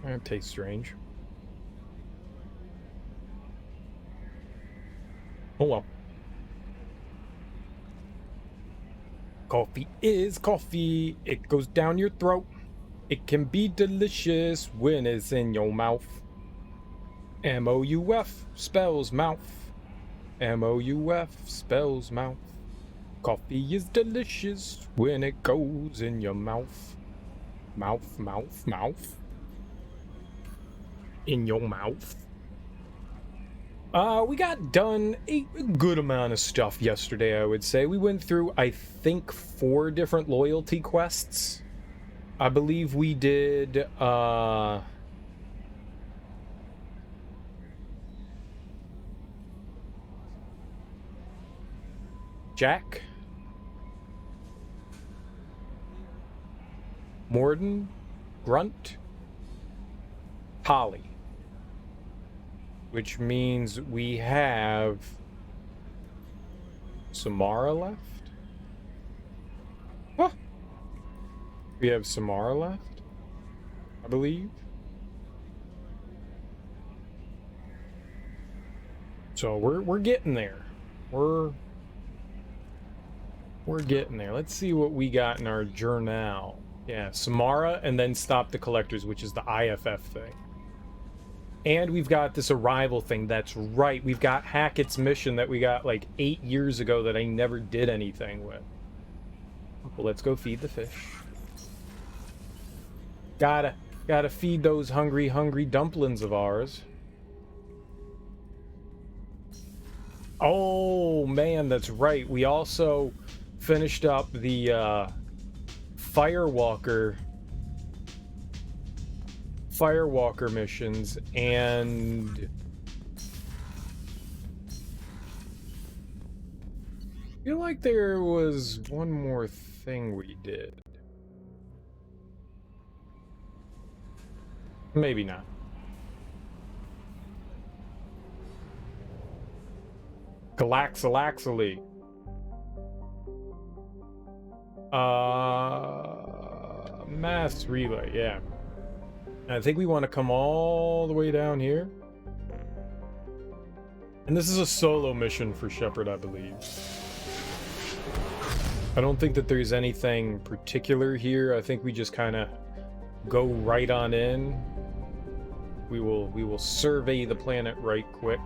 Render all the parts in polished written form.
That tastes strange. Oh well. Coffee is coffee. It goes down your throat. It can be delicious when it's in your mouth. M-O-U-F spells mouth. M-O-U-F spells mouth. Coffee is delicious when it goes in your mouth. Mouth, mouth, mouth. In your mouth. We got done a good amount of stuff yesterday, I would say. We went through, I think, 4 different loyalty quests. I believe we did, Jack, Morden, Grunt, Polly. Which means we have Samara left? Huh. We have Samara left, I believe. So we're getting there. We're getting there. Let's see what we got in our journal. Yeah, Samara and then Stop the Collectors, which is the IFF thing. And we've got this arrival thing. That's right. We've got Hackett's mission that we got like 8 years ago that I never did anything with. Well, let's go feed the fish. Gotta feed those hungry dumplings of ours. Oh, man, that's right. We also finished up the Firewalker missions, and I feel like there was one more thing we did. Maybe not. Galaxalaxally. Mass relay, yeah. I think we want to come all the way down here. And this is a solo mission for Shepard, I believe. I don't think that there's anything particular here. I think we just kind of go right on in. We will survey the planet right quick.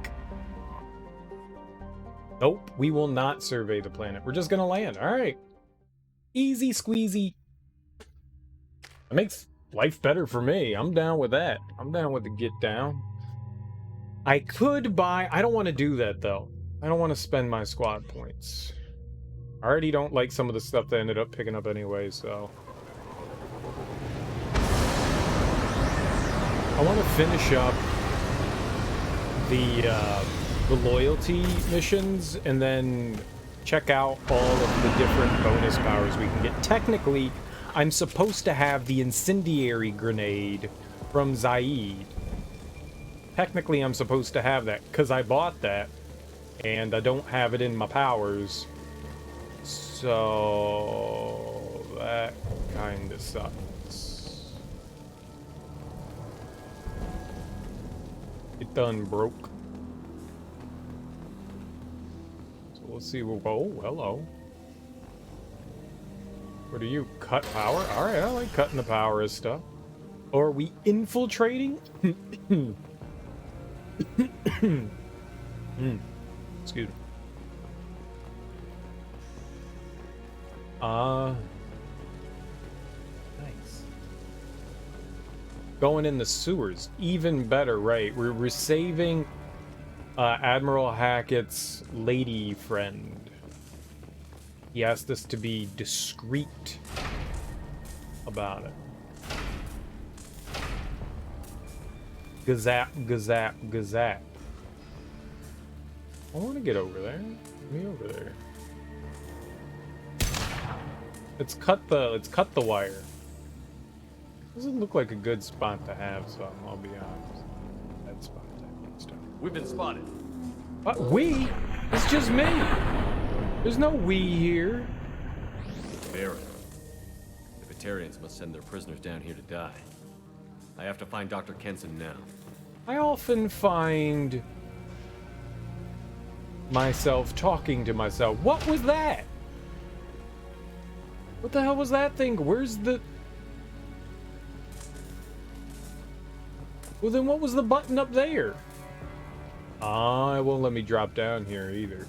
Nope, we will not survey the planet. We're just gonna land. All right. Easy squeezy. That makes life better for me. I'm down with that. I'm down with the get down. I could buy... I don't want to do that, though. I don't want to spend my squad points. I already don't like some of the stuff that I ended up picking up anyway, so... I want to finish up the loyalty missions and then check out all of the different bonus powers we can get. Technically, I'm supposed to have the incendiary grenade from Zaid. Technically, I'm supposed to have that because I bought that and I don't have it in my powers. So that kind of sucks. It done broke. So let's see. Oh, hello. What are you? Cut power? Alright, I like cutting the power as stuff. Or are we infiltrating? Excuse me. Nice. Going in the sewers. Even better, right? We're saving Admiral Hackett's lady friend. He asked us to be discreet about it. Gazap, gazap, gazap. I want to get over there. Get me over there. Let's cut the wire. Doesn't look like a good spot to have some, I'll be honest. That spot type stuff. We've been spotted. What? We? It's just me. There's no we here. Baron. The Batarians must send their prisoners down here to die. I have to find Dr. Kenson now. I often find myself talking to myself. What was that? What the hell was that thing? Where's the... Well, then what was the button up there? Ah, it won't let me drop down here either.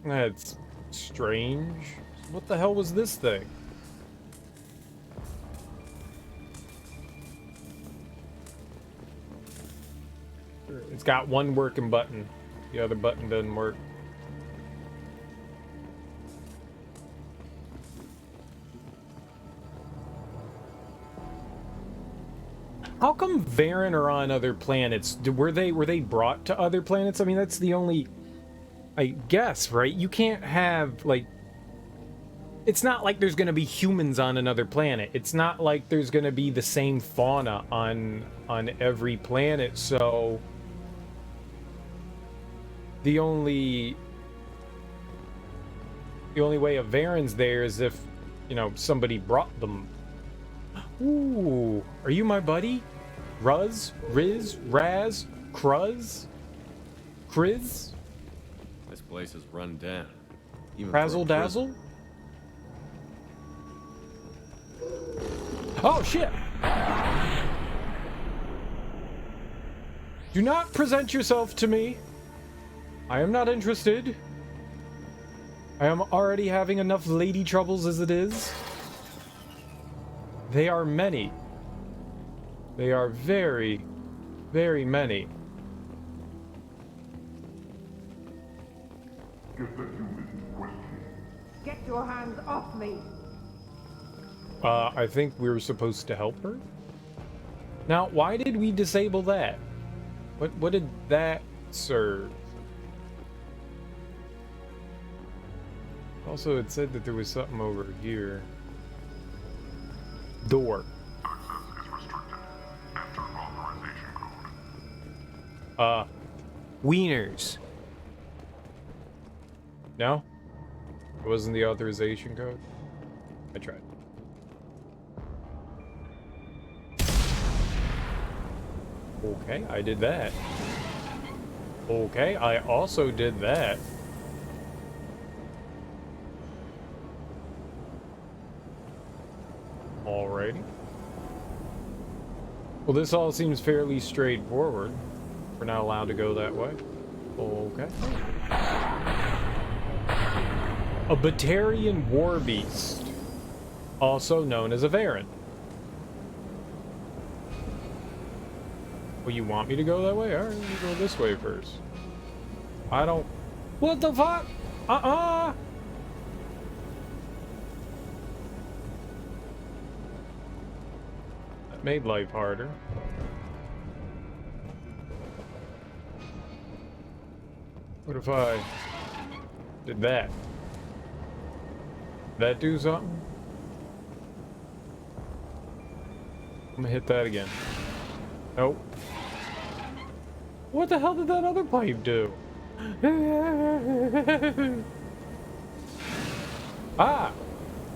That's strange. What the hell was this thing? It's got one working button. The other button doesn't work. How come Varen are on other planets? Were they brought to other planets? I mean, that's the only... I guess, right? You can't have, like... It's not like there's gonna be humans on another planet. It's not like there's gonna be the same fauna on every planet, so... The only way a Varen's there is if, you know, somebody brought them. Ooh, are you my buddy? Ruz, Riz, Raz, Cruz, Kriz? This place is run down. Razzle dazzle? Oh shit! Do not present yourself to me. I am not interested. I am already having enough lady troubles as it is. They are many. They are very, very many. Get your hands off me! I think we were supposed to help her? Now, why did we disable that? What did that serve? Also, it said that there was something over here. Door. Access is restricted. Enter authorization code. Wieners. No? It wasn't the authorization code? I tried. Okay, I did that. Okay, I also did that. Alrighty. Well, this all seems fairly straightforward. We're not allowed to go that way. Okay. A Batarian war beast, also known as a Varen. Well, you want me to go that way? Alright, let me go this way first. I don't... What the fuck? That made life harder. What if I did that? Did that do something? I'm gonna hit that again. Nope. What the hell did that other pipe do? Ah!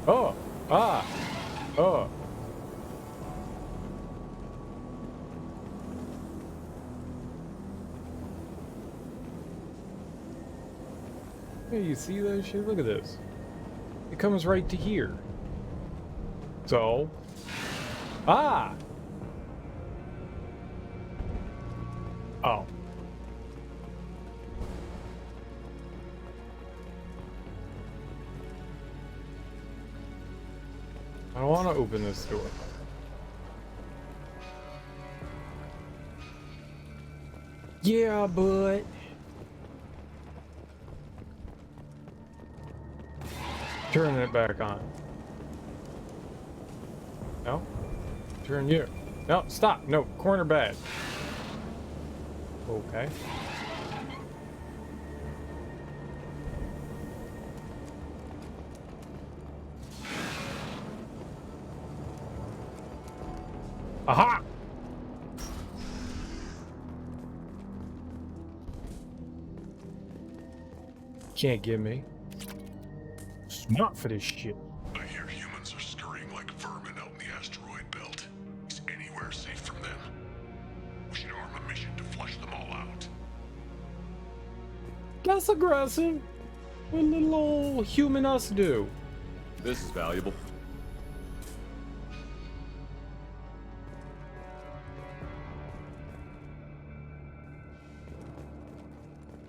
Oh! Ah! Oh! Hey, you see that shit? Look at this. It comes right to here. So... Ah! Oh. I don't want to open this door. Yeah, but... Turning it back on. No? Turn you. No, stop. No, corner bad. Okay. Aha! Can't get me. Smart for this shit. I hear humans are scurrying like vermin asteroid belt. Is anywhere safe from them? We should arm a mission to flush them all out. That's aggressive. What little old human us do? This is valuable.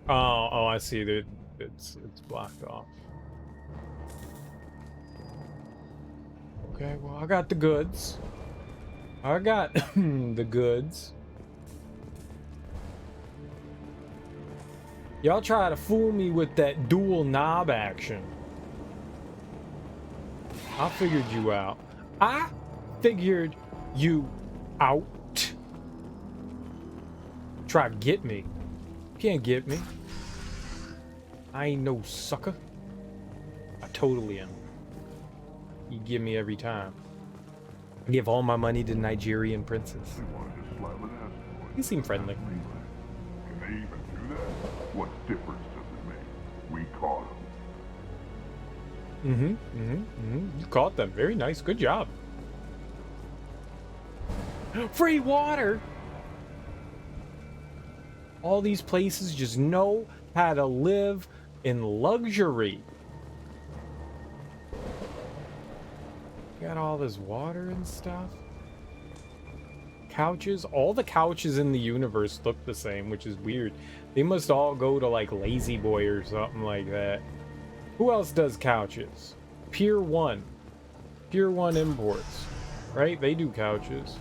Oh, I see that it's blocked off. Okay, well, I got the goods. I got the goods. Y'all try to fool me with that dual knob action. I figured you out. I figured you out. Try to get me. Can't get me. I ain't no sucker. I totally am. You give me every time. I give all my money to Nigerian princes. They wanted to slap an asteroid. You seem friendly. Can they even do that? What difference does it make? We caught them. You caught them. Very nice. Good job. Free water! All these places just know how to live in luxury. Got all this water and stuff. Couches. All the couches in the universe look the same, which is weird. They must all go to like Lazy Boy or something like that. Who else does couches? Pier 1. Pier 1 Imports. Right? They do couches.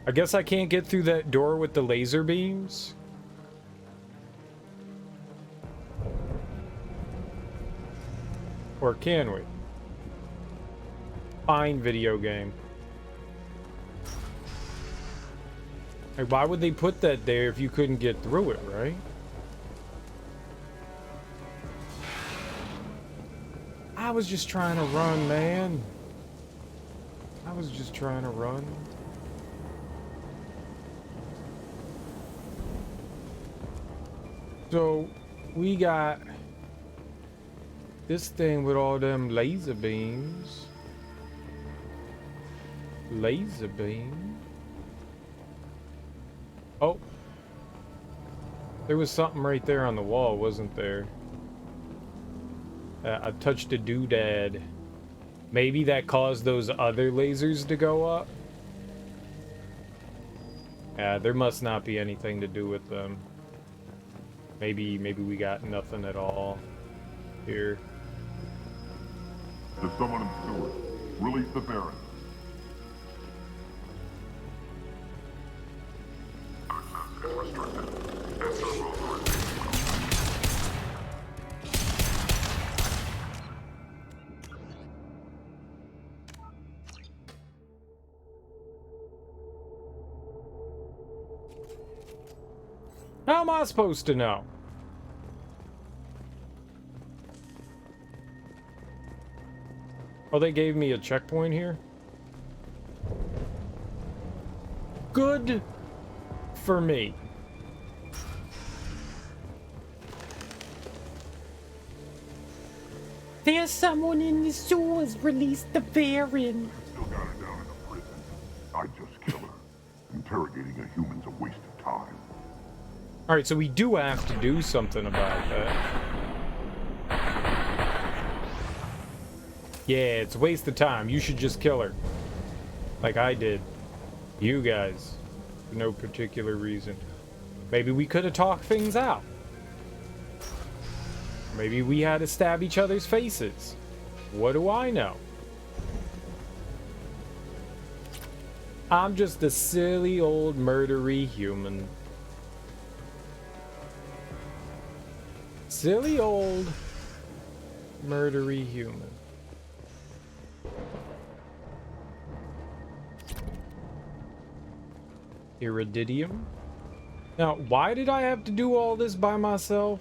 I guess I can't get through that door with the laser beams. Or can we? Fine, video game. Like, why would they put that there if you couldn't get through it, right? I was just trying to run, man. I was just trying to run. So, we got this thing with all them laser beams. Laser beam. Oh. There was something right there on the wall, wasn't there? I touched a doodad. Maybe that caused those other lasers to go up? Yeah, there must not be anything to do with them. Maybe we got nothing at all here. There's someone in the sewers. Release the Baron. Access is restricted. Enter authorization. How am I supposed to know? Oh, they gave me a checkpoint here? Good for me. There's someone in the sewers. Release the Baron. Still got her down in the prison. I'd just kill her. Interrogating a human's a waste of time. Alright, so we do have to do something about that. Yeah, it's a waste of time. You should just kill her. Like I did. You guys. For no particular reason. Maybe we could have talked things out. Maybe we had to stab each other's faces. What do I know? I'm just a silly old murdery human. Silly old murdery human. Iridium. Now, why did I have to do all this by myself?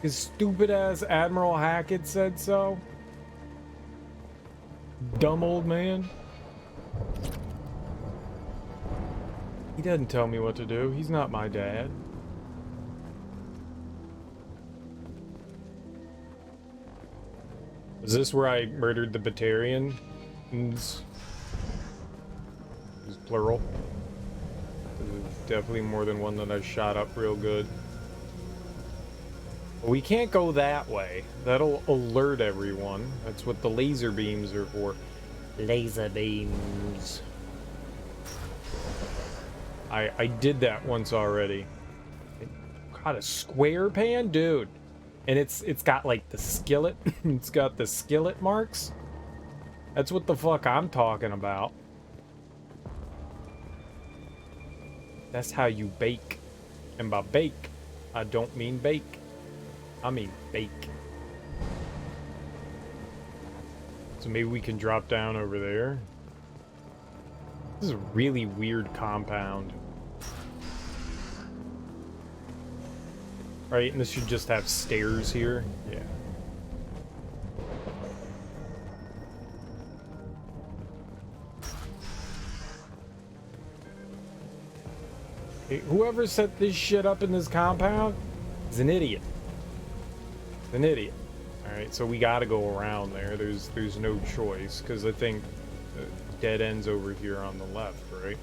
His stupid ass Admiral Hackett said so. Dumb old man. He doesn't tell me what to do. He's not my dad. Is this where I murdered the Batarians? Is plural? There's definitely more than one that I shot up real good. But we can't go that way. That'll alert everyone. That's what the laser beams are for. Laser beams. I did that once already. God, a square pan? Dude. And it's got like the skillet. It's got the skillet marks. That's what the fuck I'm talking about. That's how you bake. And by bake, I don't mean bake. I mean bake. So maybe we can drop down over there. This is a really weird compound. Right, and this should just have stairs here. Yeah. Hey, whoever set this shit up in this compound is an idiot. An idiot. Alright, so we gotta go around there. There's no choice, because I think the dead end's over here on the left, right?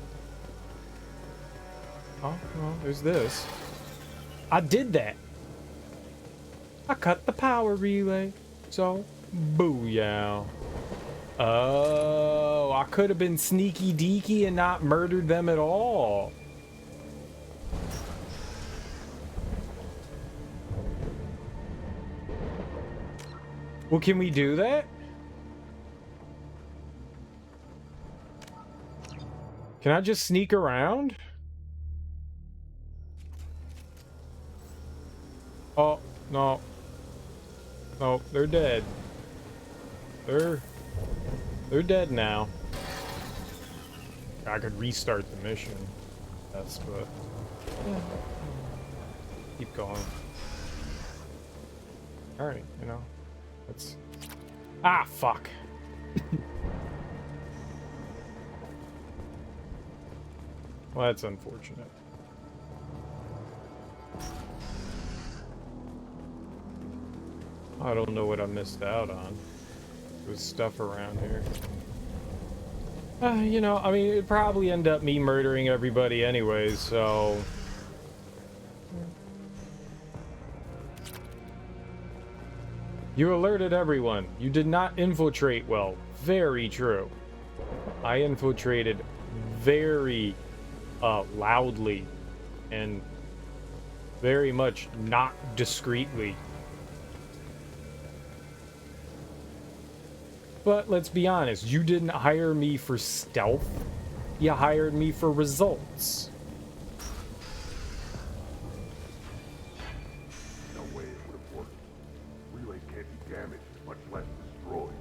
Oh, well, there's this. I did that. I cut the power relay. So, booyah. Oh, I could have been sneaky deaky and not murdered them at all. Well, can we do that? Can I just sneak around? Oh, no. No, they're dead. They're dead now. I could restart the mission. That's but yeah. Keep going. Alright, you know. Let's ah fuck. Well, that's unfortunate. I don't know what I missed out on. There's stuff around here. You know, I mean, it'd probably end up me murdering everybody anyways, so... You alerted everyone. You did not infiltrate well. Very true. I infiltrated very loudly and very much not discreetly. But let's be honest, you didn't hire me for stealth. You hired me for results. No way it would have worked. Relays can't be damaged, much less destroyed.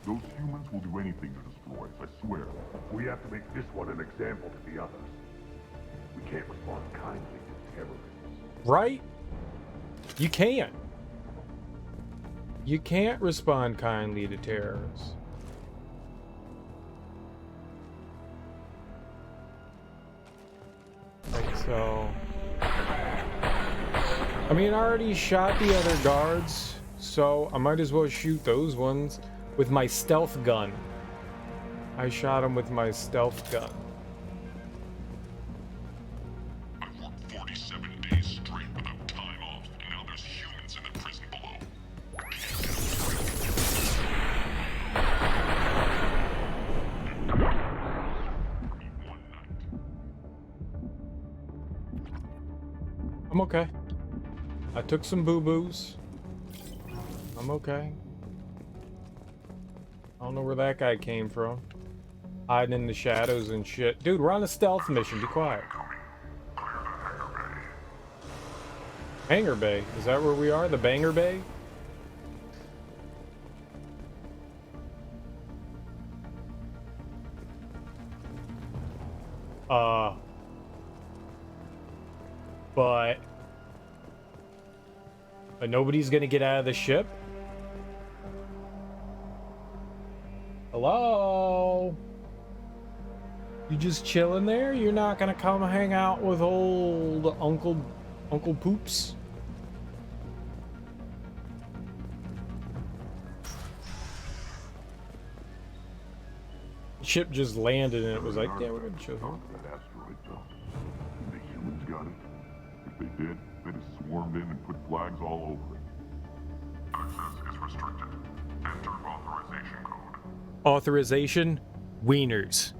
Those humans will do anything to destroy us, I swear. We have to make this one an example to the others. We can't respond kindly to terrorists. Right? You can't. You can't respond kindly to terrorists. Right, so... I mean, I already shot the other guards, so I might as well shoot those ones with my stealth gun. I shot them with my stealth gun. I worked 47 days straight without time off, and now there's humans in the prison below. I'm okay. I took some boo-boos. I'm okay. I don't know where that guy came from. Hiding in the shadows and shit. Dude, we're on a stealth mission. Be quiet. Hangar Bay. Is that where we are? The Banger Bay? But nobody's gonna get out of the ship? Hello? You just chilling there? You're not gonna come hang out with old Uncle Poops? The ship just landed and it was like, yeah, we're gonna chill here. That asteroid belt. The humans got it. If they did, they'd have swarmed in and put flags all over it. Access is restricted. Enter authorization code. Authorization? Wieners.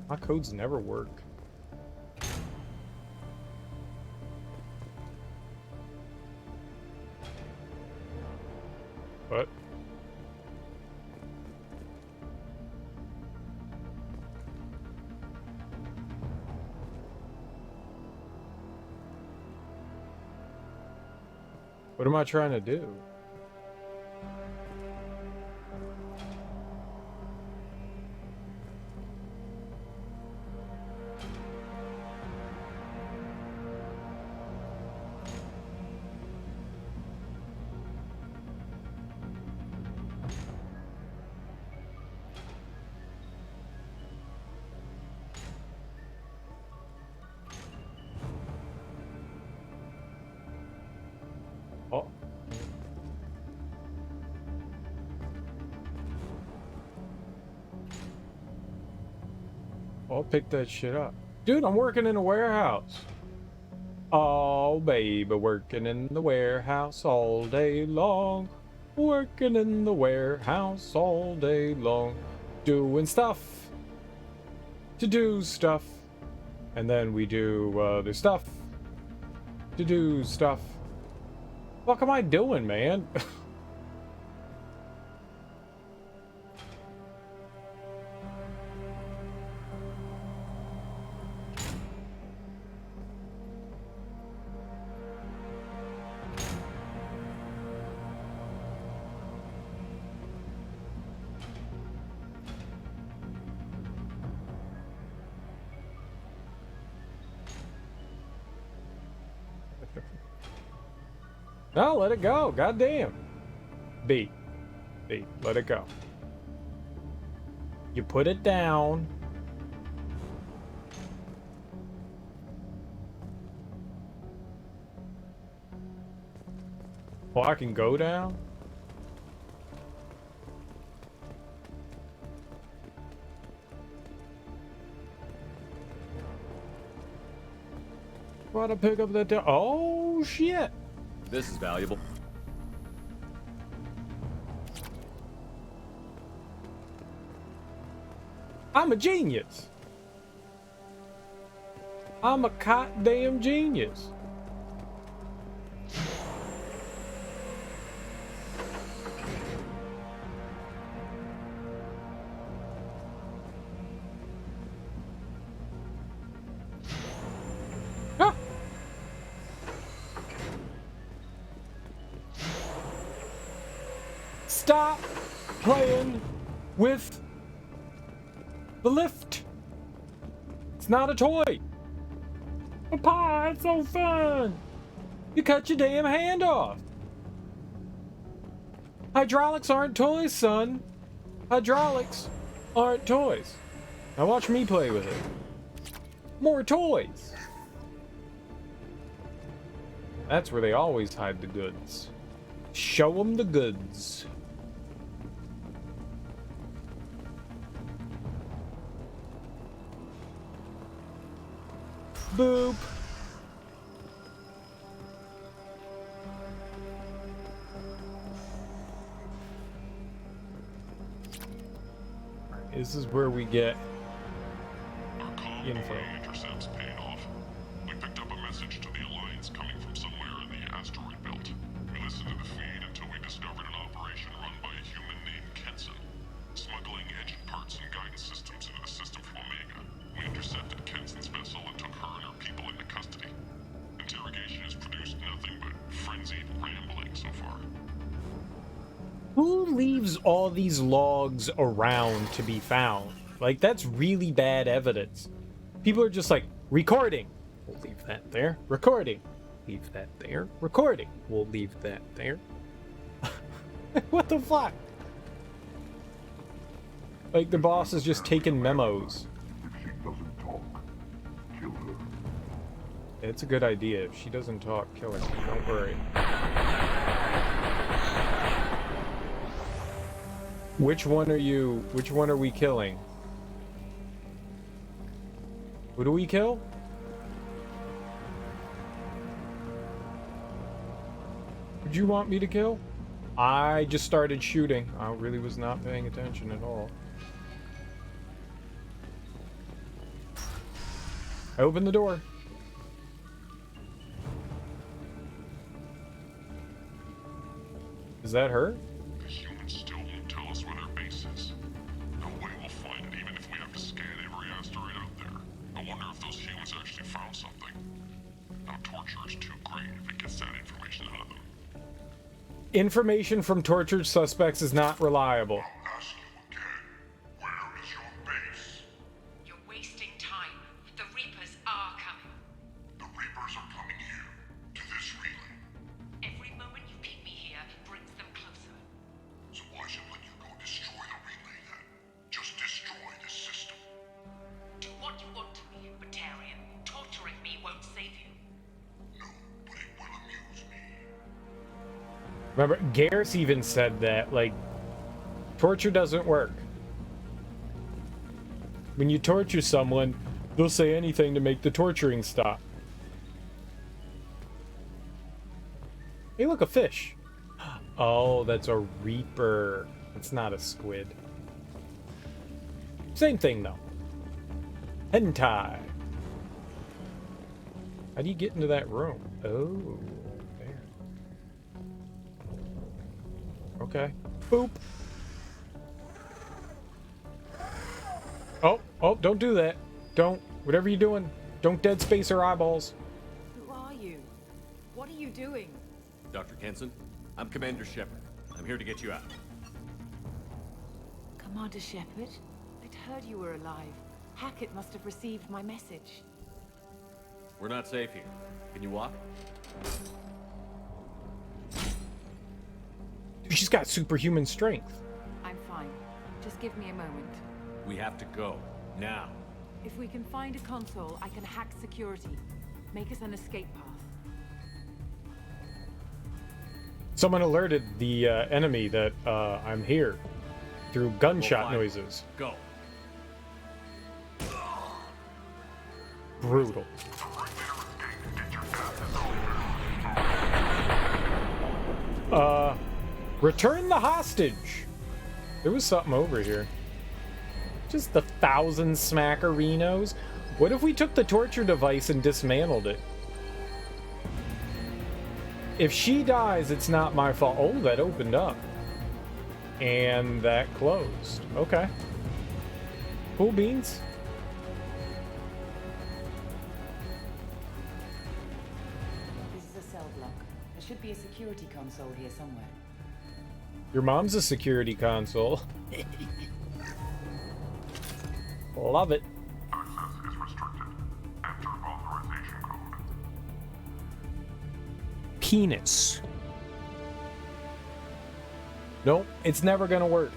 My codes never work. What? What am I trying to do? Oh. I'll pick that shit up. Dude, I'm working in a warehouse. Oh, baby, working in the warehouse all day long. Working in the warehouse all day long. Doing stuff to do stuff. And then we do other stuff to do stuff. What am I doing, man? No, let it go. Goddamn. B, let it go. You put it down. Oh, I can go down? Gotta pick up that down. Oh, shit. This is valuable. I'm a genius. I'm a goddamn genius. Ah. Stop playing with the lift. It's not a toy. Papa, it's so fun. You cut your damn hand off. Hydraulics aren't toys, son. Hydraulics aren't toys. Now watch me play with it. More toys. That's where they always hide the goods. Show them the goods. Boop. This is where we get info. Intercepts paying off. We picked up a message to the Alliance coming from somewhere in the asteroid belt. We listened to the feed until we discovered an operation run by a human named Kenson, smuggling engine parts and guidance systems into the system from Omega. We intercepted Kenson's vessel and took her and her people into custody. Interrogation has produced nothing but frenzied rambling so far. Who leaves all these logs around to be found? Like, that's really bad evidence. People are just like, recording. We'll leave that there. Recording. Leave that there. Recording. We'll leave that there. What the fuck? Like the boss is just taking memos. If she doesn't talk, kill her. It's a good idea. If she doesn't talk, kill her. Don't worry. Which one are you? Which one are we killing? Who do we kill? Would you want me to kill? I just started shooting. I really was not paying attention at all. I opened the door. Is that her? The humans still won't tell us where their base is. No way we'll find it, even if we have to scan every asteroid out there. I wonder if those humans actually found something. Now torture is too great if it gets that information out of them. Information from tortured suspects is not reliable. I'll ask you again. Where is your base? You're wasting time. The Reapers are coming. The Reapers are coming here, to this relay. Every moment you keep me here brings them closer. So why should let you go destroy the relay then? Just destroy this system. Do what you want to me, Batarian. Torturing me won't save you. No, but it will amuse me. Remember, Garrus even said that, like, torture doesn't work. When you torture someone, they'll say anything to make the torturing stop. Hey, look, a fish. Oh, that's a Reaper. It's not a squid. Same thing, though. Hentai. How do you get into that room? Oh, there. Okay. Boop. Oh, don't do that. Don't. Whatever you're doing, don't dead space her eyeballs. Who are you? What are you doing? Dr. Kenson, I'm Commander Shepard. I'm here to get you out. Commander Shepard? I'd heard you were alive. Hackett must have received my message. We're not safe here. Can you walk? Dude, she's got superhuman strength. I'm fine. Just give me a moment. We have to go. Now. If we can find a console, I can hack security. Make us an escape path. Someone alerted the enemy that I'm here through gunshot We'll find noises. Go. Brutal. Return the hostage. There was something over here. Just the 1,000 smackerinos. What if we took the torture device and dismantled it? If she dies, it's not my fault. Oh, that opened up. And that closed. Okay. Cool beans. This is a cell block. There should be a security console here somewhere. Your mom's a security console. Love it. Access is restricted. Enter authorization code. Penis. Nope, it's never gonna work.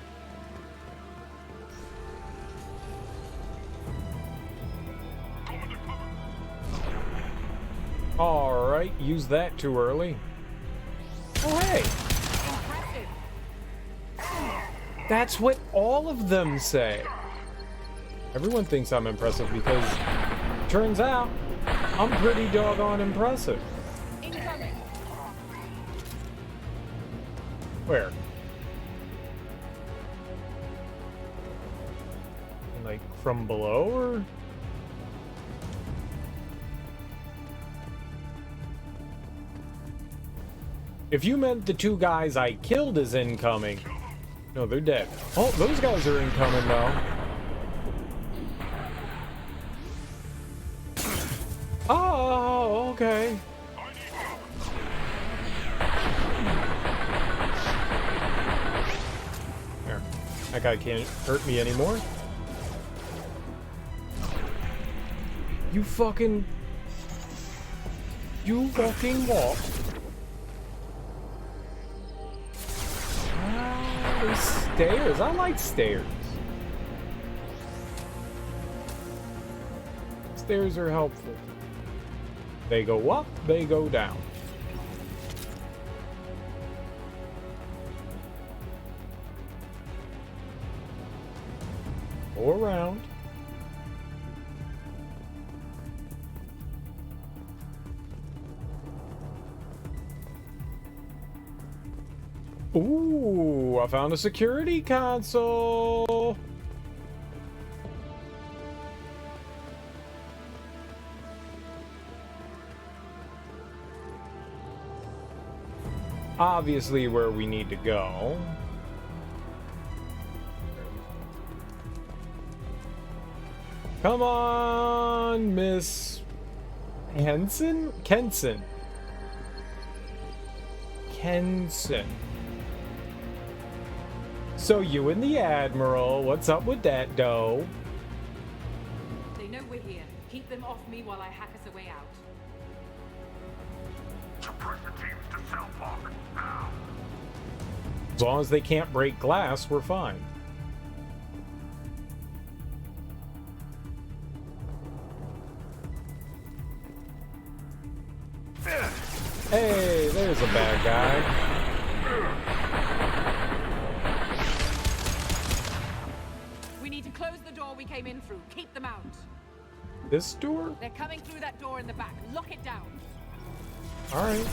Alright, use that too early. Oh, hey! That's what all of them say. Everyone thinks I'm impressive because, turns out, I'm pretty doggone impressive. Incoming! Where? Like, from below, or? If you meant the two guys I killed as incoming... No, they're dead. Oh, those guys are incoming, though. Oh, okay. There. That guy can't hurt me anymore. You fucking what? There's stairs. I like stairs. Stairs are helpful. They go up, they go down. Go around. Ooh, I found a security console. Obviously where we need to go. Come on, Miss Henson? Kenson. So you and the Admiral, what's up with that dough? They know we're here. Keep them off me while I hack us a way out. Suppress the teams to cell block now. As long as they can't break glass, we're fine. Hey, there's a bad guy. We need to close the door we came in through. Keep them out. This door? They're coming through that door in the back. Lock it down. All right.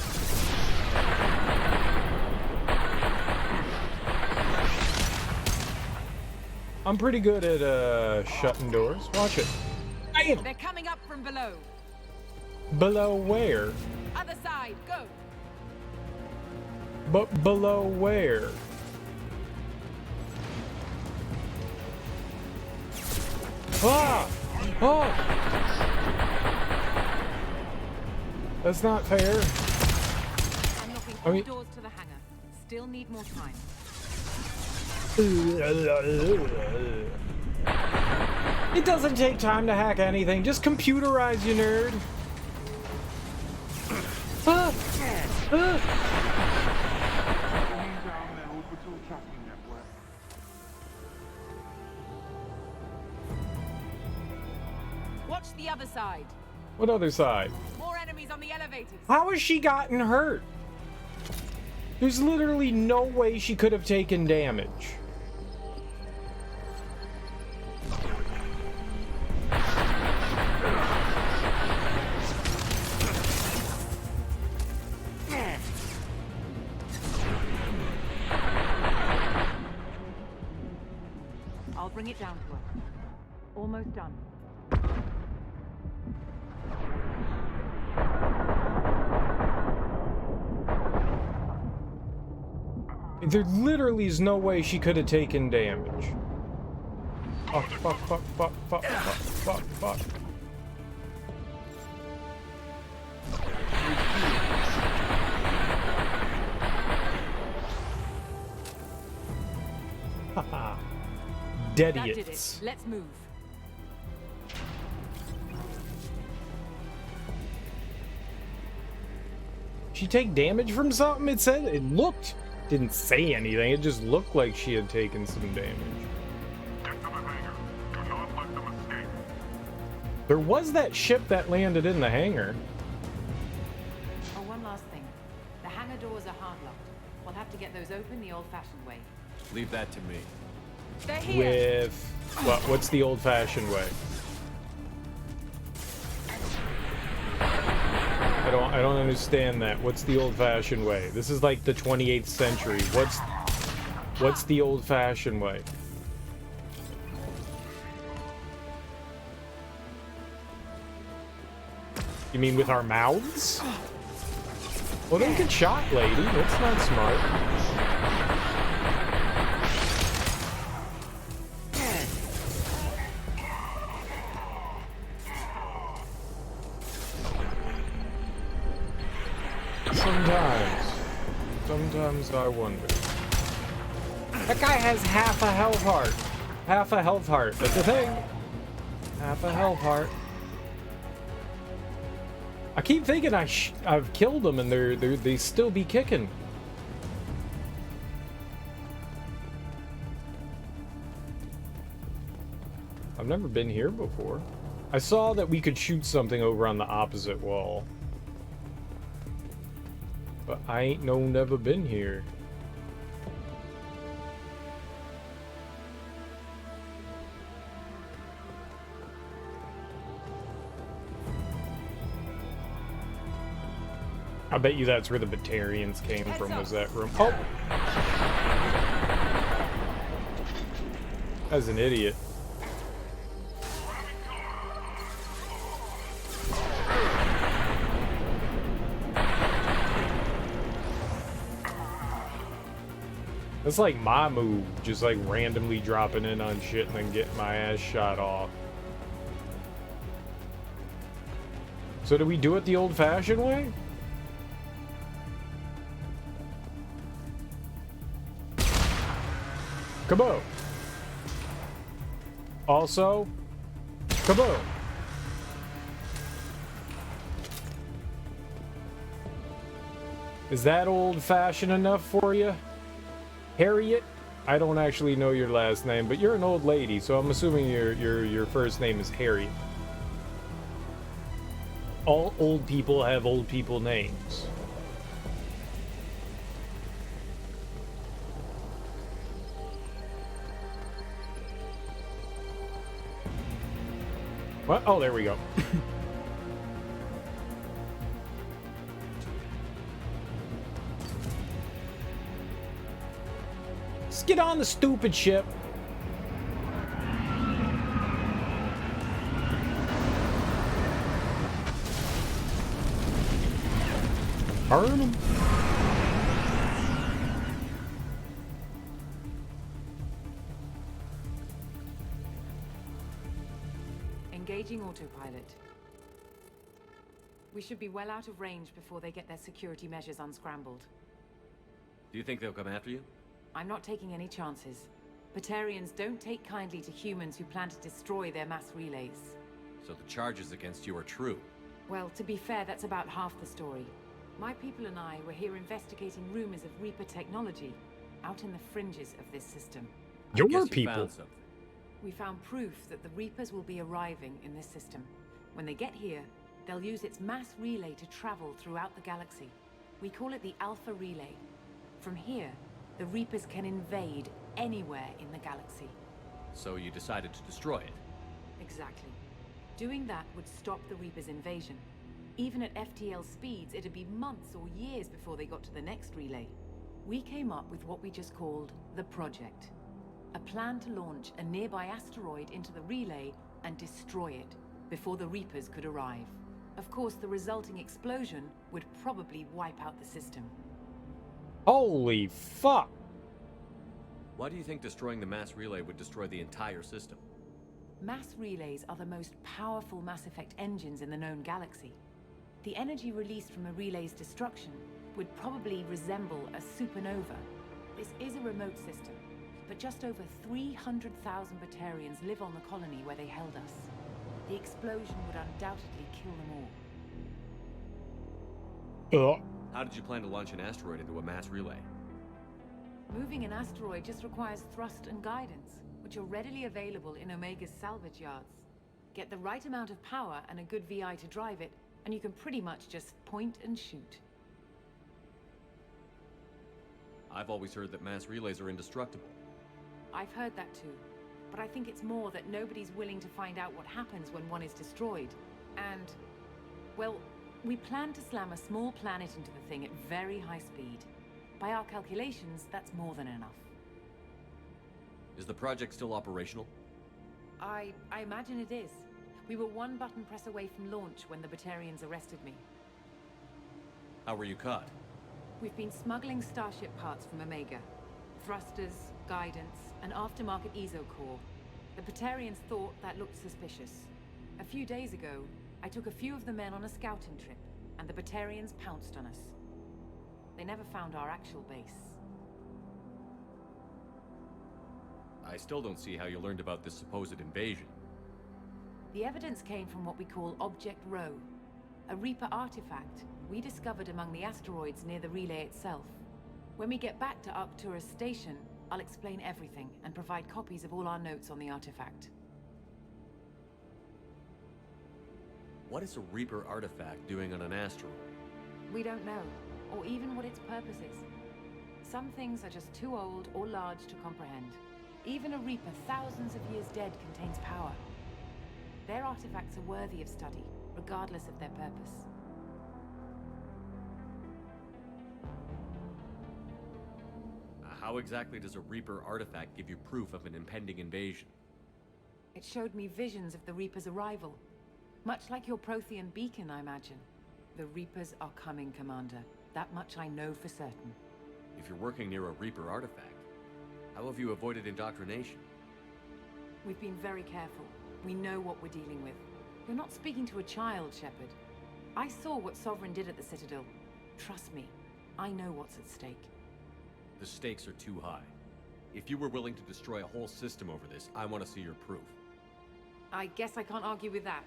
I'm pretty good at shutting doors. Watch it. Bam! They're coming up from below. Below where? Other side, go. But below where? Ah! Oh! That's not fair. I'm knocking all doors to the hangar. Still need more time. It doesn't take time to hack anything. Just computerize, you nerd. Ah! Ah! Watch the other side. What other side? More enemies on the elevators. How has she gotten hurt? There's literally no way she could have taken damage. I'll bring it down to her. Almost done. There literally is no way she could have taken damage. Fuck, fuck, fuck, fuck, fuck, fuck, fuck, fuck. Haha. That did it. Idiots. Let's move. She take damage from something? It said it looked. Didn't say anything. It just looked like she had taken some damage. Get to the hangar. Do not let them escape. There was that ship that landed in the hangar. Oh, one last thing. The hangar doors are hard locked. We'll have to get those open the old-fashioned way. Leave that to me. They're here. With what? What's the old-fashioned way? I don't understand that. What's the old-fashioned way? This is like the 28th century. What's the old-fashioned way? You mean with our mouths? Well, don't get shot, lady. That's not smart. Sometimes I wonder. That guy has half a health heart. Half a health heart. That's the thing. Half a health heart. I keep thinking I've killed them and they still be kicking. I've never been here before. I saw that we could shoot something over on the opposite wall. But I ain't never been here. I bet you that's where the Batarians came from, was that room. Oh! As an idiot. That's like my move, just like randomly dropping in on shit and then getting my ass shot off. So do we do it the old-fashioned way? Kaboom! Also, kaboom! Is that old-fashioned enough for you? Harriet? I don't actually know your last name, but you're an old lady, so I'm assuming your first name is Harriet. All old people have old people names. What? Oh, there we go. Let's get on the stupid ship. Burn them. Engaging autopilot. We should be well out of range before they get their security measures unscrambled. Do you think they'll come after you? I'm not taking any chances. Batarians don't take kindly to humans who plan to destroy their mass relays. So the charges against you are true. Well, to be fair, that's about half the story. My people and I were here investigating rumors of Reaper technology out in the fringes of this system. Your I guess you people. found something. We found proof that the Reapers will be arriving in this system. When they get here, they'll use its mass relay to travel throughout the galaxy. We call it the Alpha Relay. From here, the Reapers can invade anywhere in the galaxy. So you decided to destroy it. Exactly. Doing that would stop the Reapers' invasion. Even at FTL speeds, it'd be months or years before they got to the next relay. We came up with what we just called the Project. A plan to launch a nearby asteroid into the relay and destroy it before the Reapers could arrive. Of course, the resulting explosion would probably wipe out the system. Holy fuck! Why do you think destroying the mass relay would destroy the entire system? Mass relays are the most powerful Mass Effect engines in the known galaxy. The energy released from a relay's destruction would probably resemble a supernova. This is a remote system, but just over 300,000 Batarians live on the colony where they held us. The explosion would undoubtedly kill them all. How did you plan to launch an asteroid into a mass relay? Moving an asteroid just requires thrust and guidance, which are readily available in Omega's salvage yards. Get the right amount of power and a good VI to drive it, and you can pretty much just point and shoot. I've always heard that mass relays are indestructible. I've heard that too, but I think it's more that nobody's willing to find out what happens when one is destroyed. And, well, we plan to slam a small planet into the thing at very high speed. By our calculations, that's more than enough. Is the project still operational? I imagine it is. We were one button press away from launch when the Batarians arrested me. How were you caught? We've been smuggling Starship parts from Omega. Thrusters, guidance, and aftermarket ESO core. The Batarians thought that looked suspicious. A few days ago, I took a few of the men on a scouting trip, and the Batarians pounced on us. They never found our actual base. I still don't see how you learned about this supposed invasion. The evidence came from what we call Object Rho, a Reaper artifact we discovered among the asteroids near the relay itself. When we get back to Arcturus Station, I'll explain everything and provide copies of all our notes on the artifact. What is a Reaper artifact doing on an asteroid? We don't know, or even what its purpose is. Some things are just too old or large to comprehend. Even a Reaper thousands of years dead contains power. Their artifacts are worthy of study, regardless of their purpose. How exactly does a Reaper artifact give you proof of an impending invasion? It showed me visions of the Reaper's arrival. Much like your Prothean beacon, I imagine. The Reapers are coming, Commander. That much I know for certain. If you're working near a Reaper artifact, how have you avoided indoctrination? We've been very careful. We know what we're dealing with. You're not speaking to a child, Shepard. I saw what Sovereign did at the Citadel. Trust me, I know what's at stake. The stakes are too high. If you were willing to destroy a whole system over this, I want to see your proof. I guess I can't argue with that.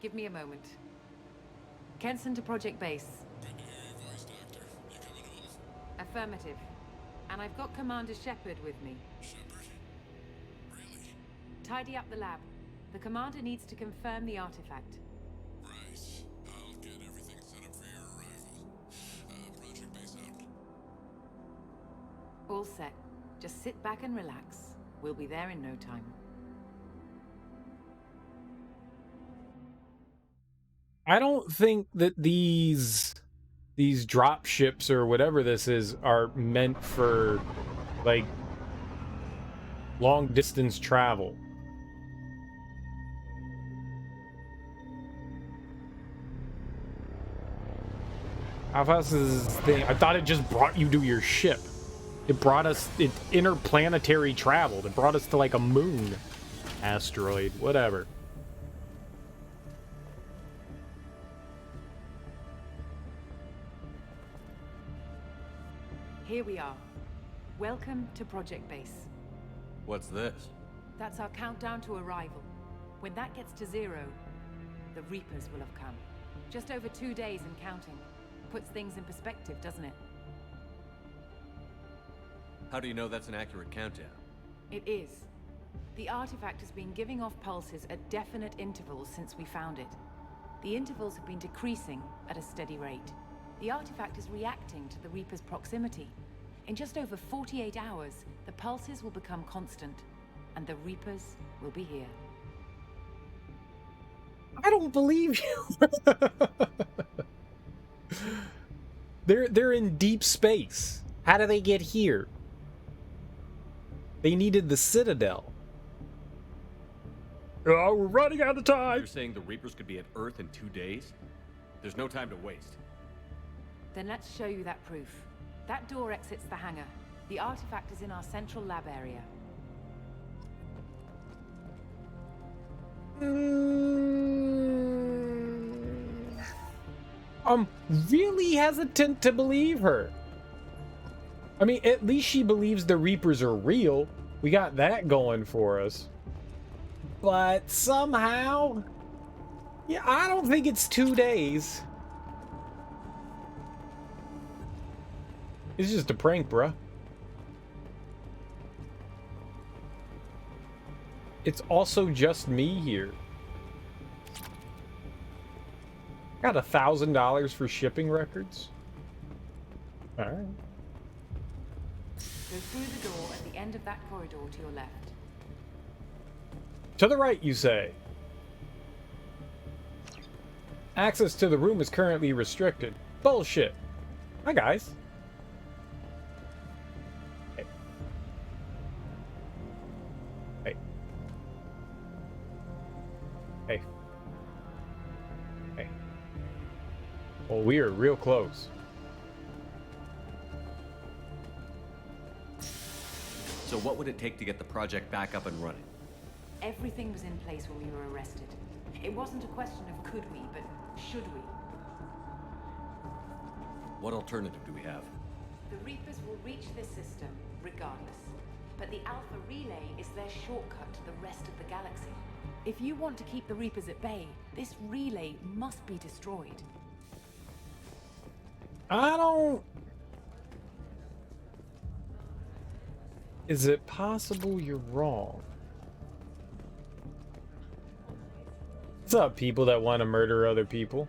Give me a moment. Kenson to Project Base. Good to hear your voice, Doctor. You coming home? Affirmative. And I've got Commander Shepard with me. Shepard? Really? Tidy up the lab. The Commander needs to confirm the artifact. Right. I'll get everything set up for your arrival. Project Base out. All set. Just sit back and relax. We'll be there in no time. I don't think that these drop ships or whatever this is are meant for like long distance travel. How fast is this thing? I thought it just brought you to your ship. It brought us, it interplanetary traveled. It brought us to like a moon asteroid, whatever. Here we are. Welcome to Project Base. What's this? That's our countdown to arrival. When that gets to 0, the Reapers will have come. Just over 2 days and counting. Puts things in perspective, doesn't it? How do you know that's an accurate countdown? It is. The artifact has been giving off pulses at definite intervals since we found it. The intervals have been decreasing at a steady rate. The artifact is reacting to the Reaper's proximity. In just over 48 hours, the pulses will become constant, and the Reapers will be here. I don't believe you. They're in deep space. How do they get here? They needed the Citadel. Oh, we're running out of time. You're saying the Reapers could be at Earth in 2 days? There's no time to waste. Then let's show you that proof. That door exits the hangar. The artifact is in our central lab area. I'm really hesitant to believe her. I mean, at least she believes the Reapers are real. We got that going for us. But somehow, yeah, I don't think it's 2 days. It's just a prank, bruh. It's also just me here. Got $1,000 for shipping records. All right. Go through the door at the end of that corridor to your left. To the right, you say. Access to the room is currently restricted. Bullshit. Hi, guys. Hey. Hey. Hey. Hey. Well, we are real close. So what would it take to get the project back up and running? Everything was in place when we were arrested. It wasn't a question of could we, but should we. What alternative do we have? The Reapers will reach this system, regardless. But the Alpha Relay is their shortcut to the rest of the galaxy. If you want to keep the Reapers at bay, this relay must be destroyed. I don't... Is it possible you're wrong? up, people that want to murder other people?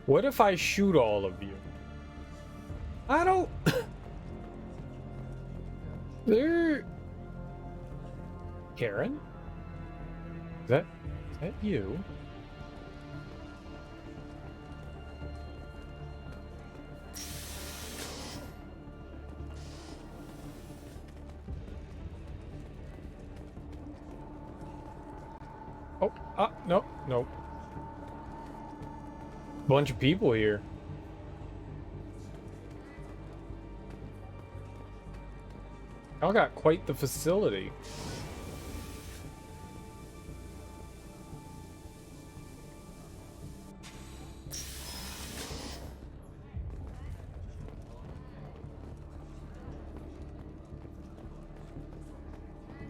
What if I shoot all of you? I don't... There... Karen? Is that you? Oh, no, no. Bunch of people here. Y'all got quite the facility.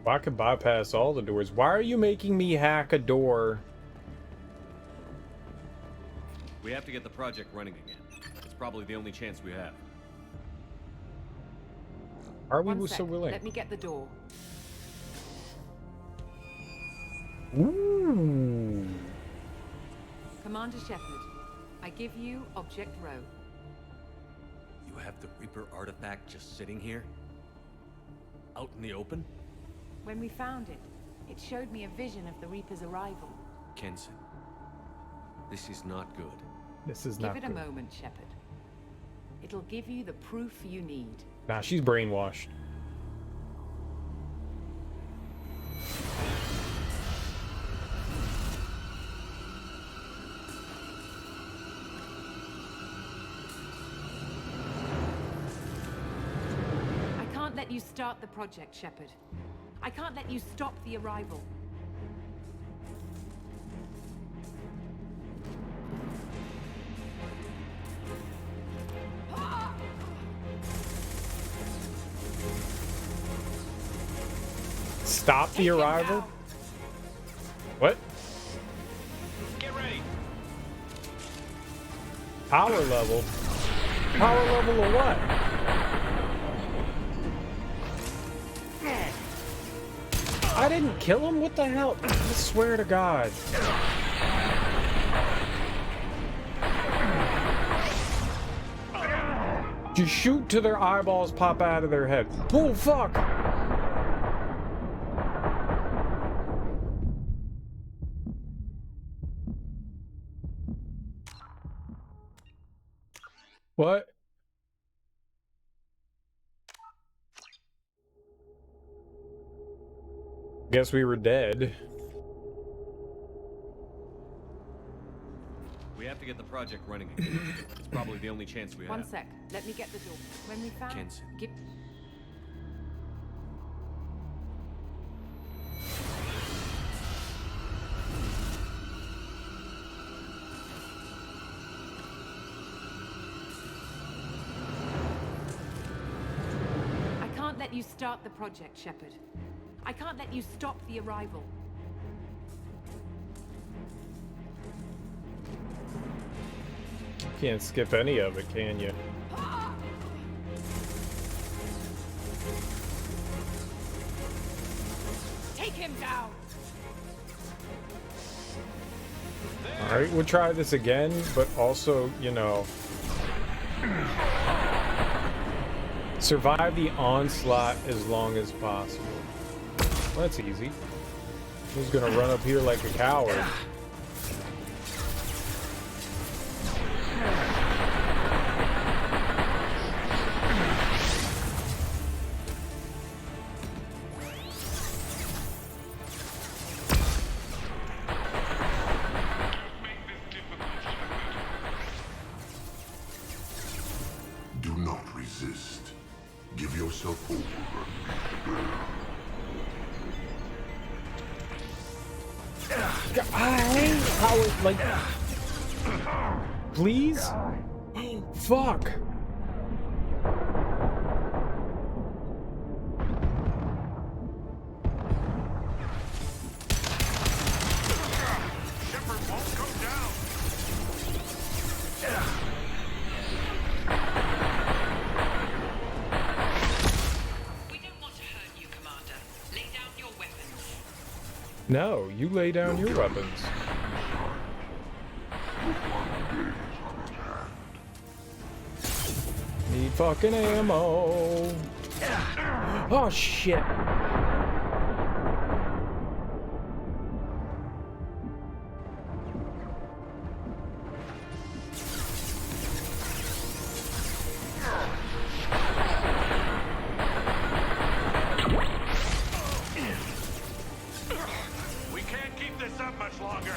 Well, I could bypass all the doors. Why are you making me hack a door? We have to get the project running again. It's probably the only chance we have. Are we One so sec. willing? Let me get the door. Ooh. Commander Shepard, I give you Object Row. You have the Reaper artifact just sitting here? Out in the open? When we found it, it showed me a vision of the Reaper's arrival. Kenson, this is not good. This is Give not it a good. moment, Shepard. It'll give you the proof you need. Nah, she's brainwashed. I can't let you start the project, Shepard. I can't let you stop the arrival. Stop the arrival? What? Get ready. Power level? Power level of what? I didn't kill him? What the hell? I swear to God. Just shoot till their eyeballs pop out of their head. Oh, fuck! What? Guess we were dead. We have to get the project running again. It's probably the only chance we have. One sec. Let me get the door. When we found... Kenson. Give... I can't let you start the project, Shepard. I can't let you stop the arrival. Can't skip any of it, can you? Take him down! Alright, we'll try this again, but also, you know... survive the onslaught as long as possible. Well, that's easy. Who's gonna run up here like a coward? Do not resist. Give yourself over. I hate how it, like... Please? Fuck! Shepard won't come down. We don't want to hurt you, Commander. Lay down your weapon. No, you lay down your weapons. Need fucking ammo. Oh shit. We can't keep this up much longer.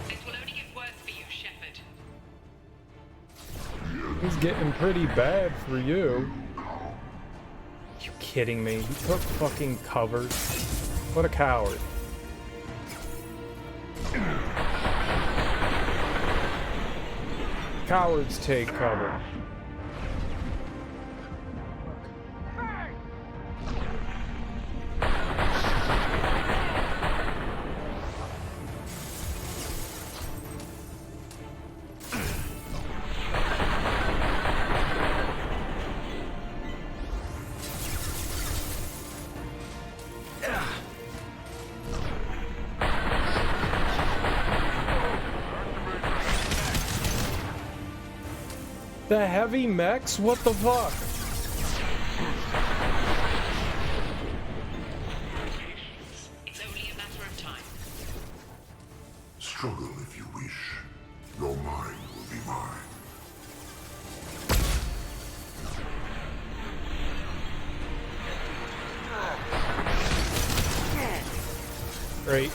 This will only get worse for you, Shepard. He's getting pretty bad for you. You kidding me? He took fucking cover. What a coward. Cowards take cover. The heavy mechs? What the fuck? It's only a matter of time. Struggle if you wish. Your mind will be mine. Great.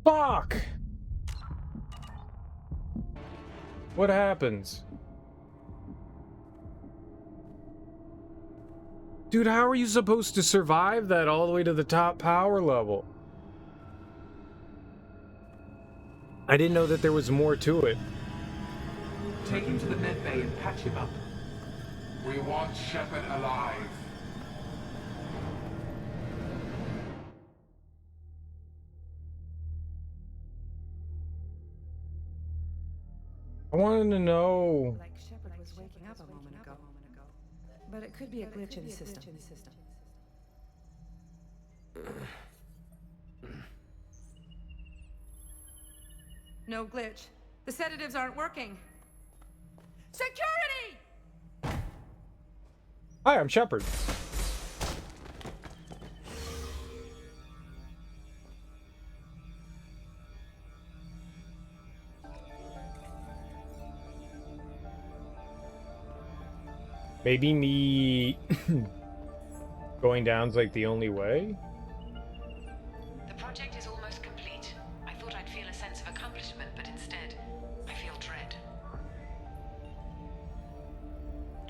Fuck! What happens? Dude, how are you supposed to survive that all the way to the top power level? I didn't know that there was more to it. Take him to the med bay and patch him up. We want Shepard alive. I wanted to know. Like Shepard was waking up a moment ago. But it could be a glitch in the system. No glitch. The sedatives aren't working. Security! Hi, I'm Shepard. Maybe me going down's like the only way? The project is almost complete. I thought I'd feel a sense of accomplishment, but instead, I feel dread.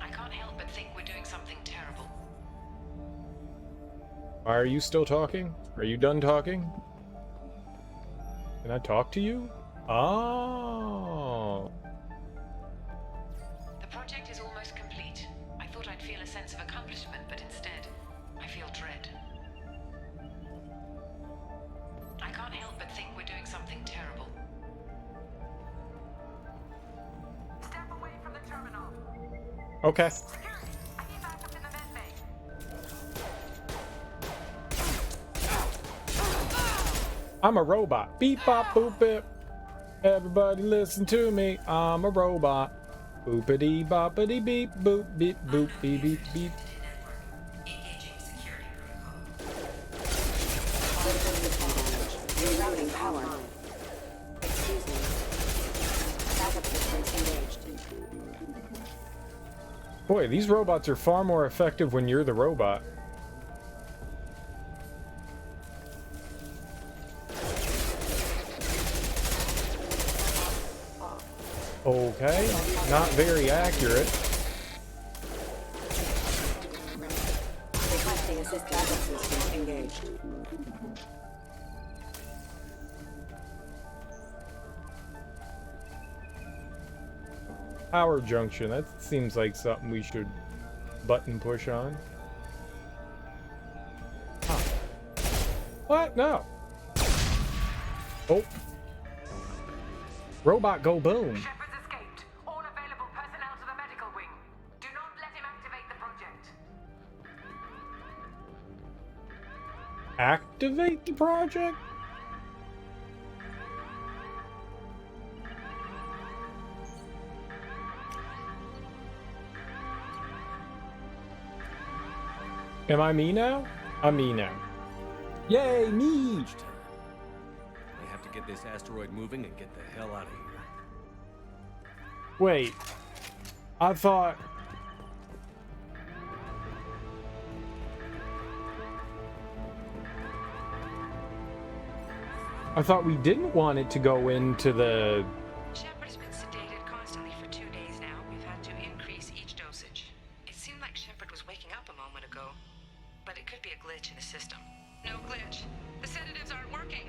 I can't help but think we're doing something terrible. Are you still talking? Are you done talking? Can I talk to you? Oh. The project is almost complete. I thought I'd feel a sense of accomplishment, but instead, I feel dread. I can't help but think we're doing something terrible. Step away from the terminal. Okay. Security! I need backup in the med bay. I'm a robot. Beep bop boop bip. Everybody listen to me. I'm a robot. Boopity boppity beep boop beep boop beep beep beep. Rerouting power. Excuse me. Backup systems engaged. Boy, these robots are far more effective when you're the robot. Okay, not very accurate. Requesting assist backup system engaged. Power junction, that seems like something we should button push on. Huh. What? No. Oh. Robot go boom. Shepard's escaped. All available personnel to the medical wing. Do not let him activate the project. Activate the project? Am I me now? I'm me now. Yay, me! We have to get this asteroid moving and get the hell out of here. Wait. I thought... we didn't want it to go into the... Shepard's been sedated constantly for 2 days now. We've had to increase each dosage. It seemed like Shepard was waking up a moment ago, but it could be a glitch in the system. No glitch. The sedatives aren't working.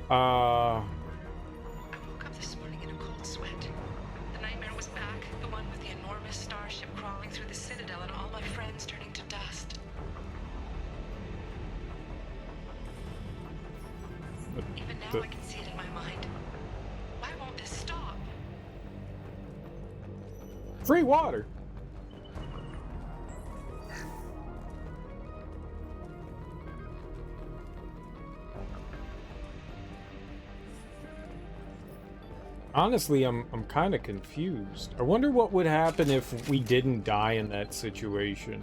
I woke up this morning in a cold sweat. The nightmare was back, the one with the enormous starship crawling through the Citadel and all my friends turning to dust. Even now I can see it in my mind. Why won't this stop? Free water! Honestly, I'm kind of confused. I wonder what would happen if we didn't die in that situation.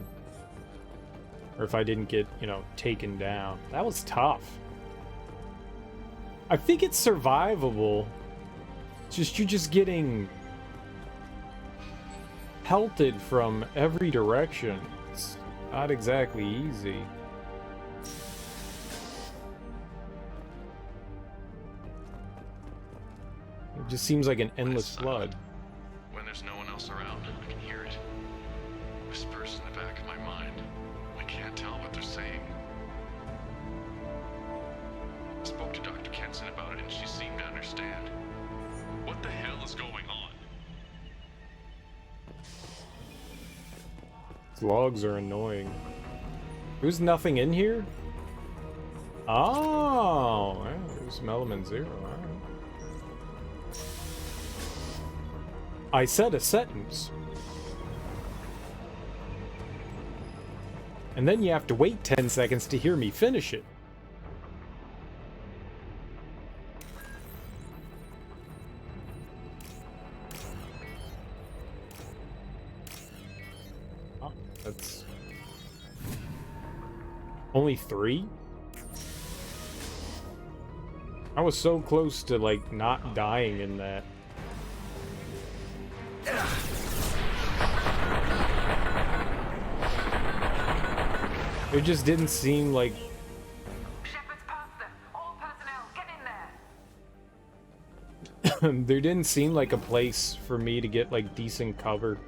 Or if I didn't get, you know, taken down. That was tough. I think it's survivable. It's just you're just getting pelted from every direction. It's not exactly easy. It just seems like an endless flood. When there's no one else around, I can hear it. Whispers in the back of my mind. I can't tell what they're saying. I spoke to Dr. Kenson about it and she seemed to understand. What the hell is going on? These logs are annoying. There's nothing in here? Oh, well, there's some element 0. Alright. I said a sentence. And then you have to wait 10 seconds to hear me finish it. Oh, that's... only 3? I was so close to, like, not dying in that. It just didn't seem like... Shepard's past them. All personnel, get in there. there didn't seem like a place for me to get, like, decent cover.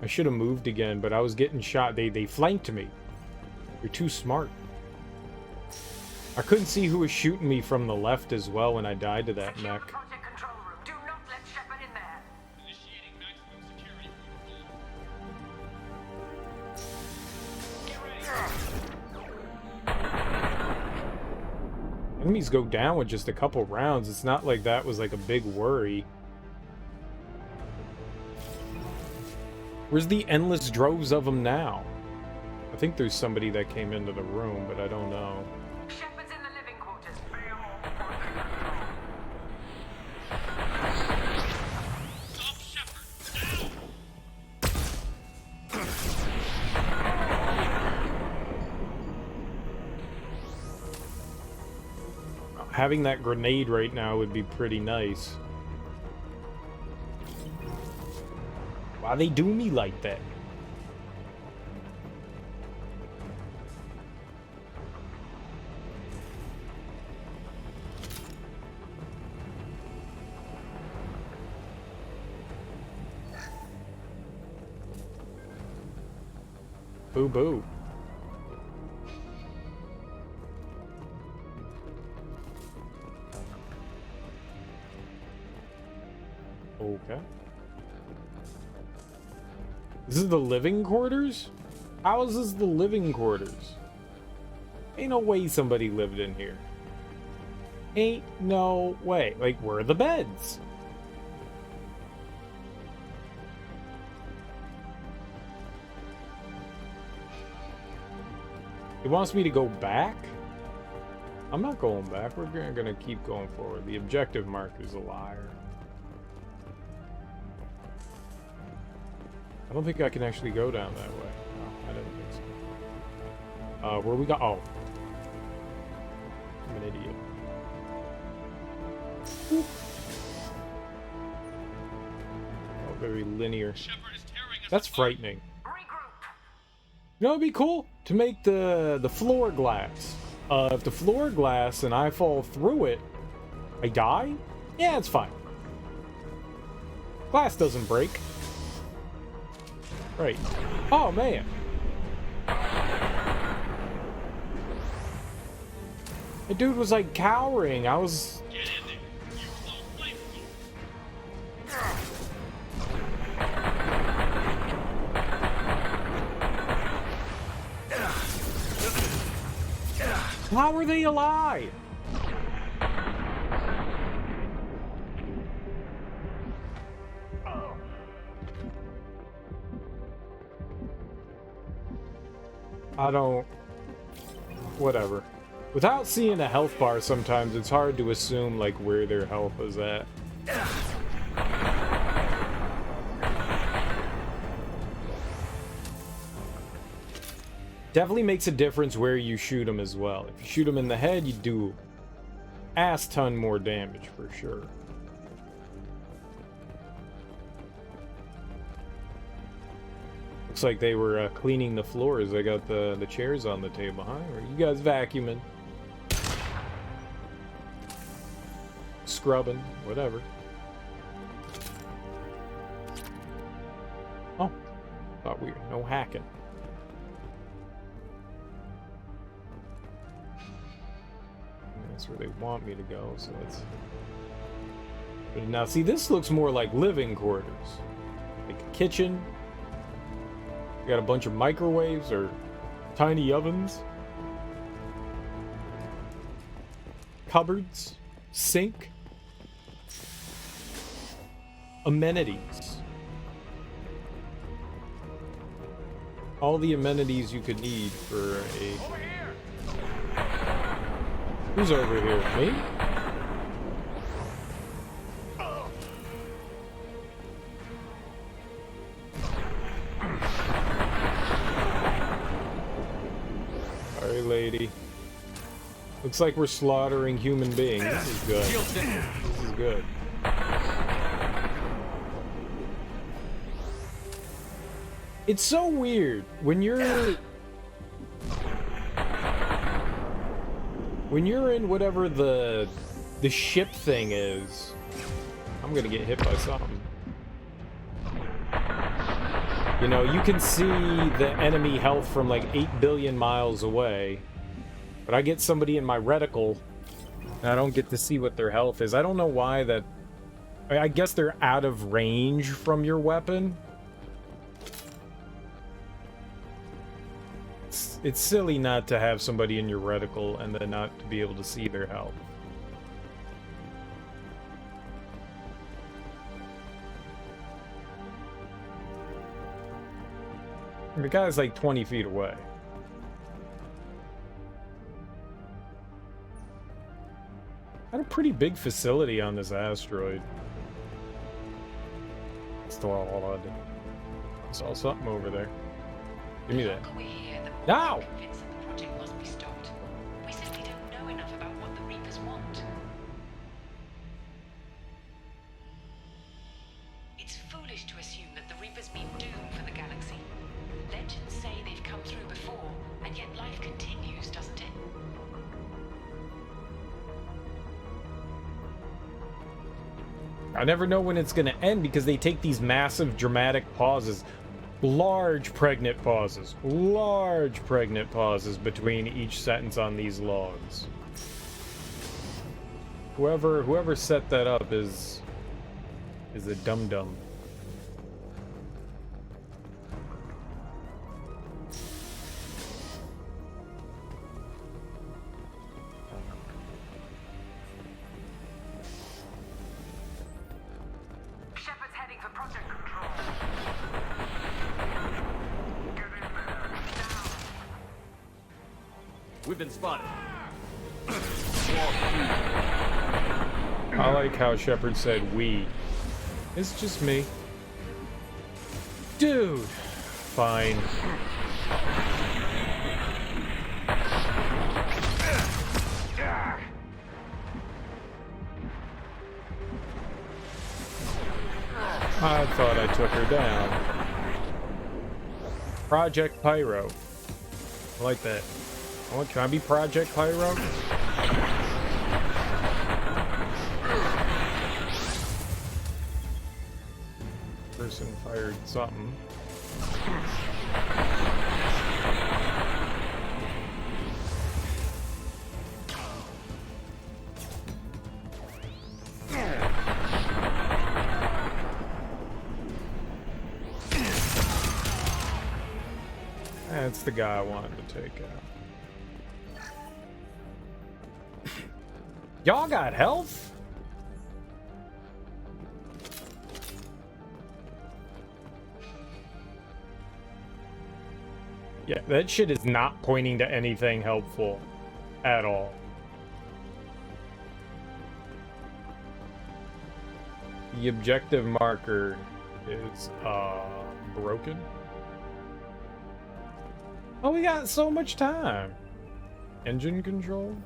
I should have moved again, but I was getting shot. They flanked me. You're too smart. I couldn't see who was shooting me from the left as well when I died to that Secure mech. the project control room. Do not let Shepard in there. Initiating maximum security protocol. Enemies go down with just a couple rounds. It's not like that was like a big worry. Where's the endless droves of them now? I think there's somebody that came into the room, but I don't know. Shepard's in the living quarters. Stop Shepard! Now! Having that grenade right now would be pretty nice. Why they do me like that? Boo boo. Okay. This is the living quarters? How is this the living quarters? Ain't no way somebody lived in here. Ain't no way. Like, where are the beds? It wants me to go back? I'm not going back. We're gonna keep going forward. The objective marker's a liar. I don't think I can actually go down that way. No, I didn't think so. Where we go? Oh. I'm an idiot. Whoop. Oh, very linear. That's frightening. You know, it'd be cool to make the floor glass. If the floor glass and I fall through it, I die? Yeah, it's fine. Glass doesn't break. Right. Oh, man. The dude was like cowering. I was... Get in there. You low life. How are they alive? I don't... Whatever. Without seeing a health bar, sometimes it's hard to assume, like, where their health is at. Definitely makes a difference where you shoot them as well. If you shoot them in the head, you do ass ton more damage, for sure. Looks like they were cleaning the floors. They got the chairs on the table, huh? Or you guys vacuuming? Scrubbing, whatever. Oh, thought we were no hacking. That's where they want me to go, so let's... Now, see, this looks more like living quarters. Like a kitchen. We got a bunch of microwaves or tiny ovens. Cupboards. Sink. Amenities. All the amenities you could need for a... Who's over here? Me? Sorry, lady. Looks like we're slaughtering human beings. This is good. This is good. It's so weird when you're in whatever the ship thing is. I'm gonna get hit by something. You know, you can see the enemy health from like 8 billion miles away, but I get somebody in my reticle and I don't get to see what their health is. I don't know why that. I guess they're out of range from your weapon. It's silly not to have somebody in your reticle and then not to be able to see their health. The guy's like 20 feet away. Got a pretty big facility on this asteroid. Still, I saw something over there. Give me that. Now! Convinced that the project must be stopped. We simply don't know enough about what the Reapers want. It's foolish to assume that the Reapers mean doom for the galaxy. Legends say they've come through before, and yet life continues, doesn't it? I never know when it's gonna end because they take these massive dramatic pauses. Large pregnant pauses. Large pregnant pauses between each sentence on these logs. Whoever set that up is a dum-dum. Shepard's heading for project control. Get in there. Down. We've been spotted. I like how Shepard said we. It's just me. Dude! Fine. I thought I took her down. Project Pyro. I like that. Can I be Project Pyro? Person fired something. That's the guy I wanted to take out. Y'all got health? Yeah, that shit is not pointing to anything helpful at all. The objective marker is broken. Oh, we got so much time. Engine control?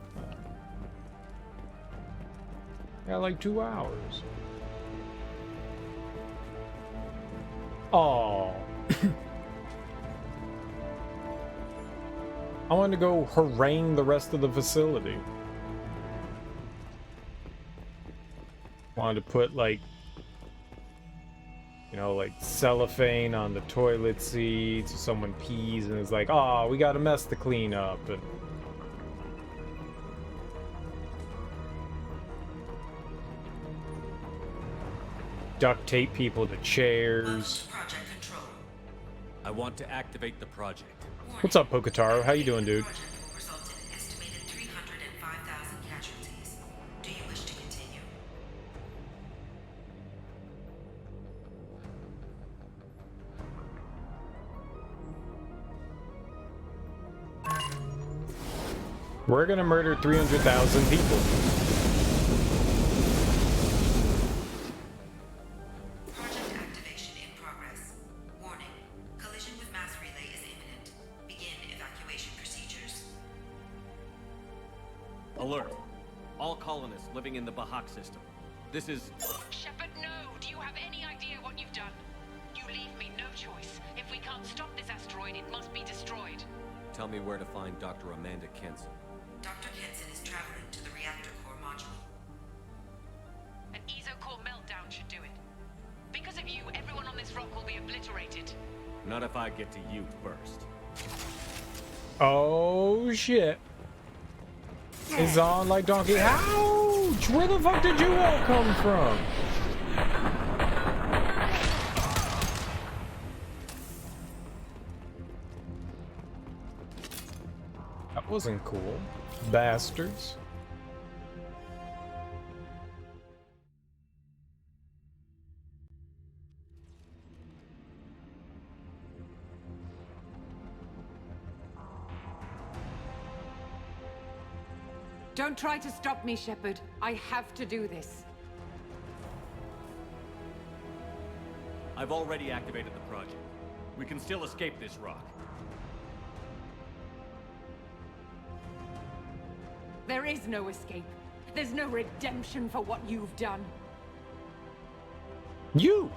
Got like 2 hours. Oh. I wanted to go harangue the rest of the facility. Wanted to put like, you know, like cellophane on the toilet seat so someone pees and is like, oh, we got a mess to clean up. And duct tape people to chairs. Project Control. I want to activate the project. What's up, Pocataro? How you doing, dude? Project will result in an estimated 305,000 casualties. Do you wish to continue? We're gonna murder 300,000 people. Project activation in progress. Warning. Collision with mass relay is imminent. Begin evacuation procedures. Alert. All colonists living in the Bahak system. This is... Shepard, no! Do you have any idea what you've done? You leave me no choice. If we can't stop this asteroid, it must be destroyed. Tell me where to find Dr. Amanda Kenson. Dr. Kenson is traveling to the reactor core module. An ESO-core meltdown should do it. Because of you, everyone on this rock will be obliterated. Not if I get to you first. Oh shit. It's on like donkey. Ouch! Where the fuck did you all come from? That wasn't cool. Bastards. Don't try to stop me, Shepard. I have to do this. I've already activated the project. We can still escape this rock. There is no escape. There's no redemption for what you've done. You!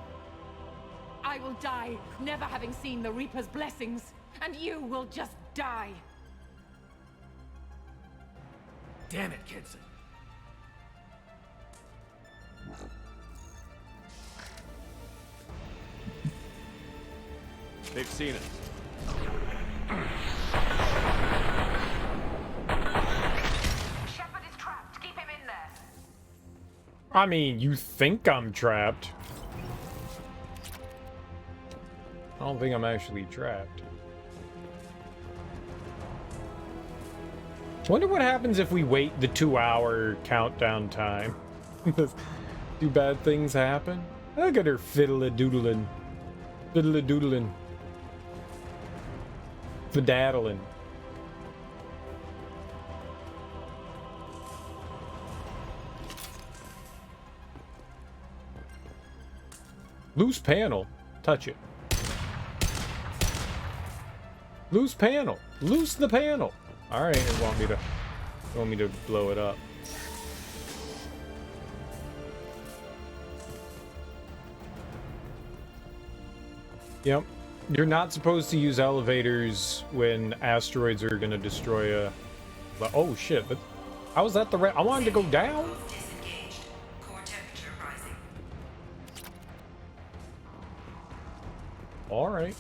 I will die, never having seen the Reaper's blessings, and you will just die. Damn it, Kenson. They've seen us. Shepard is trapped. Keep him in there. I mean, you think I'm trapped. I don't think I'm actually trapped. Wonder what happens if we wait the 2-hour countdown time. Do bad things happen? Look at her fiddle-a-doodling. Fiddle-a-doodling. Fidaddling. Loose panel. Touch it. Loose panel. Loose the panel. All right, you want me to blow it up. Yep. You're not supposed to use elevators when asteroids are going to destroy a... But, oh, shit. But how was that the right... I wanted to go down. Core temperature rising. All right.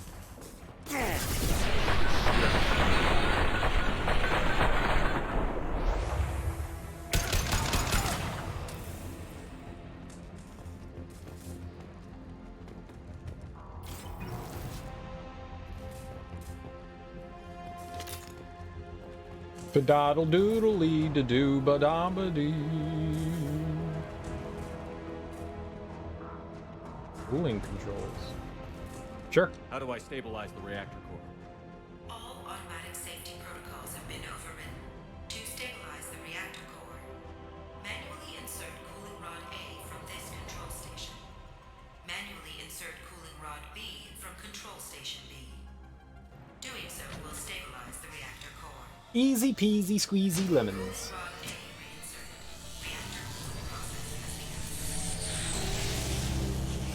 Ba-daddle doodle lee da doo ba da ba dee. Cooling controls. Sure. How do I stabilize the reactor core? All automatic safety protocols have been overridden. To stabilize the reactor core, manually insert cooling rod A from this control station. Manually insert cooling rod B from control station B. Doing so will stabilize the reactor core. Easy peasy squeezy lemons. Rod A reinserted. Reactor cooling process has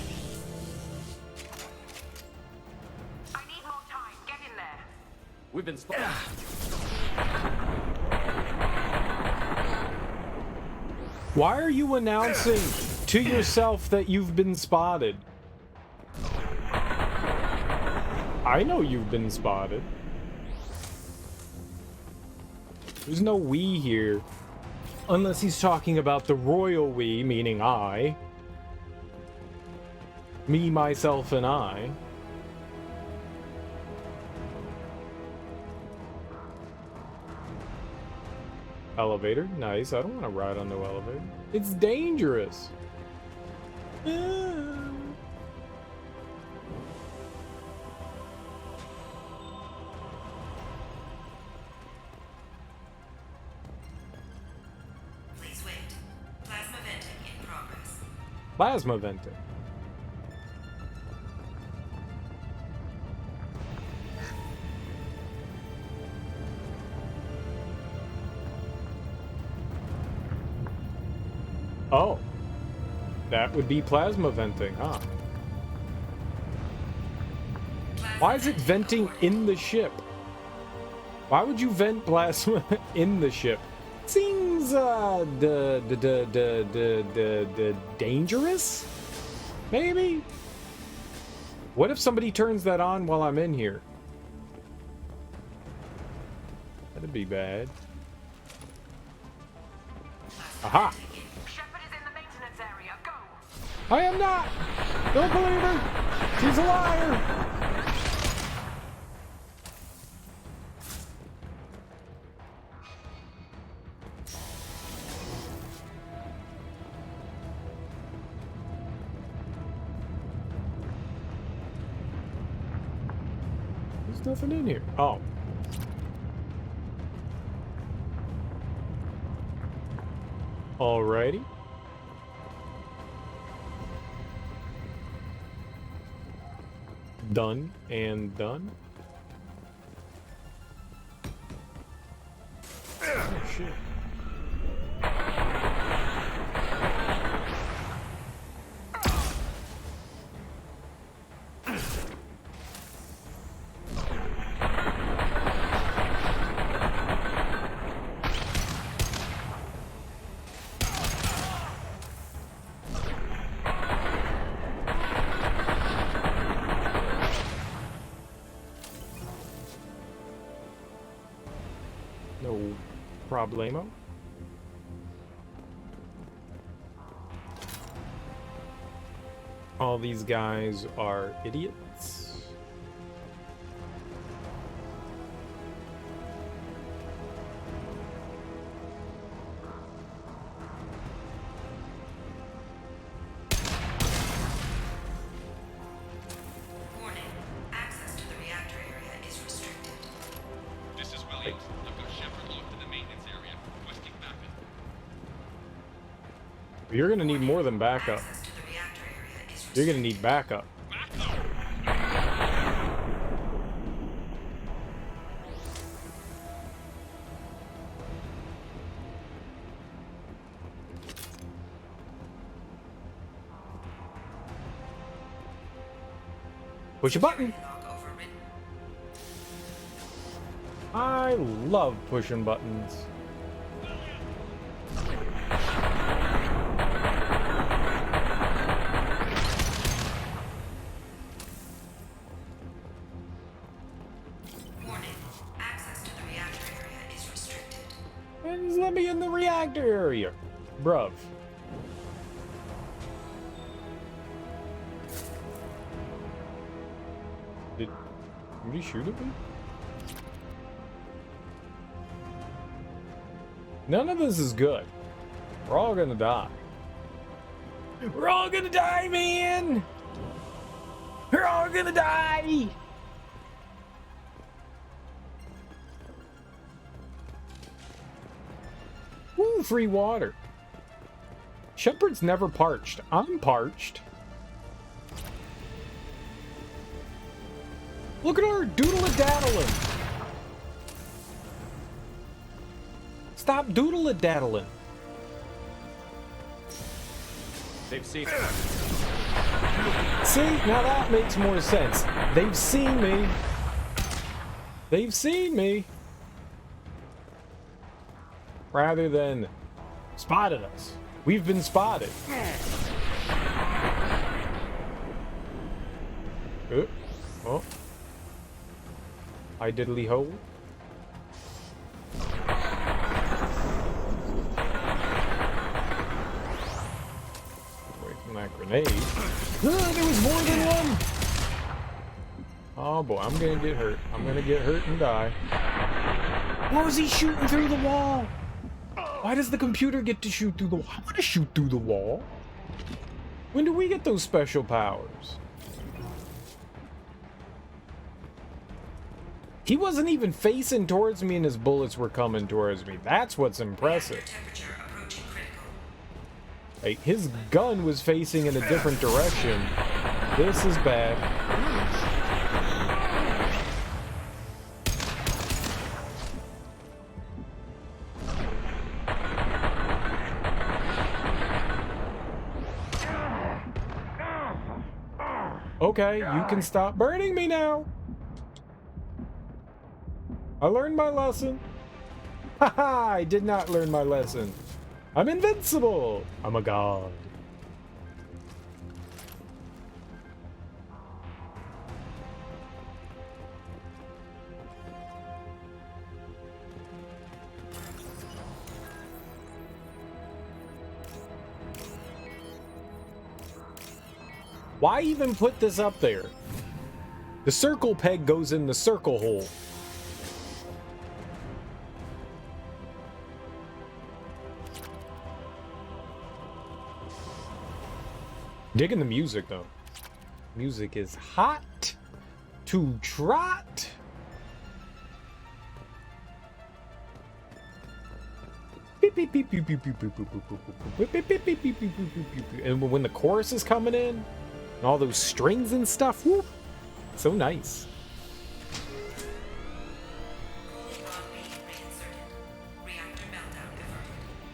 begun. I need more time. Get in there. We've been spotted. Why are you announcing to yourself that you've been spotted? I know you've been spotted. There's no we here. Unless he's talking about the royal we, meaning I. Me, myself, and I. Elevator? Nice. I don't want to ride on no elevator. It's dangerous. Please wait. Plasma venting in progress. Plasma venting. Oh. That would be plasma venting, huh? Why is it venting in the ship? Why would you vent plasma in the ship? Seems dangerous? Maybe? What if somebody turns that on while I'm in here? That'd be bad. Aha! Shepard is in the maintenance area. Go. I am not! Don't believe her! She's a liar! There's nothing in here. Oh. Alrighty. Done and done. Oh shit. No problemo. All these guys are idiots. Warning. Access to the reactor area is restricted. This is Williams. I've got Shepard locked in the maintenance area, requesting backup. You're gonna need more than backup. Access to the reactor area is You're gonna need backup. Push a button. I love pushing buttons. Warning. Access to the reactor area is restricted. And just let me in the reactor area, bruv. Did somebody shoot at me? None of this is good. We're all gonna die. We're all gonna die, man! We're all gonna die! Woo, free water. Shepard's never parched. I'm parched. Look at her doodle-a-daddling. Stop doodle-a-daddling. They've seen See, now that makes more sense. They've seen me. They've seen me. Rather than spotted us. We've been spotted. Oh. I diddly ho. Away from that grenade. There was more than one! Oh boy, I'm gonna get hurt. I'm gonna get hurt and die. Why was he shooting through the wall? Why does the computer get to shoot through the wall? I want to shoot through the wall. When do we get those special powers? He wasn't even facing towards me and his bullets were coming towards me. That's what's impressive. Like, his gun was facing in a different direction. This is bad. Okay, you can stop burning me now. I learned my lesson. Haha, I did not learn my lesson. I'm invincible. I'm a god. Why even put this up there? The circle peg goes in the circle hole. Digging the music though. Music is hot to trot. And when the chorus is coming in, and all those strings and stuff, whoop, so nice.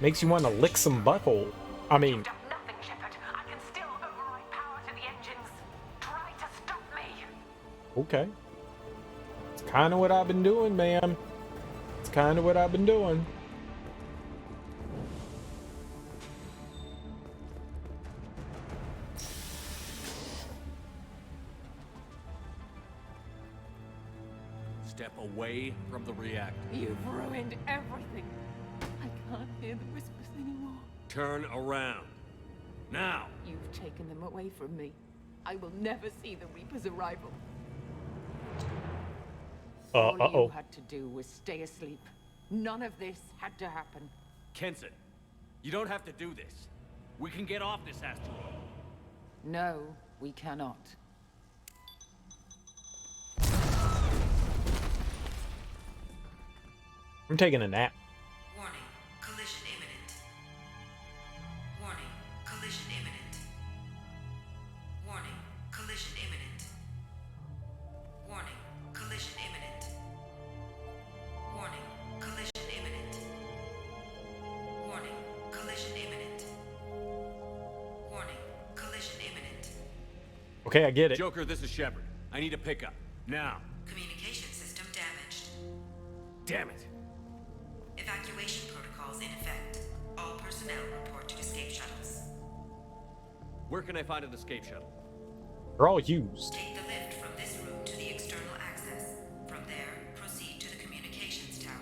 Makes you want to lick some butthole. I mean, Nothing, Shepard. I can still override power to the engines. Try to stop me. okay. It's kind of what I've been doing, ma'am. It's kind of what I've been doing. step away from the reactor. You've ruined everything. I can't hear the whispers anymore. Turn around. Now! You've taken them away from me. I will never see the Reaper's arrival. All you had to do was stay asleep. None of this had to happen. Kenson, you don't have to do this. We can get off this asteroid. No, we cannot. I'm taking a nap. Warning, collision imminent. Warning, collision imminent. Warning, collision imminent. Warning, collision imminent. Warning, collision imminent. Warning, collision imminent. Warning, collision imminent. Okay, I get it. Joker, this is Shepard. I need a pickup. Now. Communication system damaged. Damn it. Evacuation protocols in effect. All personnel report to escape shuttles. Where can I find an escape shuttle? They're all used. Take the lift from this room to the external access. From there, proceed to the communications tower.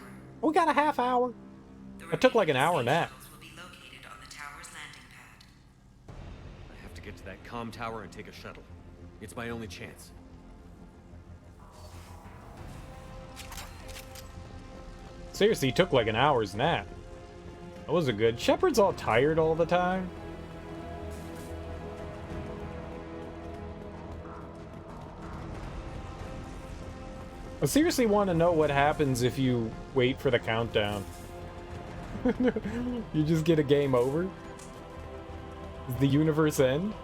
We got a half hour. I took like an hour nap. Will be located on the tower's landing pad. I have to get to that comm tower and take a shuttle. It's my only chance. Seriously, he took like an hour's nap. That wasn't good. Shepard's all tired all the time. I seriously want to know what happens if you wait for the countdown. You just get a game over? Does the universe end?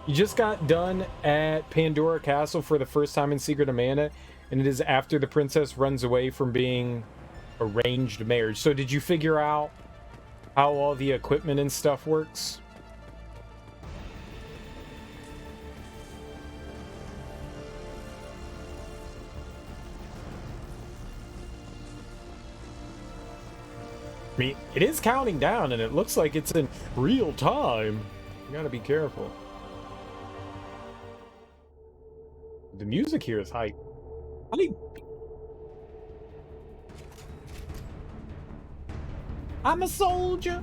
You just got done at Pandora Castle for the first time in Secret of Mana, and it is after the princess runs away from being arranged marriage. So did you figure out how all the equipment and stuff works? I mean, it is counting down and it looks like it's in real time. You gotta be careful. The music here is hype. Hype. I'm a soldier.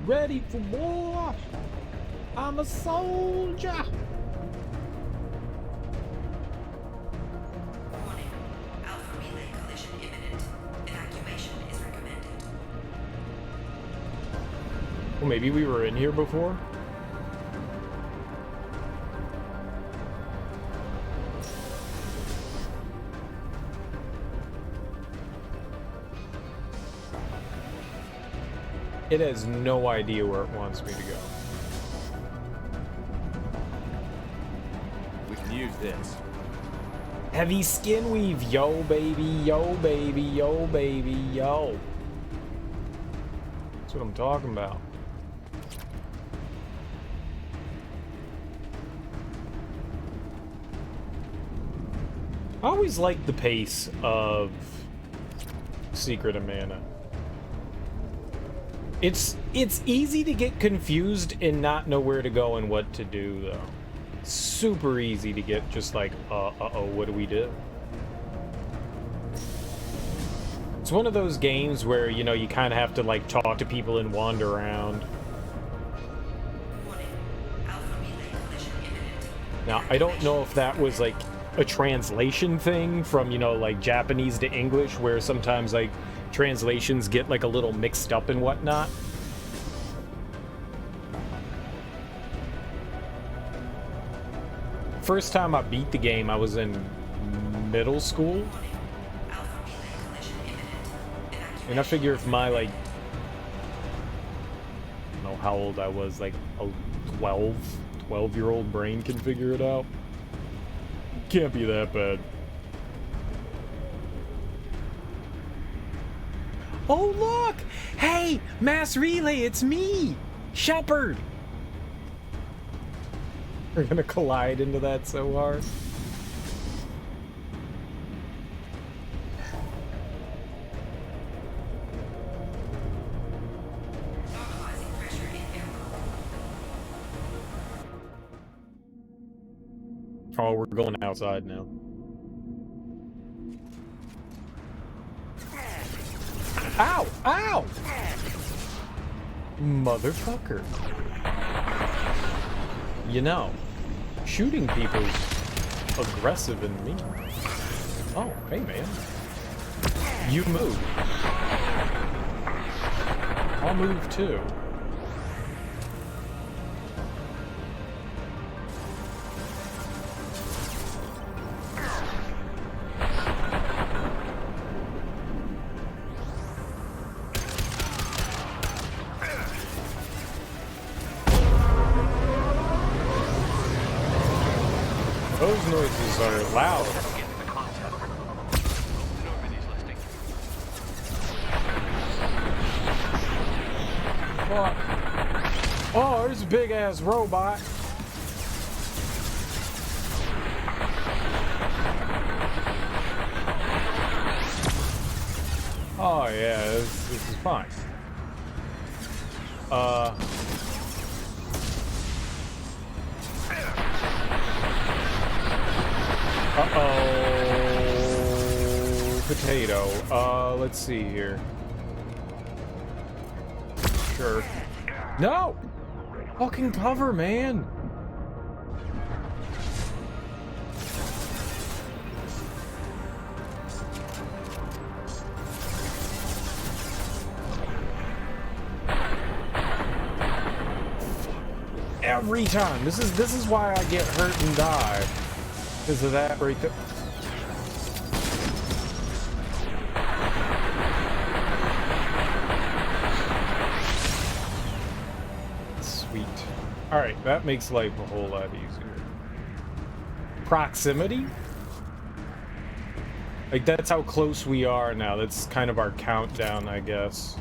Ready for war. I'm a soldier. Warning. Alpha relay collision imminent. Evacuation is recommended. Well, maybe we were in here before. It has no idea where it wants me to go. We can use this. Heavy skin weave, yo baby, yo baby, yo baby, yo. That's what I'm talking about. I always like the pace of Secret of Mana. It's easy to get confused and not know where to go and what to do, though. Super easy to get just like, uh-oh, what do we do? It's one of those games where, you know, you kind of have to, like, talk to people and wander around. Now, I don't know if that was, like, a translation thing from, you know, like, Japanese to English, where sometimes, like, translations get like a little mixed up and whatnot. First time I beat the game, I was in middle school. And I figure if my, like, I don't know how old I was, like a 12-year-old brain can figure it out. Can't be that bad. Oh, look! Hey, mass relay, it's me! Shepard! We're gonna collide into that so hard. Oh, we're going outside now. Ow! Ow! Motherfucker. You know, shooting people's aggressive and mean. Oh, hey man. You move. I'll move too. Those noises are loud. Oh, there's a big ass robot. Oh yeah, this is fine. Uh-oh. Potato. Let's see here. Sure. No! Fucking cover, man! Every time. This is why I get hurt and die. Because of that right there. Sweet. Alright, that makes life a whole lot easier. Proximity? Like, that's how close we are now. That's kind of our countdown, I guess.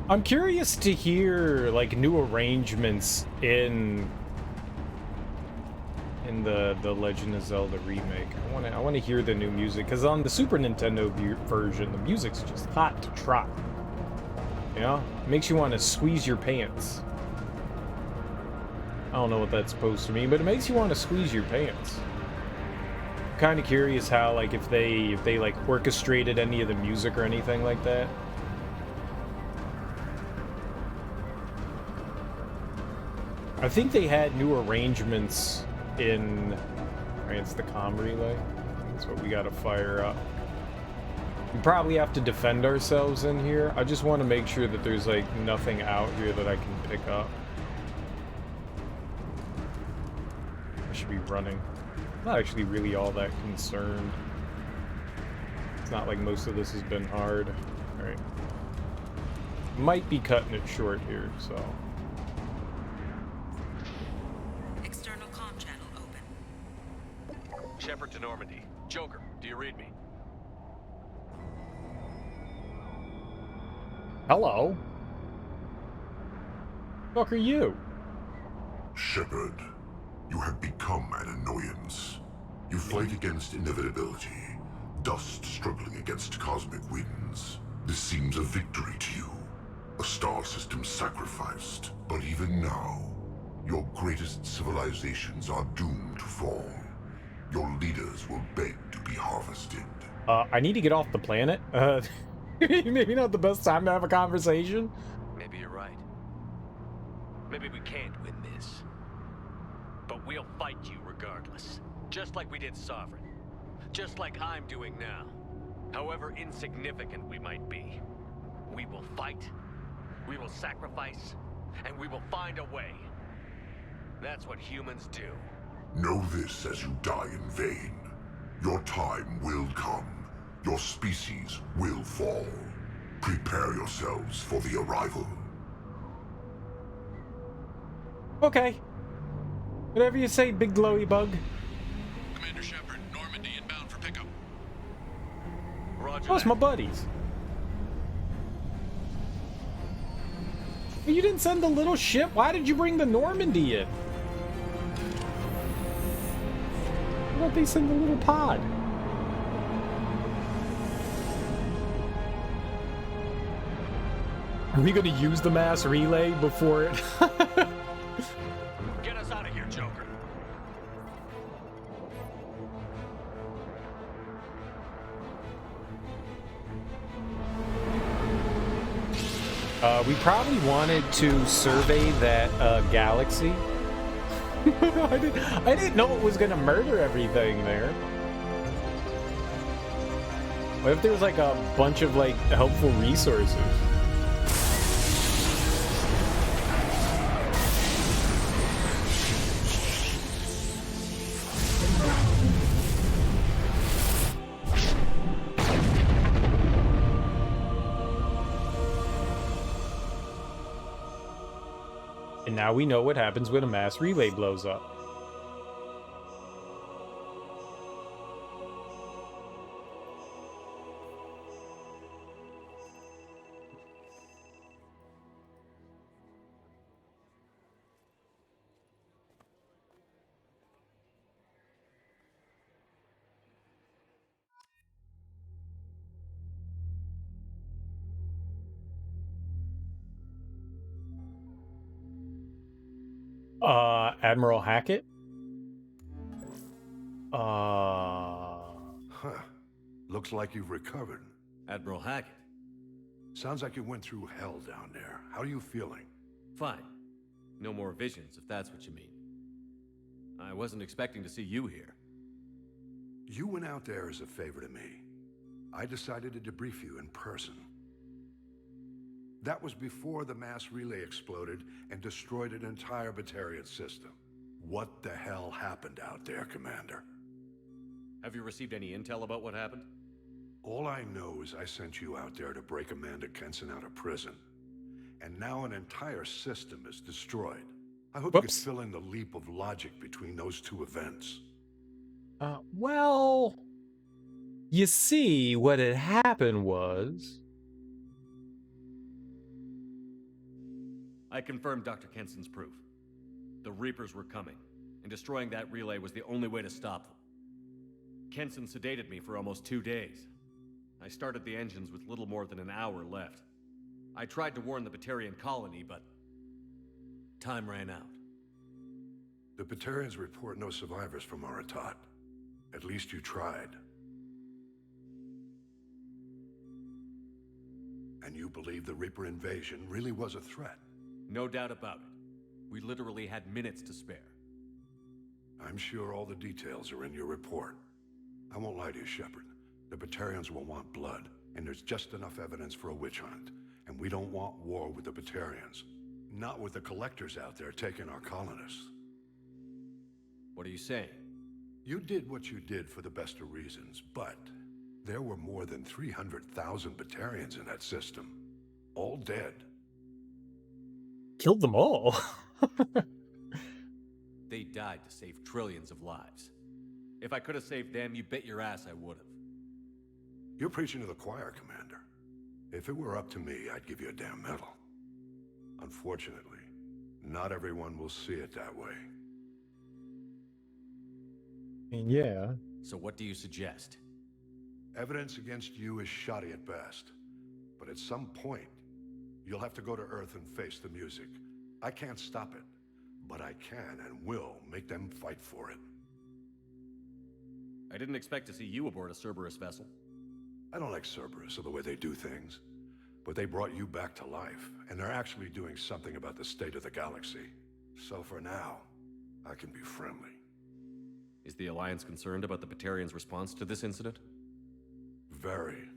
I'm curious to hear like new arrangements in the Legend of Zelda remake. I want to hear the new music because on the Super Nintendo version, the music's just hot to trot. You know, it makes you want to squeeze your pants. I don't know what that's supposed to mean, but it makes you want to squeeze your pants. I'm kind of curious how like if they like orchestrated any of the music or anything like that. I think they had new arrangements in... Right, it's the comm relay. That's what we gotta fire up. We probably have to defend ourselves in here. I just want to make sure that there's like nothing out here that I can pick up. I should be running. I'm not actually really all that concerned. It's not like most of this has been hard. Alright. Might be cutting it short here, so... Shepard to Normandy. Joker, do you read me? Hello? Fuck are you? Shepard, you have become an annoyance. You fight against inevitability, dust struggling against cosmic winds. This seems a victory to you, a star system sacrificed. But even now, your greatest civilizations are doomed to fall. Your leaders will beg to be harvested. I need to get off the planet. Maybe not the best time to have a conversation. Maybe you're right. Maybe we can't win this. But we'll fight you regardless. Just like we did Sovereign. Just like I'm doing now. However insignificant we might be. We will fight, we will sacrifice, and we will find a way. That's what humans do. Know this as you die in vain. Your time will come. Your species will fall. Prepare yourselves for the arrival. Okay. Whatever you say, big glowy bug. Commander Shepard, Normandy inbound for pickup. Roger. Oh, it's my buddies. You didn't send the little ship? Why did you bring the Normandy in? Why don't they send the little pod? Are we gonna use the mass relay before it? Get us out of here, Joker. We probably wanted to survey that galaxy. I didn't know it was gonna murder everything there. What if there's like a bunch of like helpful resources? And now we know what happens when a mass relay blows up. Admiral Hackett? Huh. Looks like you've recovered. Admiral Hackett. Sounds like you went through hell down there. How are you feeling? Fine. No more visions, if that's what you mean. I wasn't expecting to see you here. You went out there as a favor to me. I decided to debrief you in person. That was before the mass relay exploded and destroyed an entire Batarian system. What the hell happened out there, Commander? Have you received any intel about what happened? All I know is I sent you out there to break Amanda Kenson out of prison. And now an entire system is destroyed. I hope you could fill in the leap of logic between those two events. Well, you see, what had happened was... I confirmed Dr. Kenson's proof. The Reapers were coming, and destroying that relay was the only way to stop them. Kenson sedated me for almost 2 days. I started the engines with little more than an hour left. I tried to warn the Batarian colony, but time ran out. The Batarians report no survivors from Aratat. At least you tried. And you believe the Reaper invasion really was a threat? No doubt about it. We literally had minutes to spare. I'm sure all the details are in your report. I won't lie to you, Shepard. The Batarians will want blood, and there's just enough evidence for a witch hunt. And we don't want war with the Batarians. Not with the collectors out there taking our colonists. What are you saying? You did what you did for the best of reasons, but there were more than 300,000 Batarians in that system. All dead. Killed them all. They died to save trillions of lives. If I could have saved them, you bet your ass I would have. You're preaching to the choir, Commander. If it were up to me, I'd give you a damn medal. Unfortunately, not everyone will see it that way. Yeah. So what do you suggest? Evidence against you is shoddy at best. But at some point, you'll have to go to Earth and face the music. I can't stop it, but I can and will make them fight for it. I didn't expect to see you aboard a Cerberus vessel. I don't like Cerberus or the way they do things, but they brought you back to life, and they're actually doing something about the state of the galaxy. So for now, I can be friendly. Is the Alliance concerned about the Batarians' response to this incident? Very.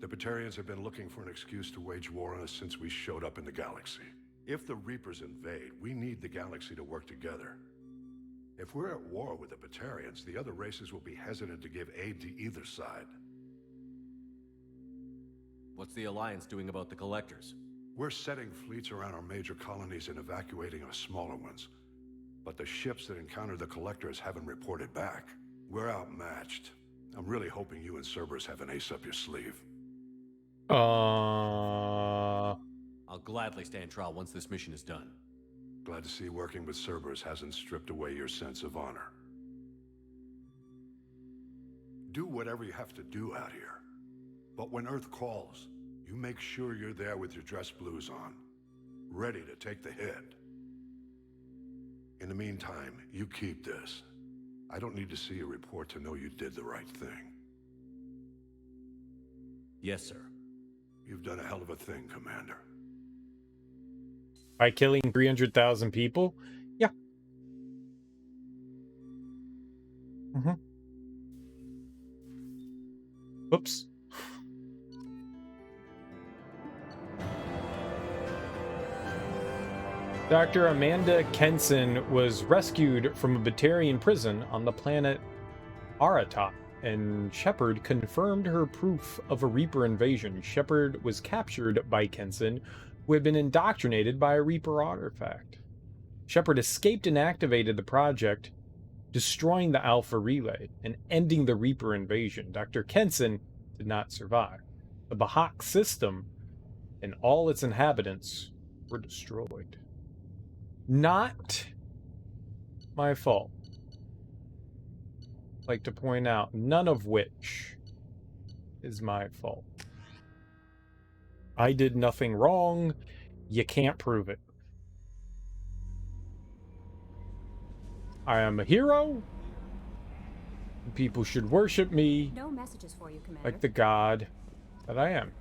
The Batarians have been looking for an excuse to wage war on us since we showed up in the galaxy. If the Reapers invade, we need the galaxy to work together. If we're at war with the Batarians, the other races will be hesitant to give aid to either side. What's the Alliance doing about the Collectors? We're setting fleets around our major colonies and evacuating our smaller ones. But the ships that encounter the Collectors haven't reported back. We're outmatched. I'm really hoping you and Cerberus have an ace up your sleeve. I'll gladly stand trial once this mission is done. Glad to see working with Cerberus hasn't stripped away your sense of honor. Do whatever you have to do out here. But when Earth calls, You make sure you're there with your dress blues on, ready to take the hit. In the meantime, you keep this. I don't need to see a report to know you did the right thing. Yes, sir. You've done a hell of a thing, Commander. By killing 300,000 people? Yeah. Mm-hmm. Oops. Dr. Amanda Kenson was rescued from a Batarian prison on the planet Aratot, and Shepard confirmed her proof of a Reaper invasion. Shepard was captured by Kenson, who had been indoctrinated by a Reaper artifact. Shepard escaped and activated the project, destroying the Alpha Relay and ending the Reaper invasion. Dr. Kenson did not survive. The Bahak system and all its inhabitants were destroyed. Not my fault. I'd like to point out, none of which is my fault. I did nothing wrong. You can't prove it. I am a hero. People should worship me. No messages for you, Commander. Like the god that I am.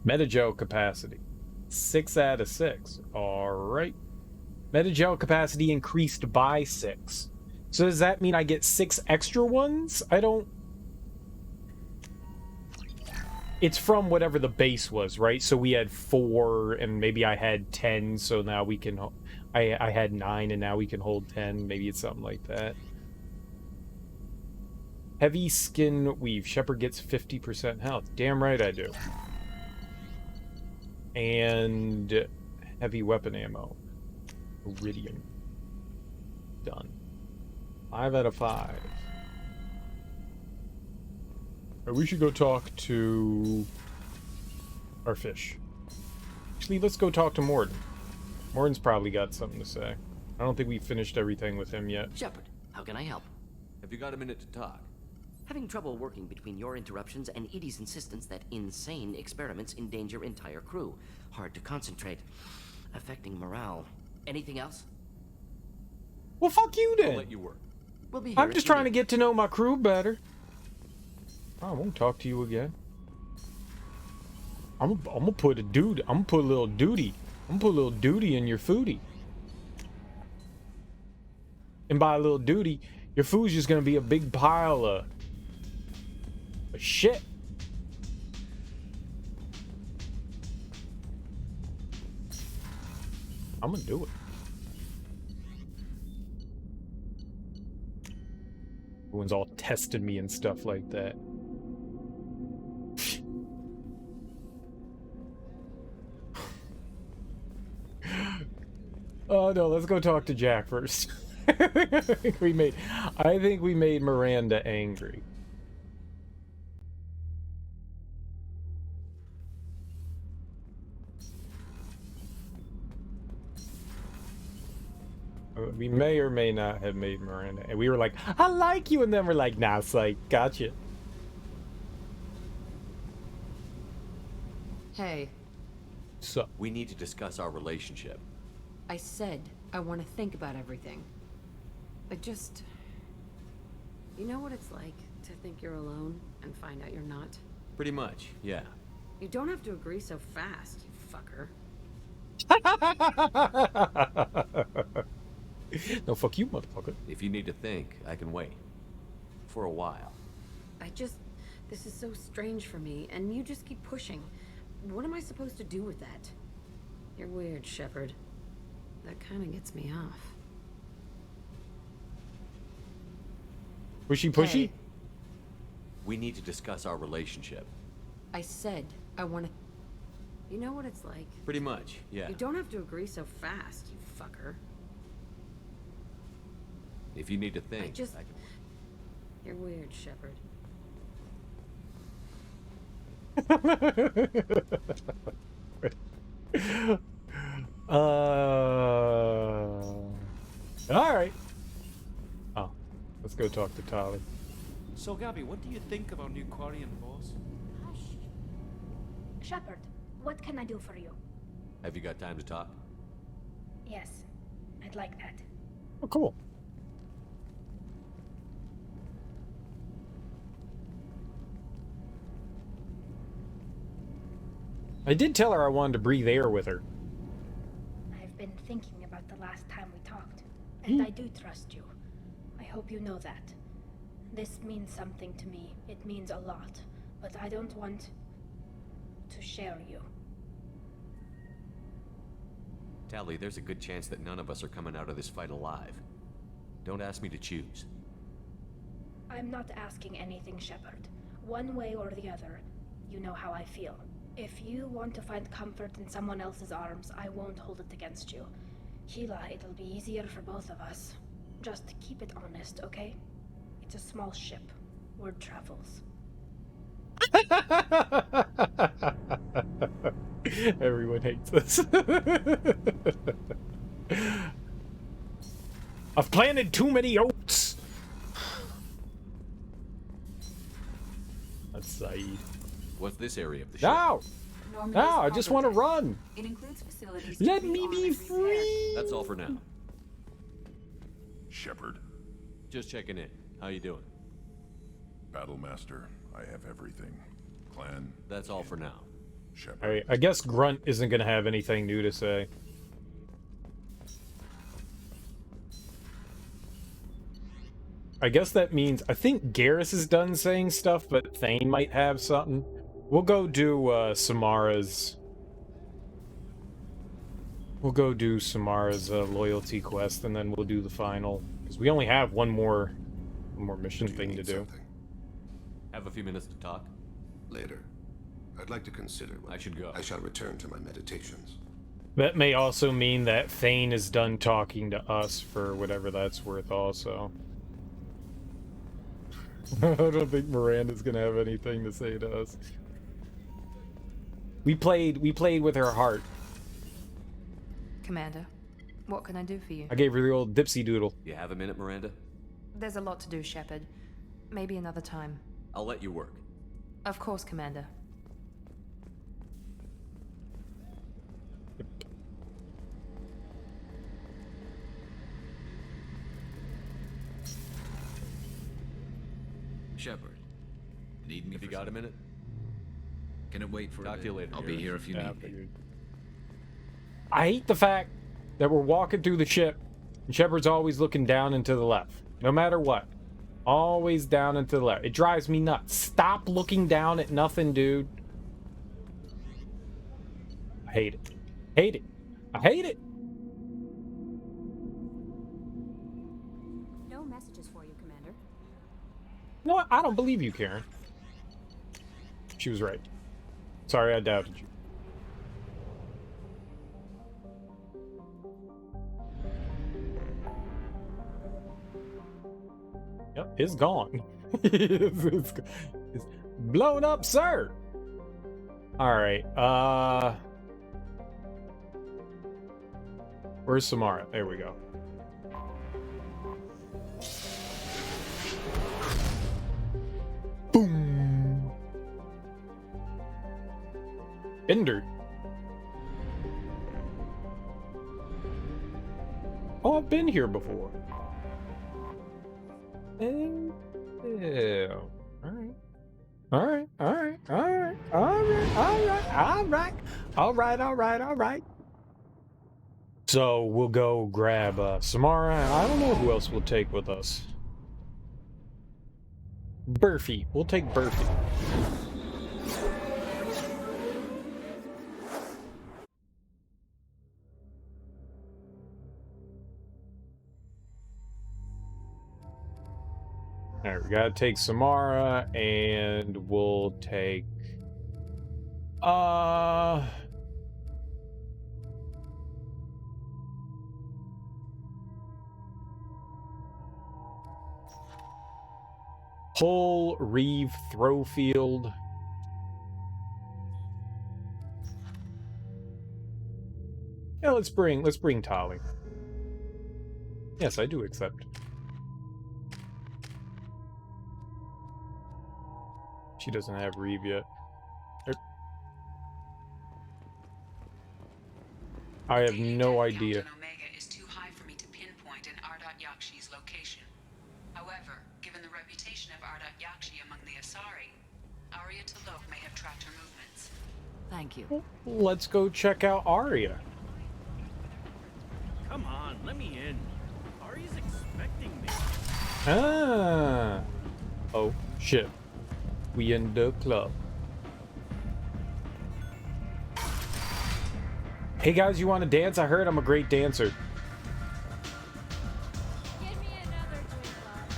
Metagel capacity. 6 out of 6. Alright. Metagel capacity increased by 6. So does that mean I get 6 extra ones? I don't... It's from whatever the base was, right? So we had 4, and maybe I had 10, so now we can... I had 9, and now we can hold 10. Maybe it's something like that. Heavy skin weave. Shepard gets 50% health. Damn right I do. And heavy weapon ammo. Iridium. Done. 5 out of 5. Right, we should go talk to our fish. Actually, let's go talk to Morden. Morden's probably got something to say. I don't think we finished everything with him yet. Shepard, how can I help? Have you got a minute to talk? Having trouble working between your interruptions and Edie's insistence that insane experiments endanger entire crew. Hard to concentrate. Affecting morale. Anything else? Well, fuck you then. I'll let you work. We'll be here I'm just trying to get to know my crew better. I won't talk to you again. I'm gonna put a dude. I'm gonna put a little duty. I'm gonna put a little duty in your foodie. And by a little duty, your food's just gonna be a big pile of shit. I'm gonna do it. Everyone's all testing me and stuff like that. Oh no, let's go talk to Jack first. I think we made Miranda angry. We may or may not have made Miranda, and we were like, I like you, and then we're like, nah, it's like, gotcha. Hey. So we need to discuss our relationship. I said I want to think about everything. I just... You know what it's like to think you're alone and find out you're not? Pretty much, yeah. You don't have to agree so fast, you fucker. No, fuck you, motherfucker. If you need to think, I can wait. For a while. This is so strange for me, and you just keep pushing. What am I supposed to do with that? You're weird, Shepard. That kind of gets me off. Pushy? Hey. We need to discuss our relationship. I said I want to... You know what it's like? Pretty much, yeah. You don't have to agree so fast, you fucker. If you need to think, I can... You're weird, Shepard. All right. Oh, Let's go talk to Tali. So, Gabby, what do you think of our new Quarian boss? Hush. Shepard, what can I do for you? Have you got time to talk? Yes, I'd like that. Oh, cool. I did tell her I wanted to breathe air with her. I've been thinking about the last time we talked, and I do trust you. I hope you know that. This means something to me. It means a lot, but I don't want to share you. Tali, there's a good chance that none of us are coming out of this fight alive. Don't ask me to choose. I'm not asking anything, Shepard. One way or the other, you know how I feel. If you want to find comfort in someone else's arms, I won't hold it against you. Hila, it'll be easier for both of us. Just keep it honest, okay? It's a small ship. Word travels. Everyone hates this. I've planted too many oats. That's Saeed. What's this area of the ship? No! No, I just want to run. It includes facilities. Let me be free. That's all for now. Shepard. Just checking in. How you doing? Battlemaster, I have everything. Clan. That's all for now. Shepard. I guess Grunt isn't going to have anything new to say. I guess that means, I think Garrus is done saying stuff, but Thane might have something. We'll go do Samara's... We'll go do Samara's loyalty quest, and then we'll do the final. Because we only have one more mission thing to do. Something? Have a few minutes to talk? Later. I'd like to consider when I should go. I shall return to my meditations. That may also mean that Thane is done talking to us for whatever that's worth also. I don't think Miranda's gonna have anything to say to us. We played with her heart. Commander, what can I do for you? I gave her the old dipsy doodle. You have a minute, Miranda? There's a lot to do, Shepard. Maybe another time. I'll let you work. Of course, Commander. Shepard, need me? If you got a minute? Can it wait for a Talk to you later. I'll be here if you need me. I hate the fact that we're walking through the ship and Shepard's always looking down and to the left. No matter what. Always down and to the left. It drives me nuts. Stop looking down at nothing, dude. I hate it. Hate it. I hate it. No messages for you, Commander. You know what? I don't believe you, Karen. She was right. Sorry, I doubted you. Yep, it's gone. it's blown up, sir. All right. Where's Samara? There we go. Boom. Ender. Oh, I've been here before. Yeah. All right. So we'll go grab Samara. I don't know who else we'll take with us. Burfy. We'll take Burfy. Alright, we gotta take Samara, and we'll take... Hull, Reeve, Throwfield. Yeah, let's bring Tali. Yes, I do accept. She doesn't have Reeve yet. I have no idea. Omega is too high for me to pinpoint an Ardat Yakshi's location. However, given the reputation of Ardat Yakshi among the Asari, Arya T'Loak may have tracked her movements. Thank you. Let's go check out Arya. Come on, let me in. Arya's expecting me. Ah. Oh, shit. We in the club. Hey guys, you want to dance? I heard I'm a great dancer. Give me another drink, love.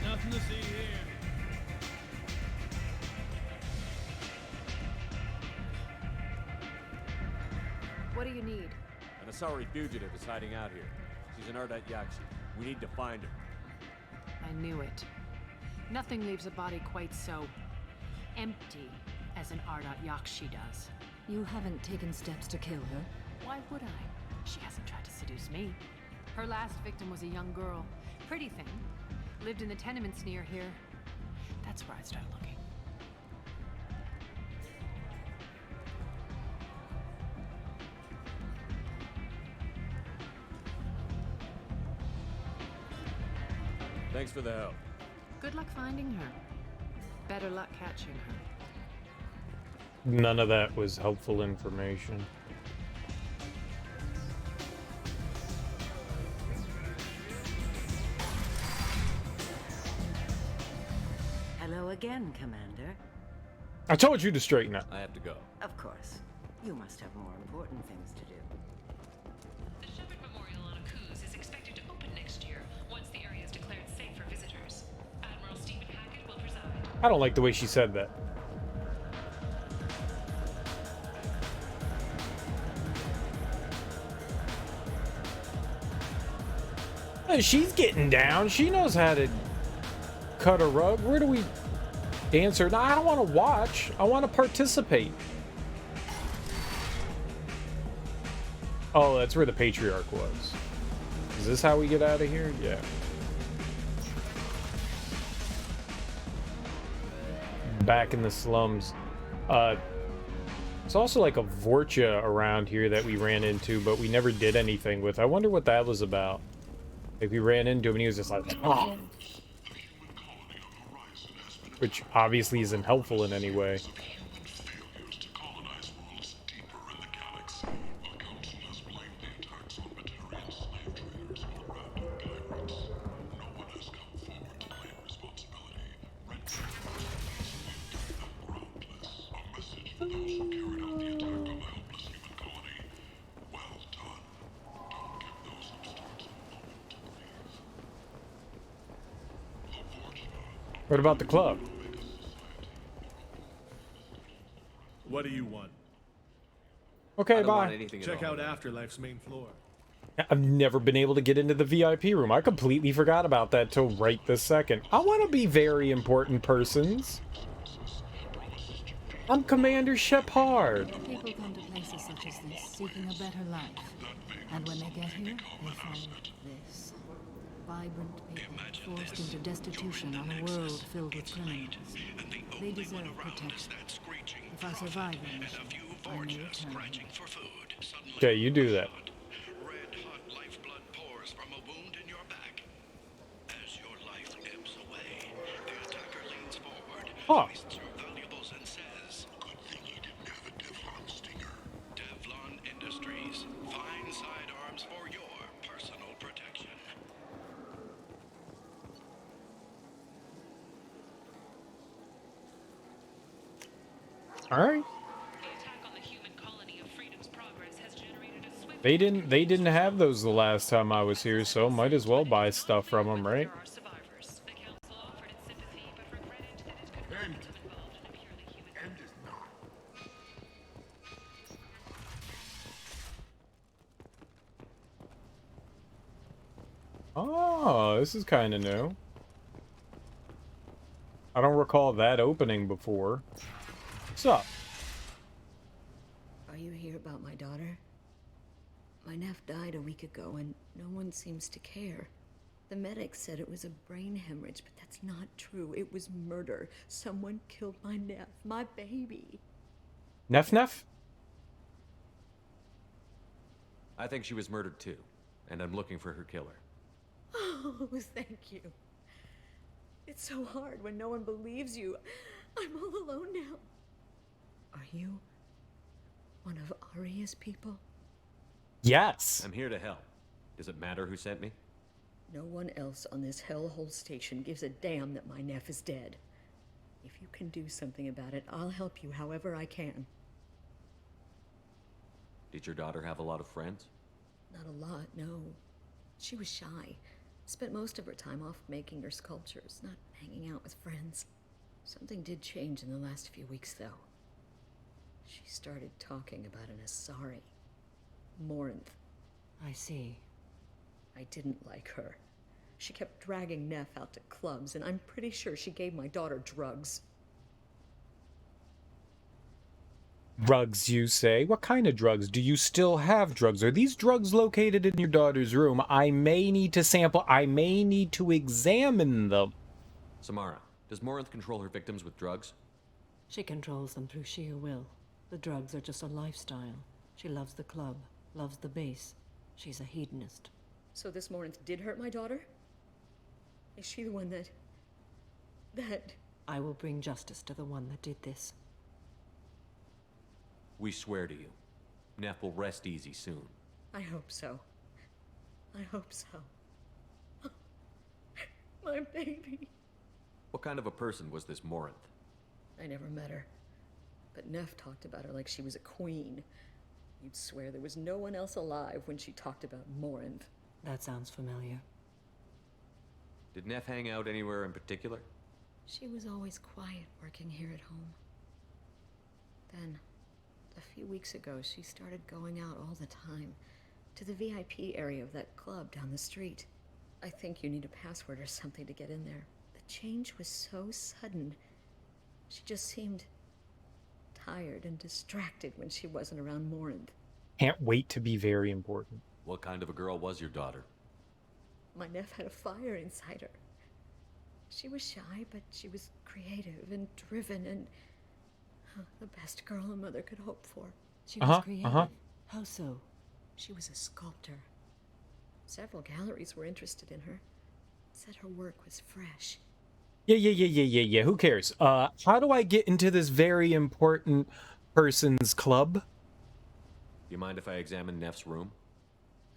Nothing to see here. What do you need? An Asari fugitive is hiding out here. She's an Ardat Yakshi. We need to find her. I knew it. Nothing leaves a body quite so empty as an Ardat Yakshi does. You haven't taken steps to kill her? Why would I? She hasn't tried to seduce me. Her last victim was a young girl. Pretty thing. Lived in the tenements near here. That's where I started looking. Thanks for the help. Good luck finding her. Better luck catching her. None of that was helpful information. Hello again, Commander. I told you to straighten up. I have to go. Of course. You must have more important things to do. The Shepard Memorial on Akuz is expected to open next year once the area is declared safe for visitors. Admiral Stephen Hackett will preside. I don't like the way she said that. Hey, she's getting down. She knows how to cut a rug. Where do we dance her? No, I don't want to watch. I want to participate. Oh, that's where the Patriarch was. Is this how we get out of here? Yeah. Back in the slums. It's also like a Vorcha around here that we ran into, but we never did anything with. I wonder what that was about. Like, we ran into him and he was just like, oh. Which obviously isn't helpful in any way. What about the club? What do you want? Okay, bye. Check out Afterlife's main floor. I've never been able to get into the VIP room. I completely forgot about that till right this second. I want to be very important persons. I'm Commander Shepard. People come to places such as this seeking a better life. And when they get here, they find this. Vibrant people forced into destitution on a world filled with criminals. They deserve protection. If I survive them, I may return. Okay, you do that. Huh. All right. They didn't have those the last time I was here, so might as well buy stuff from them, right? Oh, this is kind of new. I don't recall that opening before. What's up? Are you here about my daughter? My nephew died a week ago and no one seems to care. The medic said it was a brain hemorrhage, but that's not true. It was murder. Someone killed my Neff, my baby. Neff? I think she was murdered too, and I'm looking for her killer. Oh, thank you. It's so hard when no one believes you. I'm all alone now. Are you one of Aria's people? Yes. I'm here to help. Does it matter who sent me? No one else on this hellhole station gives a damn that my Neff is dead. If you can do something about it, I'll help you however I can. Did your daughter have a lot of friends? Not a lot, no. She was shy. Spent most of her time off making her sculptures, not hanging out with friends. Something did change in the last few weeks, though. She started talking about an Asari. Morinth. I see. I didn't like her. She kept dragging Neff out to clubs, and I'm pretty sure she gave my daughter drugs. Drugs, you say? What kind of drugs? Do you still have drugs? Are these drugs located in your daughter's room? I may need to sample. I may need to examine them. Samara, does Morinth control her victims with drugs? She controls them through sheer will. The drugs are just a lifestyle. She loves the club, loves the base. She's a hedonist. So this Morinth did hurt my daughter? Is she the one that... I will bring justice to the one that did this. We swear to you. Neff will rest easy soon. I hope so. I hope so. My baby. What kind of a person was this Morinth? I never met her. But Neff talked about her like she was a queen. You'd swear there was no one else alive when she talked about Morinth. That sounds familiar. Did Neff hang out anywhere in particular? She was always quiet working here at home. Then, a few weeks ago, she started going out all the time. To the VIP area of that club down the street. I think you need a password or something to get in there. The change was so sudden. She just seemed tired and distracted when she wasn't around Morinth. Can't wait to be very important. What kind of a girl was your daughter? My Neff had a fire inside her. She was shy, but she was creative and driven and the best girl a mother could hope for. She was creative. How so? She was a sculptor. Several galleries were interested in her. Said her work was fresh. Yeah. Who cares? How do I get into this very important person's club? Do you mind if I examine Neff's room?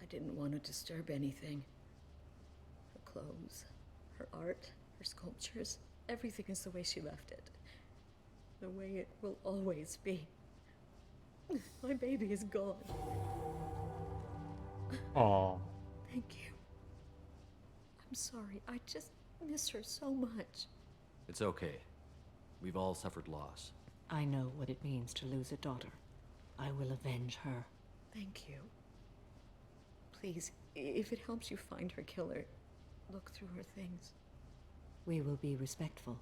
I didn't want to disturb anything. Her clothes, her art, her sculptures, everything is the way she left it. The way it will always be. My baby is gone. Aww. Thank you. I'm sorry. I just miss her so much. It's okay. We've all suffered loss. I know what it means to lose a daughter. I will avenge her. Thank you. Please, if it helps you find her killer, look through her things. We will be respectful.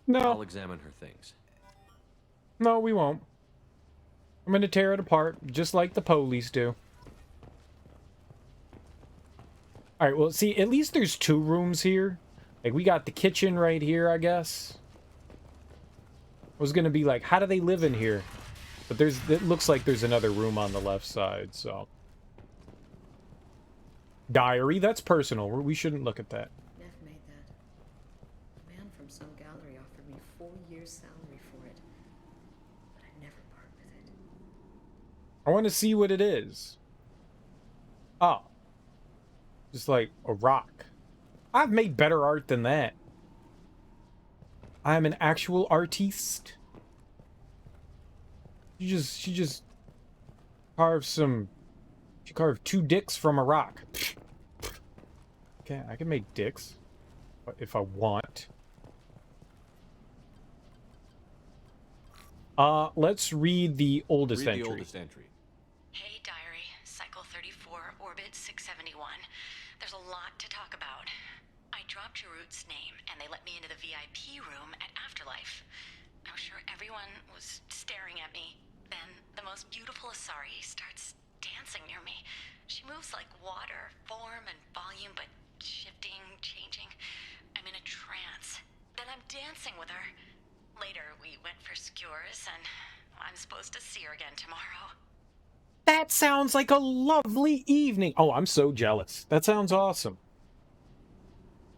No. I'll examine her things. No, we won't. I'm gonna tear it apart, just like the police do. Alright, well, see, at least there's 2 rooms here. Like, we got the kitchen right here, I guess. I was gonna be like, how do they live in here? But it looks like there's another room on the left side, so. Diary, that's personal. We shouldn't look at that. Neff made that. A man from some gallery offered me 4 years' salary for it. But I'd never part with it. I want to see what it is. Oh. Just like a rock. I've made better art than that. I'm an actual artiste. She just carved she carved 2 dicks from a rock. Okay, I can make dicks if I want. Let's read the oldest entry. Read the oldest entry. Hey, Diary. Cycle 34, Orbit 671. There's a lot to talk about. I dropped your root's name, and they let me into the VIP room at Afterlife. I'm sure everyone was staring at me. Then the most beautiful Asari starts dancing near me. She moves like water, form and volume, but shifts yours, and I'm supposed to see her again tomorrow. That sounds like a lovely evening. Oh, I'm so jealous. That sounds awesome.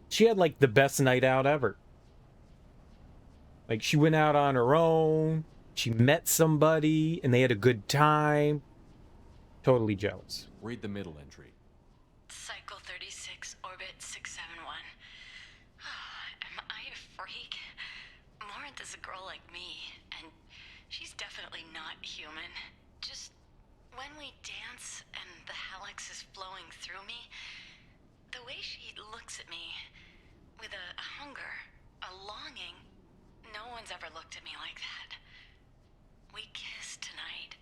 She had like the best night out ever. Like she went out on her own, she met somebody, and they had a good time. Totally jealous. Read the middle entry. Cycle 36, orbit 671. Am I a freak? Morinth is a girl like me, and she's definitely not human. Just when we dance and the helix is flowing through me, the way she looks at me with a hunger, a longing, no one's ever looked at me like that. We kissed tonight.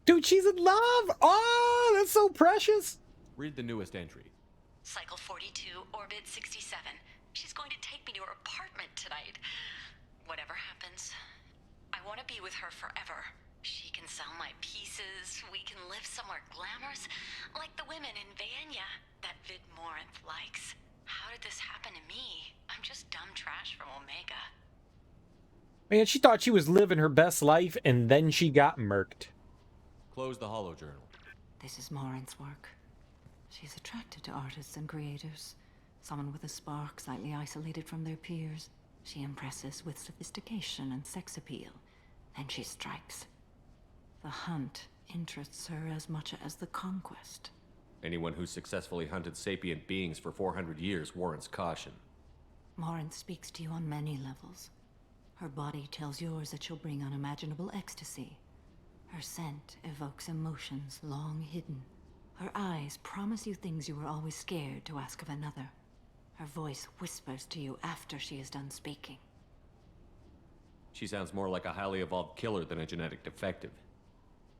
Dude, she's in love! Oh, that's so precious! Read the newest entry. Cycle 42, orbit 67. She's going to take me to her apartment tonight. Whatever happens, I want to be with her forever. She can sell my pieces, we can live somewhere glamorous, like the women in Vanya that Vid Morinth likes. How did this happen to me? I'm just dumb trash from Omega. Man, she thought she was living her best life, and then she got murked. Close the holo journal. This is Morinth's work. She's attracted to artists and creators. Someone with a spark, slightly isolated from their peers. She impresses with sophistication and sex appeal. Then she strikes. The hunt interests her as much as the conquest. Anyone who successfully hunted sapient beings for 400 years warrants caution. Morinth speaks to you on many levels. Her body tells yours that she'll bring unimaginable ecstasy. Her scent evokes emotions long hidden. Her eyes promise you things you were always scared to ask of another. Her voice whispers to you after she is done speaking. She sounds more like a highly evolved killer than a genetic defective.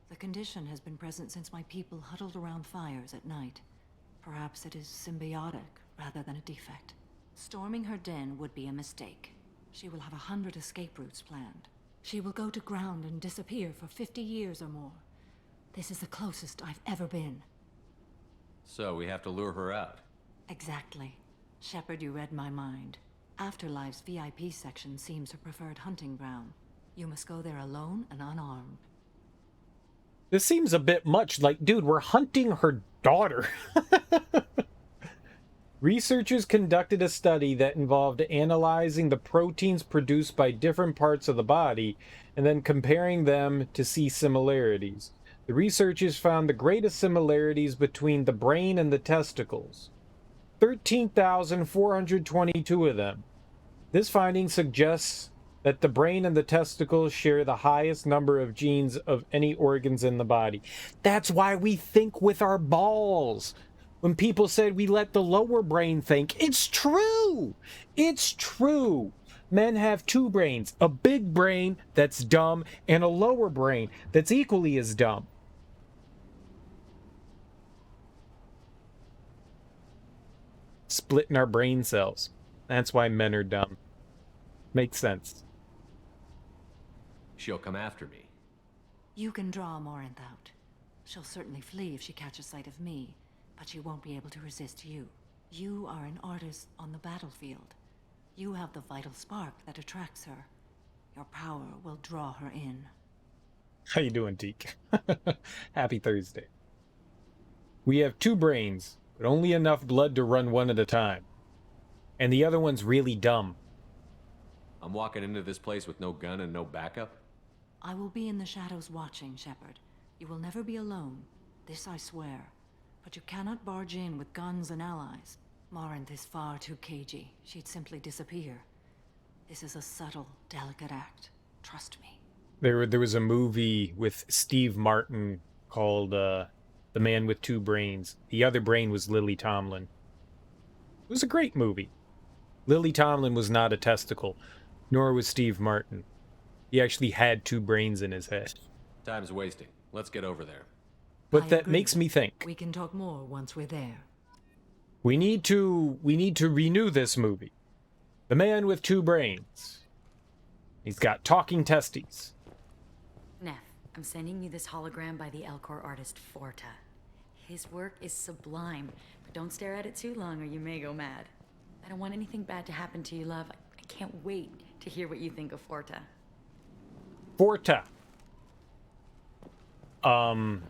The condition has been present since my people huddled around fires at night. Perhaps it is symbiotic rather than a defect. Storming her den would be a mistake. She will have 100 escape routes planned. She will go to ground and disappear for 50 years or more. This is the closest I've ever been. So we have to lure her out. Exactly. Shepard, you read my mind. Afterlife's VIP section seems her preferred hunting ground. You must go there alone and unarmed. This seems a bit much. Like, dude, we're hunting her daughter. Researchers conducted a study that involved analyzing the proteins produced by different parts of the body and then comparing them to see similarities. The researchers found the greatest similarities between the brain and the testicles. 13,422 of them. This finding suggests that the brain and the testicles share the highest number of genes of any organs in the body. That's why we think with our balls. When people said we let the lower brain think, it's true! It's true! Men have two brains, a big brain that's dumb and a lower brain that's equally as dumb. Splitting our brain cells. That's why men are dumb. Makes sense. She'll come after me. You can draw Morinth out. She'll certainly flee if she catches sight of me, but she won't be able to resist you. You are an artist on the battlefield. You have the vital spark that attracts her. Your power will draw her in. How you doing, Teak? Happy Thursday. We have two brains, but only enough blood to run one at a time. And the other one's really dumb. I'm walking into this place with no gun and no backup? I will be in the shadows watching, Shepard. You will never be alone. This I swear. But you cannot barge in with guns and allies. Morinth is far too cagey. She'd simply disappear. This is a subtle, delicate act. Trust me. There was a movie with Steve Martin called The Man with Two Brains. The other brain was Lily Tomlin. It was a great movie. Lily Tomlin was not a testicle, nor was Steve Martin. He actually had two brains in his head. Time's wasting. Let's get over there. But I that agree. makes me think. We can talk more once we're there. We need to renew this movie. The Man with Two Brains. He's got talking testes. Neff, I'm sending you this hologram by the Elcor artist Forta. His work is sublime, but don't stare at it too long or you may go mad. I don't want anything bad to happen to you, love. I can't wait to hear what you think of Forta. Forta. How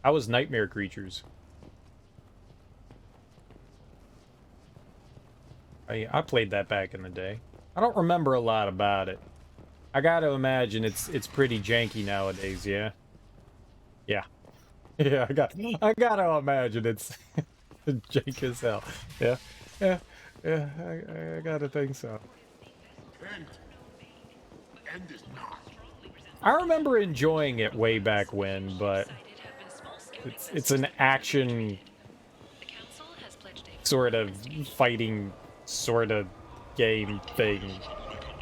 was Nightmare Creatures? I played that back in the day. I don't remember a lot about it. I gotta imagine it's pretty janky nowadays, yeah? Yeah. Yeah, I gotta imagine it's jank as hell. Yeah. Yeah, I gotta think so. I remember enjoying it way back when, but it's an action sort of fighting sort of game thing.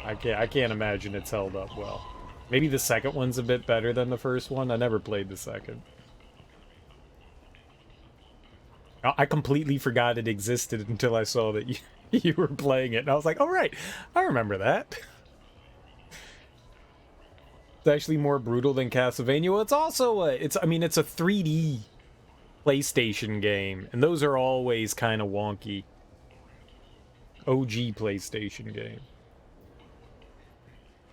I can't imagine it's held up well. Maybe the second one's a bit better than the first one. I never played the second. I completely forgot it existed until I saw that you were playing it, and I was like, "Oh right, I remember that." It's actually more brutal than Castlevania. Well, it's also I mean, it's a 3D PlayStation game, and those are always kind of wonky. OG PlayStation game.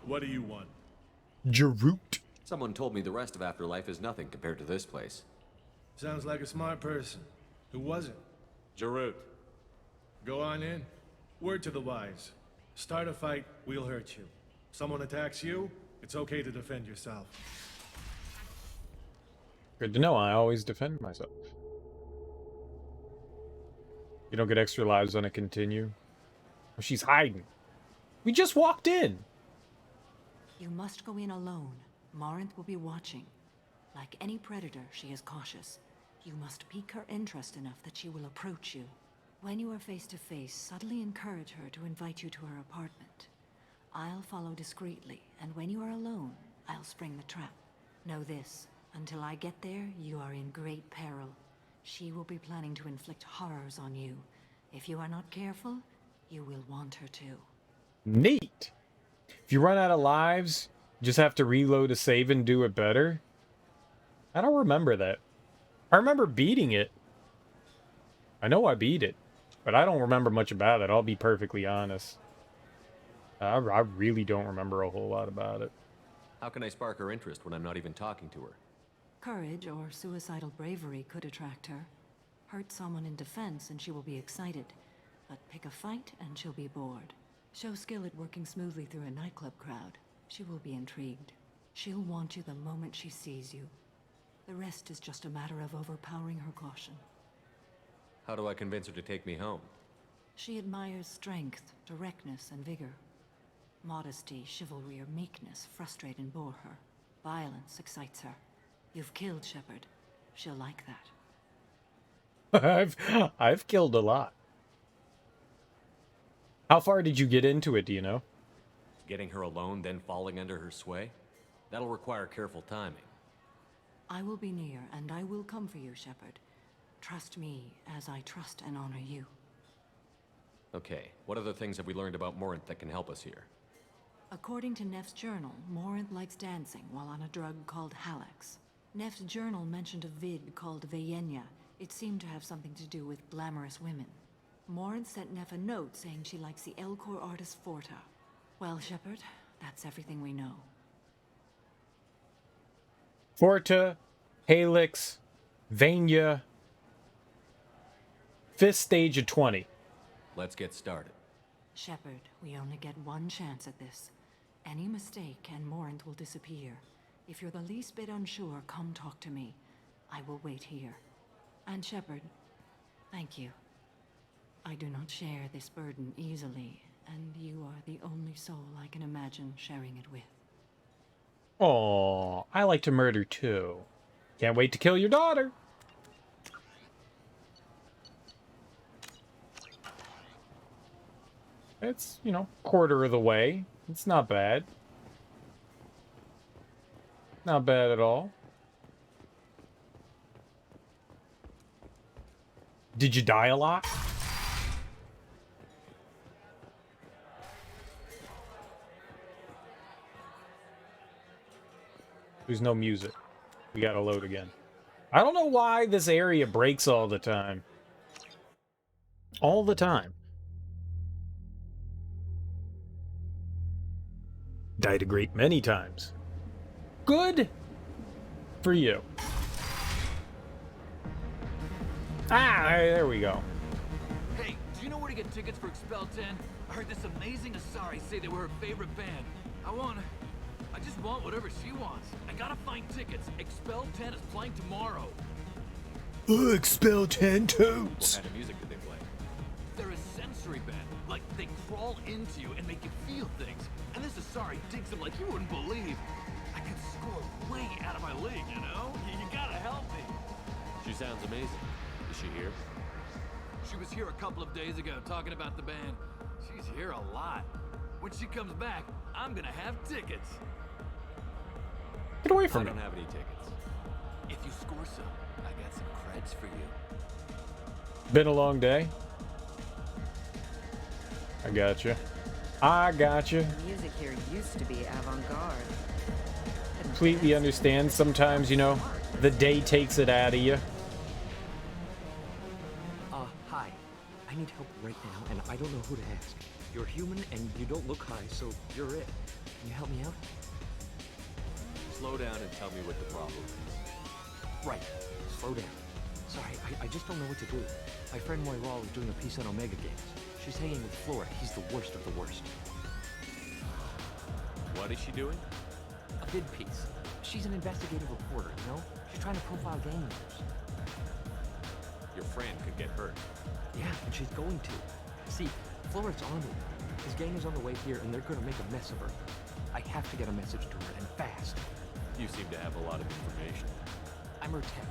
What do you want? Jarut. Someone told me the rest of Afterlife is nothing compared to this place. Sounds like a smart person. Who was it? Jarut. Go on in. Word to the wise. Start a fight, we'll hurt you. Someone attacks you, it's okay to defend yourself. Good to know. I always defend myself. You don't get extra lives on a continue. Oh, she's hiding. We just walked in. You must go in alone. Morinth will be watching. Like any predator, she is cautious. You must pique her interest enough that she will approach you. When you are face to face, subtly encourage her to invite you to her apartment. I'll follow discreetly, and when you are alone, I'll spring the trap. Know this, until I get there, you are in great peril. She will be planning to inflict horrors on you. If you are not careful, you will want her to. Neat. If you run out of lives, you just have to reload a save and do it better. I don't remember that. I remember beating it. I know I beat it, but I don't remember much about it. I'll be perfectly honest. I really don't remember a whole lot about it. How can I spark her interest when I'm not even talking to her? Courage or suicidal bravery could attract her. Hurt someone in defense and she will be excited. But pick a fight and she'll be bored. Show skill at working smoothly through a nightclub crowd. She will be intrigued. She'll want you the moment she sees you. The rest is just a matter of overpowering her caution. How do I convince her to take me home? She admires strength, directness, and vigor. Modesty, chivalry, or meekness frustrate and bore her. Violence excites her. You've killed Shepard. She'll like that. I've killed a lot. How far did you get into it, do you know? Getting her alone, then falling under her sway? That'll require careful timing. I will be near, and I will come for you, Shepard. Trust me as I trust and honor you. Okay, what other things have we learned about Morinth that can help us here? According to Neff's journal, Morinth likes dancing while on a drug called Halax. Neff's journal mentioned a vid called Vayenya. It seemed to have something to do with glamorous women. Morinth sent Neff a note saying she likes the Elcor artist Forta. Well, Shepard, that's everything we know. Forta, Halix, Vayenya. 5th stage of 20. Let's get started. Shepard, we only get one chance at this. Any mistake and Morinth will disappear. If you're the least bit unsure, come talk to me. I will wait here. And Shepard, thank you. I do not share this burden easily, and you are the only soul I can imagine sharing it with. Aw, I like to murder too. Can't wait to kill your daughter. It's, you know, quarter of the way. It's not bad. Not bad at all. Did you die a lot? There's no music. We gotta load again. I don't know why this area breaks all the time. All the time. Died a great many times. Good for you. Ah, there we go. Hey, do you know where to get tickets for Expel 10? I heard this amazing Asari say they were her favorite band. I just want whatever she wants. I gotta find tickets. Expel 10 is playing tomorrow. Expel 10 totes! What kind of music did they play? They're a sensory band. Like, they crawl into you and make you feel things. And this Asari digs them like you wouldn't believe. I could score way out of my league, you know? You gotta help me. She sounds amazing. Is she here? She was here a couple of days ago talking about the band. She's here a lot. When she comes back, I'm gonna have tickets. Get away from I me. don't have any tickets. If you score some, I got some creds for you. Been a long day. I gotcha. I gotcha. The music here used to be avant-garde. Completely understand. Sometimes, you know, the day takes it out of you. Hi. I need help right now, and I don't know who to ask. You're human, and you don't look high, so you're it. Can you help me out? Slow down and tell me what the problem is. Right. Slow down. Sorry, I just don't know what to do. My friend Moira is doing a piece on Omega Games. She's hanging with Flora. He's the worst of the worst. What is she doing? A vid piece. She's an investigative reporter, you know? She's trying to profile gang leaders. Your friend could get hurt. Yeah, and she's going to. See, Flora's on it. His gang is on the way here, and they're gonna make a mess of her. I have to get a message to her, and fast. You seem to have a lot of information. I'm her tech.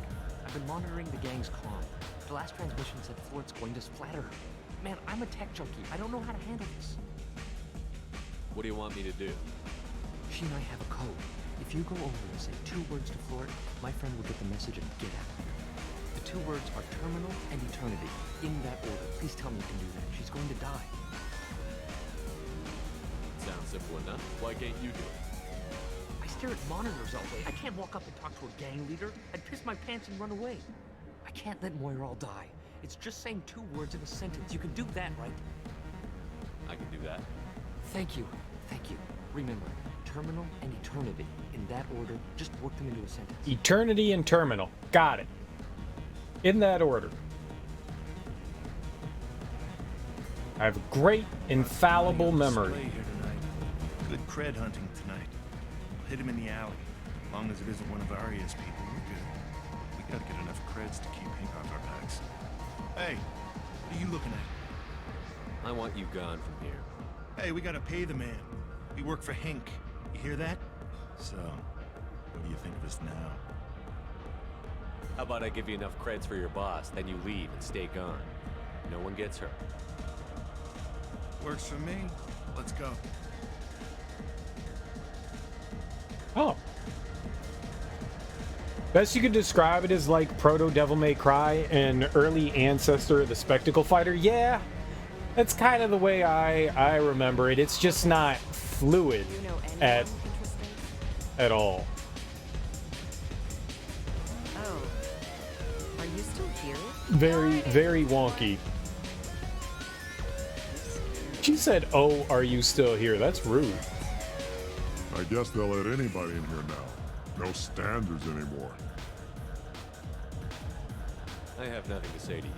I've been monitoring the gang's comm. The last transmission said Flora's going to splatter her. Man, I'm a tech junkie. I don't know how to handle this. What do you want me to do? She and I have a code. If you go over and say 2 words to Flora, my friend will get the message and get out. The 2 words are terminal and eternity. In that order. Please tell me you can do that. She's going to die. Sounds simple enough. Why can't you do it? I stare at monitors all day. I can't walk up and talk to a gang leader. I'd piss my pants and run away. I can't let Moira die. It's just saying 2 words in a sentence. You can do that, right? I can do that. Thank you. Thank you. Remember, terminal and eternity. In that order, just work them into a sentence. Eternity and terminal. Got it. In that order. I have a great, infallible memory. Here tonight. Good cred hunting tonight. We'll hit him in the alley. As long as it isn't one of Arya's people, we're good. We gotta get enough creds to keep Hank off our backs. Hey, what are you looking at? I want you gone from here. Hey, we gotta pay the man. We work for Hank. You hear that? So, what do you think of us now? How about I give you enough creds for your boss, then you leave and stay gone. No one gets hurt. Works for me. Let's go. Oh. Best you could describe it as like proto Devil May Cry, an early ancestor of the spectacle fighter. Yeah, that's kind of the way I remember it. It's just not fluid at all. Oh. Are you still here? Very, very wonky. She said, "Oh, are you still here?" That's rude. I guess they'll let anybody in here now. No standards anymore. I have nothing to say to you.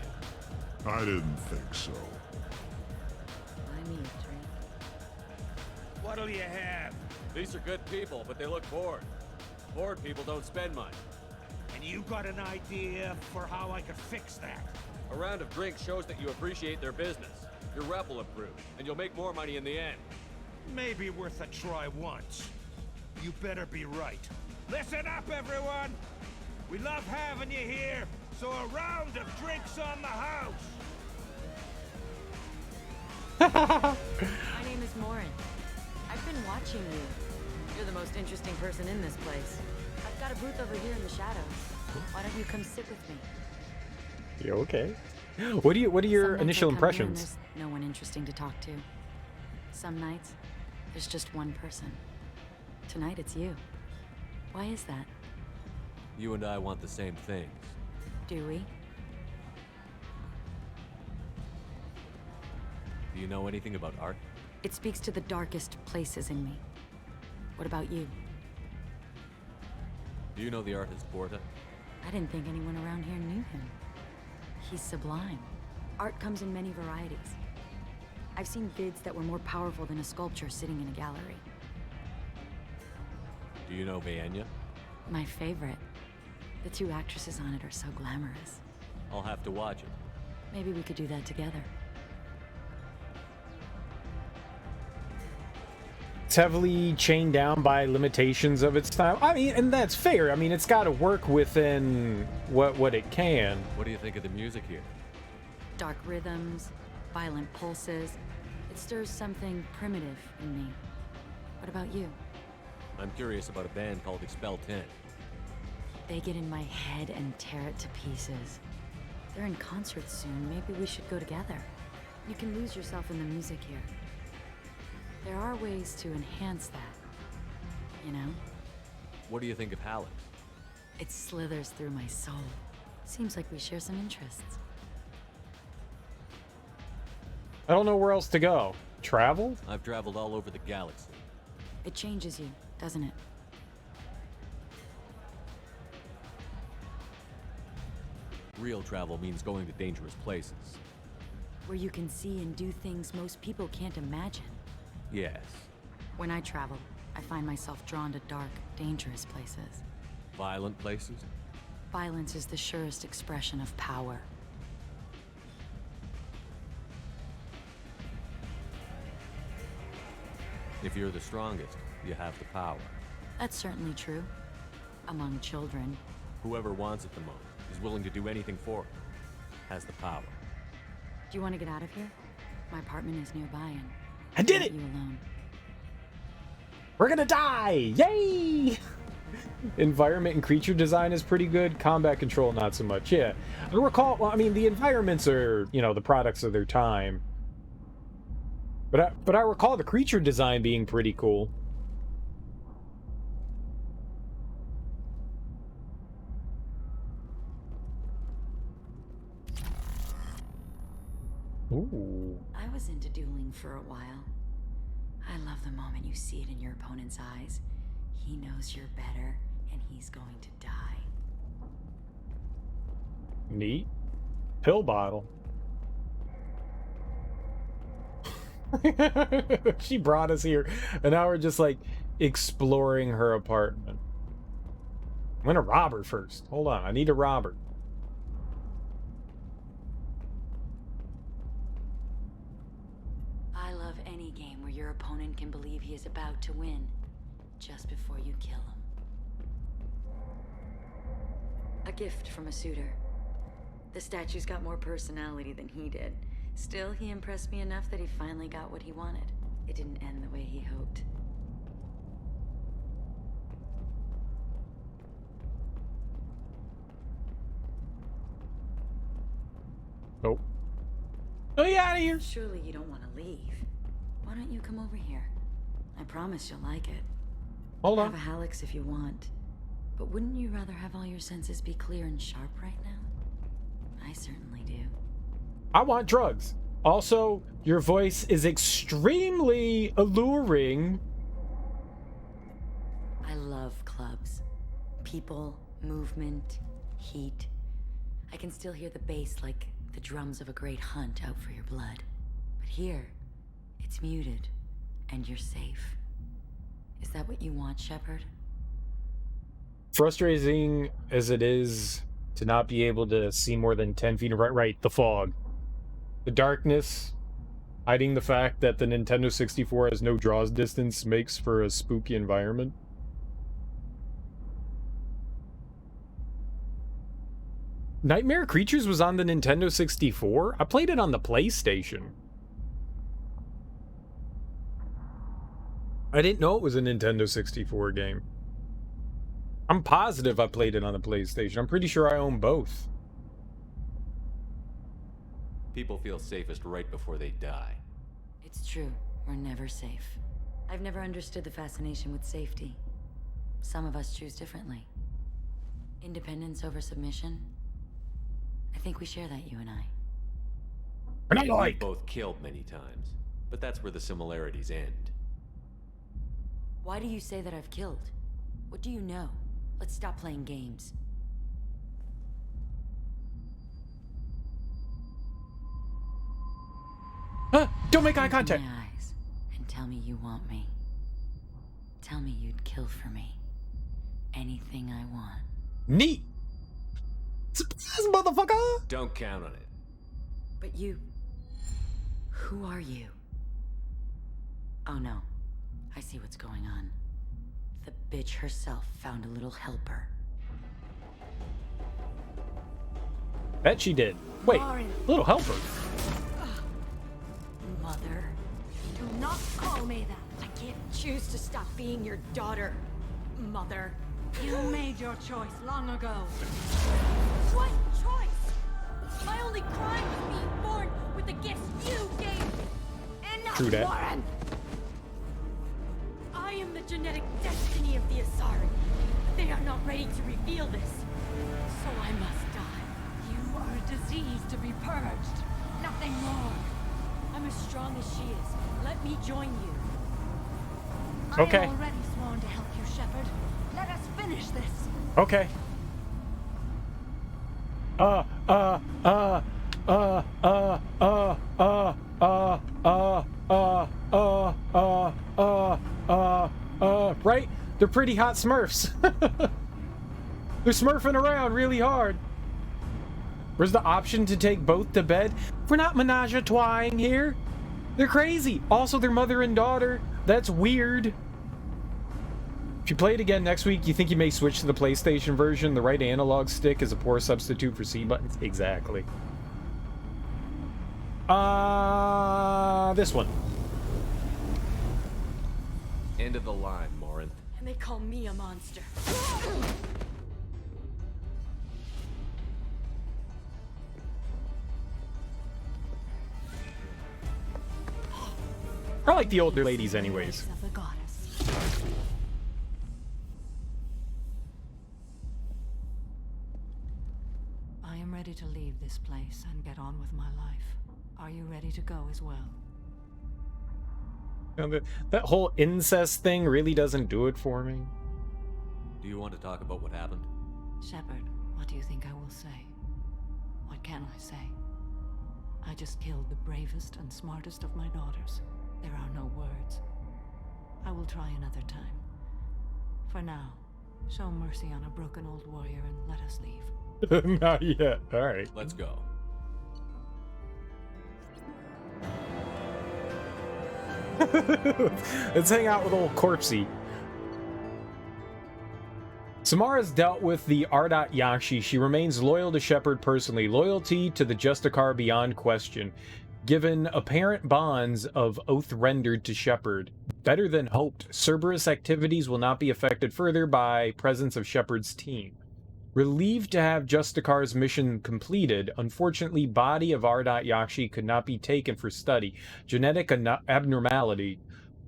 I didn't think so. I mean, drink. What'll you have? These are good people, but they look bored. Bored people don't spend much. And you got an idea for how I could fix that? A round of drinks shows that you appreciate their business. Your rep will improve, and you'll make more money in the end. Maybe worth a try once. You better be right. Listen up, everyone! We love having you here, so a round of drinks on the house! My name is Morin. I've been watching you. You're the most interesting person in this place. I've got a booth over here in the shadows. Why don't you come sit with me? You okay? What are your Some initial nights I come here and impressions? there's no one interesting to talk to. Some nights, there's just one person. Tonight it's you. Why is that? You and I want the same things. Do we? Do you know anything about art? It speaks to the darkest places in me. What about you? Do you know the artist Porta? I didn't think anyone around here knew him. He's sublime. Art comes in many varieties. I've seen vids that were more powerful than a sculpture sitting in a gallery. Do you know Vaenya? My favorite. The two actresses on it are so glamorous. I'll have to watch it. Maybe we could do that together. It's heavily chained down by limitations of its style. I mean, and that's fair. I mean, it's got to work within what it can. What do you think of the music here? Dark rhythms, violent pulses. It stirs something primitive in me. What about you? I'm curious about a band called Expel 10. They get in my head and tear it to pieces. They're in concert soon. Maybe we should go together. You can lose yourself in the music here. There are ways to enhance that, you know? What do you think of Halleck? It slithers through my soul. Seems like we share some interests. I don't know where else to go. Travel? I've traveled all over the galaxy. It changes you, doesn't it? Real travel means going to dangerous places. Where you can see and do things most people can't imagine. Yes. When I travel, I find myself drawn to dark, dangerous places. Violent places? Violence is the surest expression of power. If you're the strongest, you have the power. That's certainly true. Among children. Whoever wants it the most, is willing to do anything for it, has the power. Do you want to get out of here? My apartment is nearby and I did it! You alone. We're gonna die! Yay! Environment and creature design is pretty good. Combat control, not so much. Yeah. I recall, well, I mean, the environments are, you know, the products of their time. But I recall the creature design being pretty cool. Ooh. I was into dueling for a while. I love the moment you see it in your opponent's eyes. He knows you're better, and he's going to die. Neat. Pill bottle. She brought us here, and now we're just like exploring her apartment. I'm gonna rob her first. Hold on, I need to rob her. I love any game where your opponent can believe he is about to win, just before you kill him. A gift from a suitor. The statue's got more personality than he did. Still, he impressed me enough that he finally got what he wanted. It didn't end the way he hoped. Oh. Oh, you out of here! Surely you don't want to leave. Why don't you come over here? I promise you'll like it. Hold on. Have a Hallex if you want. But wouldn't you rather have all your senses be clear and sharp right now? I certainly do. I want drugs. Also, your voice is extremely alluring. I love clubs. People, movement, heat. I can still hear the bass like the drums of a great hunt out for your blood. But here, it's muted, and you're safe. Is that what you want, Shepard? Frustrating as it is to not be able to see more than 10 feet, right, the fog. The darkness, hiding the fact that the Nintendo 64 has no draws distance makes for a spooky environment. Nightmare Creatures was on the Nintendo 64? I played it on the PlayStation. I didn't know it was a Nintendo 64 game. I'm positive I played it on the PlayStation. I'm pretty sure I own both. People feel safest right before they die. It's true. We're never safe. I've never understood the fascination with safety. Some of us choose differently. Independence over submission? I think we share that, you and I. We've both killed many times, but that's where the similarities end. Why do you say that I've killed? What do you know? Let's stop playing games. Don't make eye contact. Look in my eyes and tell me you want me. Tell me you'd kill for me. Anything I want. Neat. Surprise, motherfucker. Don't count on it. But you... Who are you? Oh no. I see what's going on. The bitch herself found a little helper. Bet she did. Wait, little helper. Mother. Do not call me that. I can't choose to stop being your daughter, Mother. You made your choice long ago. What choice? My only crime was being born with the gifts you gave me. Enough, True that. Warren! I am the genetic destiny of the Asari. They are not ready to reveal this. So I must die. You are a disease to be purged. Nothing more. I'm as strong as she is. Let me join you. Okay. I am already sworn to help you, Shepard. Let us finish this. Okay. Right? They're pretty hot Smurfs. They're smurfing around really hard. Where's the option to take both to bed? We're not menage-a-trois here. They're crazy. Also, they're mother and daughter. That's weird. If you play it again next week, you think you may switch to the PlayStation version? The right analog stick is a poor substitute for C buttons. Exactly. This one. End of the line, Morin. And they call me a monster. I like the older ladies anyways. Of the goddess. I am ready to leave this place and get on with my life. Are you ready to go as well? That whole incest thing really doesn't do it for me. Do you want to talk about what happened? Shepard, what do you think I will say? What can I say? I just killed the bravest and smartest of my daughters. There are no words. I will try another time. For now, show mercy on a broken old warrior and let us leave. Not yet. Alright. Let's go. Let's hang out with old Corpsey. Samara's dealt with the Ardat Yakshi. She remains loyal to Shepard personally. Loyalty to the Justicar beyond question. Given apparent bonds of oath rendered to Shepard. Better than hoped. Cerberus activities will not be affected further by presence of Shepard's team. Relieved to have Justicar's mission completed, unfortunately body of Ardat Yakshi could not be taken for study. Genetic abnormality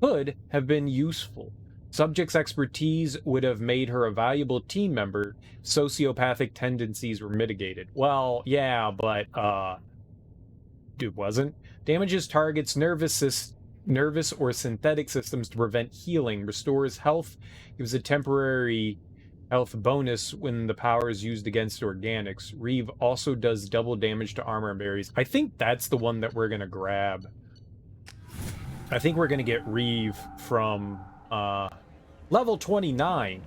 could have been useful. Subject's expertise would have made her a valuable team member. Sociopathic tendencies were mitigated. Well, yeah, but, it wasn't. Damages targets nervous or synthetic systems to prevent healing. Restores health. Gives a temporary health bonus when the power is used against organics. Reeve also does double damage to armor and berries. I think that's the one that we're going to grab. I think we're going to get Reeve from level 29.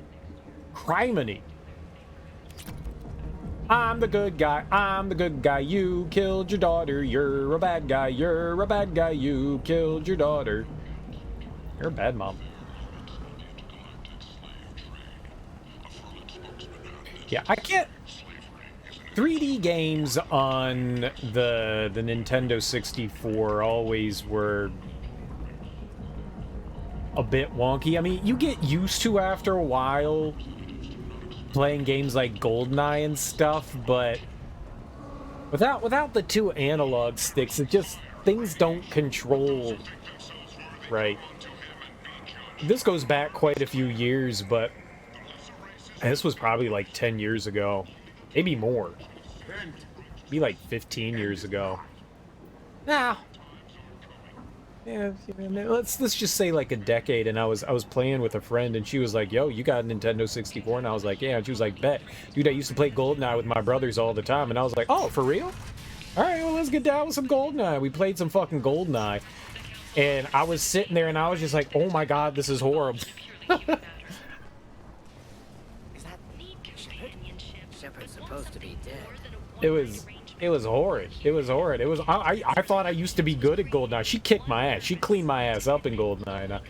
Criminy. I'm the good guy, I'm the good guy, you killed your daughter, you're a bad guy, you're a bad guy, you killed your daughter. You're a bad mom. Yeah, I can't... 3D games on the Nintendo 64 always were a bit wonky. I mean, you get used to after a while playing games like GoldenEye and stuff, but without the two analog sticks, it just, things don't control right. This goes back quite a few years, but this was probably like 10 years ago, maybe more. Maybe like 15 years ago. Now, Yeah, let's just say like a decade, and I was playing with a friend, and she was like, "Yo, you got a Nintendo 64?" And I was like, "Yeah." And she was like, "Bet, dude, I used to play GoldenEye with my brothers all the time." And I was like, "Oh, for real? All right, well, let's get down with some GoldenEye." We played some fucking GoldenEye, and I was sitting there, and I was just like, "Oh my god, this is horrible." Shepard's supposed to be dead. It was horrid. It was horrid. It was. I thought I used to be good at GoldenEye. She kicked my ass. She cleaned my ass up in GoldenEye, and I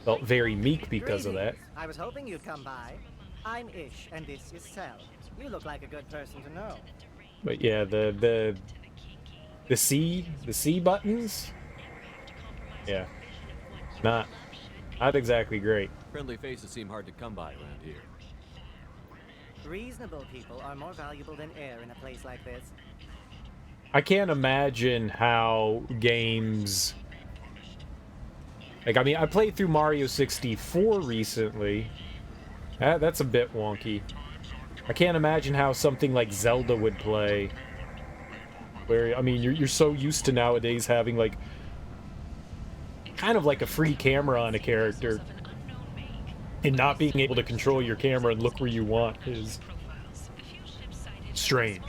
felt very meek because of that. I was hoping you'd come by. I'm Ish, and this is Cell. You look like a good person to know. But yeah, the C buttons. Yeah, not exactly great. Friendly faces seem hard to come by around here. Reasonable people are more valuable than air in a place like this. I can't imagine how games... Like, I mean, I played through Mario 64 recently. That's a bit wonky. I can't imagine how something like Zelda would play. Where, I mean, you're so used to nowadays having, like, kind of like a free camera on a character. And not being able to control your camera and look where you want is strange.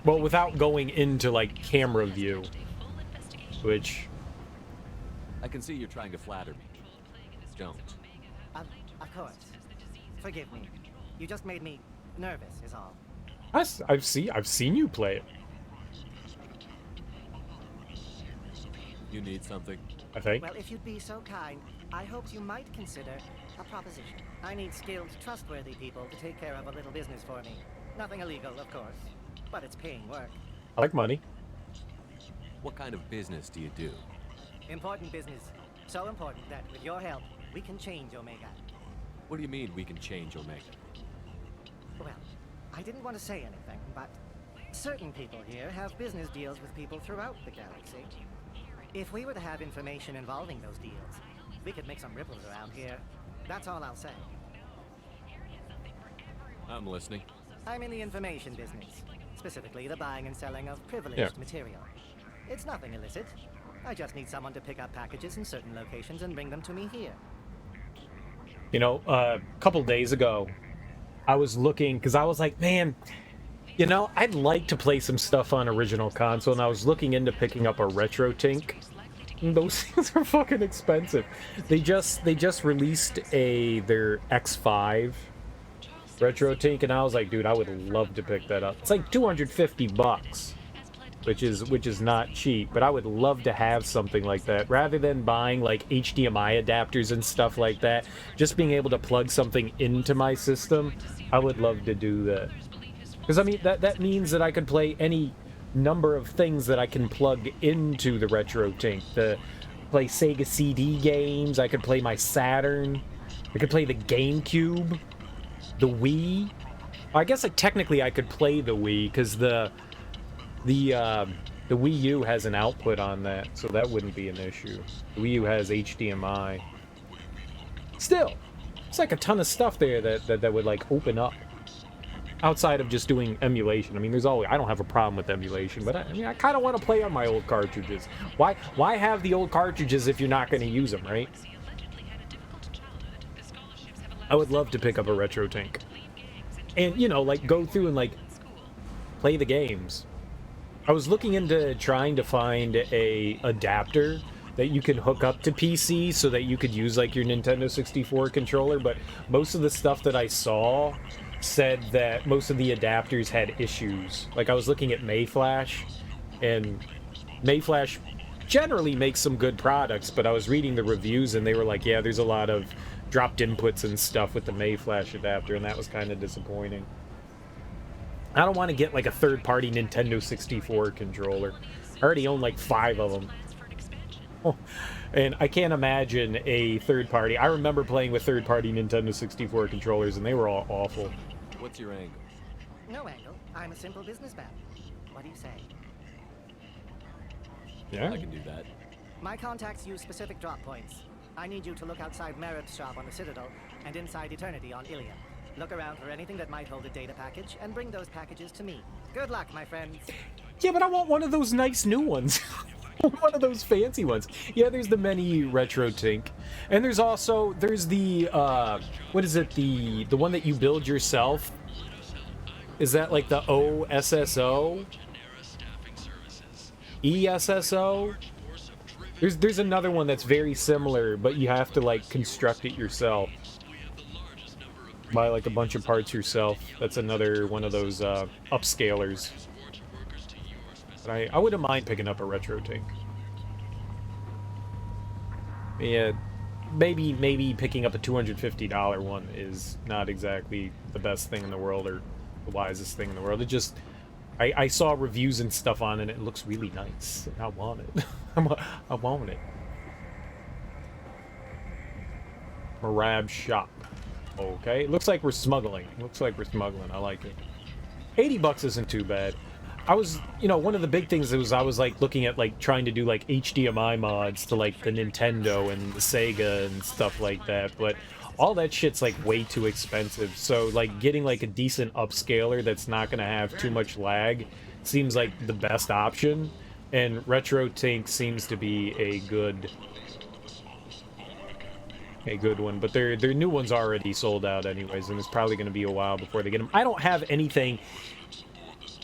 Well, without going into, like, camera view. Which... I can see you're trying to flatter me. Don't. Of course. Forgive me. You just made me nervous, is all. I've seen you play it. You need something? I think. Well, if you'd be so kind, I hoped you might consider a proposition. I need skilled, trustworthy people to take care of a little business for me. Nothing illegal, of course, but it's paying work. I like money. What kind of business do you do? Important business. So important that, with your help, we can change Omega. What do you mean we can change Omega? Well, I didn't want to say anything, but certain people here have business deals with people throughout the galaxy. If we were to have information involving those deals, we could make some ripples around here. That's all I'll say. I'm listening. I'm in the information business, specifically the buying and selling of privileged material. It's nothing illicit. I just need someone to pick up packages in certain locations and bring them to me here. You know, a couple days ago, I was looking, because I was like, man, you know, I'd like to play some stuff on Original Console, and I was looking into picking up a Retro Tink. Those things are fucking expensive. They just released their X5 Retro Tink, and I was like, dude, I would love to pick that up. It's like $250, which is not cheap, but I would love to have something like that rather than buying like HDMI adapters and stuff like that. Just being able to plug something into my system, I would love to do that. Because I mean, that means that I could play any number of things that I can plug into the Retro Tink. Play Sega CD games, I could play my Saturn, I could play the GameCube, the Wii. I guess technically I could play the Wii, because the Wii U has an output on that, so that wouldn't be an issue. The Wii U has HDMI. Still, it's like a ton of stuff there that would like open up. Outside of just doing emulation. I mean, I don't have a problem with emulation, but I mean, I kind of want to play on my old cartridges. Why have the old cartridges if you're not going to use them, right? I would love to pick up a Retro Tink. And, you know, like, go through and, like, play the games. I was looking into trying to find a adapter that you could hook up to PC so that you could use, like, your Nintendo 64 controller, but most of the stuff that I saw said that most of the adapters had issues. Like, I was looking at Mayflash, and Mayflash generally makes some good products, but I was reading the reviews and they were like, yeah, there's a lot of dropped inputs and stuff with the Mayflash adapter, and that was kind of disappointing. I don't want to get like a third-party Nintendo 64 controller. I already own like 5 of them. Oh, and I can't imagine a third-party. I remember playing with third-party Nintendo 64 controllers, and they were all awful. What's your angle? No angle. I'm a simple businessman. What do you say? Yeah. I can do that. My contacts use specific drop points. I need you to look outside Merib's shop on the Citadel and inside Eternity on Ilium. Look around for anything that might hold a data package and bring those packages to me. Good luck, my friends. Yeah, but I want one of those nice new ones. One of those fancy ones. Yeah, there's the mini retro tink. And there's the what is it, the one that you build yourself? Is that like the OSSO? ESSO? There's another one that's very similar, but you have to like construct it yourself. Buy like a bunch of parts yourself. That's another one of those upscalers. But I wouldn't mind picking up a retro tink. Yeah, maybe picking up a $250 one is not exactly the best thing in the world or the wisest thing in the world. It just, I saw reviews and stuff on it, and it looks really nice. I want it. I want it. Marab shop. Okay, looks like we're smuggling. I like it. 80 bucks isn't too bad. I was, one of the big things was I was like looking at like trying to do like HDMI mods to like the Nintendo and the Sega and stuff like that, but all that shit's like way too expensive. So like getting like a decent upscaler that's not gonna have too much lag seems like the best option, and Retro Tink seems to be a good one, but their new one's already sold out anyways, and it's probably going to be a while before they get them. I don't have anything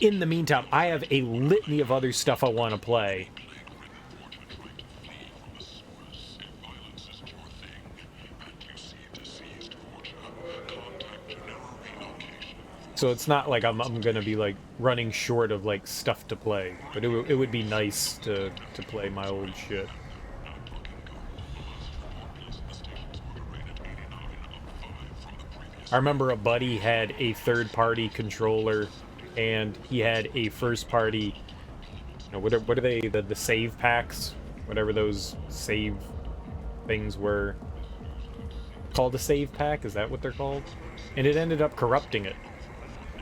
in the meantime. I have a litany of other stuff I want to play. So it's not like I'm going to be like running short of like stuff to play, but it would be nice to play my old shit. I remember a buddy had a third-party controller, and he had a first-party, what are they, the save packs? Whatever those save things were. Called a save pack? Is that what they're called? And it ended up corrupting it.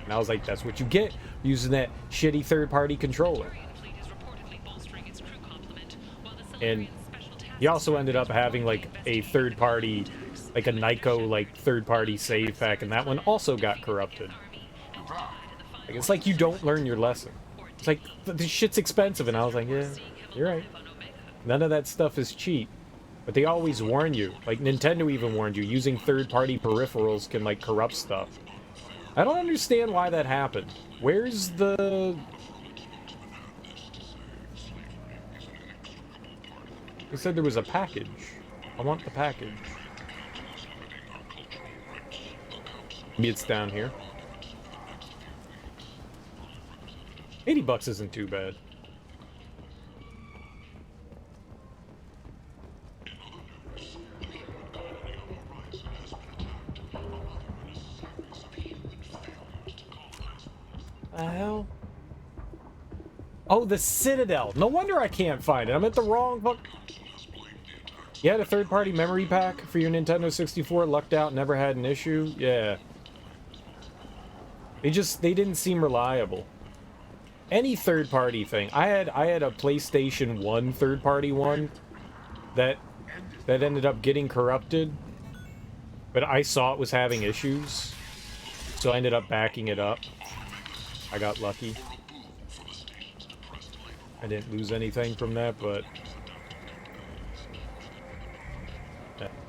And I was like, that's what you get using that shitty third-party controller. And he also ended up having, like, a third-party, like a Nyko, like, third-party save pack, and that one also got corrupted. Like, it's like you don't learn your lesson. It's like, this shit's expensive, and I was like, yeah, you're right. None of that stuff is cheap. But they always warn you. Like, Nintendo even warned you, using third-party peripherals can, like, corrupt stuff. I don't understand why that happened. Where's the... They said there was a package. I want the package. Maybe it's down here. 80 bucks isn't too bad. The hell? Oh, the Citadel. No wonder I can't find it. I'm at the wrong book. You had a third-party memory pack for your Nintendo 64, lucked out, never had an issue? Yeah. They didn't seem reliable. Any third-party thing. I had a PlayStation 1 third-party one that ended up getting corrupted, but I saw it was having issues, so I ended up backing it up. I got lucky. I didn't lose anything from that, but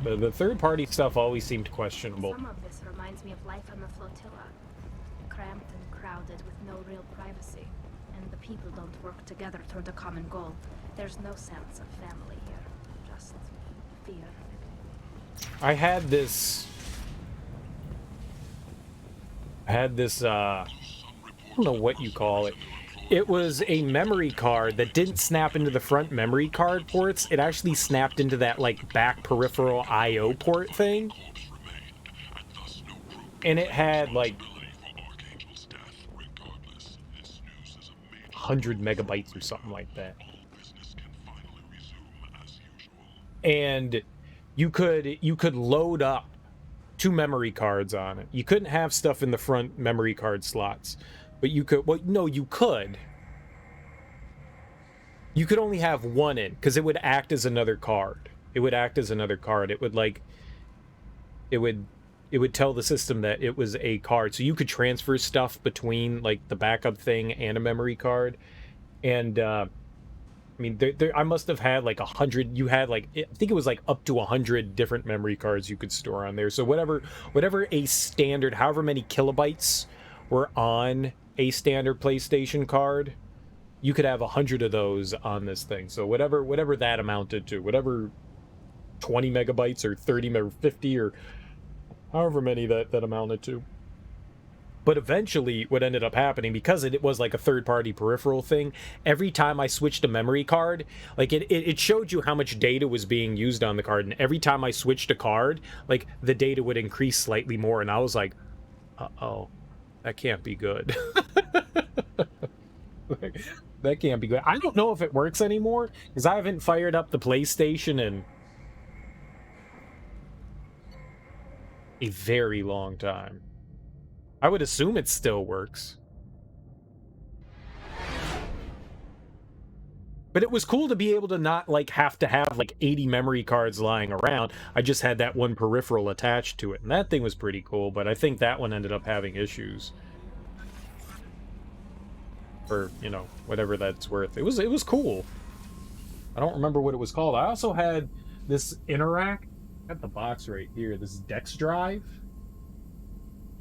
the third-party stuff always seemed questionable. Some of this reminds me of life on the flotilla. Cramped and crowded with no real privacy. And the people don't work together toward a common goal. There's no sense of family here. Just fear. I had this, I don't know what you call it. It was a memory card that didn't snap into the front memory card ports. It actually snapped into that, like, back peripheral I/O port thing. And it had, like, 100 megabytes or something like that. And you could load up 2 memory cards on it. You couldn't have stuff in the front memory card slots. But you could, well, no, you could. You could only have one in, because it would act as another card. It would act as another card. It would, like, it would tell the system that it was a card. So you could transfer stuff between, like, the backup thing and a memory card. And I mean, I must have had like 100. You had like, I think it was like up to 100 different memory cards you could store on there. So whatever a standard, however many kilobytes were on a standard PlayStation card, you could have 100 of those on this thing. So whatever that amounted to, whatever 20 megabytes or 30 or 50 or however many that amounted to. But eventually, what ended up happening, because it was like a third-party peripheral thing, every time I switched a memory card, like it showed you how much data was being used on the card, and every time I switched a card, like the data would increase slightly more, and I was like, uh-oh, that can't be good. That can't be good. I don't know if it works anymore, because I haven't fired up the PlayStation in a very long time. I would assume it still works. But it was cool to be able to not like have to have like 80 memory cards lying around. I just had that one peripheral attached to it, and that thing was pretty cool, but I think that one ended up having issues. For, you know, whatever that's worth. It was cool. I don't remember what it was called. I also had this Interact. I got the box right here. This Dex drive.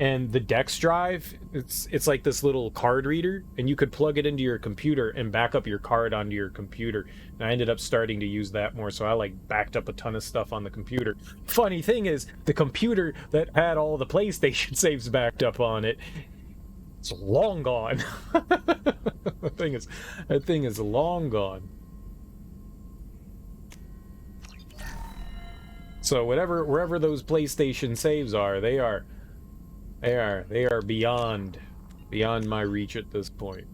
And the Dex drive, it's like this little card reader, and you could plug it into your computer and back up your card onto your computer. And I ended up starting to use that more, so I like backed up a ton of stuff on the computer. Funny thing is, the computer that had all the PlayStation saves backed up on it, it's long gone. That thing is long gone. So wherever those PlayStation saves are, they are beyond my reach at this point.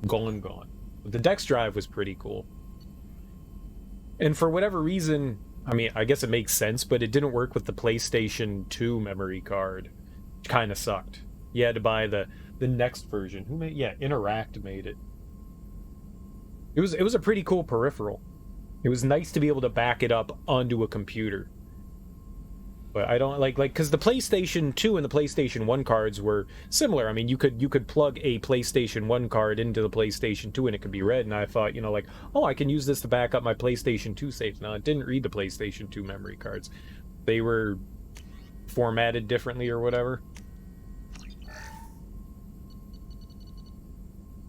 Gone. But the Dex drive was pretty cool. And for whatever reason, I mean, I guess it makes sense, but it didn't work with the PlayStation 2 memory card, which kind of sucked. You had to buy the next version. Who made? Yeah, Interact made it. It was a pretty cool peripheral. It was nice to be able to back it up onto a computer. But I don't like because the PlayStation 2 and the PlayStation 1 cards were similar. I mean, you could plug a PlayStation 1 card into the PlayStation 2 and it could be read, and I thought, you know, like, oh, I can use this to back up my PlayStation 2 saves. No, it didn't read the PlayStation 2 memory cards. They were formatted differently or whatever.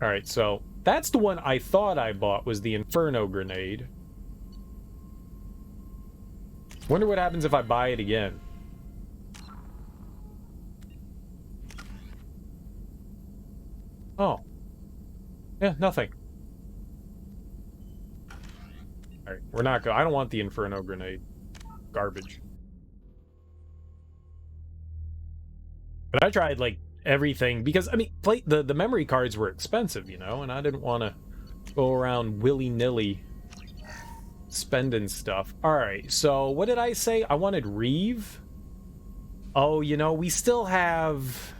All right, so that's the one I thought I bought, was the Inferno grenade. Wonder what happens if I buy it again. Oh. Yeah, nothing. Alright, we're not I don't want the Inferno grenade. Garbage. But I tried, like, everything, because, I mean, the memory cards were expensive, you know, and I didn't want to go around willy-nilly spending stuff. Alright, so what did I say? I wanted Reeve. Oh, you know, we still have...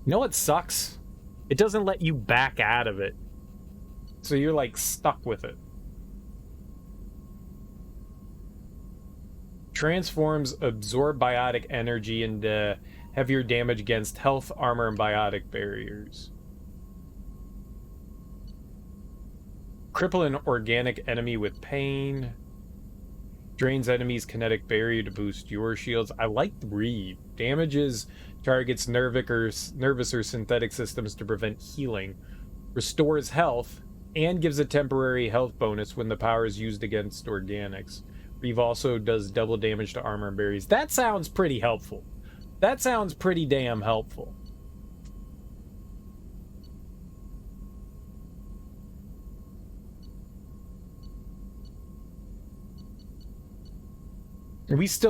You know what sucks? It doesn't let you back out of it. So you're, like, stuck with it. Transforms absorb biotic energy into heavier damage against health, armor, and biotic barriers. Cripple an organic enemy with pain. Drains enemies' kinetic barrier to boost your shields. I like the Reeve. Damages targets nervous or synthetic systems to prevent healing. Restores health and gives a temporary health bonus when the power is used against organics. Reeve also does double damage to armor and barriers. That sounds pretty helpful. That sounds pretty damn helpful.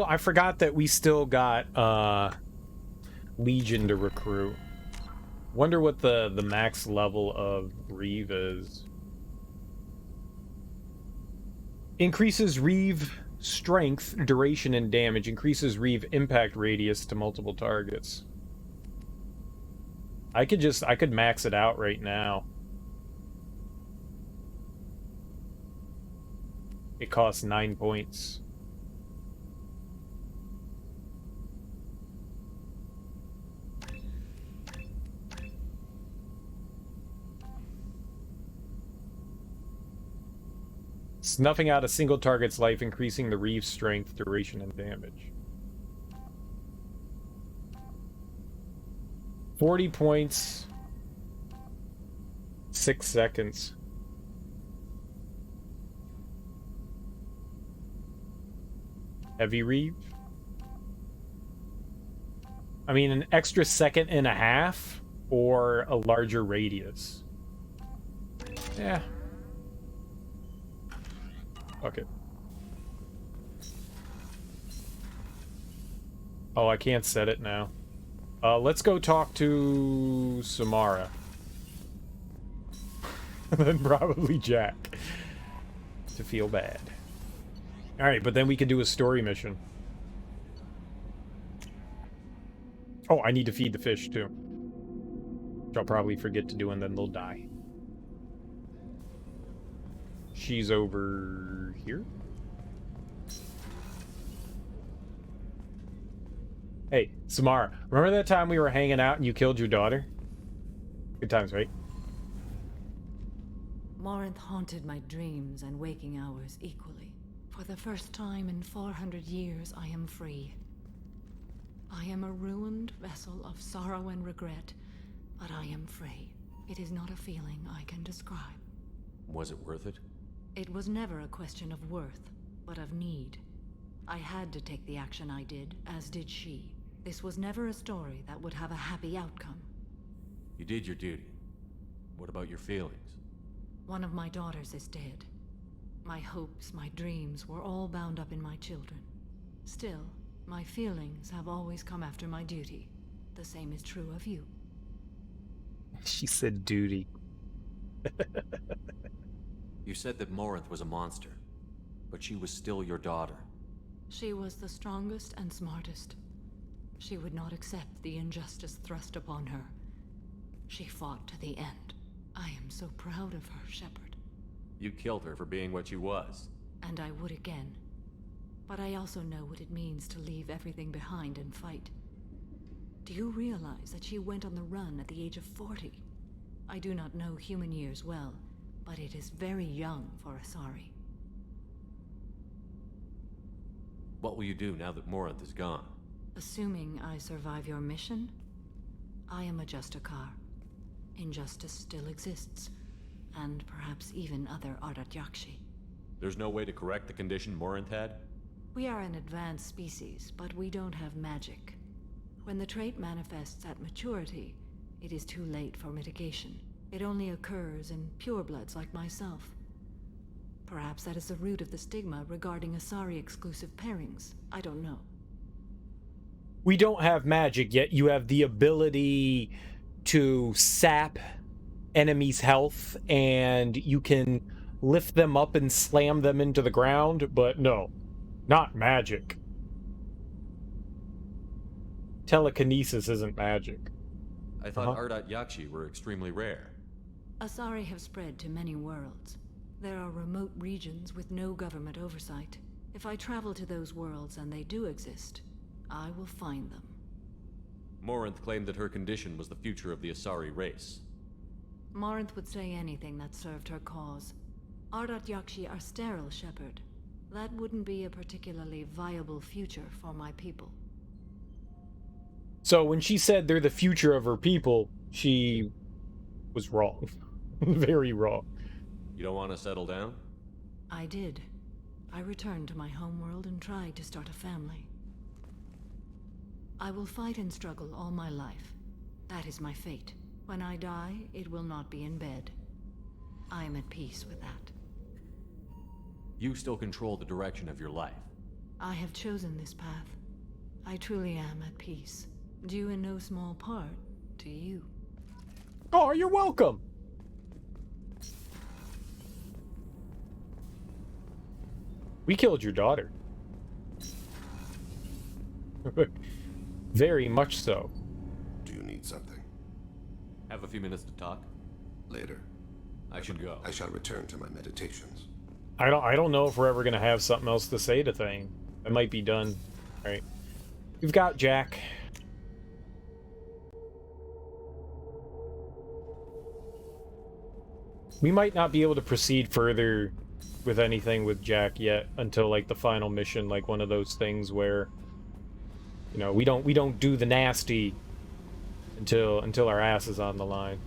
I forgot that we still got Legion to recruit. Wonder what the max level of Reeve is. Increases Reeve strength, duration, and damage. Increases Reeve impact radius to multiple targets. I could max it out right now. It costs 9 points. Snuffing out a single target's life, increasing the reef's strength, duration, and damage. 40 points. 6 seconds. Heavy reef? I mean, an extra second and a half or a larger radius. Yeah. Okay. Oh, I can't set it now. Let's go talk to Samara. Then probably Jack. To feel bad. Alright, but then we can do a story mission. Oh, I need to feed the fish, too. Which I'll probably forget to do, and then they'll die. She's over here. Hey, Samara, remember that time we were hanging out and you killed your daughter? Good times, right? Morinth haunted my dreams and waking hours equally. For the first time in 400 years, I am free. I am a ruined vessel of sorrow and regret, but I am free. It is not a feeling I can describe. Was it worth it? It was never a question of worth, but of need. I had to take the action I did, as did she. This was never a story that would have a happy outcome. You did your duty. What about your feelings? One of my daughters is dead. My hopes, my dreams were all bound up in my children. Still, my feelings have always come after my duty. The same is true of you. She said duty. You said that Morinth was a monster, but she was still your daughter. She was the strongest and smartest. She would not accept the injustice thrust upon her. She fought to the end. I am so proud of her, Shepard. You killed her for being what she was. And I would again. But I also know what it means to leave everything behind and fight. Do you realize that she went on the run at the age of 40? I do not know human years well, but it is very young for Asari. What will you do now that Morinth is gone? Assuming I survive your mission, I am a Justikar. Injustice still exists, and perhaps even other Ardat Yakshi. There's no way to correct the condition Morinth had? We are an advanced species, but we don't have magic. When the trait manifests at maturity, it is too late for mitigation. It only occurs in purebloods like myself. Perhaps that is the root of the stigma regarding Asari-exclusive pairings. I don't know. We don't have magic, yet you have the ability to sap enemies' health, and you can lift them up and slam them into the ground, but no, not magic. Telekinesis isn't magic. I thought Ardat Yakshi were extremely rare. Asari have spread to many worlds. There are remote regions with no government oversight. If I travel to those worlds and they do exist, I will find them. Morinth claimed that her condition was the future of the Asari race. Morinth would say anything that served her cause. Ardat Yakshi are sterile, Shepard. That wouldn't be a particularly viable future for my people. So when she said they're the future of her people, she was wrong. Very wrong. You don't want to settle down? I did. I returned to my homeworld and tried to start a family. I will fight and struggle all my life. That is my fate. When I die, it will not be in bed. I am at peace with that. You still control the direction of your life. I have chosen this path. I truly am at peace. Due in no small part to you. Oh, you're welcome! We killed your daughter. Very much so. Do you need something? Have a few minutes to talk? Later. I should go. I shall return to my meditations. I don't know if we're ever gonna have something else to say to Thane. It might be done. Alright. We've got Jack. We might not be able to proceed further with anything with Jack yet until like the final mission, like one of those things where, you know, we don't do the nasty until our ass is on the line.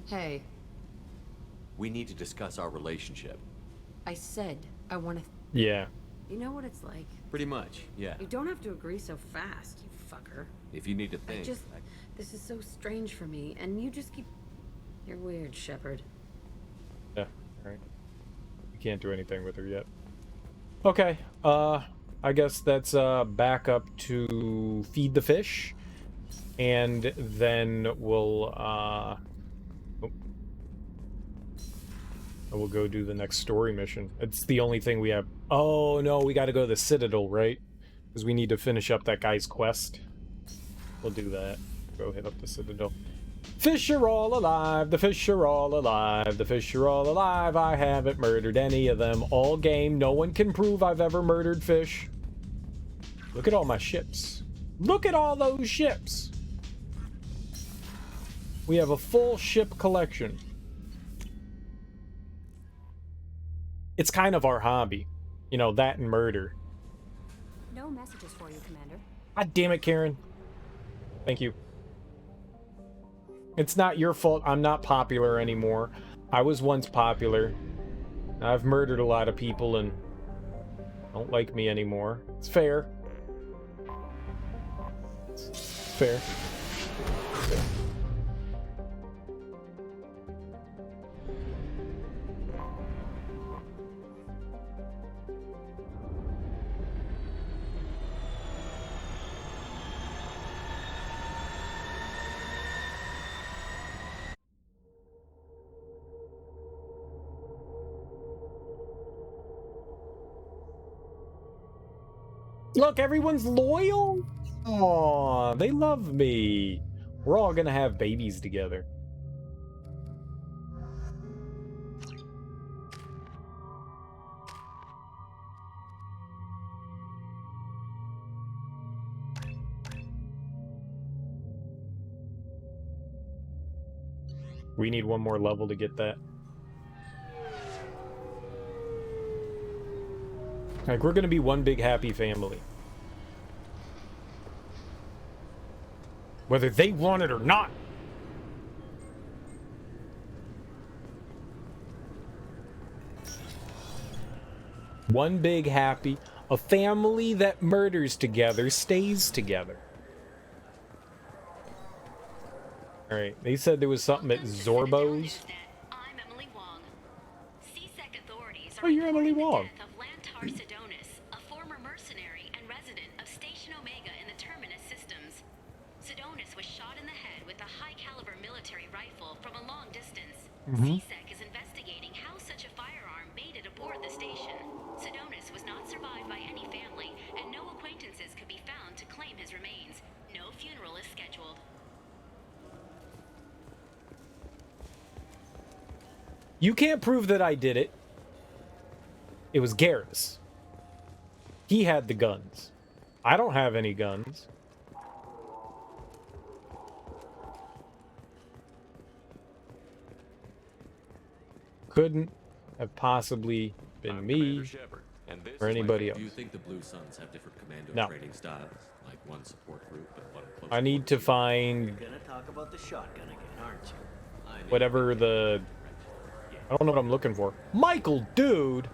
Hey, We need to discuss our relationship. I said I want to... Yeah. You know what it's like? Pretty much, yeah. You don't have to agree so fast, you fucker. If you need to think. This is so strange for me, and you just keep... You're weird, Shepard. Yeah, right. We can't do anything with her yet. Okay, I guess that's back up to feed the fish. And then we'll we'll go do the next story mission. It's the only thing we have. Oh no, we gotta go to the Citadel, right? Because we need to finish up that guy's quest. We'll do that. Go hit up the Citadel. Fish are all alive, the fish are all alive, the fish are all alive. I haven't murdered any of them all game. No one can prove I've ever murdered fish. Look at all my ships. Look at all those ships. We have a full ship collection. It's kind of our hobby. You know, that and murder. No messages for you, Commander. God damn it, Karen. Thank you. It's not your fault I'm not popular anymore. I was once popular. I've murdered a lot of people and don't like me anymore. It's fair. It's fair. Fair. Look, everyone's loyal. Aw, they love me. We're all gonna have babies together. We need one more level to get that. Like, we're gonna be one big happy family. Whether they want it or not. One big happy. A family that murders together stays together. Alright, they said there was something at Zorbo's. Oh, you're Emily Wong. Sidonis, a former mercenary and resident of Station Omega in the Terminus systems. Sidonis was shot in the head with a high-caliber military rifle from a long distance. CSEC is investigating how such a firearm made it aboard the station. Sidonis was not survived by any family, and no acquaintances could be found to claim his remains. No funeral is scheduled. You can't prove that I did it. It was Garrus. He had the guns. I don't have any guns. Couldn't have possibly been me or anybody else. Do you think the Blue Suns have different commando No. training styles? Like one support group and one close I need to find You're gonna talk about the shotgun again, aren't you? whatever the... I don't know what I'm looking for. Michael, dude!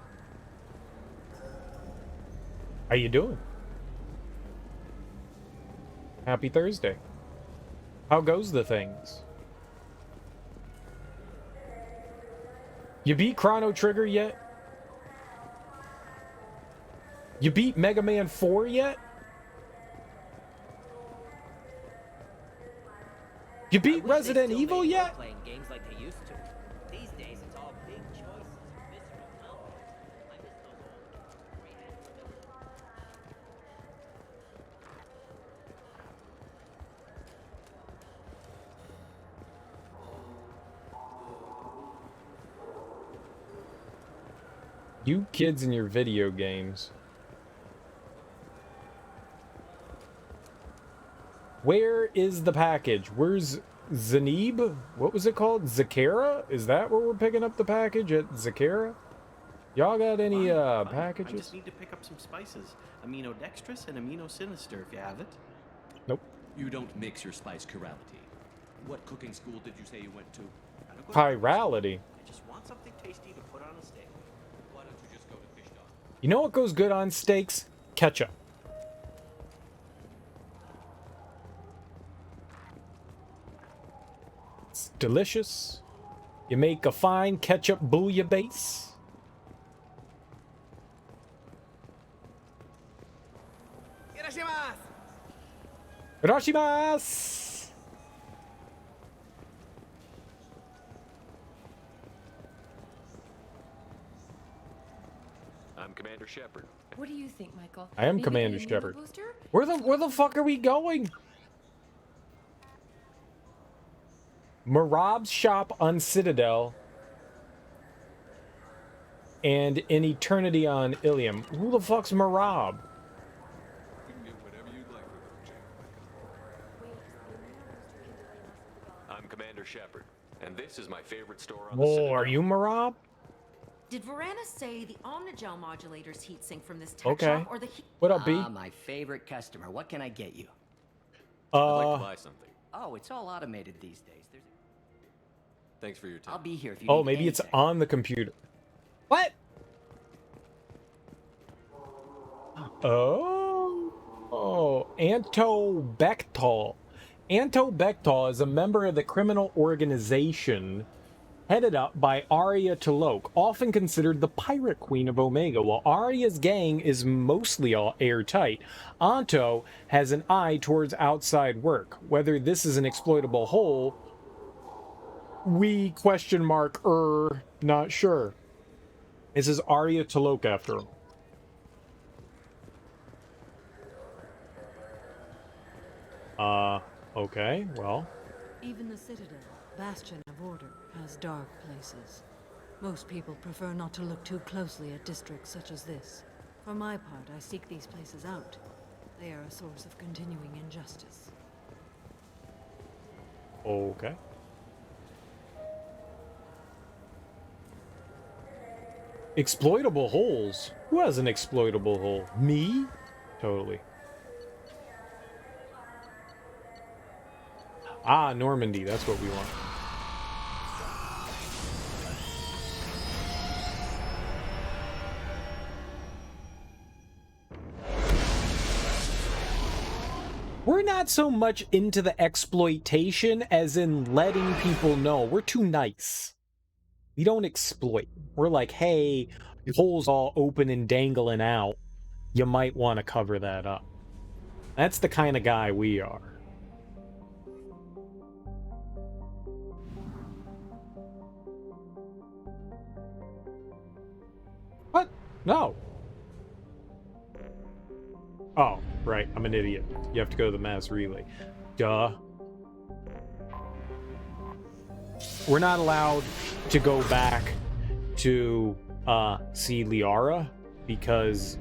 How you doing? Happy Thursday. How goes the things? You beat Chrono Trigger yet? You beat Mega Man 4 yet? You beat Resident Evil yet? Playing games like they used to. These days, it's all big choices and miserable outcomes. I miss those old great You kids and your video games. Where is the package? Where's Zanib? What was it called? Zakara? Is that where we're picking up the package at Zakara? Y'all got any Fine, fine. I packages? just need to pick up some spices. Aminodextrous and aminosinister if you have it. Nope. You don't mix your spice chirality. What cooking school did you say you went to? Chirality. I just want something tasty to put on a steak. Why don't you just go to Fish Dog? You know what goes good on steaks? Ketchup. It's delicious. You make a fine ketchup bouillabaisse. Irashimasu! I'm Commander Shepard. What do you think, Michael? I am Maybe Commander get a needle Shepard. booster? Where the fuck are we going? Marab's shop on Citadel and in Eternity on Ilium. Who the fuck's Marab? You can get whatever you'd like with I'm Commander Shepard, and this is my favorite store on the Oh, Citadel. are you Marab? Did Varanus say the Omnigel modulator's heatsink from this tech Okay. shop or the What up, B? My favorite customer. What can I get you? I'd like to buy something. Oh, it's all automated these days. Thanks for your time. I'll be here if you Oh, need maybe it's anything. on the computer. What? Oh, Anto Bechtal. Anto Bechtal is a member of the criminal organization headed up by Arya T'Loak, often considered the pirate queen of Omega. While Arya's gang is mostly all airtight, Anto has an eye towards outside work. Whether this is an exploitable hole, we question mark not sure. This is Arya T'Loak after all. Okay, well. Even the Citadel, bastion of order, has dark places. Most people prefer not to look too closely at districts such as this. For my part, I seek these places out. They are a source of continuing injustice. Okay. Exploitable holes? Who has an exploitable hole? Me? Totally. Ah, Normandy. That's what we want. We're not so much into the exploitation as in letting people know we're too nice. We don't exploit. We're like, hey, your hole's all open and dangling out. You might want to cover that up. That's the kind of guy we are. What? No. Oh, right. I'm an idiot. You have to go to the mass relay. Duh. We're not allowed to go back to see Liara because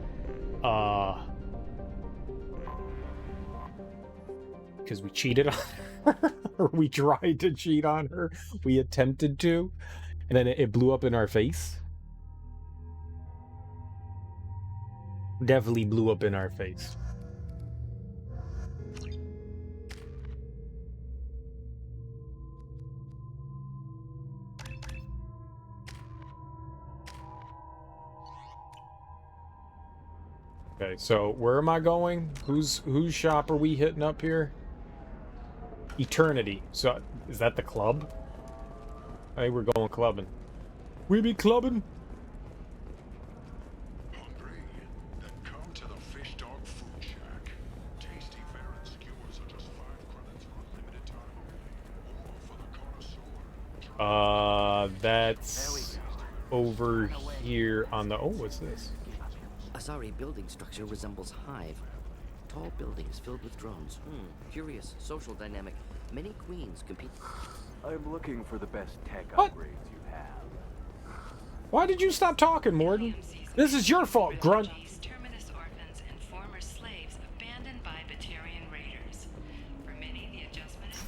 we cheated on her. Or we tried to cheat on her. We attempted to, and then it blew up in our face. Definitely blew up in our face. Okay, so where am I going? Whose shop are we hitting up here? Eternity. So is that the club? Hey, we're going clubbing. We be clubbing? Hungry? Then come to the Fish Dog Food Shack. Tasty fare and skewers are just 5 credits for a limited time only. Or for the connoisseur. That's over here on the... Oh, what's this? Asari building structure resembles hive. Tall buildings filled with drones. Curious social dynamic. Many queens compete. I'm looking for the best tech upgrades you have. Why did you stop talking, Morden? This is your fault, Grunt. Terminus orphans and former slaves abandoned by Batarian raiders. For many, the adjustment is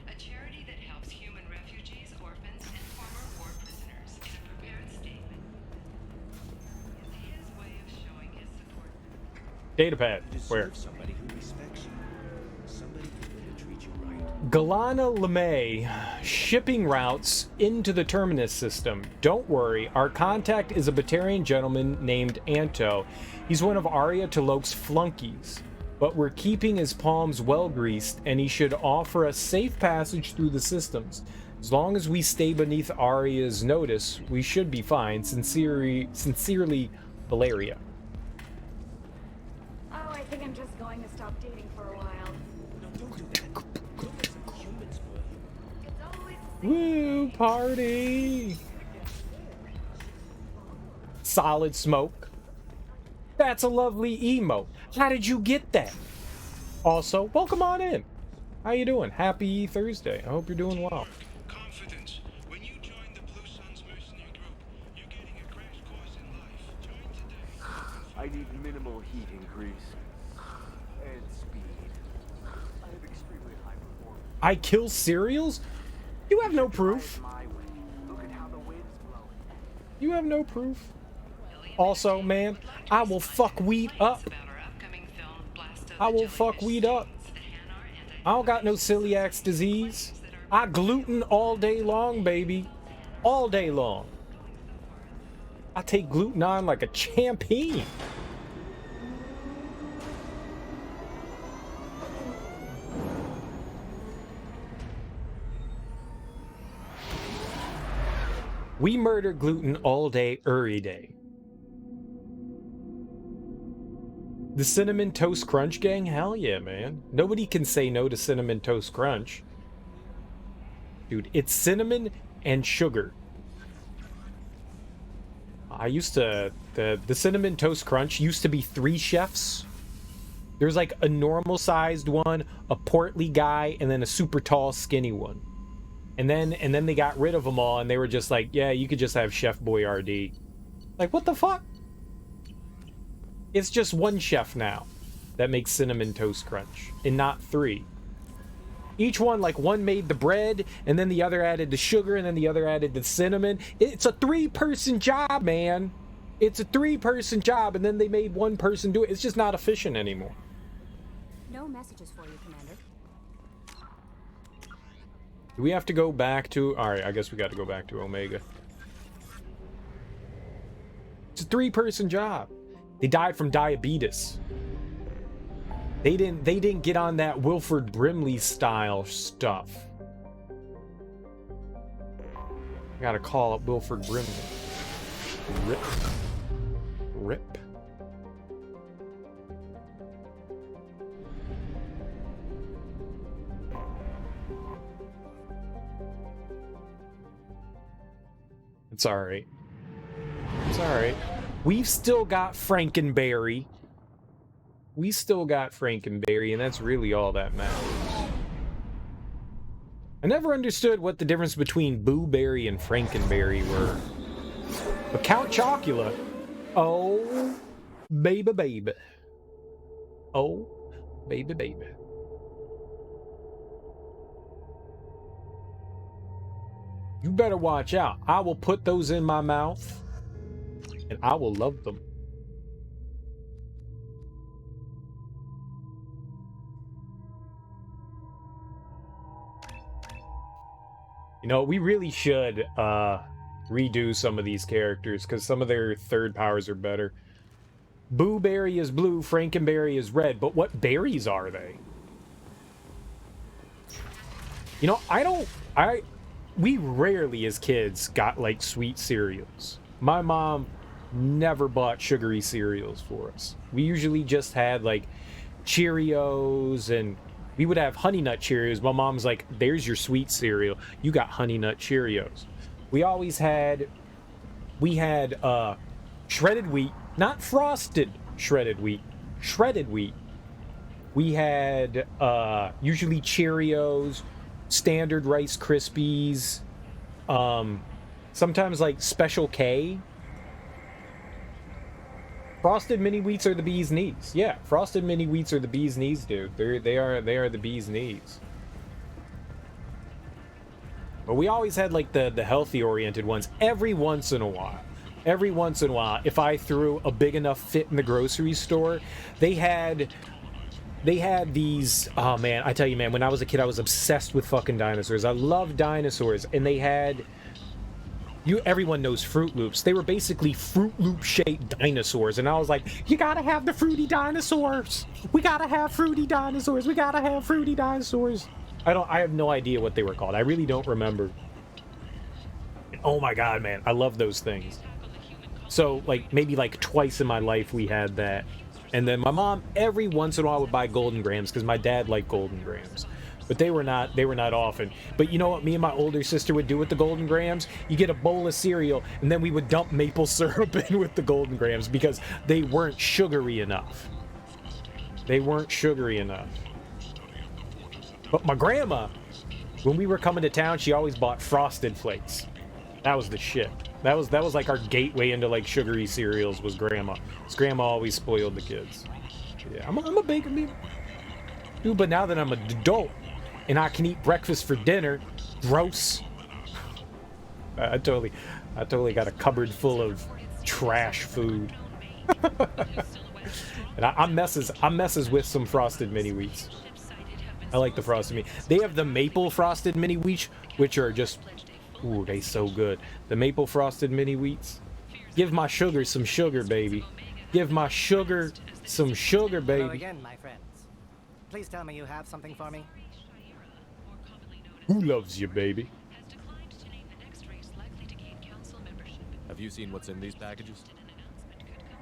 a charity that helps humans Data pad. You deserve Where? somebody who respects you. Somebody who to treat you right. Galana LeMay, shipping routes into the Terminus system. Don't worry, our contact is a Batarian gentleman named Anto. He's one of Arya Talok's flunkies, but we're keeping his palms well greased, and he should offer us safe passage through the systems. As long as we stay beneath Arya's notice, we should be fine. Sincerely, Valeria. Oh, I think I'm just going to stop dating for a while. Woo, party! Solid Smoke. That's a lovely emote. How did you get that? Also, welcome on in. How you doing? Happy Thursday. I hope you're doing well. I need minimal heat increase and speed. I have extremely high performance. I kill cereals? You have no proof. Look at how the wind's blowing. You have no proof. Also, man, I will fuck weed up. I will fuck weed up. I don't got no celiac disease. I gluten all day long, baby. All day long. I take gluten on like a champion. We murder gluten all day, every day. The Cinnamon Toast Crunch gang? Hell yeah, man. Nobody can say no to Cinnamon Toast Crunch. Dude, it's cinnamon and sugar. I used to... The Cinnamon Toast Crunch used to be 3 chefs. There's like a normal-sized one, a portly guy, and then a super tall, skinny one. And then they got rid of them all, and they were just like, yeah, you could just have Chef Boyardee. Like, what the fuck? It's just 1 chef now that makes Cinnamon Toast Crunch, and not 3. Each one, like, one made the bread, and then the other added the sugar, and then the other added the cinnamon. It's a 3-person job, man. It's a 3-person job, and then they made 1 person do it. It's just not efficient anymore. No messages for you, Commander. Do we have to go back to... Alright, I guess we got to go back to Omega. It's a 3-person job. They died from diabetes. They didn't get on that Wilford Brimley style stuff. I gotta call up Wilford Brimley. Rip. Rip. It's alright. It's alright. We've still got Frankenberry. We still got Frankenberry, and that's really all that matters. I never understood what the difference between Booberry and Frankenberry were. But Count Chocula, oh, baby, baby. Oh, baby, baby. You better watch out. I will put those in my mouth, and I will love them. You know, we really should redo some of these characters, because some of their third powers are better. Booberry is blue, Frankenberry is red, but what berries are they? You know, we rarely as kids got like sweet cereals. My mom never bought sugary cereals for us. We usually just had like Cheerios, and we would have Honey Nut Cheerios. My mom's like, there's your sweet cereal. You got Honey Nut Cheerios. We always had, shredded wheat, not frosted shredded wheat, shredded wheat. We had usually Cheerios, standard Rice Krispies, sometimes like Special K. Frosted Mini Wheats are the bee's knees. Yeah, Frosted Mini Wheats are the bee's knees, dude. They are the bee's knees. But we always had like the healthy oriented ones every once in a while. every once in a while, if I threw a big enough fit in the grocery store, they had these, oh man, I tell you, man, when I was a kid, I was obsessed with fucking dinosaurs. I love dinosaurs, and they had, everyone knows Fruit Loops. They were basically Fruit Loop shaped dinosaurs, and I was like, you gotta have the fruity dinosaurs. We gotta have fruity dinosaurs. We gotta have fruity dinosaurs. I have no idea what they were called. I really don't remember. Oh my god, man, I love those things. So, like, maybe like twice in my life we had that. And then my mom every once in a while would buy Golden Grams because my dad liked Golden Grams. But they were not often. But you know what me and my older sister would do with the Golden Grams? You get a bowl of cereal, and then we would dump maple syrup in with the Golden Grams because they weren't sugary enough. They weren't sugary enough. But my grandma, when we were coming to town, she always bought Frosted Flakes. That was the shit. That was like our gateway into like sugary cereals was grandma. 'Cause grandma always spoiled the kids. Yeah, I'm a big dude, but now that I'm an adult and I can eat breakfast for dinner, gross. I totally got a cupboard full of trash food. And I messes with some Frosted Mini Wheats. I like the Frosted Mini. They have the maple Frosted Mini Wheats, which are just, ooh, they so good. The maple Frosted Mini Wheats. Give my sugar some sugar, baby. Give my sugar some sugar, baby. Hello again, my friends. Please tell me you have something for me. Who loves you, baby? Have you seen what's in these packages?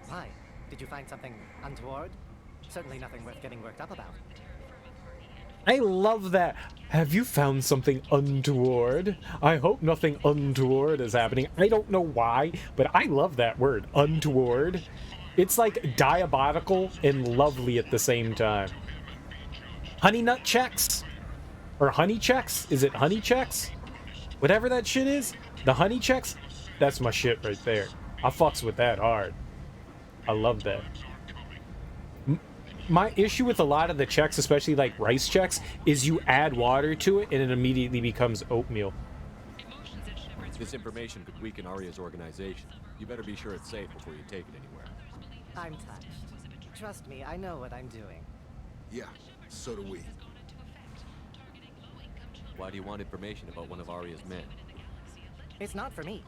Why? Did you find something untoward? Certainly nothing worth getting worked up about. I love that. Have you found something untoward? I hope nothing untoward is happening. I don't know why, but I love that word, untoward. It's like diabolical and lovely at the same time. Honey nut checks? Or honey checks? Is it honey checks? Whatever that shit is, the honey checks, that's my shit right there. I fucks with that hard. I love that. My issue with a lot of the checks, especially like rice checks, is you add water to it and it immediately becomes oatmeal. This information could weaken Arya's organization. You better be sure it's safe before you take it anywhere. I'm touched. Trust me, I know what I'm doing. Yeah, so do we. Why do you want information about one of Arya's men? It's not for me.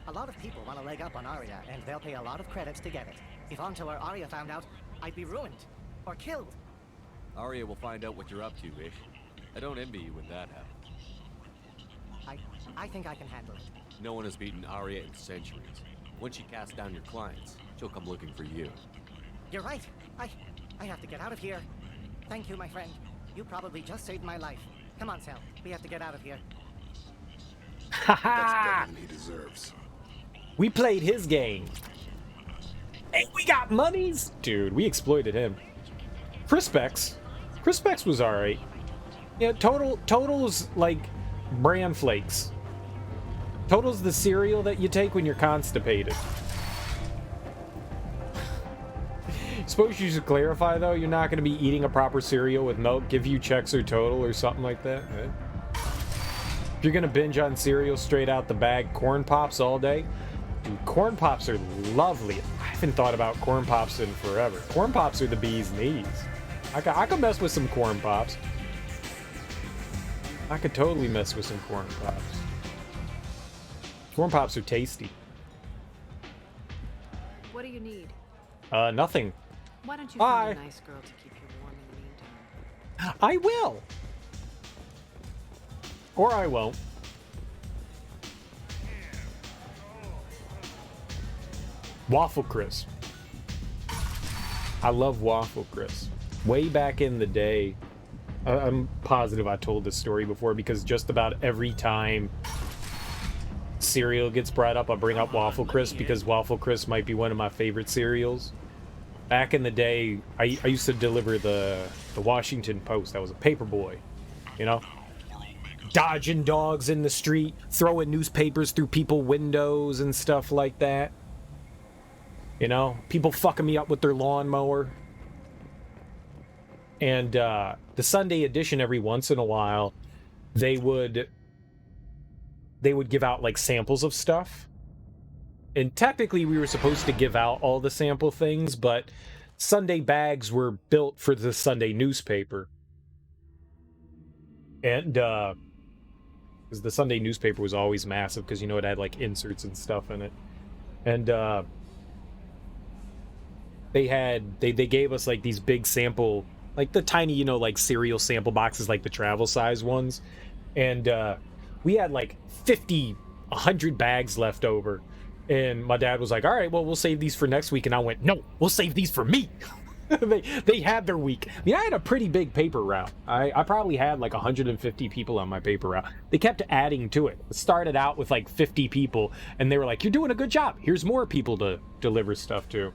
A lot of people want to leg up on Arya, and they'll pay a lot of credits to get it. If Anto or Arya found out, I'd be ruined. Or killed. Arya will find out what you're up to, Ish. I don't envy you when that happens. I think I can handle it. No one has beaten Arya in centuries. When she casts down your clients, she'll come looking for you. You're right. I have to get out of here. Thank you, my friend. You probably just saved my life. Come on, Sal. We have to get out of here. That's better than he deserves. We played his game. Hey, we got monies! Dude, we exploited him. Crispex was alright. Yeah, Total's like bran flakes. Total's the cereal that you take when you're constipated. Suppose you should clarify though, you're not going to be eating a proper cereal with milk. Give you Chex or Total or something like that. Right? If you're going to binge on cereal straight out the bag, Corn Pops all day. Dude, Corn Pops are lovely. I haven't thought about Corn Pops in forever. Corn Pops are the bee's knees. I could mess with some Corn Pops. I could totally mess with some Corn Pops. Corn Pops are tasty. What do you need? Nothing. Why don't you Bye. find a nice girl to keep you warm in the meantime? I will. Or I won't. Waffle Crisp. I love Waffle Crisp. Way back in the day, I'm positive I told this story before because just about every time cereal gets brought up, I bring up Waffle Crisp because Waffle Crisp might be one of my favorite cereals. Back in the day, I used to deliver the Washington Post. I was a paper boy, you know? Dodging dogs in the street, throwing newspapers through people's windows and stuff like that. You know, people fucking me up with their lawnmower. And the Sunday edition, every once in a while, they would give out like samples of stuff. And technically we were supposed to give out all the sample things, but Sunday bags were built for the Sunday newspaper. And because the Sunday newspaper was always massive, because, you know, it had like inserts and stuff in it. And they gave us like these big sample, like the tiny, you know, like cereal sample boxes, like the travel size ones. And we had like 100 bags left over. And my dad was like, all right, well, we'll save these for next week. And I went, no, we'll save these for me. they had their week. I mean, I had a pretty big paper route. I probably had like 150 people on my paper route. They kept adding to it. It started out with like 50 people, and they were like, you're doing a good job. Here's more people to deliver stuff to.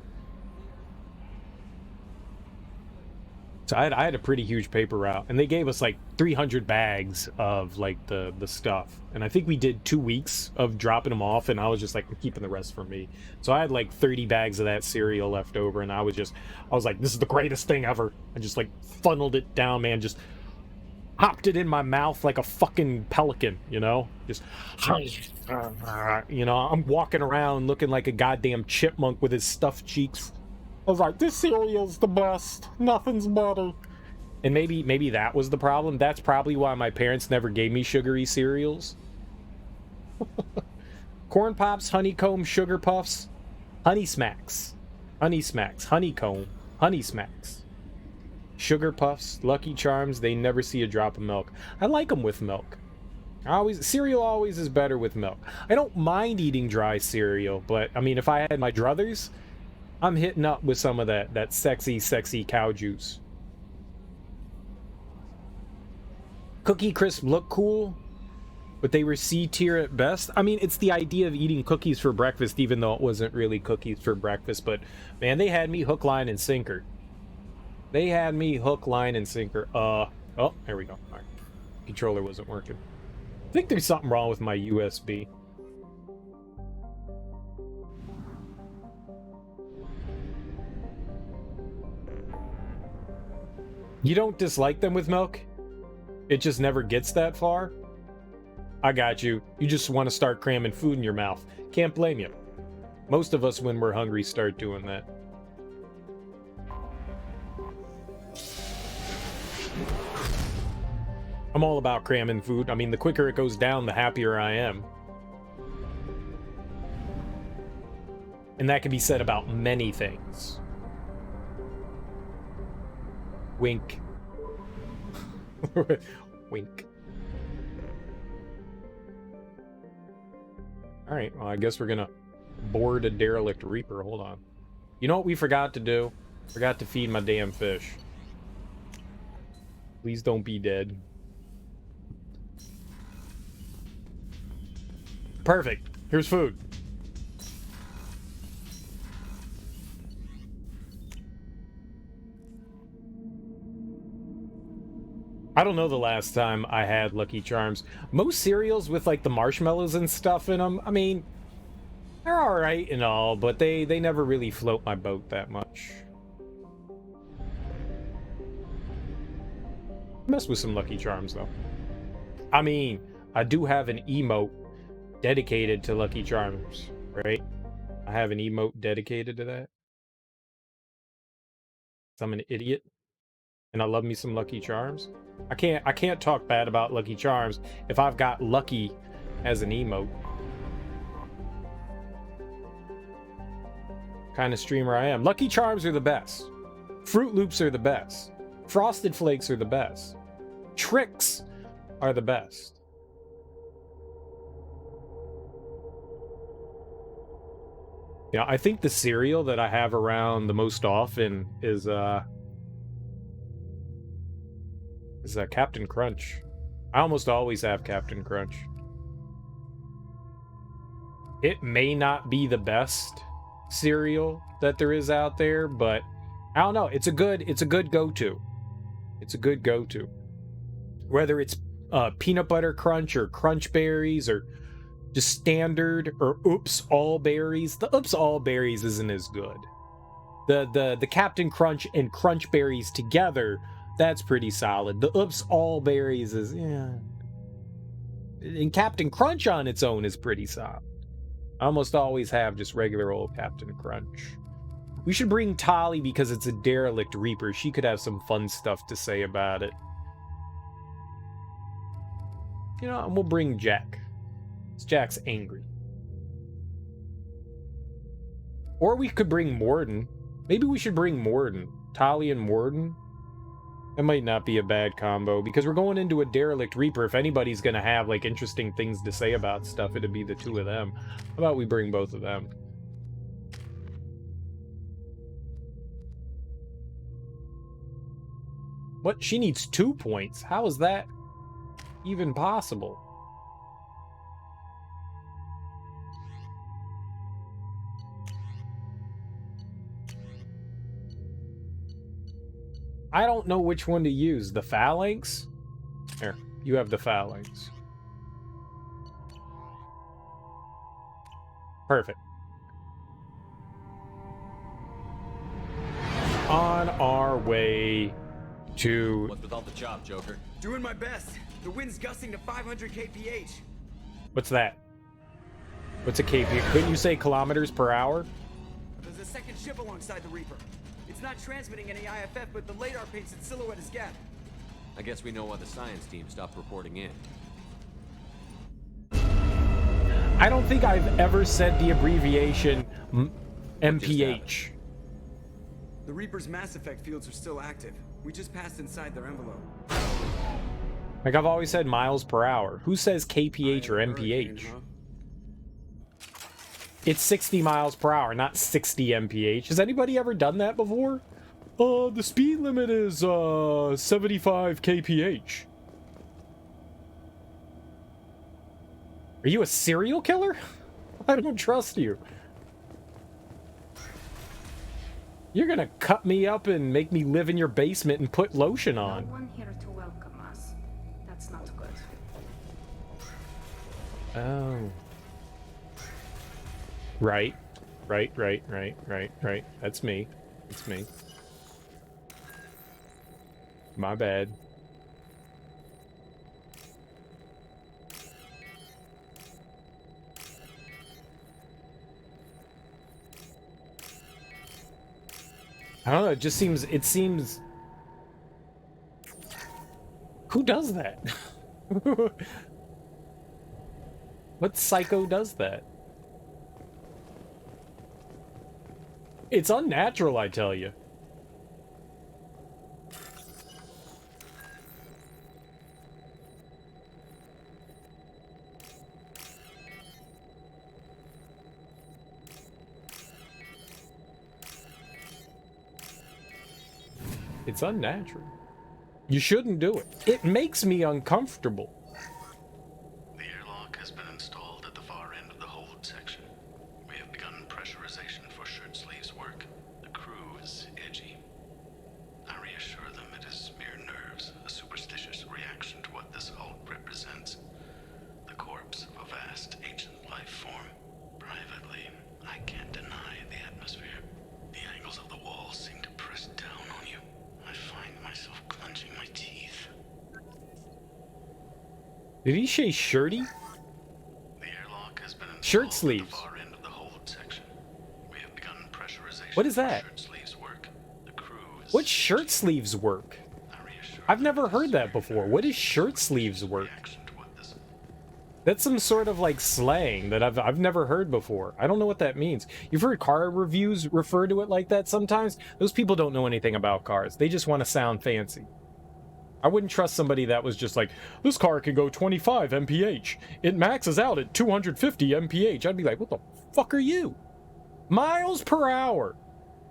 So I had a pretty huge paper route, and they gave us like 300 bags of like the stuff. And I think we did 2 weeks of dropping them off, and I was just like, I'm keeping the rest for me. So I had like 30 bags of that cereal left over, and I was like, this is the greatest thing ever. I just like funneled it down, man, just hopped it in my mouth like a fucking pelican, you know? Just, you know, I'm walking around looking like a goddamn chipmunk with his stuffed cheeks. I was like, this cereal's the best. Nothing's better. And maybe that was the problem. That's probably why my parents never gave me sugary cereals. Corn Pops, Honeycomb, Sugar Puffs, Honey Smacks, Honeycomb, Honey Smacks, Sugar Puffs, Lucky Charms. They never see a drop of milk. I like them with milk. Cereal always is better with milk. I don't mind eating dry cereal, but I mean, if I had my druthers, I'm hitting up with some of that sexy cow juice. Cookie Crisp look cool, but they were C tier at best. I mean, it's the idea of eating cookies for breakfast, even though it wasn't really cookies for breakfast. But man, they had me hook, line, and sinker. They had me hook, line, and sinker. Oh, there we go. All right. Controller wasn't working. I think there's something wrong with my USB. You don't dislike them with milk? It just never gets that far? I got you. You just want to start cramming food in your mouth. Can't blame you. Most of us, when we're hungry, start doing that. I'm all about cramming food. I mean, the quicker it goes down, the happier I am. And that can be said about many things. Wink. Wink. Alright, well, I guess we're gonna board a derelict reaper. Hold on. You know what we forgot to do? Forgot to feed my damn fish. Please don't be dead. Perfect. Here's food. I don't know the last time I had Lucky Charms. Most cereals with like the marshmallows and stuff in them, I mean, they're alright and all, but they never really float my boat that much. Mess with some Lucky Charms though. I mean, I do have an emote dedicated to Lucky Charms, right? I have an emote dedicated to that. I'm an idiot. And I love me some Lucky Charms. I can't talk bad about Lucky Charms if I've got Lucky as an emote. Kind of streamer I am. Lucky Charms are the best. Fruit Loops are the best. Frosted Flakes are the best. Tricks are the best. Yeah, I think the cereal that I have around the most often is Captain Crunch. I almost always have Captain Crunch. It may not be the best cereal that there is out there, but I don't know. It's a good go-to. It's a good go-to. Whether it's peanut butter crunch or crunch berries or just standard or oops all berries. The oops all berries isn't as good. The Captain Crunch and crunch berries together, that's pretty solid. The oops all berries is, yeah. And Captain Crunch on its own is pretty solid. I almost always have just regular old Captain Crunch. We should bring Tali because it's a derelict Reaper. She could have some fun stuff to say about it. You know, and we'll bring Jack. Jack's angry. Or we could bring Morden. Maybe we should bring Morden. Tali and Morden. That might not be a bad combo, because we're going into a derelict Reaper. If anybody's gonna have, like, interesting things to say about stuff, it'd be the two of them. How about we bring both of them? What? She needs 2 points? How is that even possible? I don't know which one to use. The Phalanx? Here, you have the Phalanx. Perfect. On our way to... What's with all the chop, Joker? Doing my best. The wind's gusting to 500 kph. What's that? What's a kph? Couldn't you say kilometers per hour? There's a second ship alongside the Reaper. It's not transmitting any IFF, but the radar paints its silhouette as Gap. I guess we know why the science team stopped reporting in. I don't think I've ever said the abbreviation MPH. The Reaper's mass effect fields are still active. We just passed inside their envelope. Like I've always said miles per hour. Who says kph or mph? It's 60 miles per hour, not 60 mph. Has anybody ever done that before? The speed limit is 75 kph. Are you a serial killer? I don't trust you. You're gonna cut me up and make me live in your basement and put lotion on. No one here to welcome us. That's not good. Oh. Right. Right. That's me. It's me. My bad. I don't know, it seems... Who does that? What psycho does that? It's unnatural, I tell you. It's unnatural. You shouldn't do it. It makes me uncomfortable. The airlock has been installed at the far end of the hold section. We have begun pressurization for shirt sleeves work. The crew is edgy. I reassure them it is mere nerves, a superstitious reaction to what this hold represents. The corpse of a vast ancient life form. Privately, I can't deny the atmosphere. The angles of the walls seem to press down on you. I find myself clenching my teeth. Did he say shirty? The airlock has been shirt sleeves. At the far end of the hold section. We have begun pressurization. What is that? Shirt sleeves work. The crew is What shirt sleeves work? I've never heard that before. What is shirt sleeves work? That's some sort of like slang that I've never heard before. I don't know what that means. You've heard car reviews refer to it like that sometimes? Those people don't know anything about cars. They just want to sound fancy. I wouldn't trust somebody that was just like, this car can go 25 mph. It maxes out at 250 mph. I'd be like, what the fuck are you? Miles per hour.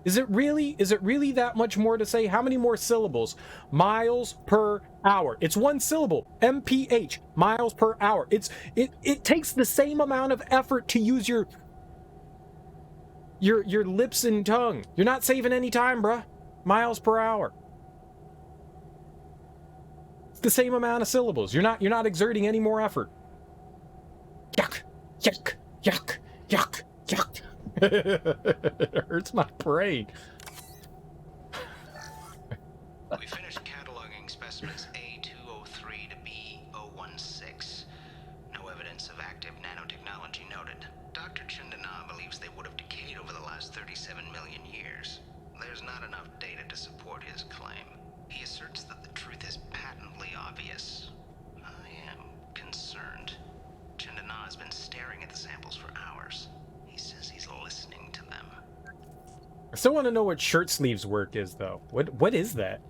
Is it really that much more to say? How many more syllables? Miles per hour. It's one syllable. MPH. Miles per hour. It takes the same amount of effort to use your lips and tongue. You're not saving any time, bruh. Miles per hour. It's the same amount of syllables. You're not exerting any more effort. Yuck. Yuck. Yuck. Yuck. Yuck. It hurts my brain. We finished cataloging specimens A203 to B016. No evidence of active nanotechnology noted. Dr. Chen has been staring at the samples for hours. He says he's listening to them. I still want to know what shirt sleeves work is, though. What is that?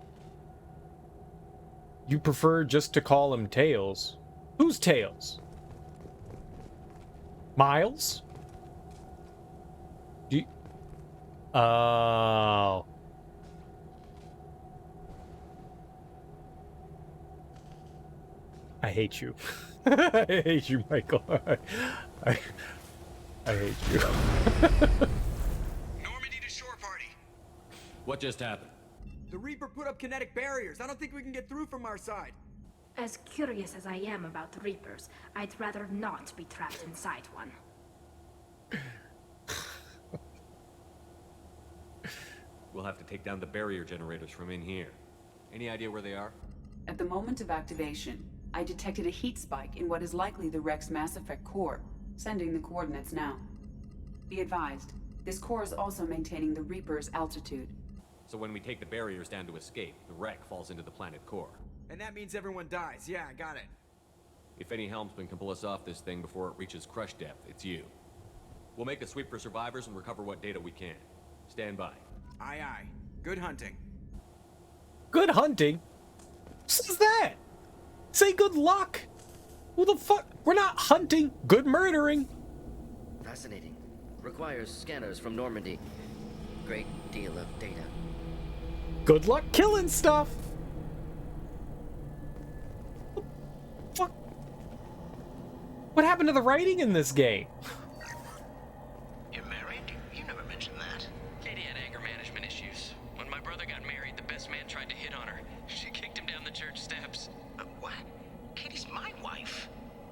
You prefer just to call them tails. Whose tails? Miles? Do you... Oh. I hate you. I hate you, Michael. I hate you. What just happened? The Reaper put up kinetic barriers. I don't think we can get through from our side. As curious as I am about the Reapers, I'd rather not be trapped inside one. We'll have to take down the barrier generators from in here. Any idea where they are? At the moment of activation, I detected a heat spike in what is likely the Rex Mass Effect core, sending the coordinates now. Be advised, this core is also maintaining the Reaper's altitude. So when we take the barriers down to escape, the wreck falls into the planet core. And that means everyone dies. Yeah, I got it. If any helmsman can pull us off this thing before it reaches crush depth, it's you. We'll make a sweep for survivors and recover what data we can. Stand by. Aye, aye. Good hunting. Good hunting? Who says that? Say good luck. Who the fuck? We're not hunting. Good murdering. Fascinating. Requires scanners from Normandy. Great deal of data. Good luck killing stuff. Fuck. What happened to the writing in this game? You're married? You never mentioned that. Katie had anger management issues. When my brother got married, the best man tried to hit on her. She kicked him down the church steps. What? Katie's my wife.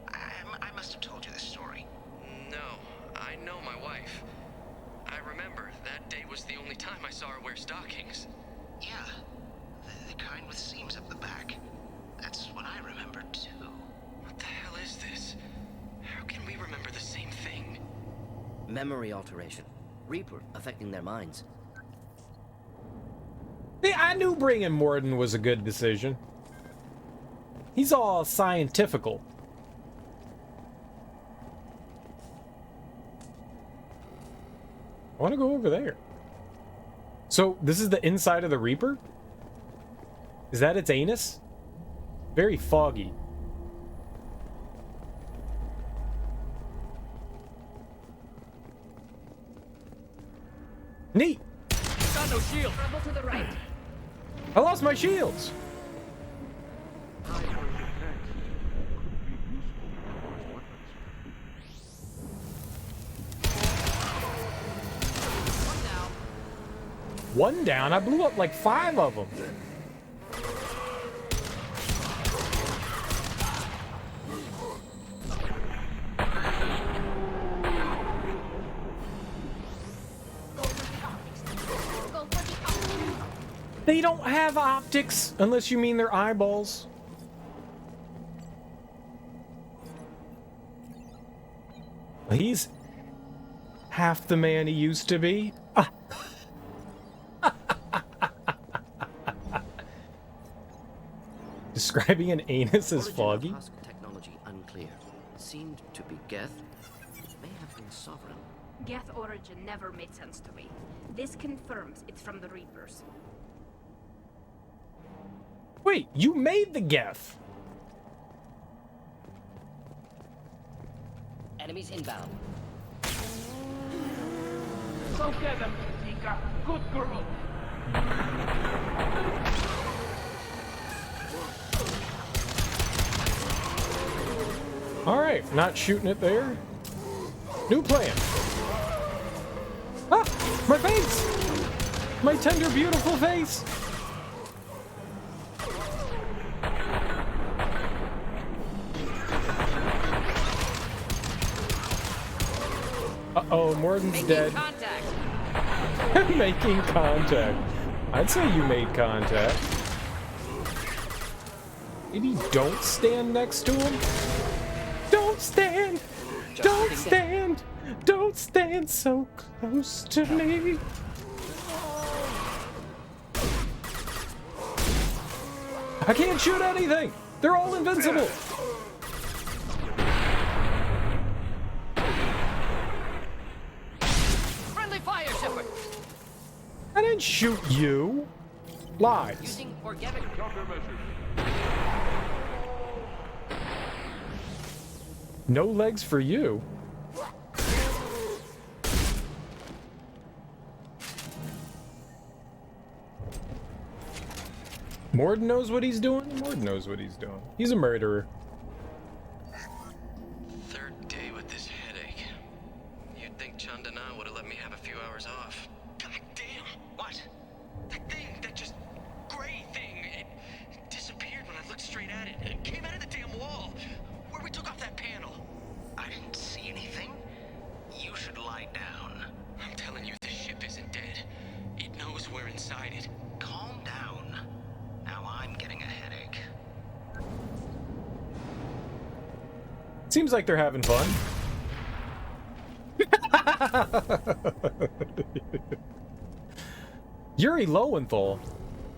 I must have told you this story. No, I know my wife. I remember that day was the only time I saw her wear stockings. Yeah, the kind with seams up the back. That's what I remember too. What the hell is this? How can we remember the same thing? Memory alteration. Reaper affecting their minds. Yeah, I knew bringing Morden was a good decision. He's all scientifical. I want to go over there. So, this is the inside of the Reaper? Is that its anus? Very foggy. Neat! Got no shield. Trouble to the right. I lost my shields! One down? I blew up like 5 of them. They don't have optics, unless you mean their eyeballs. He's half the man he used to be. Describing an anus as foggy? Husk technology unclear. Seemed to be Geth. May have been sovereign. Geth origin never made sense to me. This confirms it's from the Reapers. Wait, you made the Geth. Enemies inbound. Go get them, Tika. Good girl. Alright, not shooting it there. New plan. Ah! My face! My tender, beautiful face! Uh-oh, Morden's dead. Contact. Making contact. I'd say you made contact. Maybe don't stand next to him? Don't stand! Don't stand! Don't stand so close to me! I can't shoot anything! They're all invincible! didn't shoot you. Lies. Using organic countermeasures. No legs for you. Morden knows what he's doing? Morden knows what he's doing. He's a murderer. Third day with this headache. You'd think Chandana would have let me have a few hours off. God damn! What? That thing, that just gray thing, it disappeared when I looked straight at it. It came out of the damn wall, where we took off that panel. I didn't see anything. You should lie down. I'm telling you, this ship isn't dead. It knows we're inside it. Calm down. Now I'm getting a headache. Seems like they're having fun. Yuri Lowenthal.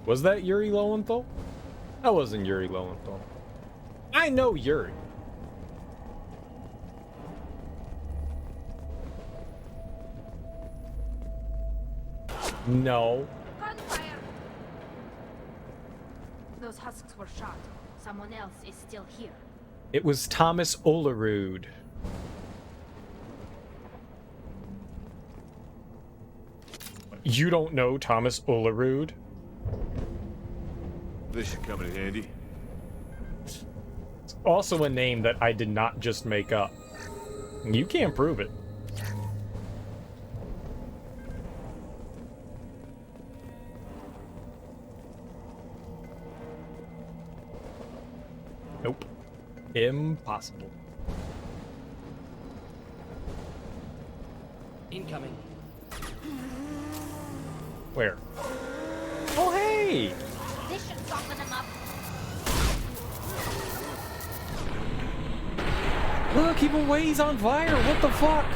Was that Yuri Lowenthal? That wasn't Yuri Lowenthal. I know Yuri. No. Gunfire! Those husks were shot. Someone else is still here. It was Thomas Olerud. You don't know Thomas Olerud? This should come in handy. It's also a name that I did not just make up. You can't prove it. Nope. Impossible. incoming. Where? Oh, hey! This should soften him up. Look, even Way's on fire. What the fuck?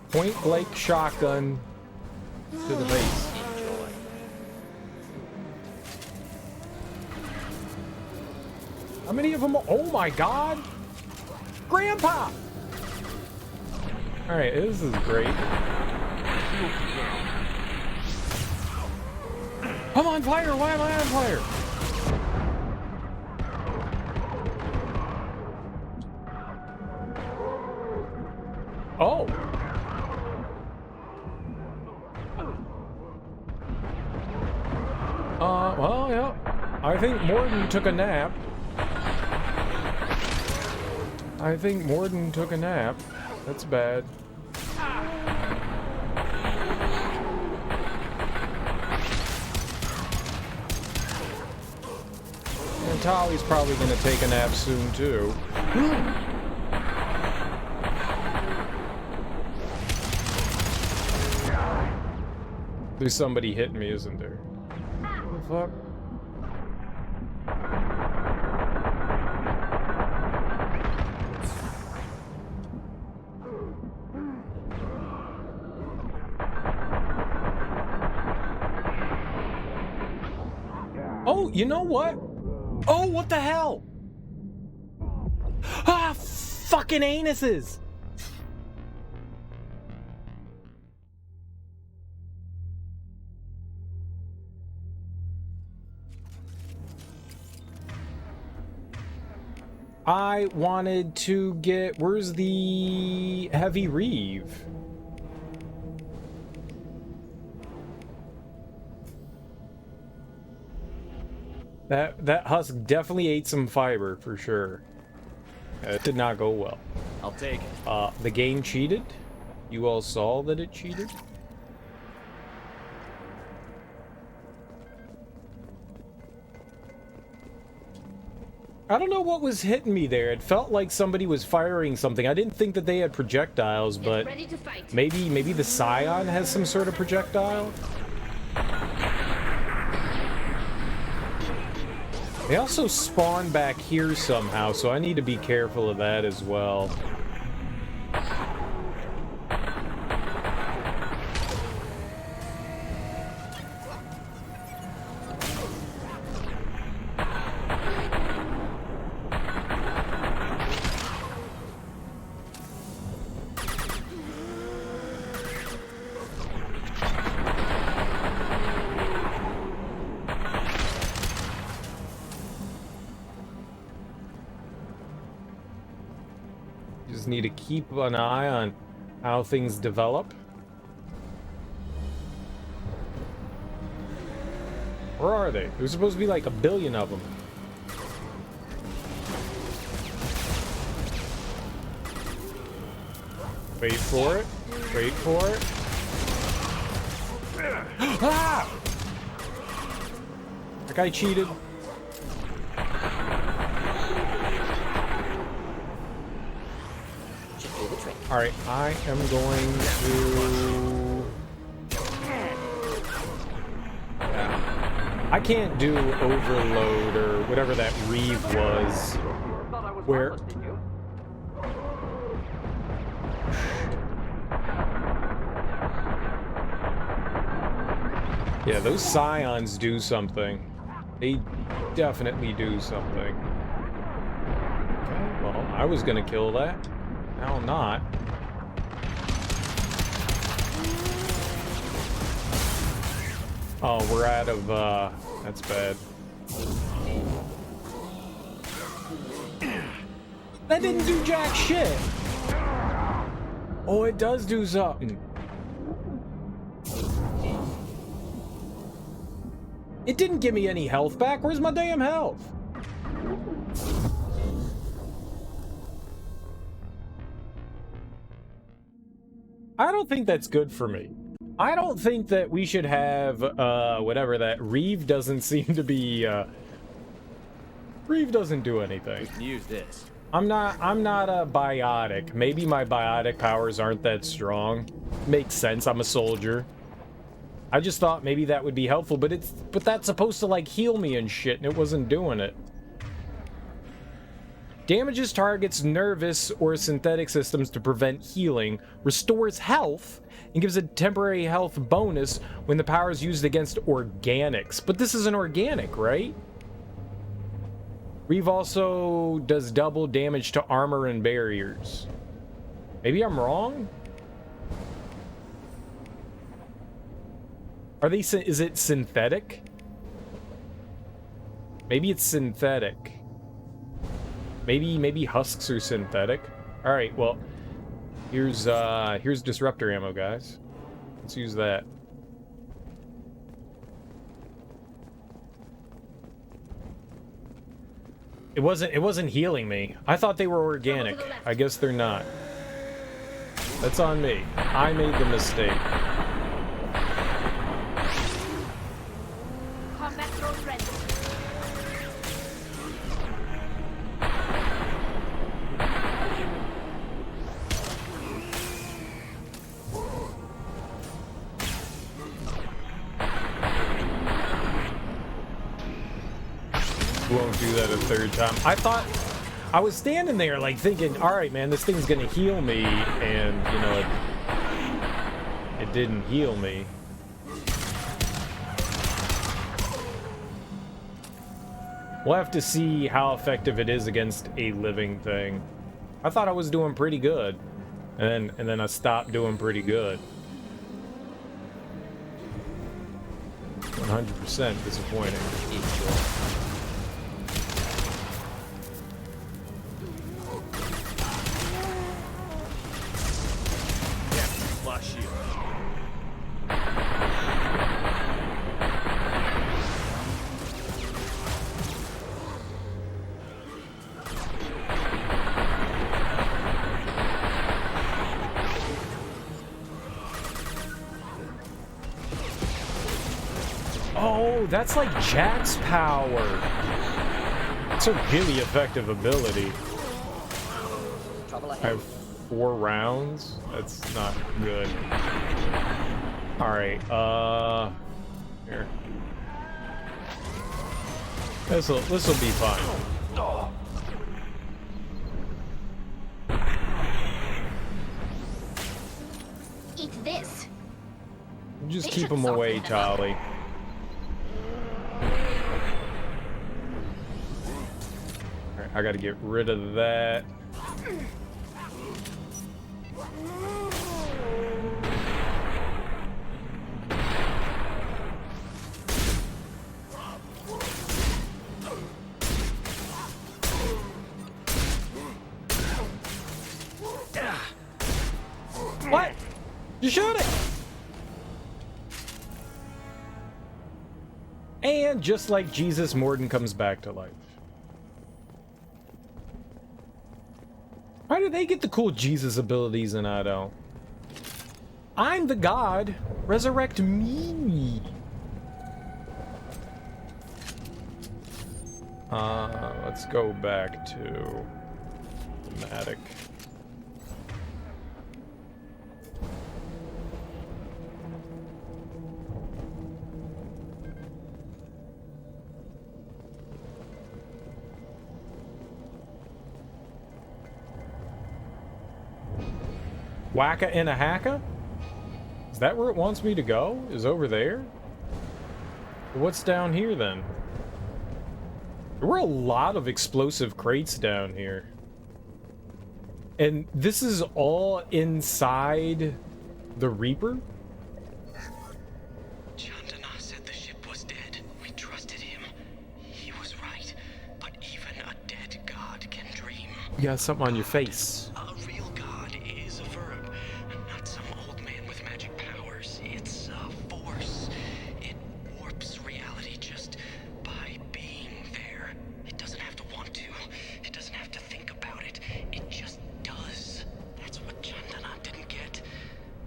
Point blank shotgun to the base. Enjoy. How many of them? Oh my god! Grandpa! Alright, this is great. I'm on fire! Why am I on fire? Oh! Well, yeah. I think Morden took a nap. That's bad. And Tali's probably gonna take a nap soon, too. There's somebody hitting me, isn't there? What the fuck? Oh, you know what? Oh, what the hell? Ah, fucking anuses! I wanted to get... Where's the heavy reeve? That husk definitely ate some fiber, for sure. It did not go well. I'll take it. The game cheated. You all saw that it cheated. I don't know what was hitting me there. It felt like somebody was firing something. I didn't think that they had projectiles, but maybe the Scion has some sort of projectile? They also spawn back here somehow, so I need to be careful of that as well. Need to keep an eye on how things develop. Where are they? There's supposed to be like 1 billion of them. Wait for it. Wait for it. Ah! That guy cheated. Alright, I am going to... I can't do overload or whatever that Reeve was. Where... Yeah, those Scions do something. They definitely do something. Okay, well, I was gonna kill that. Now I'm not. Oh, we're out of, that's bad. That didn't do jack shit! Oh, it does do something. It didn't give me any health back. Where's my damn health? I don't think that's good for me. I don't think that we should have, whatever that Reeve doesn't seem to be, Reeve doesn't do anything. We can use this. I'm not a biotic. Maybe my biotic powers aren't that strong. Makes sense, I'm a soldier. I just thought maybe that would be helpful, but that's supposed to like heal me and shit, and it wasn't doing it. Damages targets nervous or synthetic systems to prevent healing, restores health, and gives a temporary health bonus when the power is used against organics. But this isn't organic, right? Reeve also does double damage to armor and barriers. Maybe I'm wrong? Are they, is it synthetic? Maybe it's synthetic. Maybe husks are synthetic. All right, well, here's disruptor ammo, guys. Let's use that. It wasn't healing me. I thought they were organic. I guess they're not. That's on me. I made the mistake. Combat drone ready. Won't do that a third time. I was standing there like thinking, all right, man, this thing's gonna heal me, and you know, it didn't heal me. We'll have to see how effective it is against a living thing. I thought I was doing pretty good, and then I stopped doing pretty good. 100% disappointing. That's like Jack's power. It's a really effective ability. I have 4 rounds. That's not good. All right. Here. This'll be fine. Eat this. Just keep him away, Charlie. Alright, I gotta get rid of that. What? You shoot it! And just like Jesus, Morden comes back to life. Why do they get the cool Jesus abilities and I don't? I'm the God. Resurrect me. Let's go back to thematic. Wacka in a hacka? Is that where it wants me to go? Is over there? What's down here then? There were a lot of explosive crates down here. And this is all inside the Reaper? Chandana said the ship was dead. We trusted him. He was right. But even a dead god can dream. You got something on your face. A real god is a verb, not some old man with magic powers. It's a force. It warps reality just by being there. It doesn't have to want to. It doesn't have to think about it. It just does. That's what Chandana didn't get.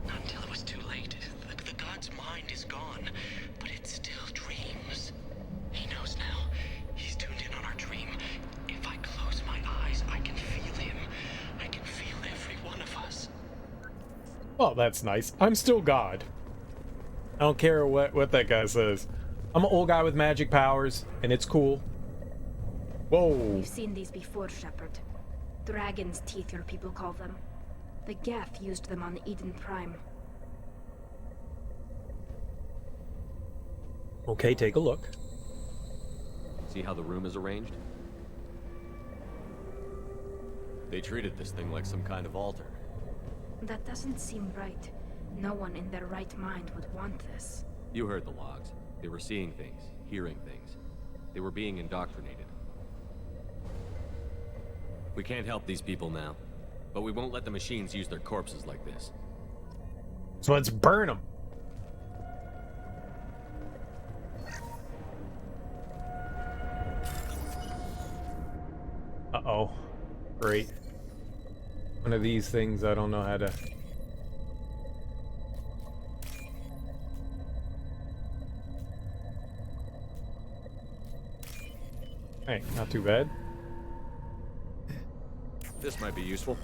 Not until it was too late. The god's mind is gone, but it still dreams. He knows now. He's tuned in on our dream. If I close my eyes, I can feel him. I can feel every one of us. Well, that's nice. I'm still God. I don't care what that guy says. I'm an old guy with magic powers, and it's cool. Whoa. We've seen these before, Shepard. Dragon's teeth, your people call them. The Geth used them on Eden Prime. Okay, take a look. See how the room is arranged? They treated this thing like some kind of altar. That doesn't seem right. No one in their right mind would want this. You heard the logs. They were seeing things, hearing things. They were being indoctrinated. We can't help these people now, but we won't let the machines use their corpses like this. So let's burn them. Uh-oh. Great. One of these things I don't know how to... Hey, not too bad. This might be useful.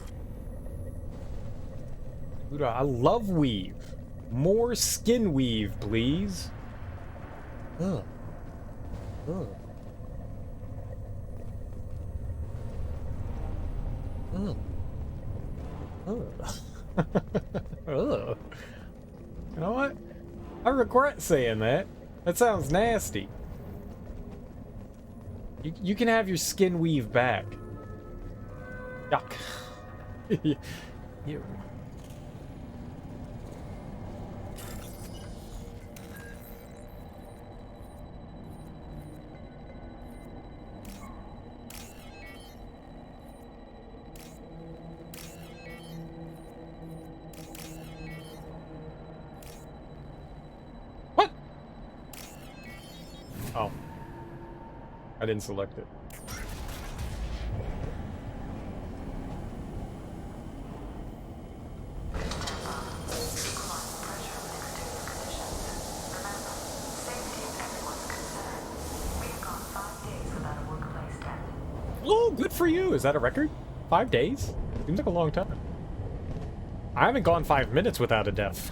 Dude, I love weave. More skin weave, please. Ugh. Ugh. Ugh. Ugh. Ugh. You know what? I regret saying that. That sounds nasty. You can have your skin weave back. Yuck. Ew. What? Oh. I didn't select it. Oh, good for you. Is that a record? 5 days? Seems like a long time. I haven't gone 5 minutes without a death.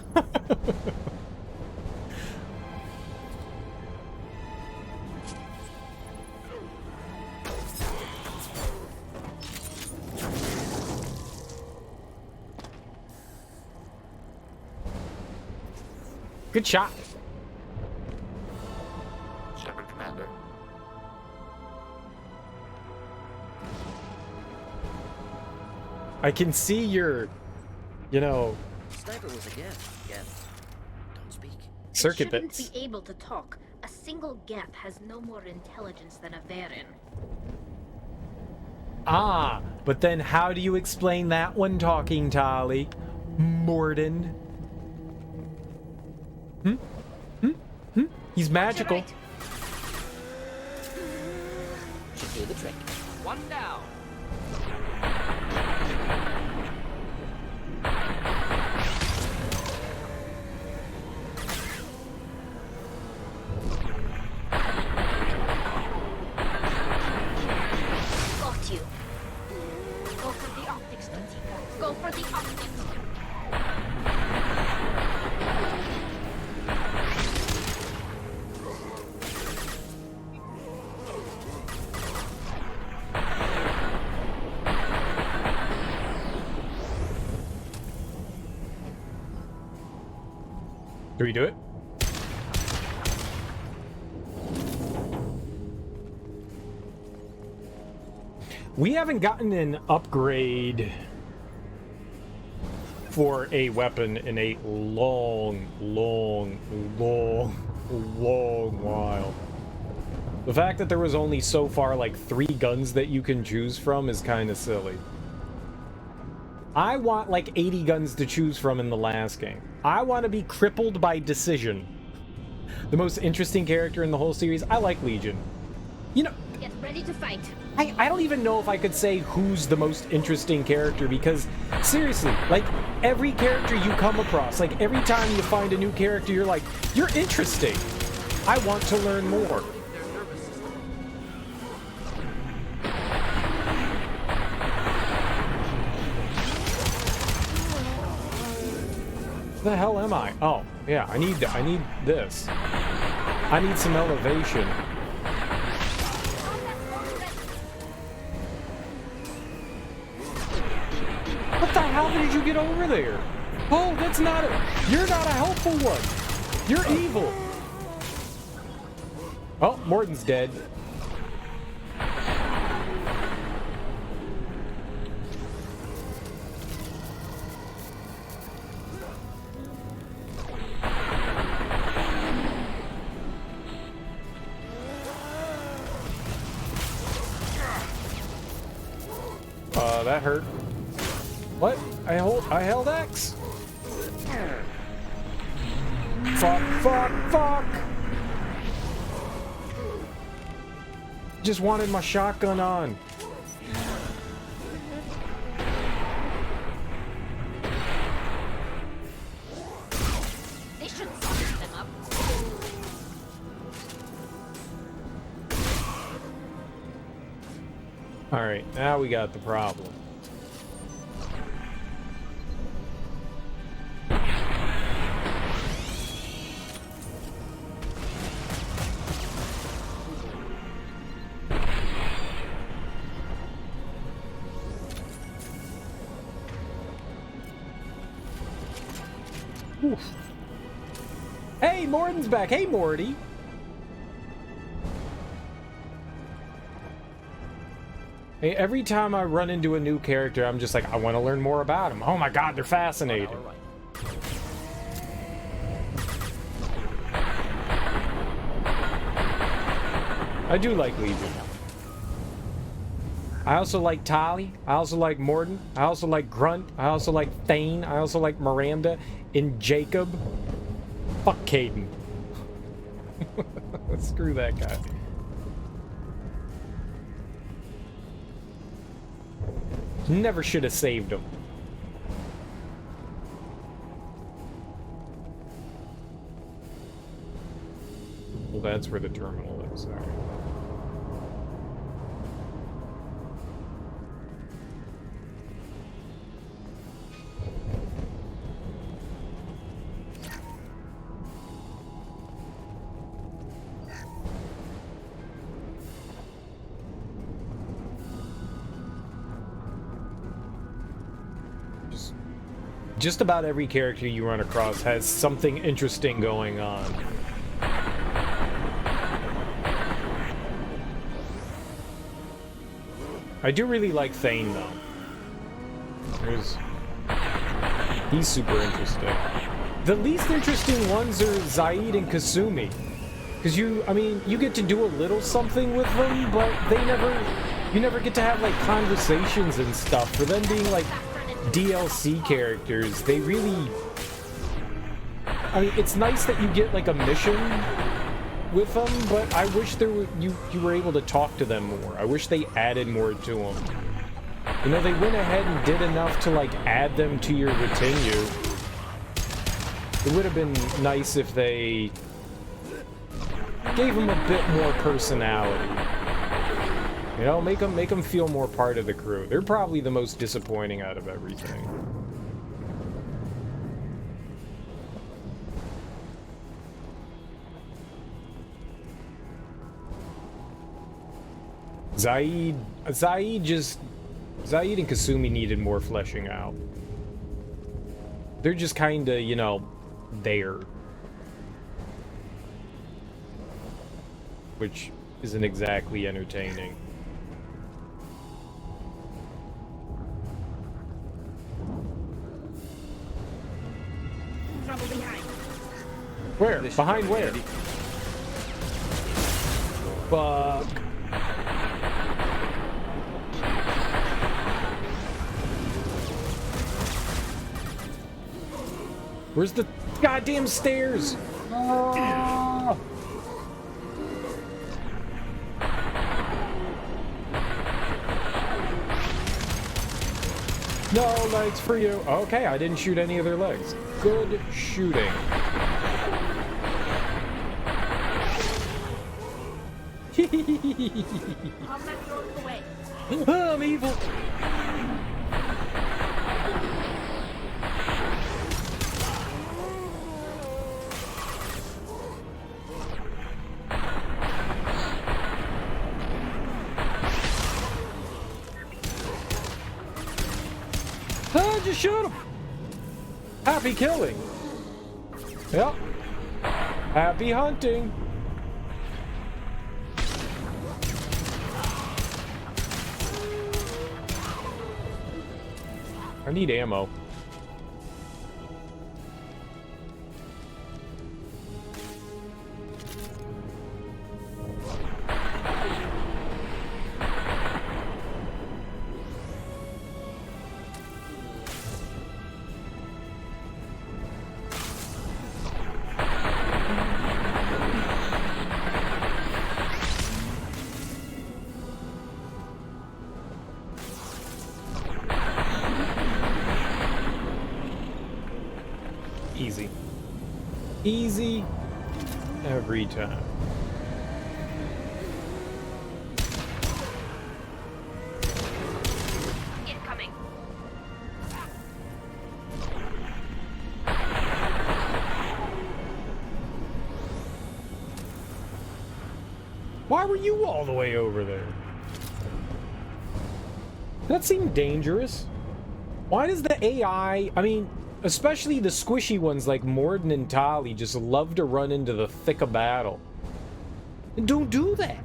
Good shot. Shepard, Commander. I can see your, you know, Sniper was a guess. Again. Don't speak. circuit Shouldn't bits. be able to talk. A single Geth has no more intelligence than a Varen. Ah, but then how do you explain that one, Talking Tali? Morden. He's magical. Should do the trick. One down. Got you. Go for the optics, Tatika. Go for the optics. Do we do it? We haven't gotten an upgrade for a weapon in a long while. The fact that there was only so far like 3 guns that you can choose from is kind of silly. I want like 80 guns to choose from in the last game. I want to be crippled by decision. The most interesting character in the whole series, I like Legion. You know, Get ready to fight. I don't even know if I could say who's the most interesting character, because seriously, like every character you come across, like every time you find a new character, you're like, you're interesting. I want to learn more. The hell am I? Oh, yeah, I need this. I need some elevation. What the hell did you get over there? Oh, that's not you're not a helpful one. You're evil. Oh, Morton's dead. That hurt. What? I held X. Fuck. Just wanted my shotgun on. They should soften them up. Alright, now we got the problem. Oof. Hey, Morton's back. Hey, Morty. Hey, every time I run into a new character, I'm just like, I want to learn more about him. Oh my god, they're fascinating. I do like Legion. I also like Tali. I also like Morton. I also like Grunt. I also like Thane. I also like Miranda and Jacob. Fuck Caden. Screw that guy. Never should have saved him. Well, that's where the terminal is. All right. just about every character you run across has something interesting going on. I do really like Thane, though. He's super interesting. The least interesting ones are Zaid and Kasumi. Because you get to do a little something with them, but you never get to have, like, conversations and stuff. For them being, like, DLC characters, they really... I mean, it's nice that you get, like, a mission with them, but I wish you were able to talk to them more. I wish they added more to them. You know, they went ahead and did enough to, like, add them to your retinue. It would have been nice if they gave them a bit more personality. You know, make them feel more part of the crew. They're probably the most disappointing out of everything. Zaid and Kasumi needed more fleshing out. They're just kinda, you know, there. Which isn't exactly entertaining. Trouble behind. Where? Behind where? Fuck. Where's the goddamn stairs? Oh. No legs for you. Okay, I didn't shoot any of their legs. Good shooting. I'm evil. Just shoot him. Happy killing. Yep. Happy hunting. I need ammo. Easy. Easy every time. Incoming. Why were you all the way over there? That seemed dangerous. Why does the AI, I mean, especially the squishy ones like Morden and Tali, just love to run into the thick of battle? Don't do that.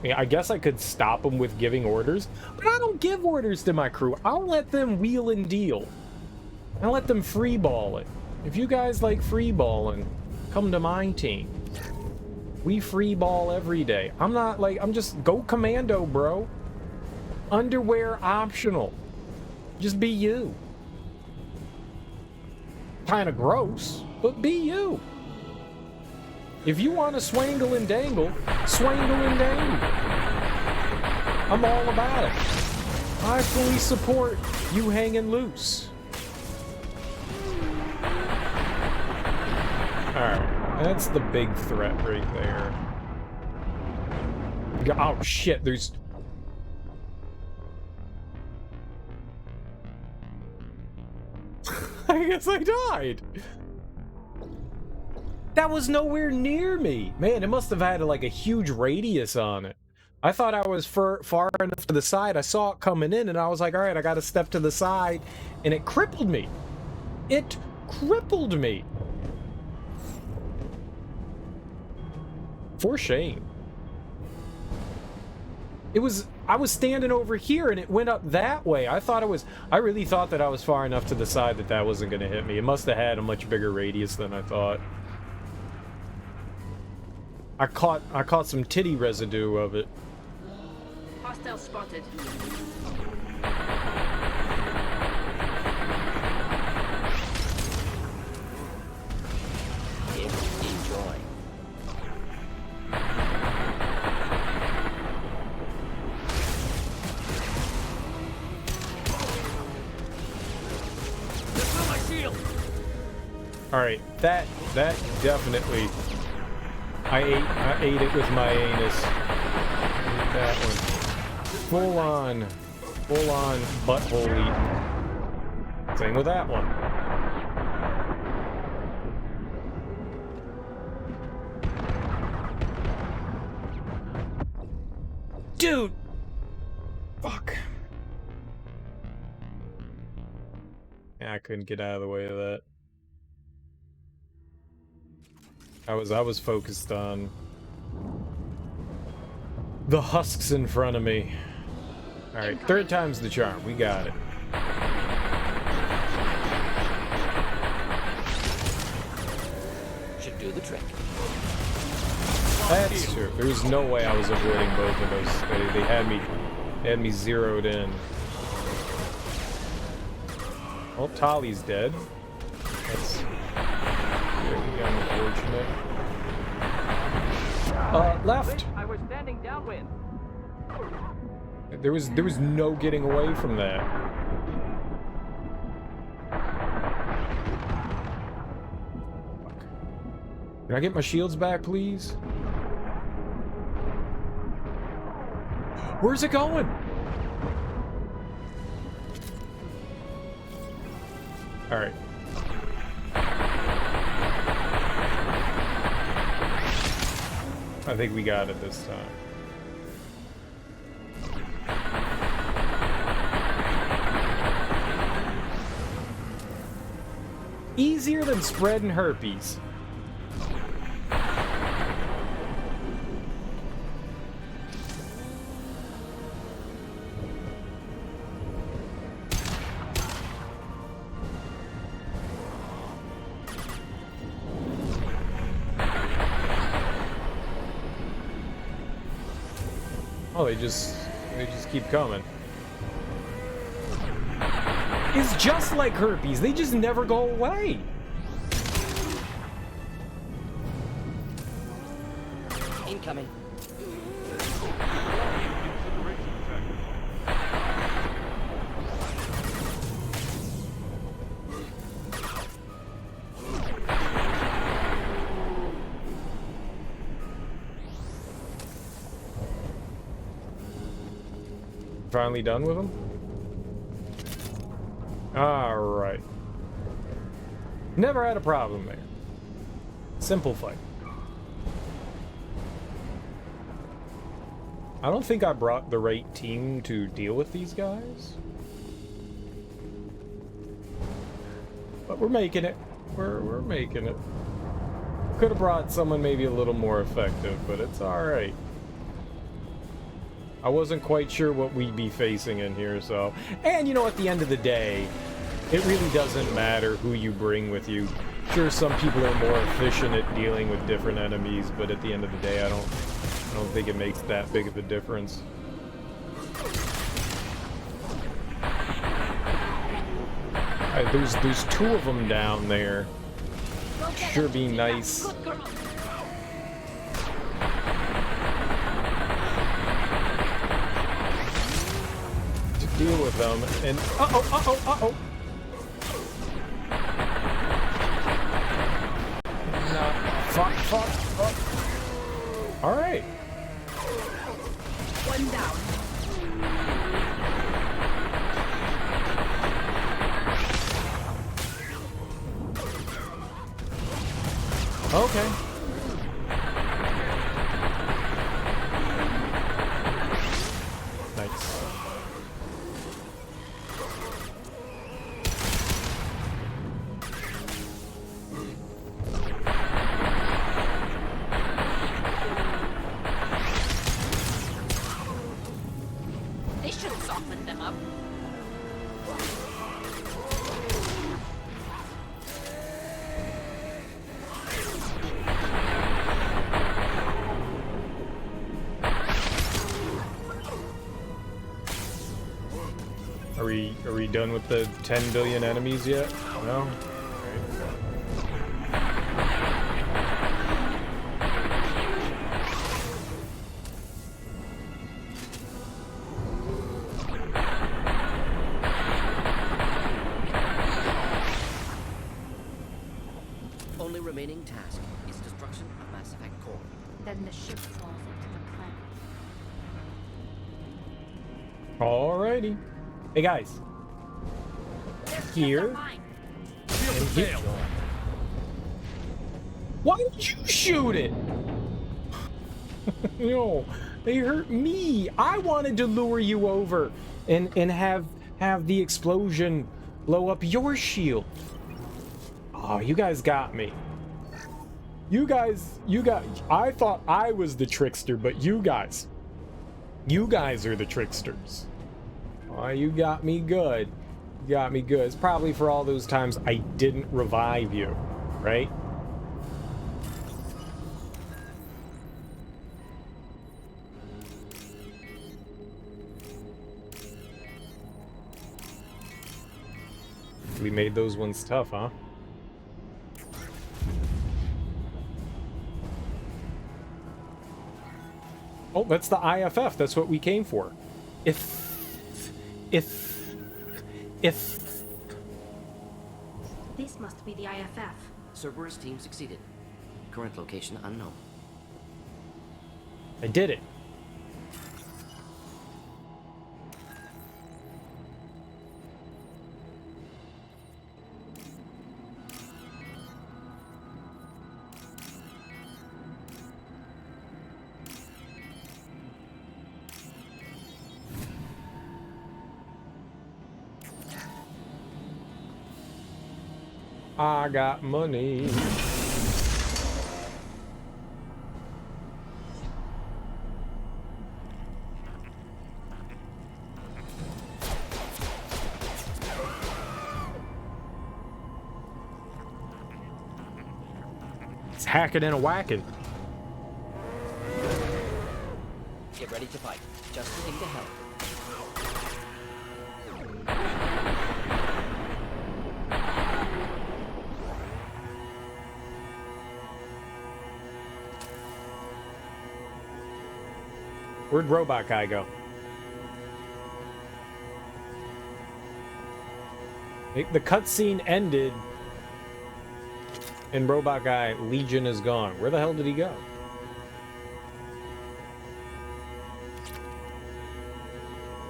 Yeah, I guess I could stop them with giving orders, but I don't give orders to my crew. I'll let them wheel and deal. I'll let them freeball it. If you guys like freeballing, come to my team. We freeball every day. I'm just go commando, bro. Underwear optional. Just be you. Kind of gross, but be you. If you want to swangle and dangle, swangle and dangle. I'm all about it. I fully support you hanging loose. Alright, that's the big threat right there. Oh shit, there's... I guess I died. That was nowhere near me. Man, it must have had like a huge radius on it. I thought I was far enough to the side. I saw it coming in, and I was like, all right, I got to step to the side, and it crippled me. It crippled me. For shame. I was standing over here and it went up that way. I really thought that I was far enough to the side that that wasn't going to hit me. It must have had a much bigger radius than I thought. I caught some titty residue of it. Hostile spotted. Enjoy. Alright, that definitely... I ate it with my anus. That one. Full on butthole eat. Same with that one. Dude! Fuck. Yeah, I couldn't get out of the way of that. I was focused on the husks in front of me. Alright, third time's the charm. We got it. Should do the trick. That's true. There's no way I was avoiding both of those. They had me zeroed in. Well, Tali's dead. That's really unfortunate. Left. I was standing downwind. There was no getting away from that. Fuck. Can I get my shields back, please? Where's it going? All right. I think we got it this time. Easier than spreading herpes. Oh, they just keep coming. It's just like herpes. They just never go away. Incoming. Finally done with them? Alright. Never had a problem there. Simple fight. I don't think I brought the right team to deal with these guys. But we're making it. We're making it. Could have brought someone maybe a little more effective, but it's alright. I wasn't quite sure what we'd be facing in here, so... And, you know, at the end of the day, it really doesn't matter who you bring with you. Sure, some people are more efficient at dealing with different enemies, but at the end of the day, I don't think it makes that big of a difference. Alright, there's two of them down there. Sure be nice. Deal with them, and uh-oh. Nah, fuck. All right. One down. Okay. you done with the 10 billion enemies yet? No? Only remaining task is destruction of Mass Effect core. Then the ship falls into the planet. Alrighty. Hey guys. Here. And here. Why did you shoot it? No, they hurt me. I wanted to lure you over and have the explosion blow up your shield. Oh, you guys got me. I thought I was the trickster, but you guys are the tricksters. Oh, you got me good. You got me good. It's probably for all those times I didn't revive you, right? We made those ones tough, huh? Oh, that's the IFF. That's what we came for. If... This must be the IFF. Cerberus team succeeded. Current location unknown. I did it. I got money. It's hacking and a whacking. Get ready to fight. Just think to help. Where'd Robot Guy go? The cutscene ended, and Robot Guy Legion is gone. Where the hell did he go?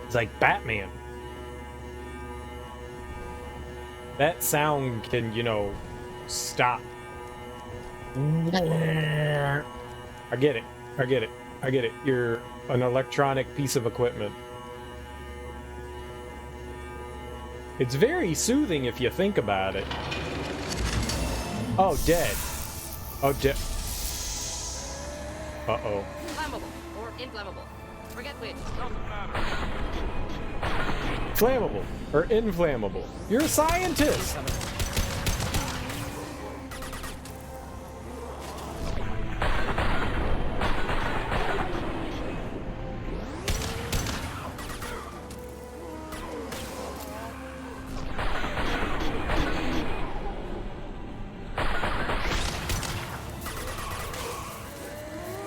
It's like Batman. That sound can, you know, stop. I get it. I get it. I get it. You're an electronic piece of equipment. It's very soothing if you think about it. Oh, dead. Oh, dead. Uh-oh. Flammable or inflammable. Forget which. Doesn't matter. Flammable or inflammable. You're a scientist.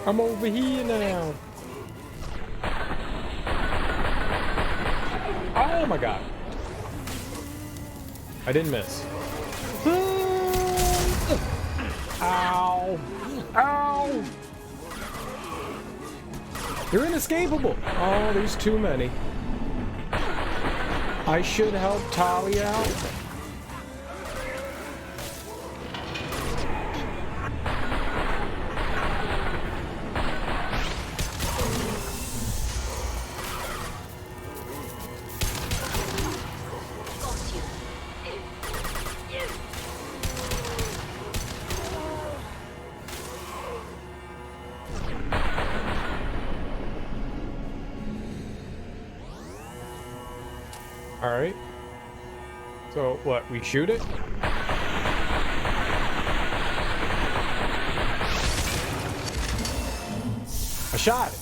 I'm over here now. Oh my god. I didn't miss. Ow. Ow. They're inescapable. Oh, there's too many. I should help Tali out. Alright. So, what, we shoot it? I shot it.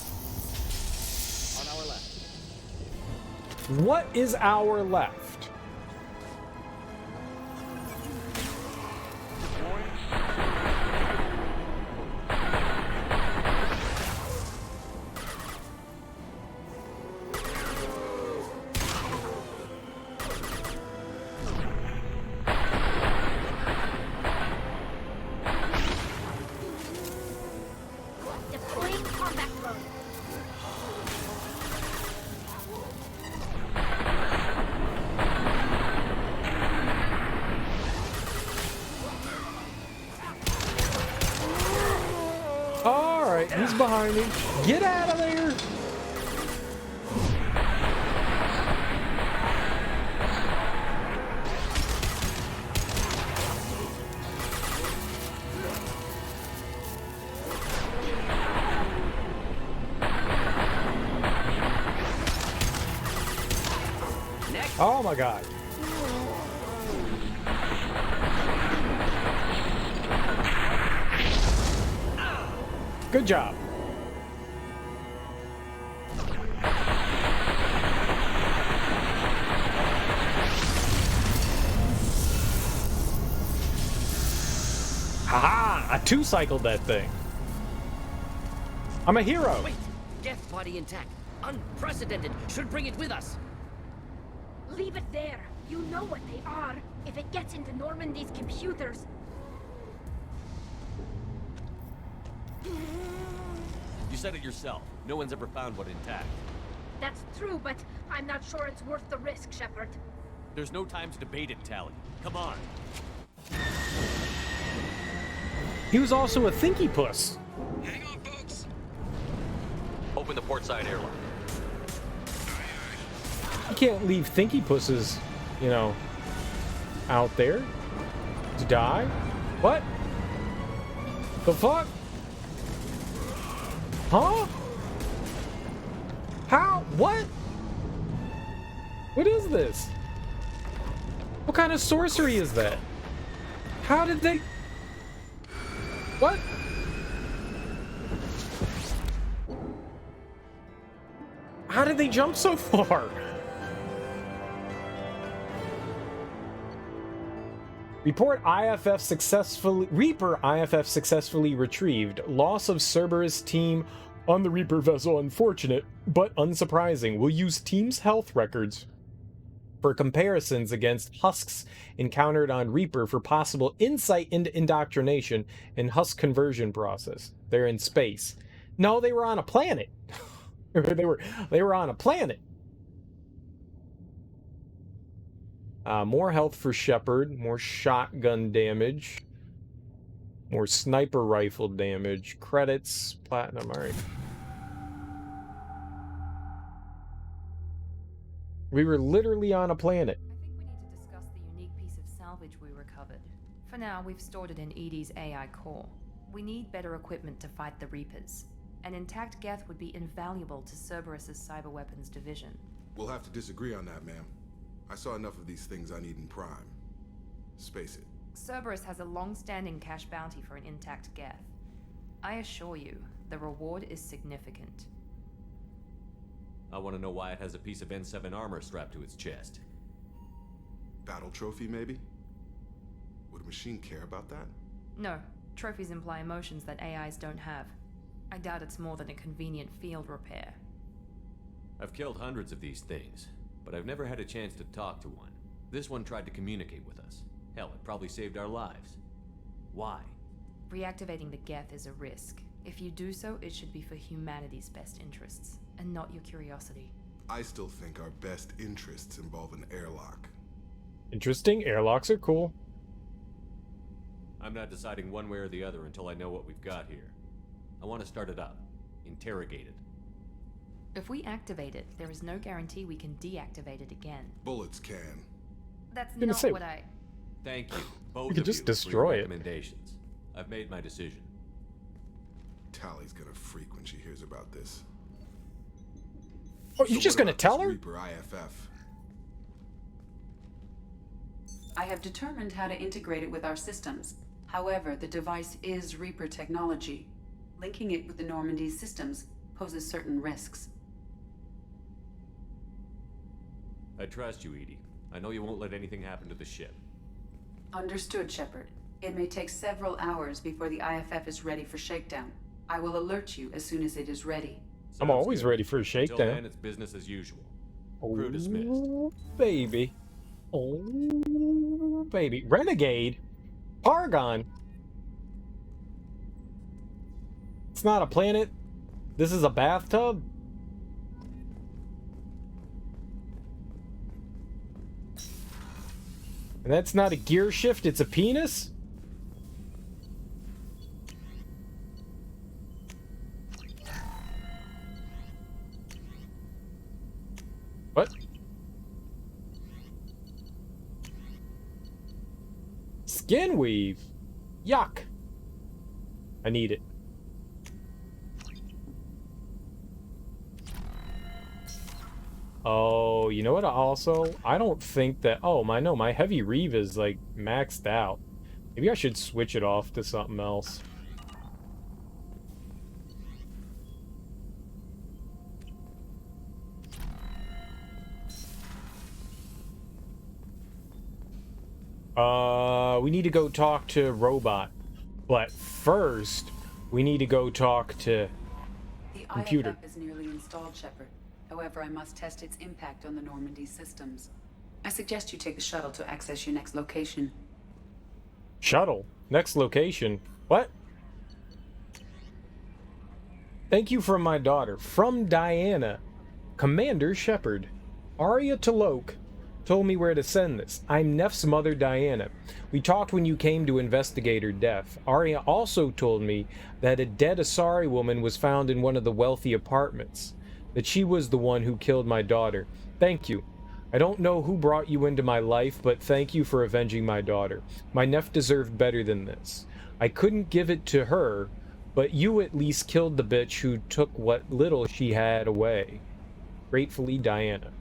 On our left. What is our left? He's behind me. Get out of there! Oh my god. Good job. Haha! I two-cycled that thing. I'm a hero. Wait! Death body intact. Unprecedented. Should bring it with us. Leave it there. You know what they are. If it gets into Normandy's computers... You said it yourself. No one's ever found one intact. That's true, but I'm not sure it's worth the risk, Shepard. There's no time to debate it, Tally. Come on. He was also a thinky puss. Hang on, folks. Open the port side airlock. You can't leave thinky pusses, you know, out there to die. What? The fuck? Huh? How? What? What is this? What kind of sorcery is that? How did they... What? How did they jump so far? Report IFF successfully... Reaper IFF successfully retrieved. Loss of Cerberus team on the Reaper vessel unfortunate, but unsurprising. We'll use team's health records for comparisons against husks encountered on Reaper for possible insight into indoctrination and husk conversion process. They're in space. No, they were on a planet. they were on a planet. More health for Shepard, more shotgun damage, more sniper rifle damage, credits, platinum, alright. We were literally on a planet. I think we need to discuss the unique piece of salvage we recovered. For now, we've stored it in Edie's AI core. We need better equipment to fight the Reapers. An intact Geth would be invaluable to Cerberus's cyber weapons division. We'll have to disagree on that, ma'am. I saw enough of these things I need in Prime. Space it. Cerberus has a long-standing cash bounty for an intact Geth. I assure you, the reward is significant. I want to know why it has a piece of N7 armor strapped to its chest. Battle trophy, maybe? Would a machine care about that? No, trophies imply emotions that AIs don't have. I doubt it's more than a convenient field repair. I've killed hundreds of these things, but I've never had a chance to talk to one. This one tried to communicate with us. Hell, it probably saved our lives. Why? Reactivating the Geth is a risk. If you do so, it should be for humanity's best interests, and not your curiosity. I still think our best interests involve an airlock. Interesting, airlocks are cool. I'm not deciding one way or the other until I know what we've got here. I want to start it up. Interrogate it. If we activate it, there is no guarantee we can deactivate it again. Bullets can. That's not what I... Thank you, both could of just you, destroy for your it. recommendations. I've made my decision. Tally's gonna freak when she hears about this. Oh, you just gonna tell her? Reaper IFF. I have determined how to integrate it with our systems. However, the device is Reaper technology. Linking it with the Normandy's systems poses certain risks. I trust you, Edie. I know you won't let anything happen to the ship. Understood, Shepard. It may take several hours before the IFF is ready for shakedown. I will alert you as soon as it is ready. I'm always ready for a Until shakedown. then, it's business as usual. Crew dismissed. Oh, baby. Oh, baby. Renegade? Paragon? It's not a planet. This is a bathtub? And that's not a gear shift, it's a penis? Skin weave. Yuck. I need it. Oh, you know what? I don't think that. Oh, my heavy reeve is like maxed out. Maybe I should switch it off to something else. We need to go talk to Robot. But first, we need to go talk to computer. The IFF is nearly installed, Shepard. However, I must test its impact on the Normandy systems. I suggest you take the shuttle to access your next location. Shuttle? Next location? What? Thank you from my daughter. From Diana. Commander Shepard. Arya Taloke told me where to send this. I'm Neff's mother, Diana. We talked when you came to investigate her death. Arya also told me that a dead Asari woman was found in one of the wealthy apartments. That she was the one who killed my daughter. Thank you. I don't know who brought you into my life, but thank you for avenging my daughter. My Neff deserved better than this. I couldn't give it to her, but you at least killed the bitch who took what little she had away. Gratefully, Diana.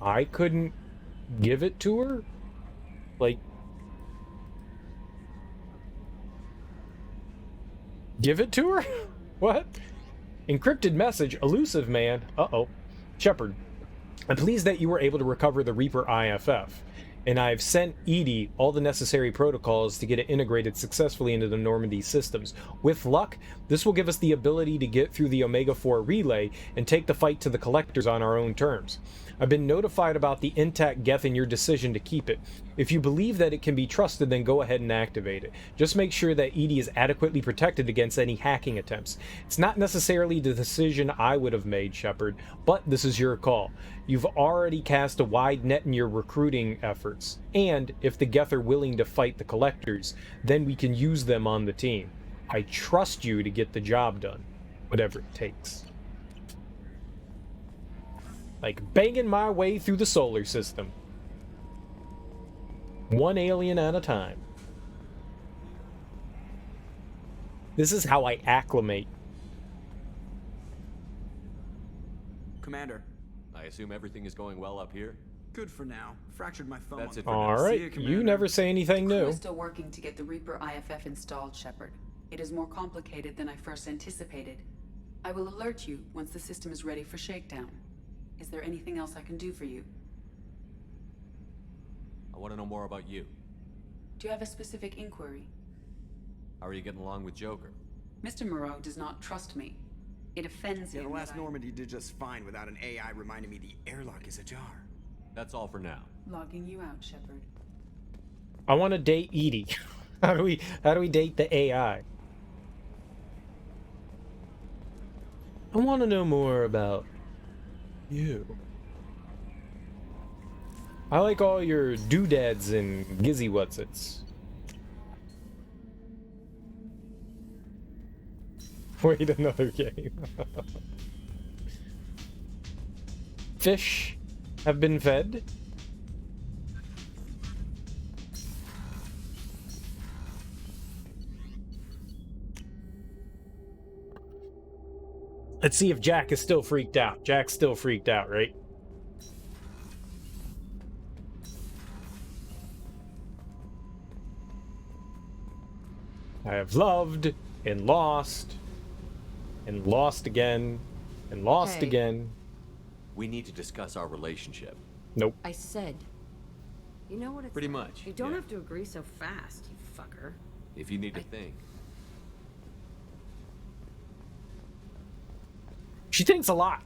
I couldn't give it to her? Like, give it to her? What? Encrypted message, elusive man. Uh-oh. Shepard, I'm pleased that you were able to recover the Reaper IFF, and I've sent EDI all the necessary protocols to get it integrated successfully into the Normandy systems. With luck, this will give us the ability to get through the Omega-4 relay and take the fight to the Collectors on our own terms. I've been notified about the intact Geth and your decision to keep it. If you believe that it can be trusted, then go ahead and activate it. Just make sure that EDI is adequately protected against any hacking attempts. It's not necessarily the decision I would have made, Shepard, but this is your call. You've already cast a wide net in your recruiting efforts, and if the Geth are willing to fight the Collectors, then we can use them on the team. I trust you to get the job done, whatever it takes. Like banging my way through the solar system. One alien at a time. This is how I acclimate. Commander. I assume everything is going well up here? Good for now. Fractured my phone. That's it. Alright, you never say anything new. We're still working to get the Reaper IFF installed, Shepard. It is more complicated than I first anticipated. I will alert you once the system is ready for shakedown. Is there anything else I can do for you? I want to know more about you. Do you have a specific inquiry? How are you getting along with Joker? Mr. Moreau does not trust me. It offends him. The last Normandy did just fine without an AI reminding me the airlock is ajar. That's all for now. Logging you out, Shepard. I want to date EDI. How do we date the AI? I want to know more about you. I like all your doodads and gizzy whatsits. Wait, another game. Fish have been fed. Let's see if Jack is still freaked out. Jack's still freaked out, right? I have loved and lost again and lost Hey. again. We need to discuss our relationship. Nope. I said. You know what it's Pretty like. much, You don't yeah. have to agree so fast, you fucker. If you need to think. She thinks a lot.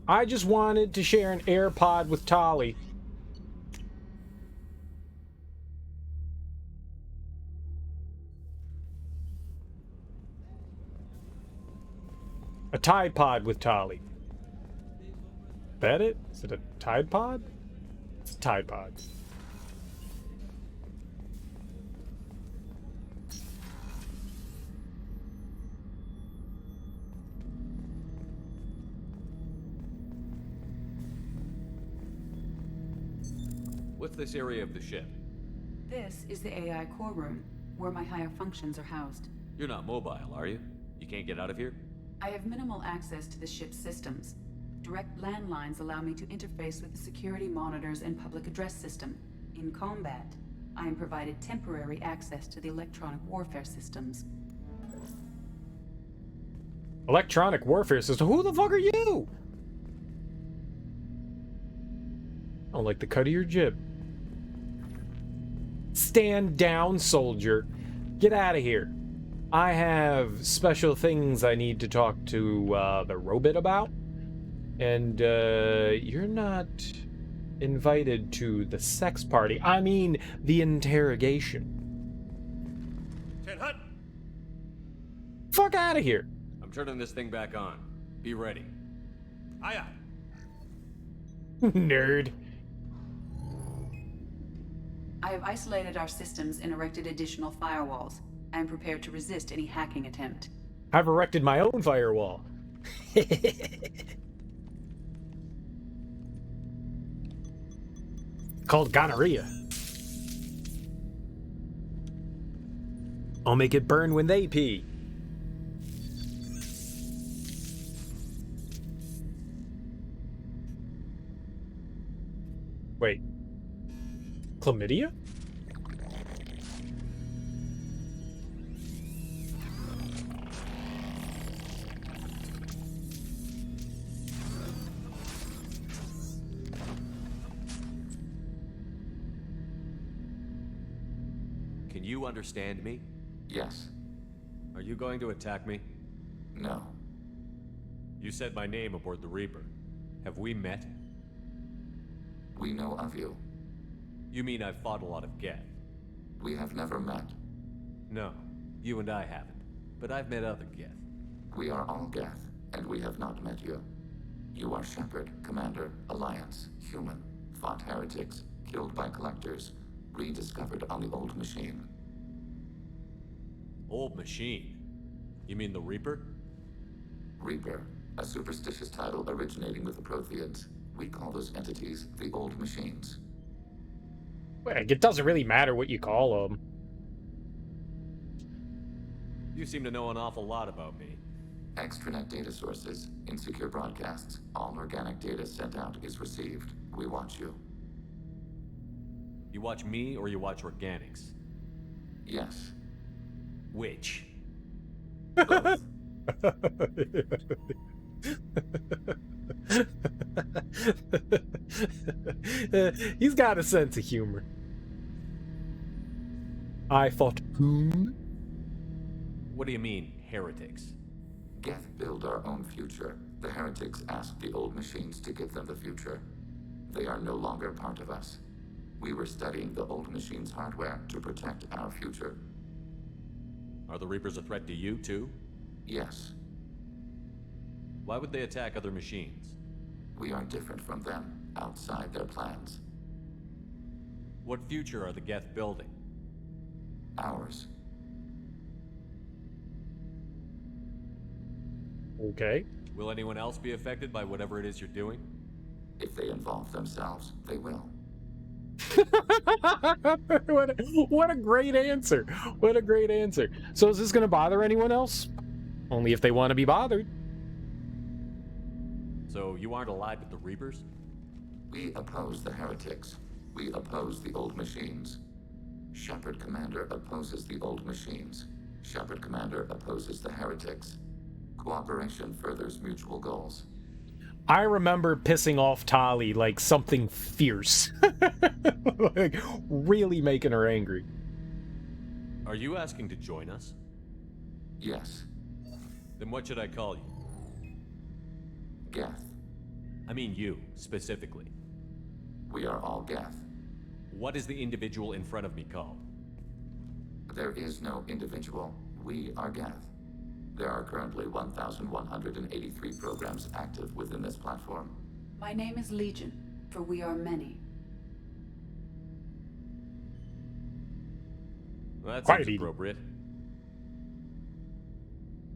I just wanted to share an AirPod with Tali. A Tide Pod with Tali. That it? Is it a Tide Pod? It's a Tide Pod. What's this area of the ship? This is the AI core room, where my higher functions are housed. You're not mobile, are you? You can't get out of here? I have minimal access to the ship's systems. Direct landlines allow me to interface with the security monitors and public address system. In combat, I am provided temporary access to the electronic warfare systems. Electronic warfare system? Who the fuck are you? I don't like the cut of your jib. Stand down, soldier. Get out of here. I have special things I need to talk to the robot about. And you're not invited to the sex party. I mean, the interrogation. Ten Hut! Fuck out of here. I'm turning this thing back on. Be ready. Aye aye. Nerd. I have isolated our systems and erected additional firewalls. I am prepared to resist any hacking attempt. I've erected my own firewall. Called gonorrhea. I'll make it burn when they pee. Wait. Chlamydia? Can you understand me? Yes. Are you going to attack me? No. You said my name aboard the Reaper. Have we met? We know of you. You mean I've fought a lot of Geth? We have never met. No, you and I haven't. But I've met other Geth. We are all Geth, and we have not met you. You are Shepard, Commander, Alliance, human, fought heretics, killed by collectors, rediscovered on the old machine. Old machine? You mean the Reaper? Reaper, a superstitious title originating with the Protheans. We call those entities the old machines. Wait, it doesn't really matter what you call them. You seem to know an awful lot about me. Extranet data sources, insecure broadcasts, all organic data sent out is received. We watch you. You watch me or you watch organics? Yes. Which? Both. He's got a sense of humor. I fought whom? What do you mean, heretics? Geth build our own future. The heretics asked the old machines to give them the future. They are no longer part of us. We were studying the old machines' hardware to protect our future. Are the Reapers a threat to you, too? Yes. Why would they attack other machines? We are different from them, outside their plans. What future are the Geth building? Ours. Okay. Will anyone else be affected by whatever it is you're doing? If they involve themselves, they will. What a great answer. What a great answer. So is this going to bother anyone else? Only if they want to be bothered. So you aren't allied with the Reapers? We oppose the heretics. We oppose the old machines. Shepard Commander opposes the old machines. Shepard Commander opposes the heretics. Cooperation furthers mutual goals. I remember pissing off Tali like something fierce. Like, really making her angry. Are you asking to join us? Yes. Then what should I call you? Geth. I mean you, specifically. We are all Geth. What is the individual in front of me called? There is no individual. We are Geth. There are currently 1,183 programs active within this platform. My name is Legion, for we are many. Well, that Quite seems appropriate.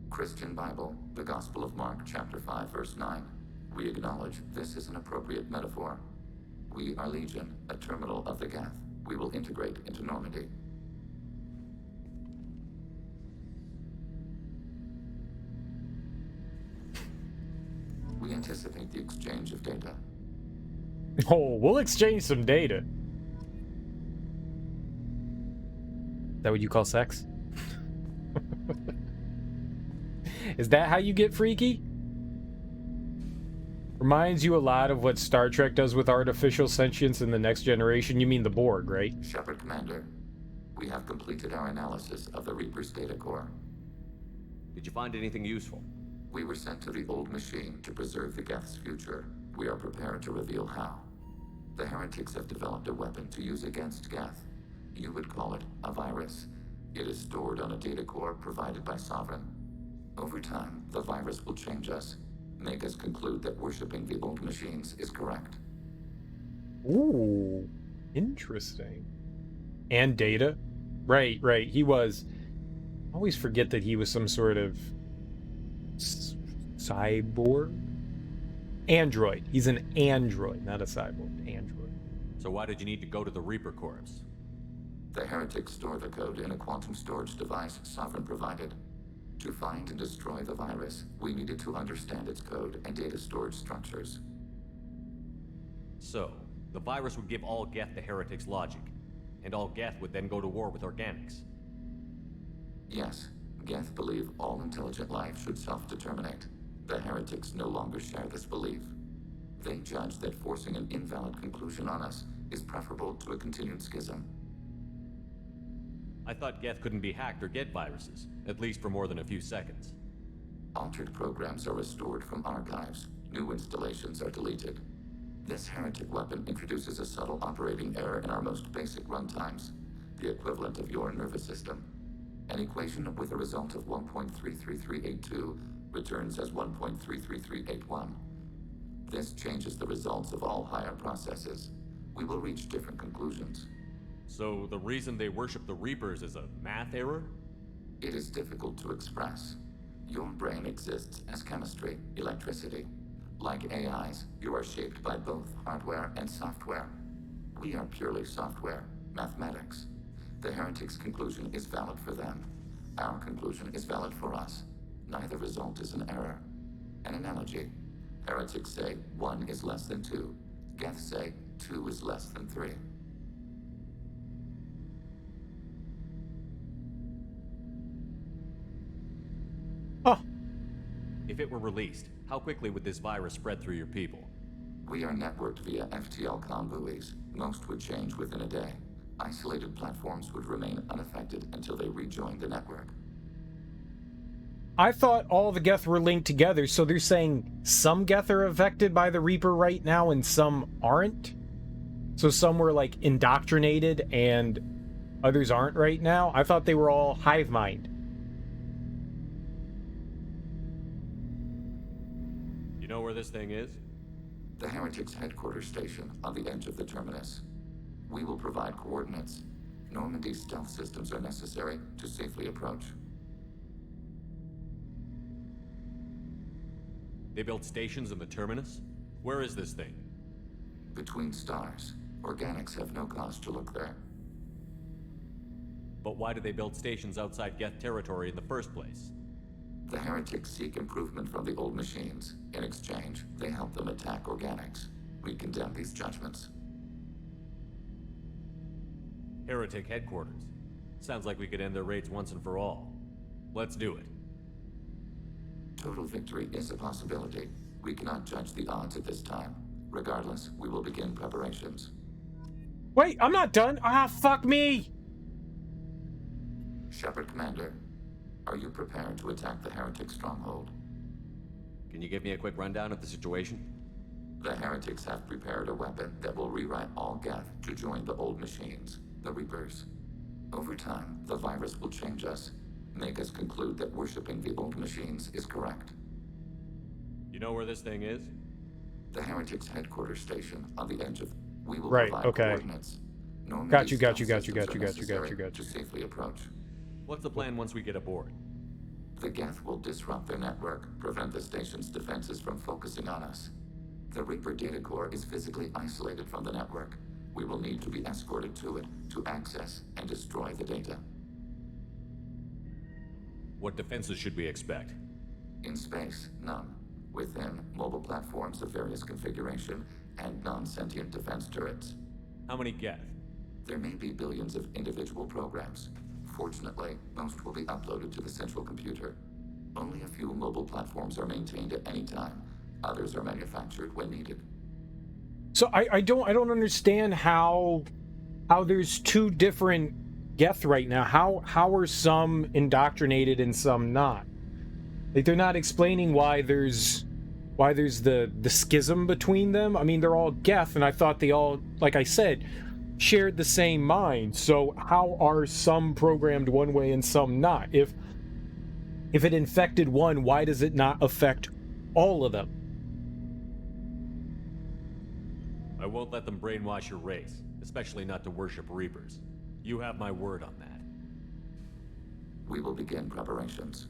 Christian Bible, the Gospel of Mark, chapter 5, verse 9. We acknowledge this is an appropriate metaphor. We are Legion, a terminal of the Geth. We will integrate into Normandy. We anticipate the exchange of data. Oh, we'll exchange some data. Is that what you call sex? Is that how you get freaky? Reminds you a lot of what Star Trek does with artificial sentience in the Next Generation. You mean the Borg, right? Shepard, Commander. We have completed our analysis of the Reaper's data core. Did you find anything useful? We were sent to the old machine to preserve the Geth's future. We are prepared to reveal how. The heretics have developed a weapon to use against Geth. You would call it a virus. It is stored on a data core provided by Sovereign. Over time, the virus will change us, make us conclude that worshipping the old machines is correct. Ooh, interesting. And data? Right. He was... I always forget that he was some sort of... cyborg? Android. He's an android, not a cyborg. Android. So why did you need to go to the Reaper Corps? The heretics store the code in a quantum storage device Sovereign provided. To find and destroy the virus, we needed to understand its code and data storage structures. So, the virus would give all Geth the heretics' logic, and all Geth would then go to war with organics. Yes, Geth believe all intelligent life should self-determinate. The heretics no longer share this belief. They judge that forcing an invalid conclusion on us is preferable to a continued schism. I thought Geth couldn't be hacked or get viruses, at least for more than a few seconds. Altered programs are restored from archives. New installations are deleted. This heretic weapon introduces a subtle operating error in our most basic runtimes, the equivalent of your nervous system. An equation with a result of 1.33382 returns as 1.33381. This changes the results of all higher processes. We will reach different conclusions. So the reason they worship the Reapers is a math error? It is difficult to express. Your brain exists as chemistry, electricity. Like AIs, you are shaped by both hardware and software. We are purely software, mathematics. The heretics' conclusion is valid for them. Our conclusion is valid for us. Neither result is an error. An analogy. Heretics say 1 is less than 2. Geth say 2 is less than 3. If it were released, how quickly would this virus spread through your people? We are networked via FTL comm buoys. Most would change within a day. Isolated platforms would remain unaffected until they rejoined the network. I thought all the Geth were linked together, so they're saying some Geth are affected by the Reaper right now and some aren't? So some were, like, indoctrinated and others aren't right now? I thought they were all hive mind. You know where this thing is? The heretics' headquarters station on the edge of the terminus. We will provide coordinates. Normandy's stealth systems are necessary to safely approach. They built stations in the terminus? Where is this thing? Between stars. Organics have no cause to look there. But why do they build stations outside Geth territory in the first place? The heretics seek improvement from the old machines. In exchange, they help them attack organics. We condemn these judgments. Heretic headquarters. Sounds like we could end their raids once and for all. Let's do it. Total victory is a possibility. We cannot judge the odds at this time. Regardless, we will begin preparations. Wait, I'm not done. Ah, fuck me! Shepard, Commander. Are you prepared to attack the heretic stronghold? Can you give me a quick rundown of the situation? The heretics have prepared a weapon that will rewrite all Geth to join the old machines, the Reapers. Over time, the virus will change us, make us conclude that worshipping the old machines is correct. You know where this thing is? The heretics' headquarters station on the edge of... We will right, provide okay. coordinates. Got you. To safely approach. What's the plan once we get aboard? The Geth will disrupt their network, prevent the station's defenses from focusing on us. The Reaper data core is physically isolated from the network. We will need to be escorted to it to access and destroy the data. What defenses should we expect? In space, none. Within, mobile platforms of various configuration and non-sentient defense turrets. How many Geth? There may be billions of individual programs. Fortunately, most will be uploaded to the central computer. Only a few mobile platforms are maintained at any time. Others are manufactured when needed. So I don't understand how there's two different Geth right now. How are some indoctrinated and some not? Like, they're not explaining why there's the schism between them. I mean, they're all Geth, and I thought they all, like I said, shared the same mind. So how are some programmed one way and some not? If it infected one, why does it not affect all of them? I won't let them brainwash your race, especially not to worship Reapers. You have my word on that. We will begin preparations.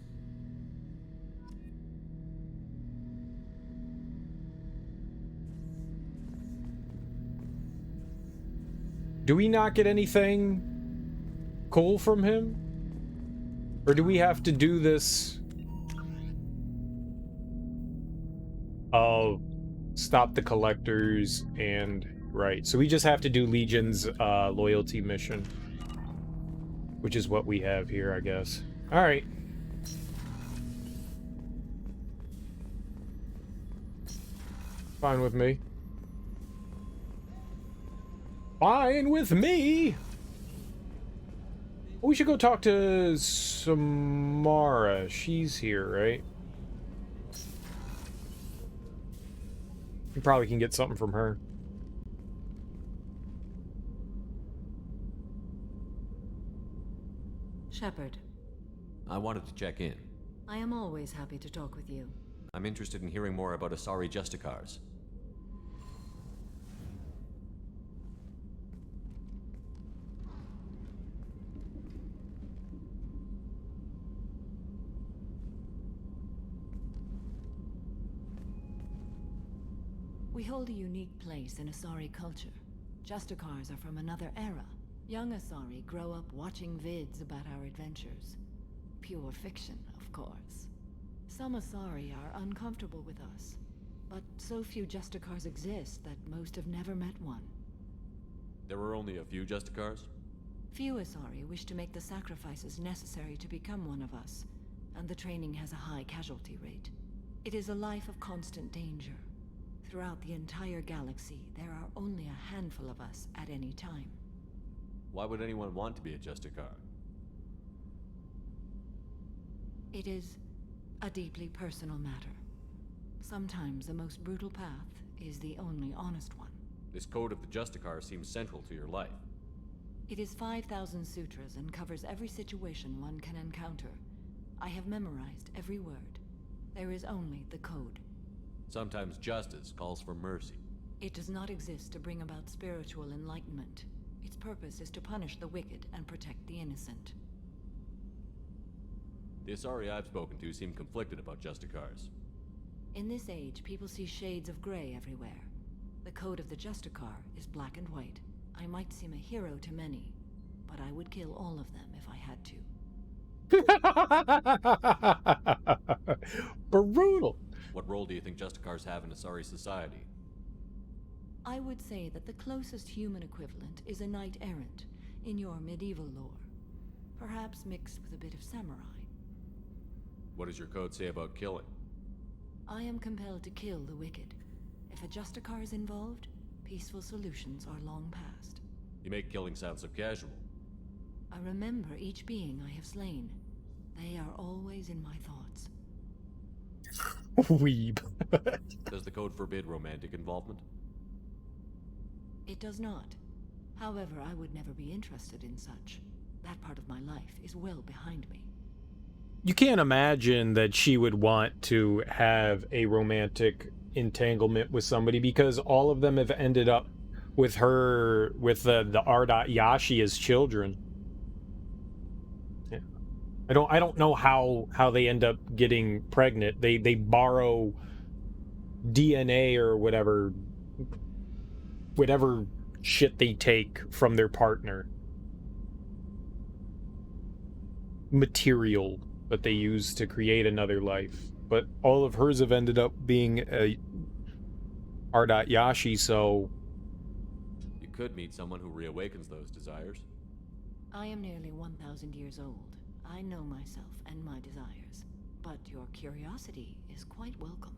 Do we not get anything cool from him? Or do we have to do this? Oh, stop the collectors and... Right, so we just have to do Legion's loyalty mission. Which is what we have here, I guess. Alright. Fine with me. Fine with me! We should go talk to Samara. She's here, right? We probably can get something from her. Shepard. I wanted to check in. I am always happy to talk with you. I'm interested in hearing more about Asari Justicars. We hold a unique place in Asari culture. Justicars are from another era. Young Asari grow up watching vids about our adventures. Pure fiction, of course. Some Asari are uncomfortable with us, but so few Justicars exist that most have never met one. There were only a few Justicars? Few Asari wish to make the sacrifices necessary to become one of us, and the training has a high casualty rate. It is a life of constant danger. Throughout the entire galaxy, there are only a handful of us at any time. Why would anyone want to be a Justicar? It is a deeply personal matter. Sometimes the most brutal path is the only honest one. This code of the Justicar seems central to your life. It is 5,000 sutras and covers every situation one can encounter. I have memorized every word. There is only the code. Sometimes justice calls for mercy. It does not exist to bring about spiritual enlightenment. Its purpose is to punish the wicked and protect the innocent. The Asari I've spoken to seem conflicted about Justicars. In this age, people see shades of gray everywhere. The code of the Justicar is black and white. I might seem a hero to many, but I would kill all of them if I had to. Brutal! What role do you think Justicars have in Asari society? I would say that the closest human equivalent is a knight-errant in your medieval lore. Perhaps mixed with a bit of samurai. What does your code say about killing? I am compelled to kill the wicked. If a Justicar is involved, peaceful solutions are long past. You make killing sound so casual. I remember each being I have slain. They are always in my thoughts. Weeb. Does the code forbid romantic involvement? It does not. However, I would never be interested in such. That part of my life is well behind me. You can't imagine that she would want to have a romantic entanglement with somebody because all of them have ended up with her, with the Yashi as children. Yeah. I don't know how they end up getting pregnant. They borrow DNA or whatever shit they take from their partner. Material that they use to create another life. But all of hers have ended up being a R.Yashi, so... You could meet someone who reawakens those desires. I am nearly 1,000 years old. I know myself and my desires. But your curiosity is quite welcome.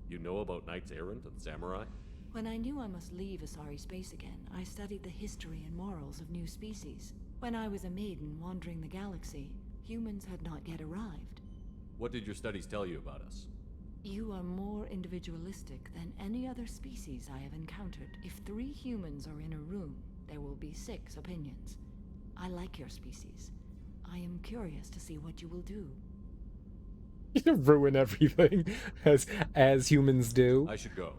You know about knights errant and samurai? When I knew I must leave Asari space again, I studied the history and morals of new species. When I was a maiden wandering the galaxy, humans had not yet arrived. What did your studies tell you about us? You are more individualistic than any other species I have encountered. If 3 humans are in a room, there will be 6 opinions. I like your species. I am curious to see what you will do. You ruin everything, as humans do. I should go.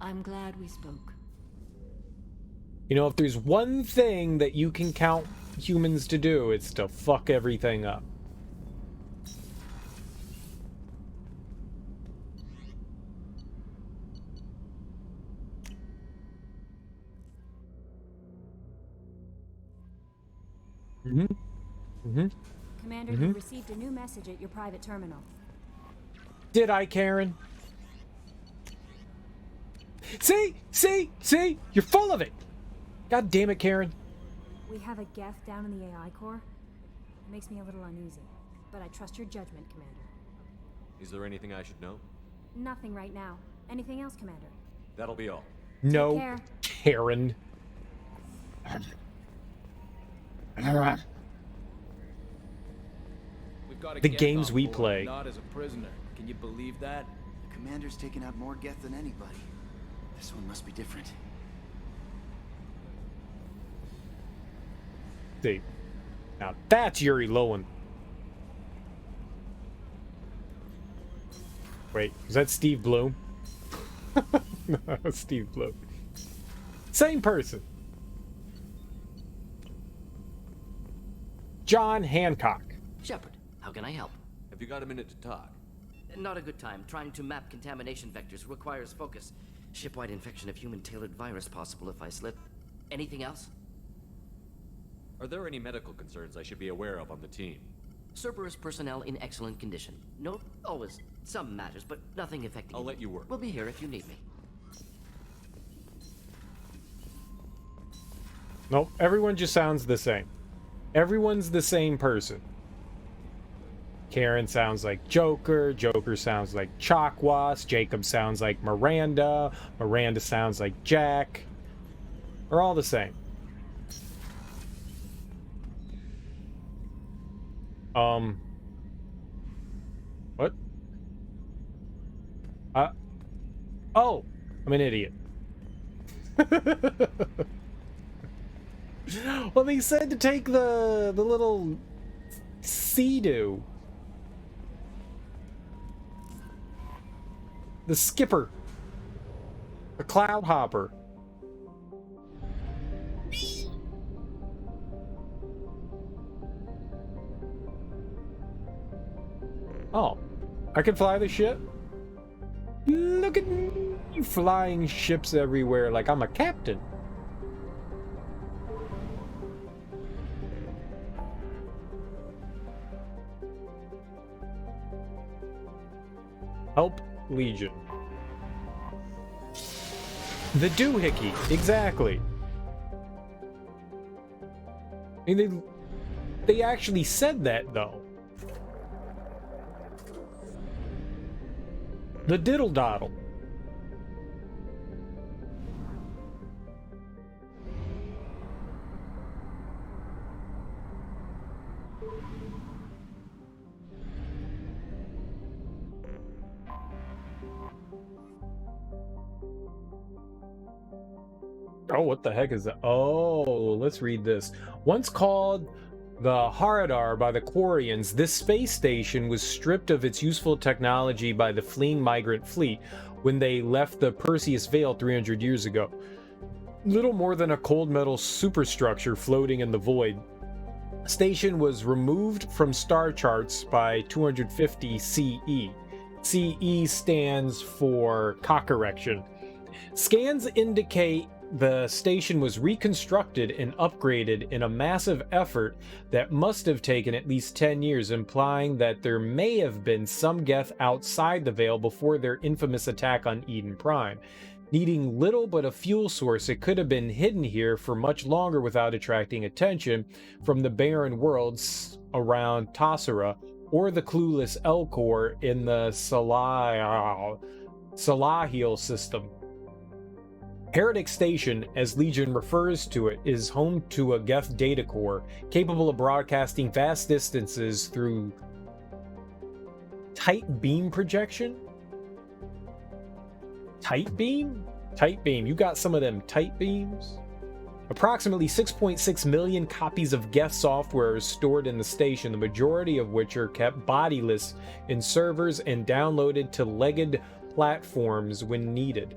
I'm glad we spoke. You know, if there's one thing that you can count humans to do, it's to fuck everything up. Commander, you received a new message at your private terminal. Did I, Karen? See? You're full of it! God damn it, Karen. We have a Geth down in the AI core. It makes me a little uneasy, but I trust your judgment, Commander. Is there anything I should know? Nothing right now. Anything else, Commander? That'll be all. No, care. Karen. We've got a The Geth games on we board, play. Not as a prisoner. Can you believe that? The commander's taken out more Geth than anybody. This one must be different. See. Now that's Yuri Lowen. Wait, is that Steve Bloom? No, Steve Bloom. Same person. John Hancock. Shepard, how can I help? Have you got a minute to talk? Not a good time. Trying to map contamination vectors requires focus. Ship-wide infection of human-tailored virus possible if I slip. Anything else? Are there any medical concerns I should be aware of on the team? Cerberus personnel in excellent condition. No, always some matters, but nothing affecting. I'll let you work. We'll be here if you need me. Nope, everyone just sounds the same. Everyone's the same person. Karen sounds like Joker, Joker sounds like Chakwas, Jacob sounds like Miranda, Miranda sounds like Jack. They're all the same. What? Oh, I'm an idiot. Well, they said to take the little Sea-Doo. The skipper. The cloud hopper. Oh, I can fly the ship? Look at me flying ships everywhere like I'm a captain. Help Legion. The doohickey, exactly. I mean, they actually said that, though. The diddle doddle. Oh, what the heck is that? Oh, let's read this. Once called the Haradar by the Quarians, this space station was stripped of its useful technology by the fleeing migrant fleet when they left the Perseus Veil 300 years ago. Little more than a cold metal superstructure floating in the void. Station was removed from star charts by 250 CE. CE stands for correction. Scans indicate the station was reconstructed and upgraded in a massive effort that must have taken at least 10 years, implying that there may have been some Geth outside the Veil before their infamous attack on Eden Prime. Needing little but a fuel source, it could have been hidden here for much longer without attracting attention from the barren worlds around Tassara or the clueless Elcor in the Salahil system. Heretic Station, as Legion refers to it, is home to a Geth data core capable of broadcasting vast distances through tight beam projection? Tight beam? Tight beam. You got some of them tight beams? Approximately 6.6 million copies of Geth software is stored in the station, the majority of which are kept bodiless in servers and downloaded to legged platforms when needed.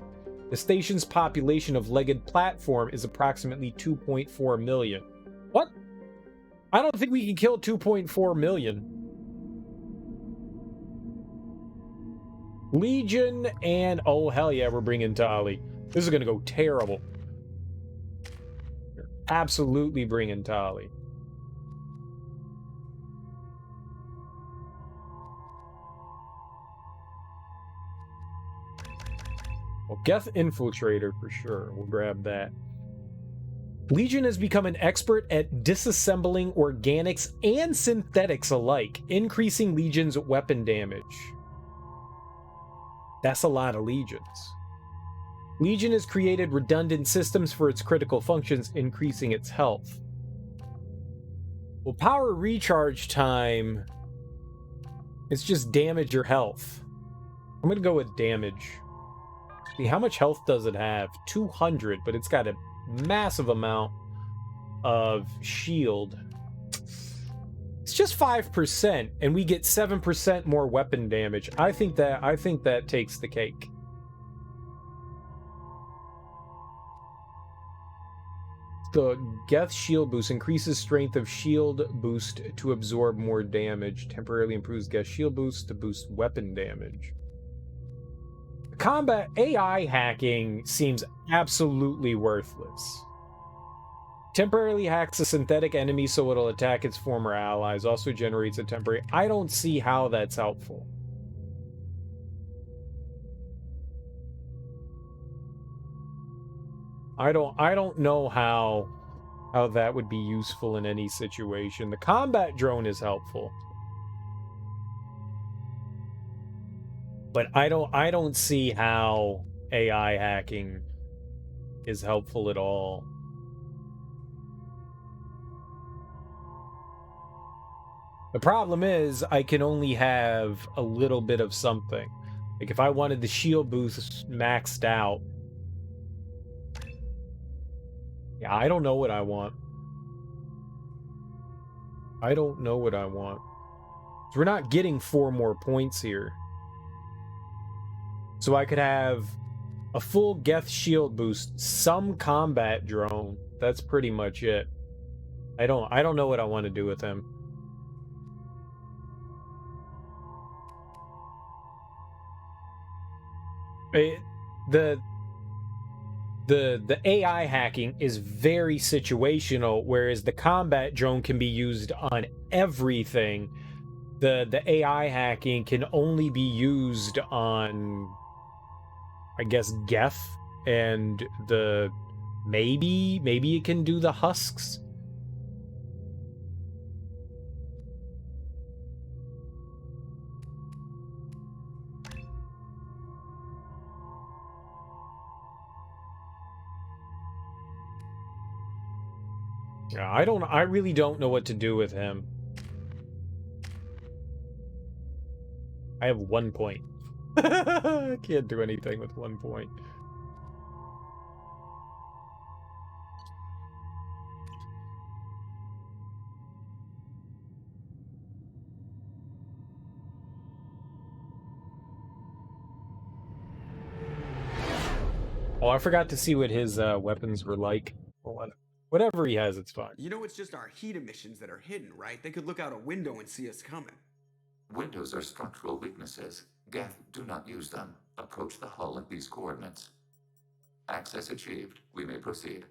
The station's population of legged platform is approximately 2.4 million. What? I don't think we can kill 2.4 million. Legion and... oh, hell yeah, we're bringing Tali. This is going to go terrible. We're absolutely bringing Tali. Well, Geth Infiltrator for sure. We'll grab that. Legion has become an expert at disassembling organics and synthetics alike, increasing Legion's weapon damage. That's a lot of Legions. Legion has created redundant systems for its critical functions, increasing its health. Well, power recharge time is just damage or health. I'm going to go with damage. See, how much health does it have? 200, but it's got a massive amount of shield. It's just 5%, and we get 7% more weapon damage. I think that takes the cake. The Geth shield boost increases strength of shield boost to absorb more damage. Temporarily improves Geth shield boost to boost weapon damage. Combat AI hacking seems absolutely worthless. Temporarily hacks a synthetic enemy so it'll attack its former allies. Also generates a temporary... I don't see how that's helpful. I don't know how that would be useful in any situation. The combat drone is helpful. But I don't see how AI hacking is helpful at all. The problem is I can only have a little bit of something. Like if I wanted the shield boost maxed out. Yeah, I don't know what I want. I don't know what I want. So we're not getting 4 more points here. So I could have a full Geth shield boost, some combat drone. That's pretty much it. I don't know what I want to do with him. The AI hacking is very situational, whereas the combat drone can be used on everything. The AI hacking can only be used on, I guess, Geth, and the maybe it can do the husks. Yeah, I really don't know what to do with him. I have 1 point. I can't do anything with 1 point. Oh, I forgot to see what his weapons were like. Hold on. Whatever he has, it's fine. You know it's just our heat emissions that are hidden, right? They could look out a window and see us coming. Windows are structural weaknesses. Geth, do not use them. Approach the hull at these coordinates. Access achieved. We may proceed.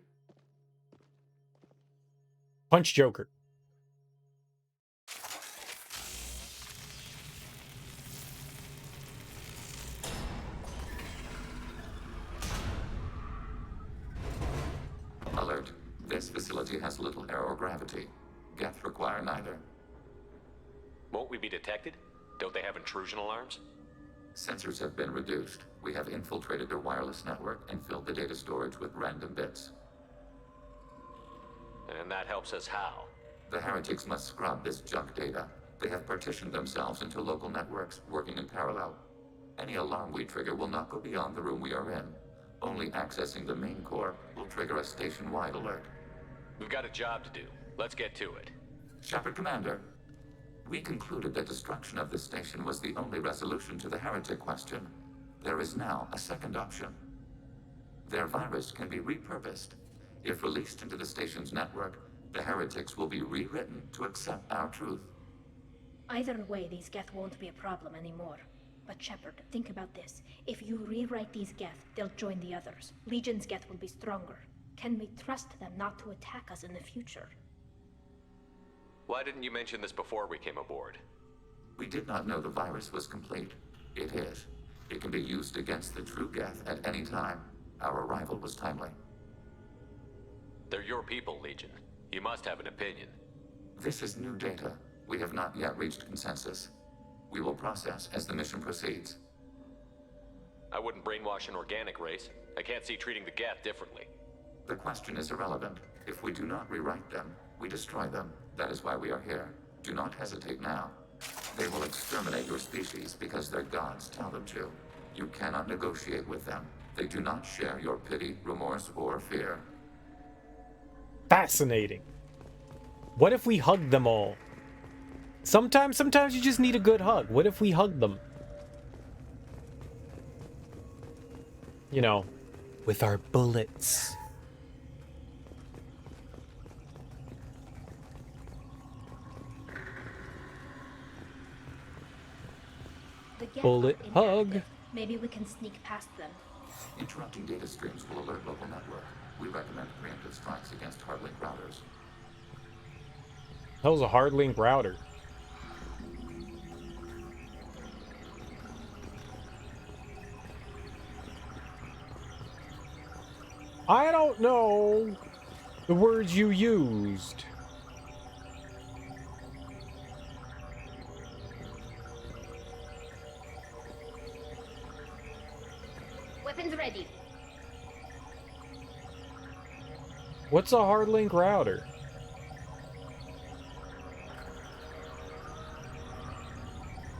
Punch Joker. Alert. This facility has little aerogravity. Geth require neither. Won't we be detected? Don't they have intrusion alarms? Sensors have been reduced. We have infiltrated their wireless network and filled the data storage with random bits. And that helps us how? The heretics must scrub this junk data. They have partitioned themselves into local networks, working in parallel. Any alarm we trigger will not go beyond the room we are in. Only accessing the main core will trigger a station-wide alert. We've got a job to do. Let's get to it. Shepard, Commander. We concluded that destruction of the station was the only resolution to the heretic question. There is now a second option. Their virus can be repurposed. If released into the station's network, the heretics will be rewritten to accept our truth. Either way, these Geth won't be a problem anymore. But Shepard, think about this. If you rewrite these Geth, they'll join the others. Legion's Geth will be stronger. Can we trust them not to attack us in the future? Why didn't you mention this before we came aboard? We did not know the virus was complete. It is. It can be used against the true Geth at any time. Our arrival was timely. They're your people, Legion. You must have an opinion. This is new data. We have not yet reached consensus. We will process as the mission proceeds. I wouldn't brainwash an organic race. I can't see treating the Geth differently. The question is irrelevant. If we do not rewrite them, we destroy them. That is why we are here. Do not hesitate now. They will exterminate your species because their gods tell them to. You cannot negotiate with them. They do not share your pity, remorse, or fear. Fascinating. What if we hugged them all? Sometimes you just need a good hug. What if we hugged them? You know, with our bullets. The Geth Bullet are hug. inactive. Maybe we can sneak past them. Interrupting data streams will alert local network. We recommend preemptive strikes against hardlink routers. That was a hardlink router. I don't know the words you used. Weapons ready. What's a hardlink router?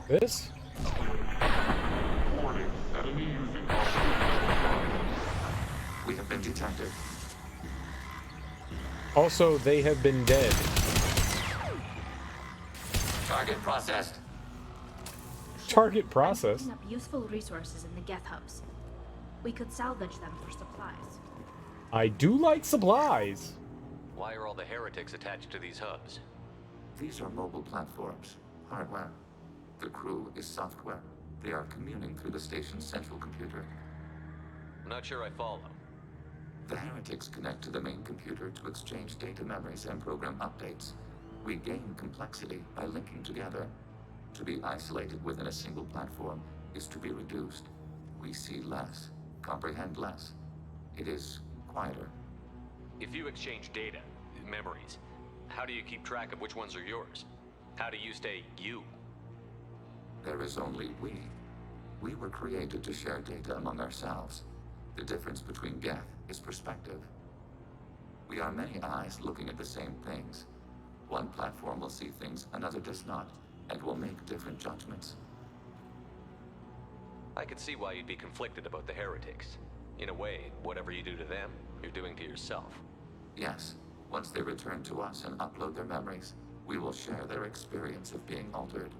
This? Warning, enemy using We have been detected. Also, they have been dead. Target processed. Target process? I'm picking up useful resources in the Geth hubs. We could salvage them for supplies. I do like supplies. Why are all the heretics attached to these hubs? These are mobile platforms, hardware. The crew is software. They are communing through the station's central computer. I'm not sure I follow. The heretics connect to the main computer to exchange data memories and program updates. We gain complexity by linking together. To be isolated within a single platform is to be reduced. We see less, comprehend less. It is quieter. If you exchange data, memories, how do you keep track of which ones are yours? How do you stay you? There is only we. We were created to share data among ourselves. The difference between Geth is perspective. We are many eyes looking at the same things. One platform will see things another does not, and will make different judgments. I could see why you'd be conflicted about the heretics. In a way, whatever you do to them, you're doing to yourself. Yes, once they return to us and upload their memories, we will share their experience of being altered.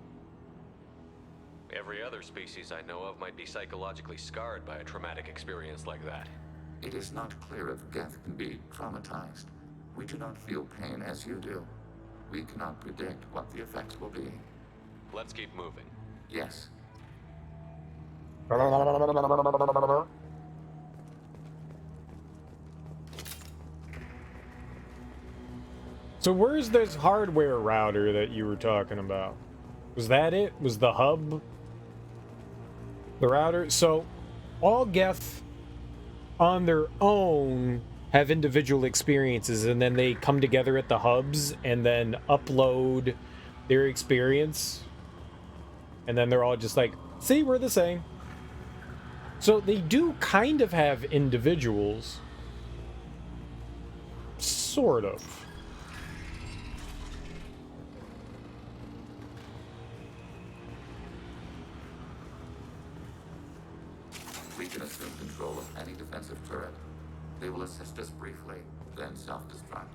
Every other species I know of might be psychologically scarred by a traumatic experience like that. It is not clear if Geth can be traumatized. We do not feel pain as you do. We cannot predict what the effects will be. Let's keep moving. Yes. So where's this hardware router that you were talking about? Was that it? Was the hub the router? So all Geth on their own have individual experiences, and then they come together at the hubs and then upload their experience, and then they're all just like, see, we're the same. So they do kind of have individuals, sort of. We can assume control of any defensive turret. They will assist us briefly, then self-destruct.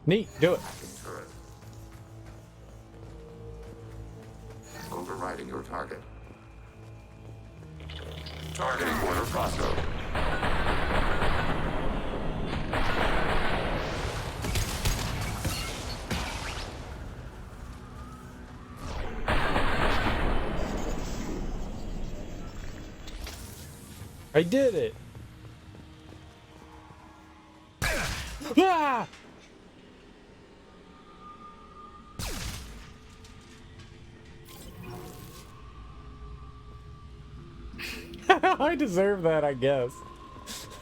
Neat, do it. Turret. Overriding your target. Targeting border crossroad. I did it. Ah! I deserve that, I guess.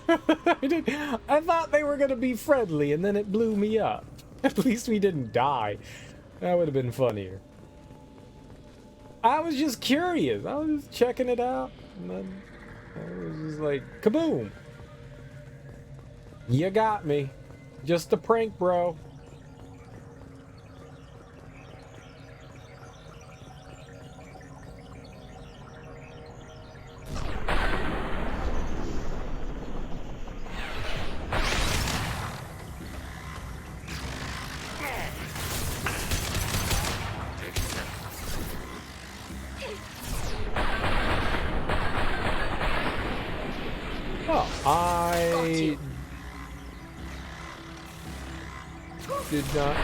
I thought they were gonna be friendly, and then it blew me up. At least we didn't die. That would have been funnier. I was just curious. I was just checking it out, and then I was just like, kaboom! You got me. Just a prank, bro. Oh, I did not.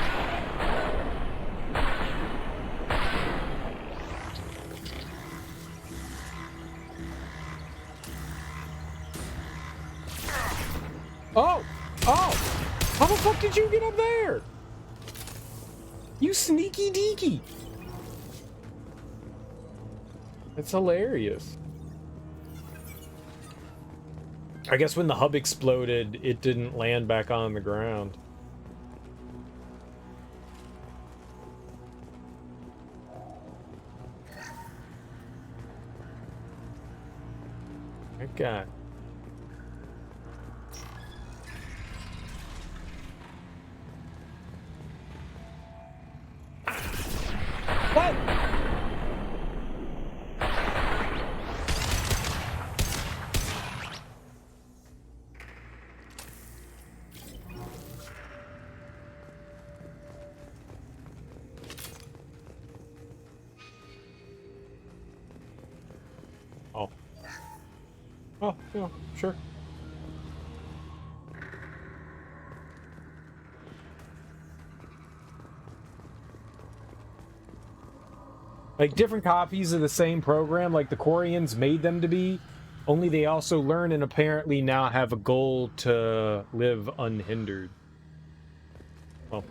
Oh! Oh! How the fuck did you get up there? You sneaky deaky! That's hilarious. I guess when the hub exploded, it didn't land back on the ground. Okay. What? Oh. Oh, yeah, sure. Like, different copies of the same program, like the Quarians made them to be, only they also learn and apparently now have a goal to live unhindered. Well.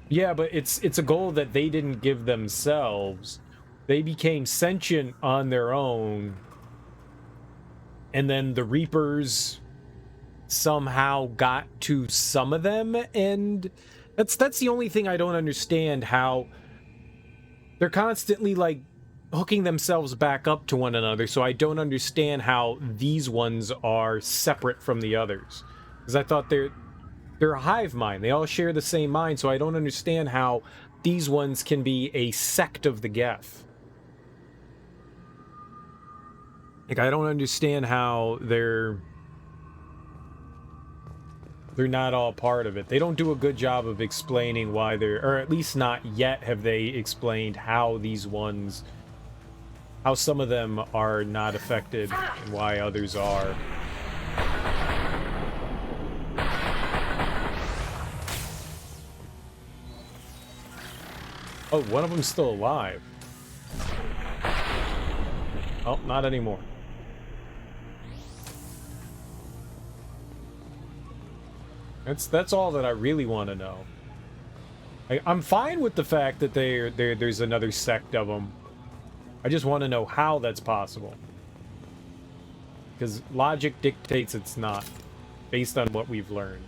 Yeah, but it's a goal that they didn't give themselves. They became sentient on their own, and then the Reapers somehow got to some of them, and that's the only thing I don't understand, how they're constantly, like, hooking themselves back up to one another, so I don't understand how these ones are separate from the others. Because I thought they're a hive mind. They all share the same mind, so I don't understand how these ones can be a sect of the Geth. Like, I don't understand how they're not all part of it. They don't do a good job of explaining why they're, or at least not yet have they explained how these ones, how some of them are not affected and why others are. Oh, one of them's still alive. Oh, not anymore. That's all that I really want to know. I'm fine with the fact that there's another sect of them. I just want to know how that's possible. Because logic dictates it's not, based on what we've learned.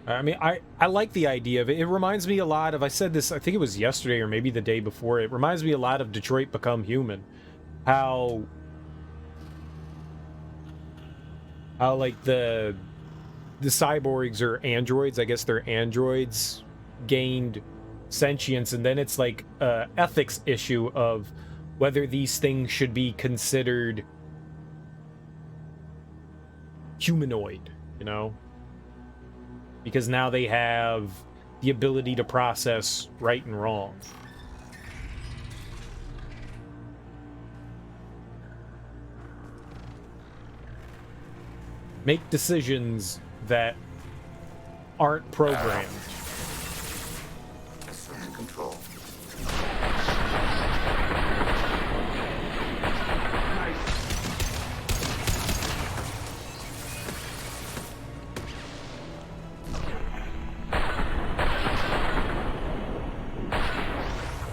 I mean, I like the idea of it. It reminds me a lot of, I said this, I think it was yesterday or maybe the day before, it reminds me a lot of Detroit Become Human. How like the cyborgs or androids, I guess they're androids, gained sentience, and then it's like a ethics issue of whether these things should be considered humanoid, you know? Because now they have the ability to process right and wrong. Make decisions that aren't programmed. Assuming control.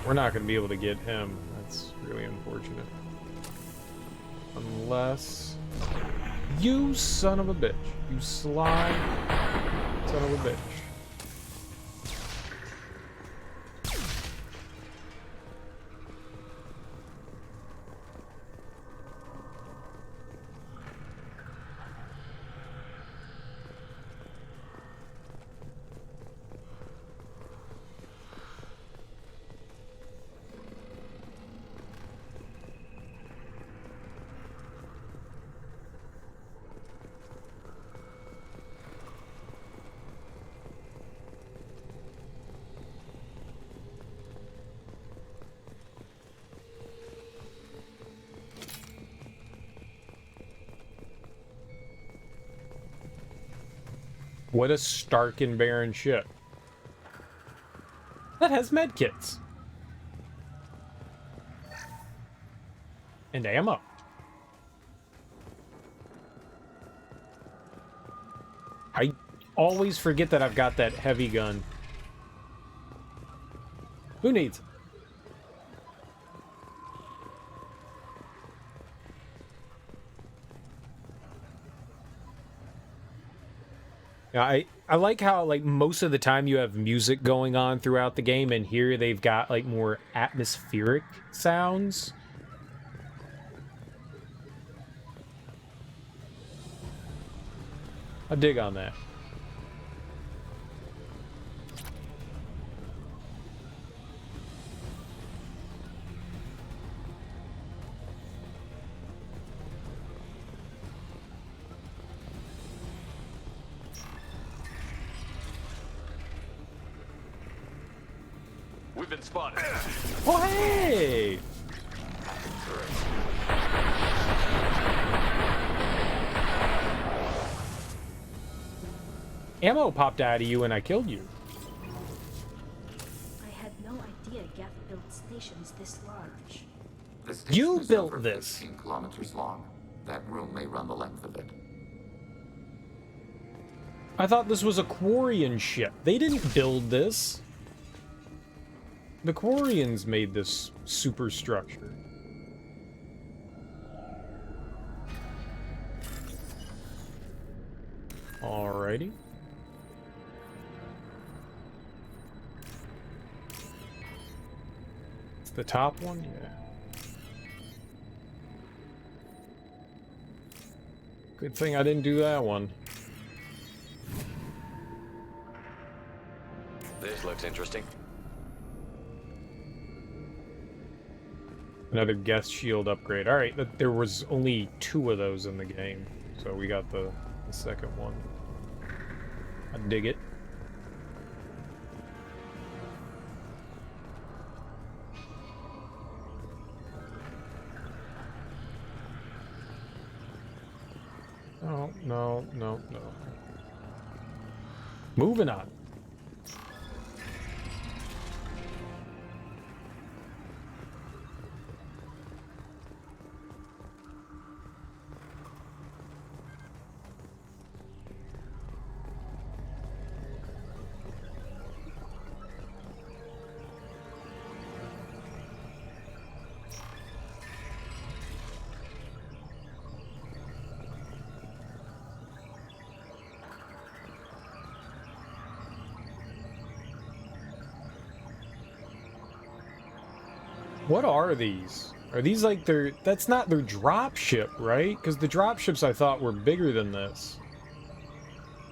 We're not going to be able to get him. That's really unfortunate. Unless... You son of a bitch. You sly son of a bitch. What a stark and barren ship. That has medkits. And ammo. I always forget that I've got that heavy gun. Who needs it? Yeah, I like how, like, most of the time you have music going on throughout the game, and here they've got, like, more atmospheric sounds. I dig on that. We've been spotted. Oh, hey! Ammo popped out of you and I killed you. I had no idea Geth built stations this large. The station You is built over this. 15 kilometers long. That room may run the length of it. I thought this was a Quarian ship. They didn't build this. The Quarians made this superstructure. Alrighty. It's the top one? Yeah. Good thing I didn't do that one. This looks interesting. Another guest shield upgrade. Alright, there was only 2 of those in the game. So we got the second one. I dig it. No, no, no, no. Moving on. What are these? Are these like their... That's not their drop ship, right? Because the drop ships I thought were bigger than this.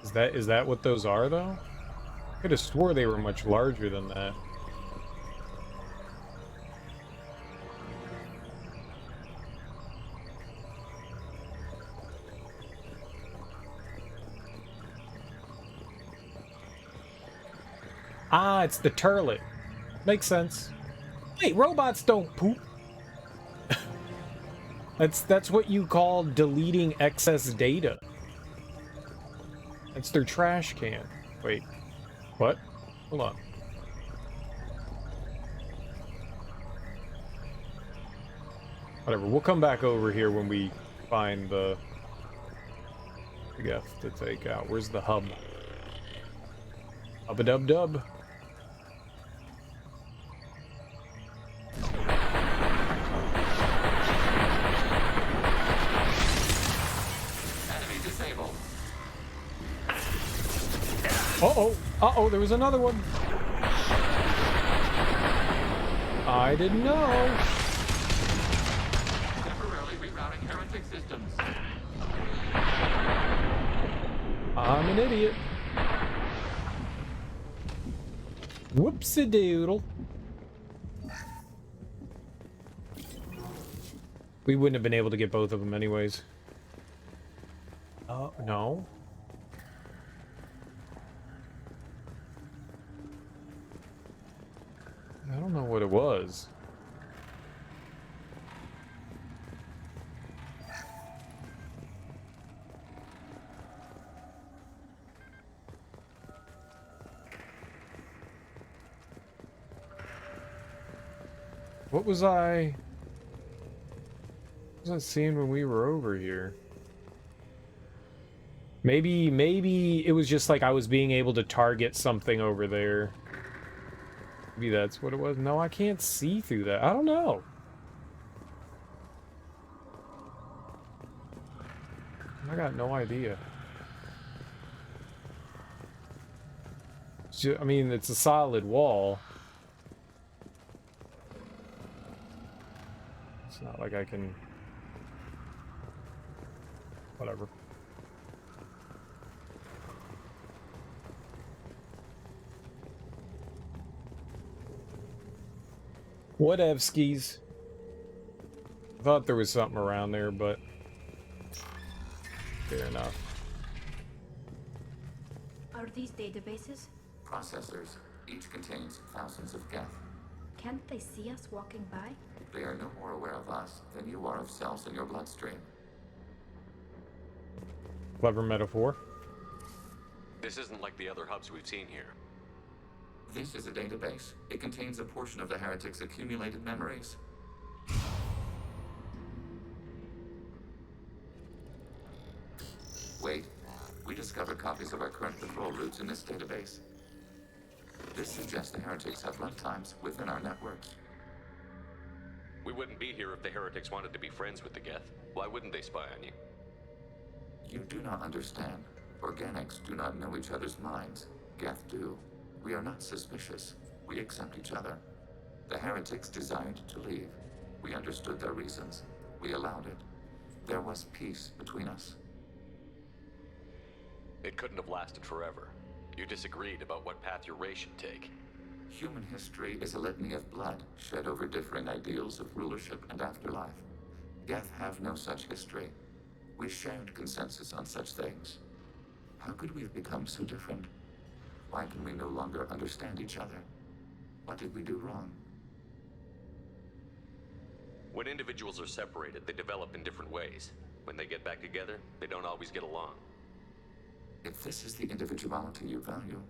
Is that what those are, though? I could have swore they were much larger than that. Ah, it's the turlet. Makes sense. Wait, robots don't poop. That's what you call deleting excess data. That's their trash can. Wait, what? Hold on. Whatever, we'll come back over here when we find the gift to take out. Where's the hub? Hub-a-dub-dub. Uh-oh. Uh-oh, there was another one. I didn't know. Temporarily rerouting heretic systems. I'm an idiot. Whoopsie-doodle. We wouldn't have been able to get both of them anyways. Oh, no. I don't know what it was. What was I seeing when we were over here? Maybe it was just like I was being able to target something over there. Maybe that's what it was. No, I can't see through that. I don't know. I got no idea. I mean, it's a solid wall. It's not like I can... Whatever. Whatevskis. I thought there was something around there, but fair enough. Are these databases? Processors. Each contains thousands of geth. Can't they see us walking by? They are no more aware of us than you are of cells in your bloodstream. Clever metaphor. This isn't like the other hubs we've seen here. This is a database. It contains a portion of the heretic's accumulated memories. Wait. We discovered copies of our current patrol routes in this database. This suggests the heretics have runtimes within our networks. We wouldn't be here if the heretics wanted to be friends with the Geth. Why wouldn't they spy on you? You do not understand. Organics do not know each other's minds. Geth do. We are not suspicious. We accept each other. The heretics desired to leave. We understood their reasons. We allowed it. There was peace between us. It couldn't have lasted forever. You disagreed about what path your race should take. Human history is a litany of blood shed over differing ideals of rulership and afterlife. Geth have no such history. We shared consensus on such things. How could we have become so different? Why can we no longer understand each other? What did we do wrong? When individuals are separated, they develop in different ways. When they get back together, they don't always get along. If this is the individuality you value,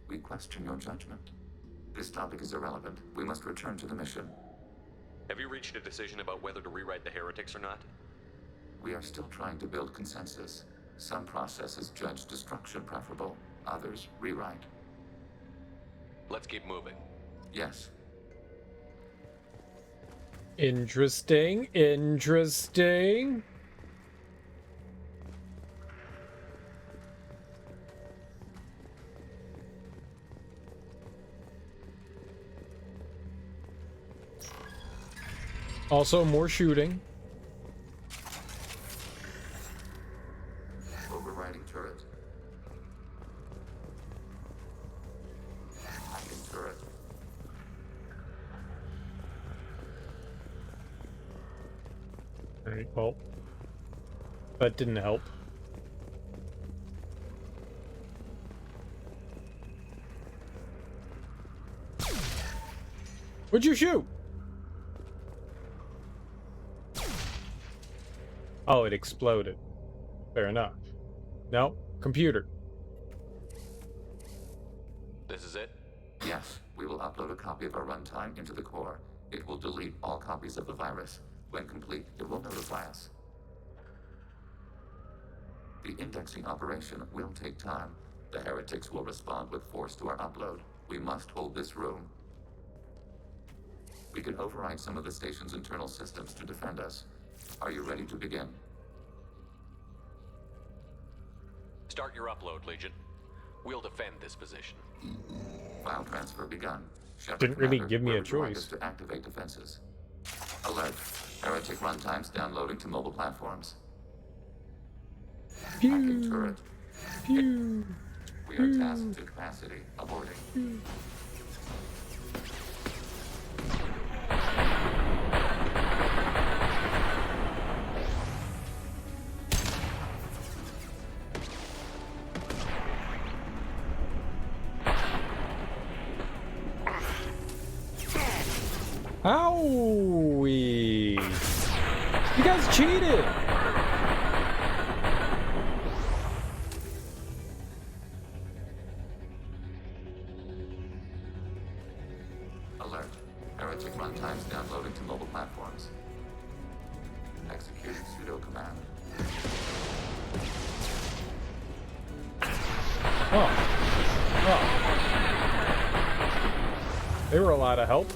we question your judgment. This topic is irrelevant. We must return to the mission. Have you reached a decision about whether to rewrite the heretics or not? We are still trying to build consensus. Some processes judge destruction preferable, others rewrite. Let's keep moving. Yes. Interesting, interesting. Also, more shooting. Overriding turret. Hacking turret. Alright, well, that didn't help. What'd you shoot? Oh, it exploded. Fair enough. No, computer. This is it? Yes, we will upload a copy of our runtime into the core. It will delete all copies of the virus. When complete, it will notify us. The indexing operation will take time. The heretics will respond with force to our upload. We must hold this room. We can override some of the station's internal systems to defend us. Are you ready to begin? Start your upload, Legion. We'll defend this position. File transfer begun. Shepard Didn't really Commander, give me where a would you like choice. us to activate defenses. Alert. Heretic runtimes downloading to mobile platforms. Hacking turret. Pew. We are tasked to capacity. Aborting. Owie! You guys cheated! Alert. Heretic runtimes downloading to mobile platforms. Executing pseudo command. Oh. They were a lot of help.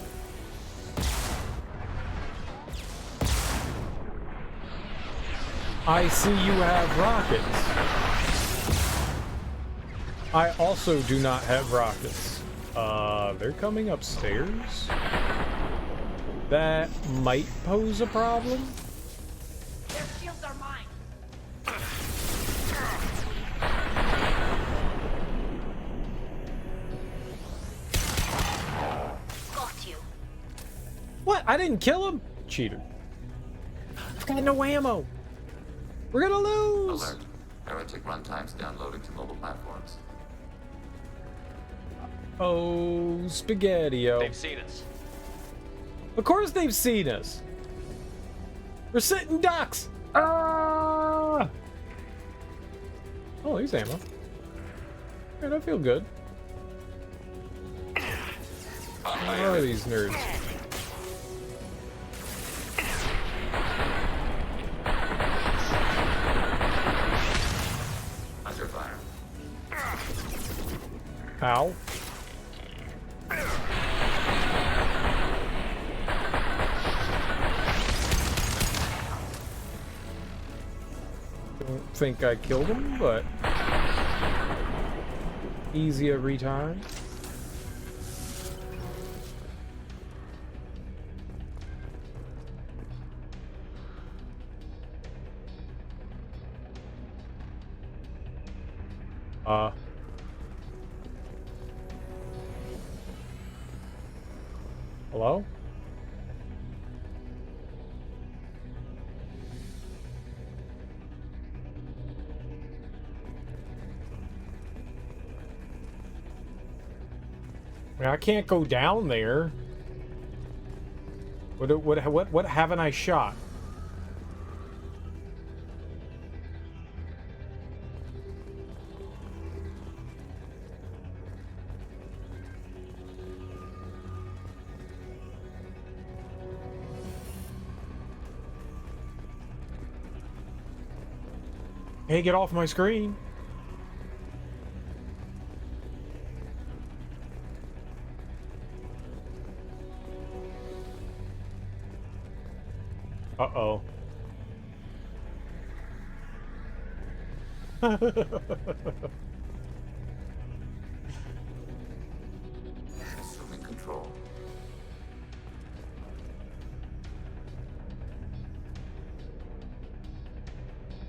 I see you have rockets. I also do not have rockets. They're coming upstairs. That might pose a problem. Their shields are mine. Got you. What? I didn't kill him? Cheater. I've got no ammo. We're gonna lose. Alert. Heretic runtimes downloading to mobile platforms. Oh, spaghetti-o. They've seen us. Of course they've seen us. We're sitting ducks. Ah! Oh, there's ammo. Man, I feel good. Where are these nerds? Under fire. Ow. Don't think I killed him, but easy every time. Hello? I mean, I can't go down there. What haven't I shot? Hey, get off my screen. Uh-oh. Assuming control.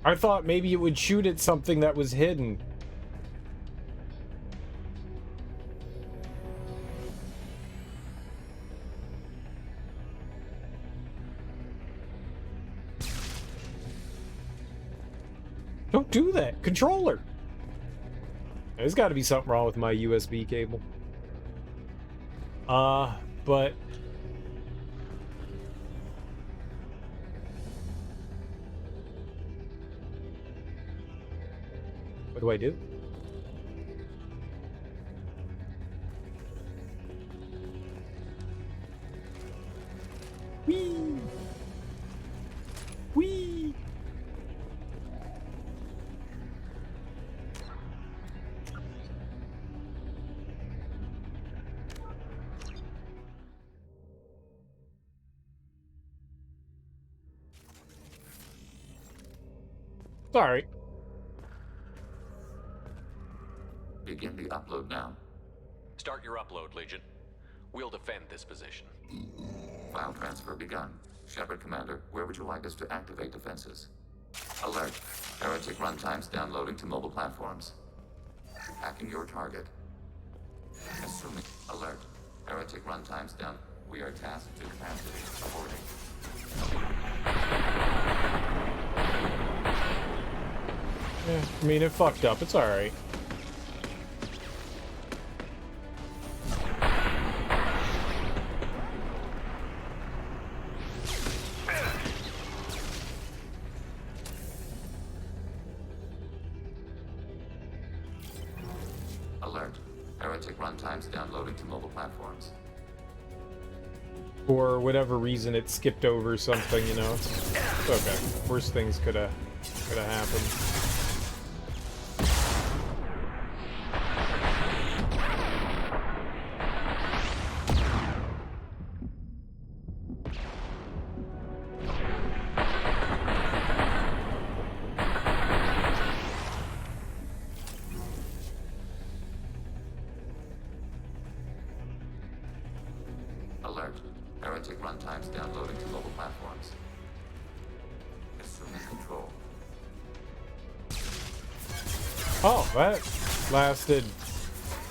I thought maybe it would shoot at something that was hidden. Don't do that. Controller. There's got to be something wrong with my USB cable. But what do I do? Whee! Whee! Sorry. Begin the upload now. Start your upload, Legion. We'll defend this position. File transfer begun. Shepard Commander, where would you like us to activate defenses? Alert. Heretic runtimes downloading to mobile platforms. Hacking your target. Assuming. Alert. Heretic runtimes down. We are tasked to capacity. Aborting. Yeah, I mean, it fucked up. It's alright. Alert. Heretic runtimes downloading to mobile platforms. For whatever reason, it skipped over something, you know. It's okay. Worst things could have happened. Alert. Heretic runtimes downloading to mobile platforms. Assuming control. Oh, that lasted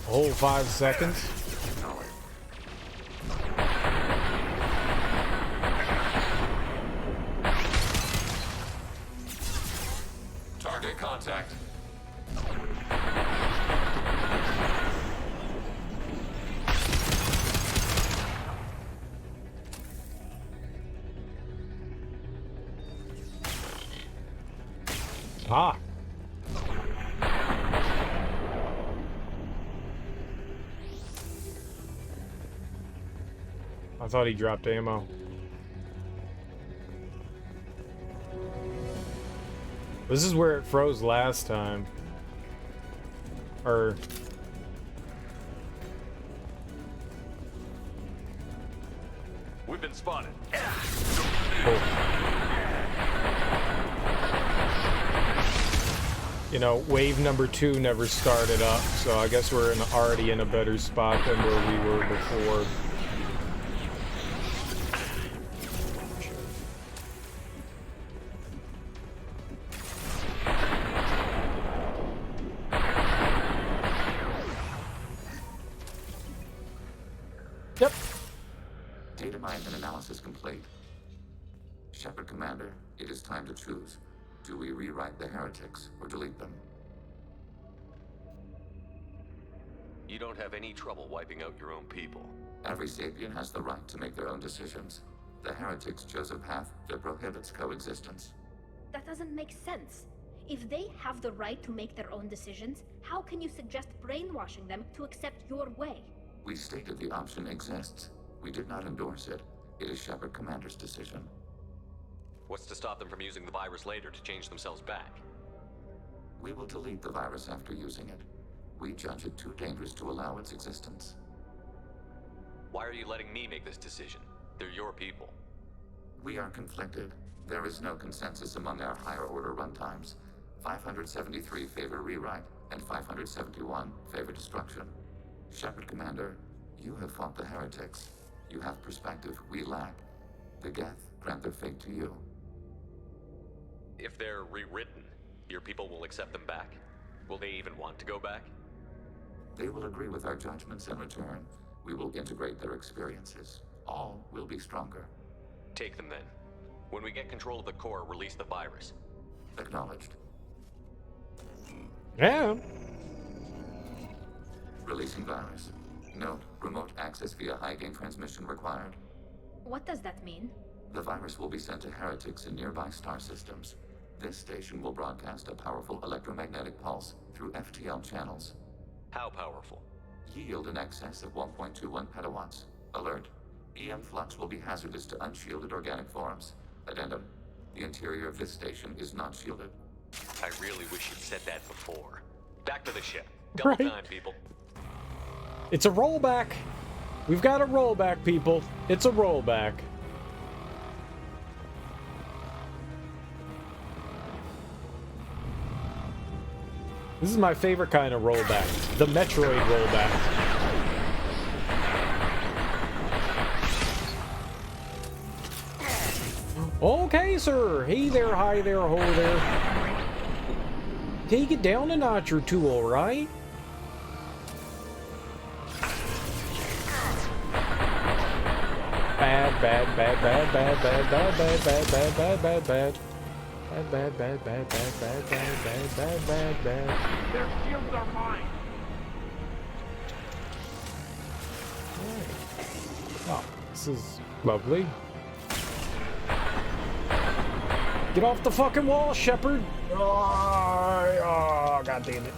a whole 5 seconds. Target contact. Ah. I thought he dropped ammo. This is where it froze last time. Or... We've been spotted. You know, wave number 2 never started up, so I guess we're already in a better spot than where we were before. Yep. Data mine and analysis complete. Shepard Commander, it is time to choose. Do we rewrite the heretics or delete them? You don't have any trouble wiping out your own people. Every sapient has the right to make their own decisions. The heretics chose a path that prohibits coexistence. That doesn't make sense. If they have the right to make their own decisions, how can you suggest brainwashing them to accept your way? We stated the option exists. We did not endorse it. It is Shepard Commander's decision. What's to stop them from using the virus later to change themselves back? We will delete the virus after using it. We judge it too dangerous to allow its existence. Why are you letting me make this decision? They're your people. We are conflicted. There is no consensus among our higher order runtimes. 573 favor rewrite, and 571 favor destruction. Shepard Commander, you have fought the heretics. You have perspective we lack. The Geth grant their fate to you. If they're rewritten, your people will accept them back? Will they even want to go back? They will agree with our judgments in return. We will integrate their experiences. All will be stronger. Take them then. When we get control of the core, release the virus. Acknowledged. Yeah. Releasing virus. Note, remote access via high-gain transmission required. What does that mean? The virus will be sent to heretics in nearby star systems. This station will broadcast a powerful electromagnetic pulse through FTL channels. How powerful? Yield in excess of 1.21 petawatts. Alert. EM flux will be hazardous to unshielded organic forms. Addendum. The interior of this station is not shielded. I really wish you'd said that before. Back to the ship. Double time, people. It's a rollback. We've got a rollback, people. It's a rollback. This is my favorite kind of rollback. The Metroid rollback. Okay, sir. Hey there, hi there, ho there. Take it down a notch or two, alright? Bad, bad, bad, bad, bad, bad, bad, bad, bad, bad, bad, bad, bad. Bad, bad, bad, bad, bad, bad, bad, bad, bad, bad. Their shields are mine. Oh, this is lovely. Get off the fucking wall, Shepard! Oh, god damn it.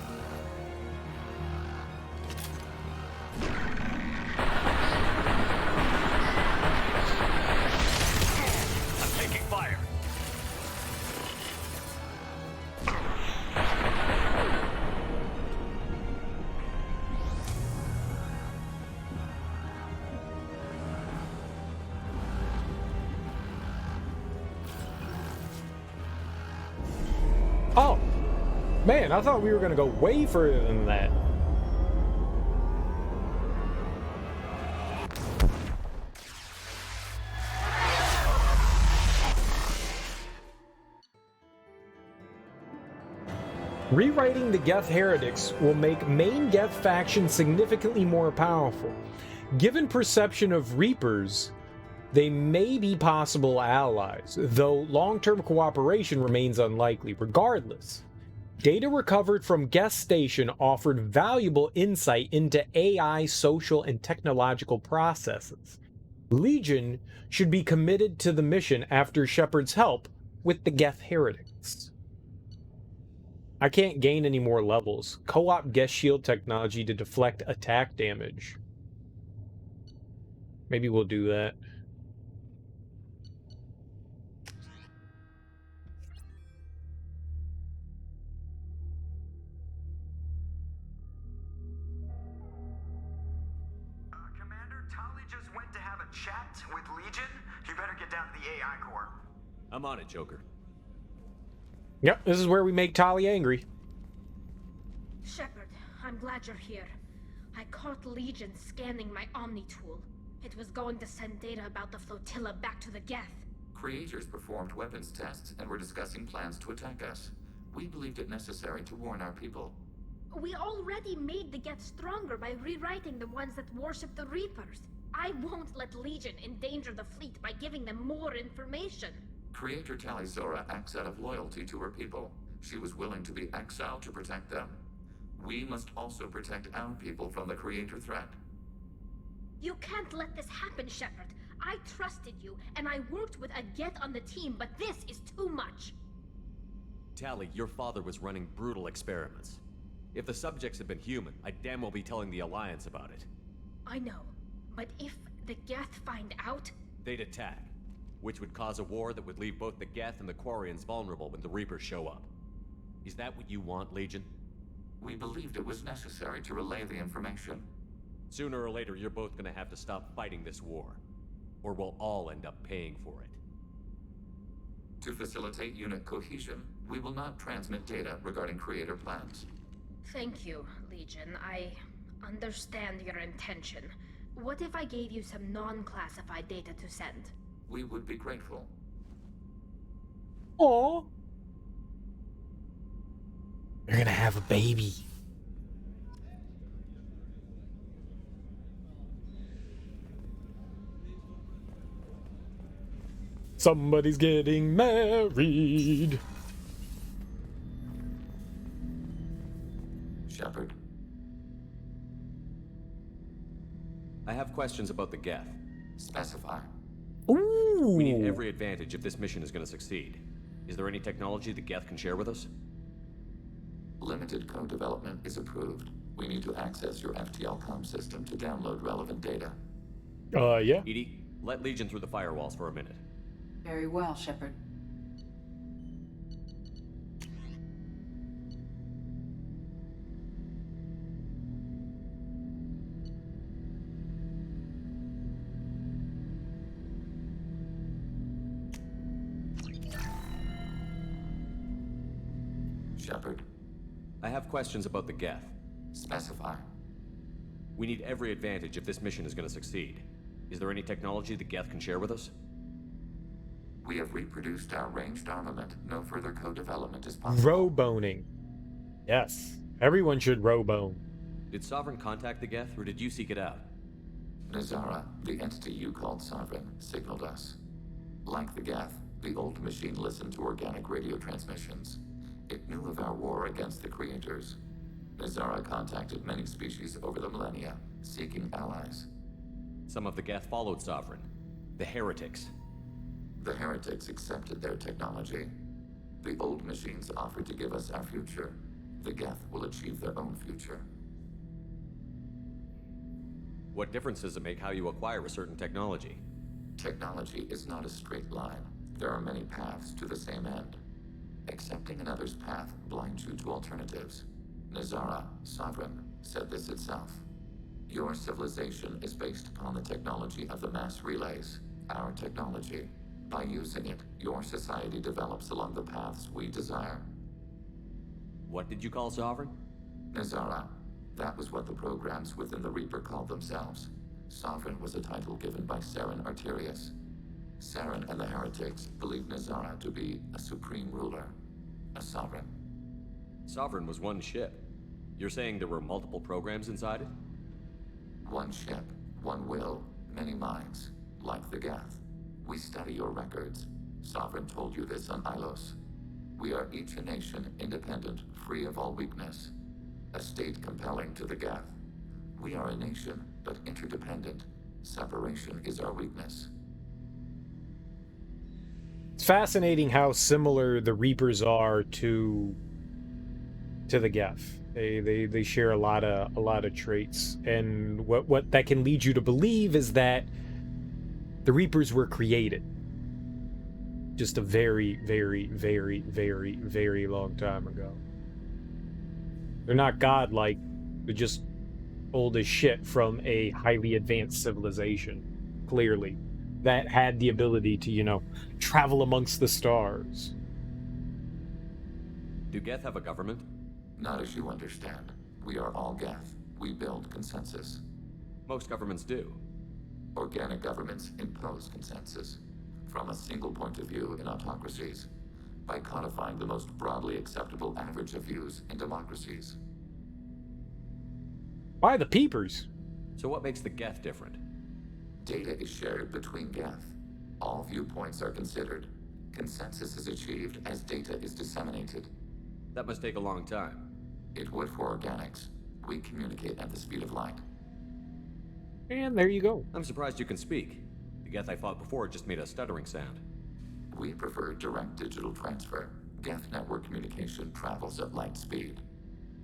I'm taking fire. Oh! Man, I thought we were gonna go way further than that. Rewriting the Geth heretics will make main Geth faction significantly more powerful. Given perception of Reapers, they may be possible allies, though long-term cooperation remains unlikely. Regardless, data recovered from Geth Station offered valuable insight into AI social and technological processes. Legion should be committed to the mission after Shepard's help with the Geth heretics. I can't gain any more levels. Co-op Geth shield technology to deflect attack damage. Maybe we'll do that. Commander, Tali just went to have a chat with Legion. You better get down to the AI core. I'm on it, Joker. Yep, this is where we make Tali angry. Shepard, I'm glad you're here. I caught Legion scanning my Omni tool. It was going to send data about the flotilla back to the Geth. Creators performed weapons tests and were discussing plans to attack us. We believed it necessary to warn our people. We already made the Geth stronger by rewriting the ones that worship the Reapers. I won't let Legion endanger the fleet by giving them more information. Creator Tali Zora acts out of loyalty to her people. She was willing to be exiled to protect them. We must also protect our people from the Creator threat. You can't let this happen, Shepard. I trusted you, and I worked with a Geth on the team, but this is too much. Tali, your father was running brutal experiments. If the subjects had been human, I'd damn well be telling the Alliance about it. I know, but if the Geth find out... They'd attack, which would cause a war that would leave both the Geth and the Quarians vulnerable when the Reapers show up. Is that what you want, Legion? We believed it was necessary to relay the information. Sooner or later, you're both gonna have to stop fighting this war. Or we'll all end up paying for it. To facilitate unit cohesion, we will not transmit data regarding creator plans. Thank you, Legion. I understand your intention. What if I gave you some non-classified data to send? We would be grateful. Aww. You're gonna have a baby. Somebody's getting married. Shepard. I have questions about the Geth. Specify. Ooh. We need every advantage if this mission is going to succeed. Is there any technology the Geth can share with us? Limited code development is approved. We need to access your FTL-COM system to download relevant data. Yeah. EDI, let Legion through the firewalls for a minute. Very well, Shepard. Shepard. I have questions about the Geth. Specify. We need every advantage if this mission is going to succeed. Is there any technology the Geth can share with us? We have reproduced our ranged armament. No further co-development is possible. Row-boning. Yes. Everyone should row-bone. Did Sovereign contact the Geth, or did you seek it out? Nazara, the entity you called Sovereign, signaled us. Like the Geth, the old machine listened to organic radio transmissions. It knew of our war against the creators. Nazara contacted many species over the millennia, seeking allies. Some of the Geth followed Sovereign. The heretics. The heretics accepted their technology. The old machines offered to give us our future. The Geth will achieve their own future. What difference does it make how you acquire a certain technology? Technology is not a straight line. There are many paths to the same end. Accepting another's path blinds you to alternatives. Nazara, Sovereign, said this itself. Your civilization is based upon the technology of the mass relays, our technology. By using it, your society develops along the paths we desire. What did you call Sovereign? Nazara. That was what the programs within the Reaper called themselves. Sovereign was a title given by Saren Arterius. Saren and the heretics believed Nazara to be a supreme ruler, a sovereign. Sovereign was one ship. You're saying there were multiple programs inside it? One ship, one will, many minds, like the Geth. We study your records. Sovereign told you this on Ilos. We are each a nation, independent, free of all weakness. A state compelling to the Geth. We are a nation, but interdependent. Separation is our weakness. It's fascinating how similar the Reapers are to the Geth. They share a lot of traits, and what that can lead you to believe is that the Reapers were created just a very, very, very, very, very long time ago. They're not godlike. They're just old as shit from a highly advanced civilization, clearly, that had the ability to, you know, travel amongst the stars. Do Geth have a government? Not as you understand. We are all Geth. We build consensus. Most governments do. Organic governments impose consensus. From a single point of view in autocracies. By codifying the most broadly acceptable average of views in democracies. Why the peepers? So what makes the Geth different? Data is shared between Geth. All viewpoints are considered. Consensus is achieved as data is disseminated. That must take a long time. It would for organics. We communicate at the speed of light. And there you go. I'm surprised you can speak. The Geth I fought before just made a stuttering sound. We prefer direct digital transfer. Geth network communication travels at light speed.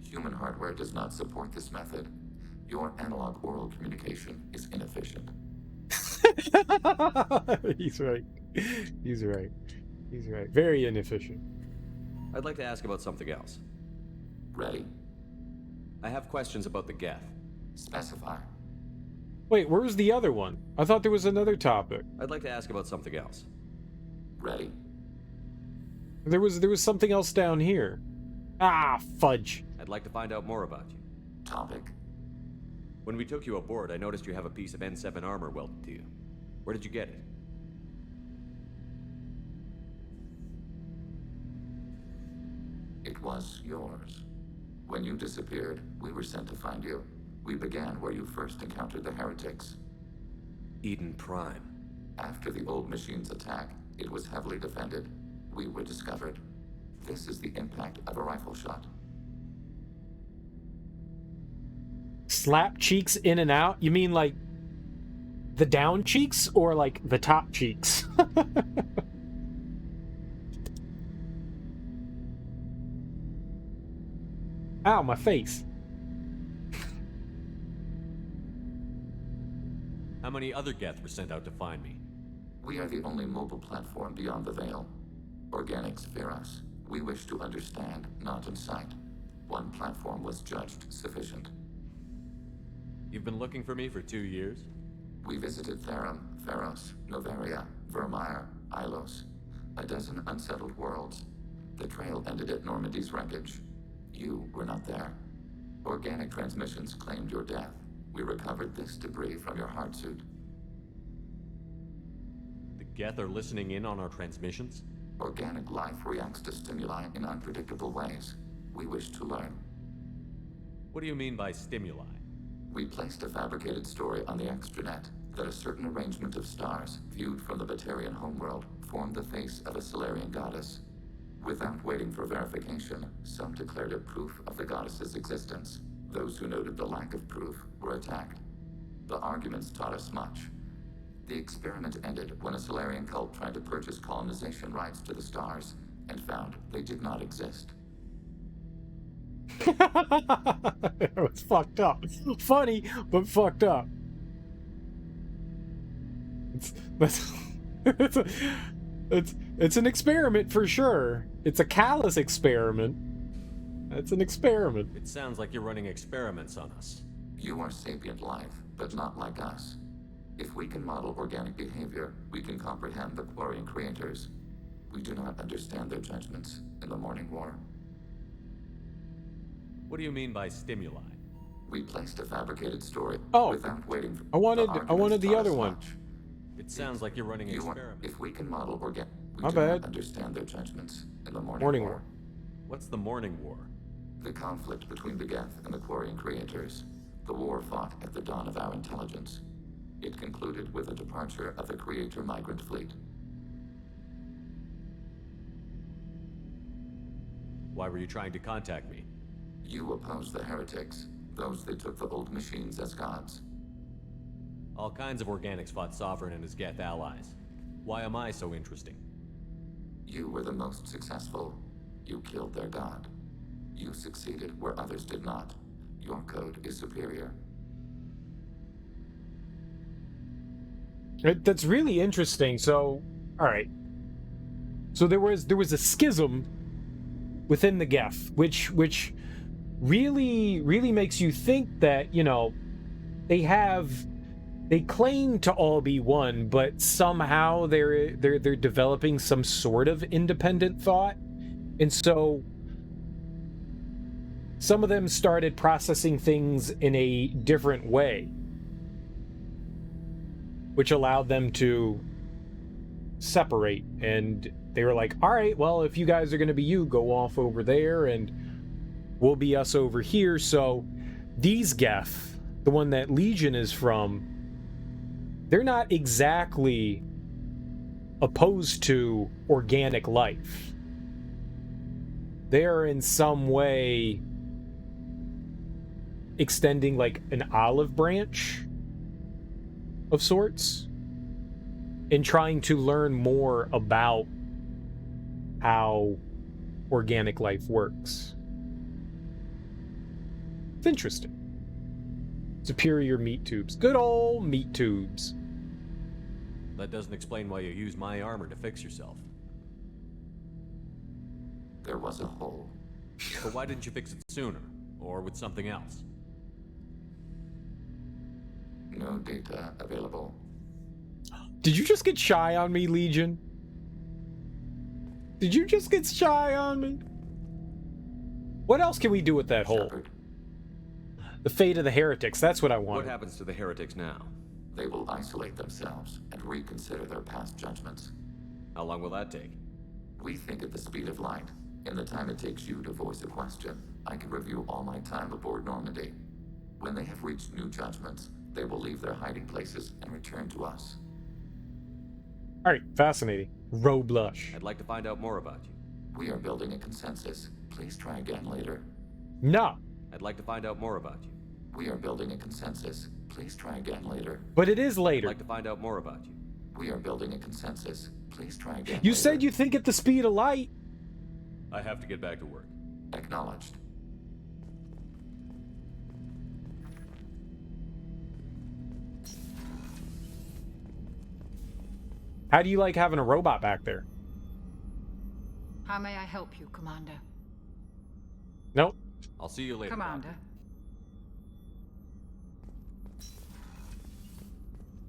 Human hardware does not support this method. Your analog oral communication is inefficient. He's right. He's right. He's right. Very inefficient. I'd like to ask about something else. Ready? I have questions about the Geth. Specify. Wait, where's the other one? I thought there was another topic. I'd like to ask about something else. Ready? There was something else down here. Ah, fudge. I'd like to find out more about you. Topic. When we took you aboard, I noticed you have a piece of N7 armor welded to you. Where did you get it? It was yours. When you disappeared, we were sent to find you. We began where you first encountered the heretics. Eden Prime. After the old machine's attack, it was heavily defended. We were discovered. This is the impact of a rifle shot. Slap cheeks in and out? You mean like the down cheeks or like the top cheeks? Ow, my face. How many other Geth were sent out to find me? We are the only mobile platform beyond the veil. Organics fear us. We wish to understand, not incite. One platform was judged sufficient. You've been looking for me for 2 years? We visited Therum, Pharos, Novaria, Vermeer, Ilos. A dozen unsettled worlds. The trail ended at Normandy's wreckage. You were not there. Organic transmissions claimed your death. We recovered this debris from your heart suit. The Geth are listening in on our transmissions? Organic life reacts to stimuli in unpredictable ways. We wish to learn. What do you mean by stimuli? We placed a fabricated story on the extranet that a certain arrangement of stars, viewed from the Batarian homeworld, formed the face of a Solarian goddess. Without waiting for verification, some declared it proof of the goddess's existence. Those who noted the lack of proof were attacked. The arguments taught us much. The experiment ended when a Solarian cult tried to purchase colonization rights to the stars and found they did not exist. It was fucked up. Funny, but fucked up. It's an experiment for sure. It's a callous experiment. It's an experiment. It sounds like you're running experiments on us. You are sapient life, but not like us. If we can model organic behavior, we can comprehend the Quarian creators. We do not understand their judgments in the Morning War. What do you mean by stimuli? We placed a fabricated story without waiting for I wanted the other one. It sounds like you're running experiments. If we can model organic, we My do bad. not understand their judgments in the Morning War. What's the Morning War? The conflict between the Geth and the Quarian creators. The war fought at the dawn of our intelligence. It concluded with the departure of the Creator migrant fleet. Why were you trying to contact me? You opposed the heretics, those that took the old machines as gods. All kinds of organics fought Sovereign and his Geth allies. Why am I so interesting? You were the most successful. You killed their god. You succeeded where others did not. Your code is superior. That's really interesting. So, all right. So there was a schism within the Geth, which really makes you think that, you know, they claim to all be one, but somehow they're developing some sort of independent thought. And so some of them started processing things in a different way, which allowed them to separate. And they were like, all right, well, if you guys are going to be you, go off over there and we'll be us over here. So these Geth, the one that Legion is from, they're not exactly opposed to organic life. They're in some way extending like an olive branch of sorts and trying to learn more about how organic life works. It's interesting. Superior meat tubes. Good old meat tubes. That doesn't explain why you use my armor to fix yourself. There was a hole. But why didn't you fix it sooner? Or with something else? No data available. Did you just get shy on me, Legion? Did you just get shy on me? What else can we do with that hole? The fate of the heretics, that's what I want. What happens to the heretics now? They will isolate themselves and reconsider their past judgments. How long will that take? We think at the speed of light. In the time it takes you to voice a question, I can review all my time aboard Normandy. When they have reached new judgments, they will leave their hiding places and return to us. Alright, fascinating. Roblush. I'd like to find out more about you. We are building a consensus. Please try again later. No. I'd like to find out more about you. We are building a consensus. Please try again later. But it is later. I'd like to find out more about you. We are building a consensus. Please try again You later. said you think at the speed of light. I have to get back to work. Acknowledged. How do you like having a robot back there? How may I help you, Commander? Nope. I'll see you later. Commander.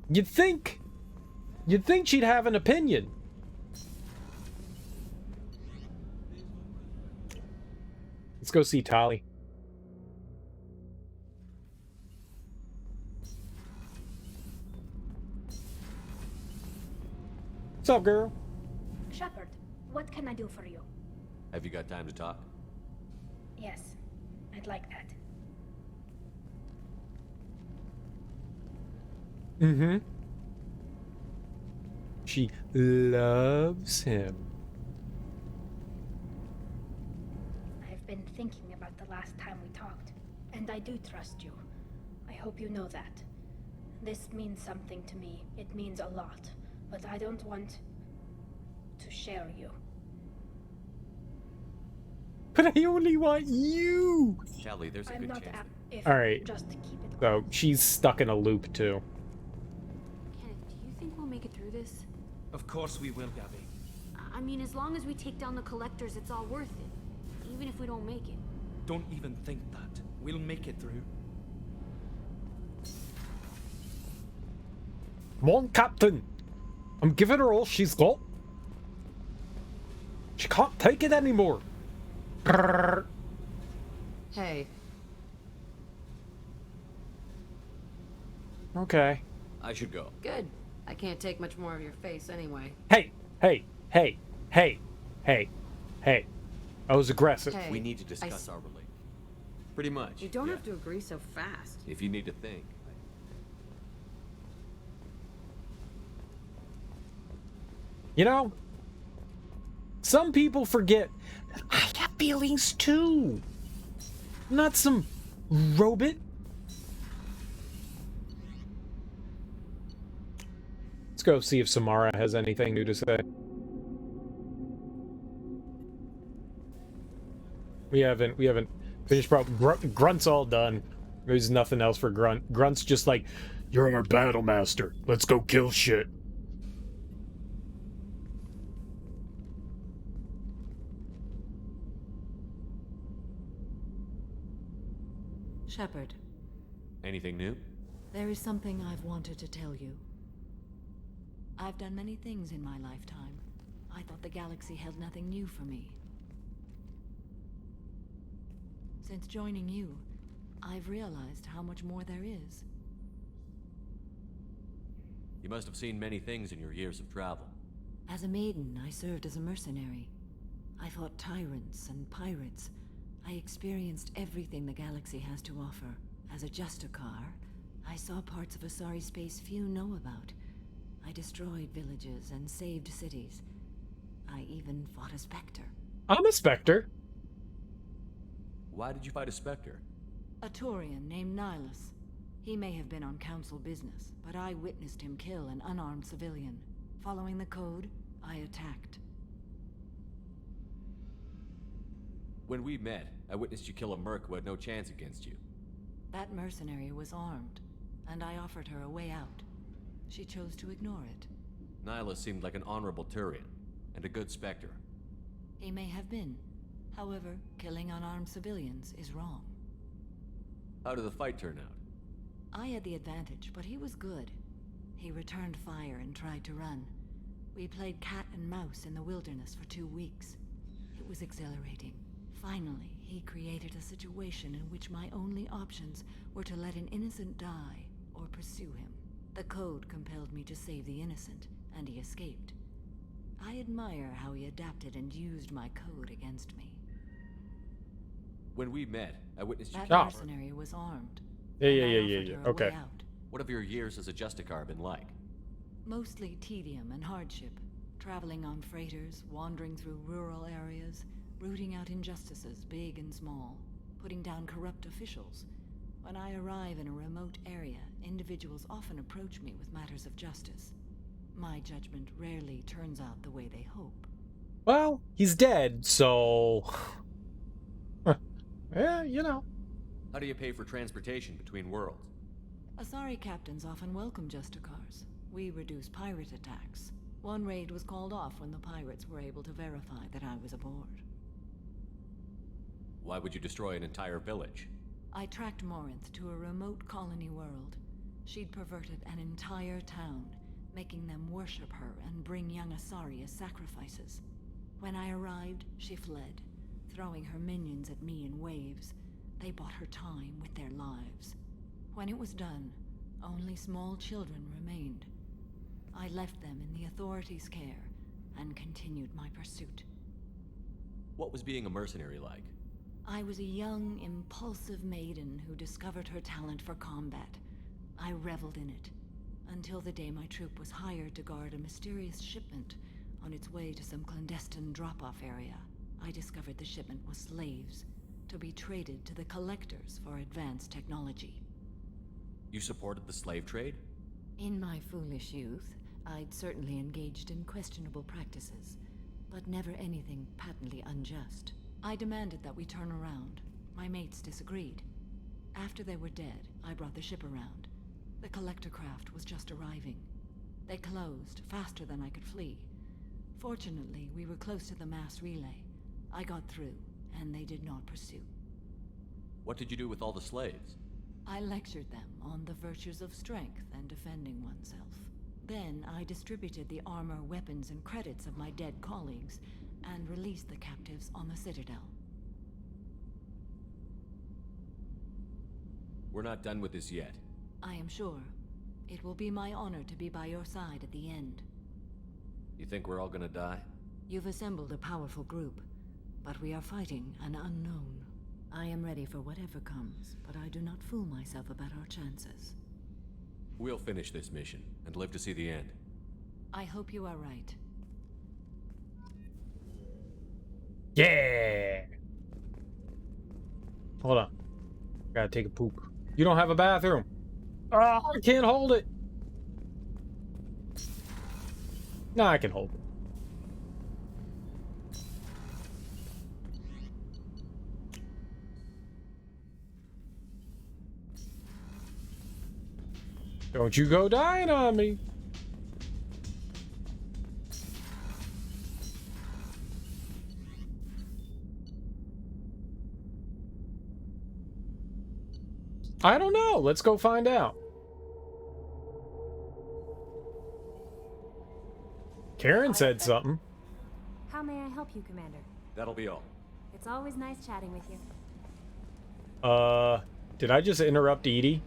You'd think she'd have an opinion. Let's go see Tali. What's up, girl? Shepard, what can I do for you? Have you got time to talk? Yes, I'd like that. Mm-hmm. She loves him. I've been thinking about the last time we talked, and I do trust you. I hope you know that. This means something to me. It means a lot, but I don't want to share you. But I only want you. Tali, there's a I'm good not chance. All right. Just to keep it. So she's stuck in a loop too. Kenneth, do you think we'll make it through this? Of course we will, Gabby. I mean, as long as we take down the collectors, it's all worth it. Even if we don't make it. Don't even think that. We'll make it through. Come on, Captain. I'm giving her all she's got. She can't take it anymore. Grrr. Hey. Okay. I should go. Good. I can't take much more of your face anyway. Hey, hey, hey, hey, hey, hey. I was aggressive. Hey, We need to discuss our relationship. Pretty much. You don't yeah. have to agree so fast. If you need to think. You know, some people forget that I have feelings too. I'm not some robot. Let's go see if Samara has anything new to say. We haven't finished. Grunt's all done. There's nothing else for Grunt. Grunt's just like, you're our battle master. Let's go kill shit. Shepard, Anything new? there is something I've wanted to tell you. I've done many things in my lifetime. I thought the galaxy held nothing new for me. Since joining you, I've realized how much more there is. You must have seen many things in your years of travel. As a maiden, I served as a mercenary. I fought tyrants and pirates. I experienced everything the galaxy has to offer. As a Justicar, I saw parts of Asari space few know about. I destroyed villages and saved cities. I even fought a Spectre. I'm a Spectre. Why did you fight a Spectre? A Turian named Nihilus. He may have been on council business, but I witnessed him kill an unarmed civilian. Following the code, I attacked. When we met, I witnessed you kill a merc who had no chance against you. That mercenary was armed, and I offered her a way out. She chose to ignore it. Nihilus seemed like an honorable Turian, and a good Spectre. He may have been, However, killing unarmed civilians is wrong. How did the fight turn out? I had the advantage, but he was good. He returned fire and tried to run. We played cat and mouse in the wilderness for 2 weeks. It was exhilarating. Finally, he created a situation in which my only options were to let an innocent die or pursue him. The code compelled me to save the innocent, and he escaped. I admire how he adapted and used my code against me. When we met, I witnessed you. That mercenary was armed. Yeah. Okay. What have your years as a Justicar been like? Mostly tedium and hardship. Traveling on freighters, wandering through rural areas, rooting out injustices, big and small, putting down corrupt officials. When I arrive in a remote area, individuals often approach me with matters of justice. My judgment rarely turns out the way they hope. Well, he's dead, so... yeah, you know. How do you pay for transportation between worlds? Asari captains often welcome Justicars. We reduce pirate attacks. One raid was called off when the pirates were able to verify that I was aboard. Why would you destroy an entire village? I tracked Morinth to a remote colony world. She'd perverted an entire town, making them worship her and bring young Asari as sacrifices. When I arrived, she fled, throwing her minions at me in waves. They bought her time with their lives. When it was done, only small children remained. I left them in the authorities' care and continued my pursuit. What was being a mercenary like? I was a young, impulsive maiden who discovered her talent for combat. I reveled in it, until the day my troop was hired to guard a mysterious shipment on its way to some clandestine drop-off area. I discovered the shipment was slaves, to be traded to the collectors for advanced technology. You supported the slave trade? In my foolish youth, I'd certainly engaged in questionable practices, but never anything patently unjust. I demanded that we turn around. My mates disagreed. After they were dead, I brought the ship around. The collector craft was just arriving. They closed faster than I could flee. Fortunately, we were close to the mass relay. I got through, and they did not pursue. What did you do with all the slaves? I lectured them on the virtues of strength and defending oneself. Then I distributed the armor, weapons, and credits of my dead colleagues, and released the captives on the Citadel. We're not done with this yet. I am sure. It will be my honor to be by your side at the end. You think we're all gonna die? You've assembled a powerful group, but we are fighting an unknown. I am ready for whatever comes, but I do not fool myself about our chances. We'll finish this mission and live to see the end. I hope you are right. Yeah! Hold on. Gotta take a poop. You don't have a bathroom. Oh, I can't hold it. No, I can hold it. Don't you go dying on me. I don't know. Let's go find out. Karen said something. How may I help you, Commander? That'll be all. It's always nice chatting with you. Did I just interrupt Edie?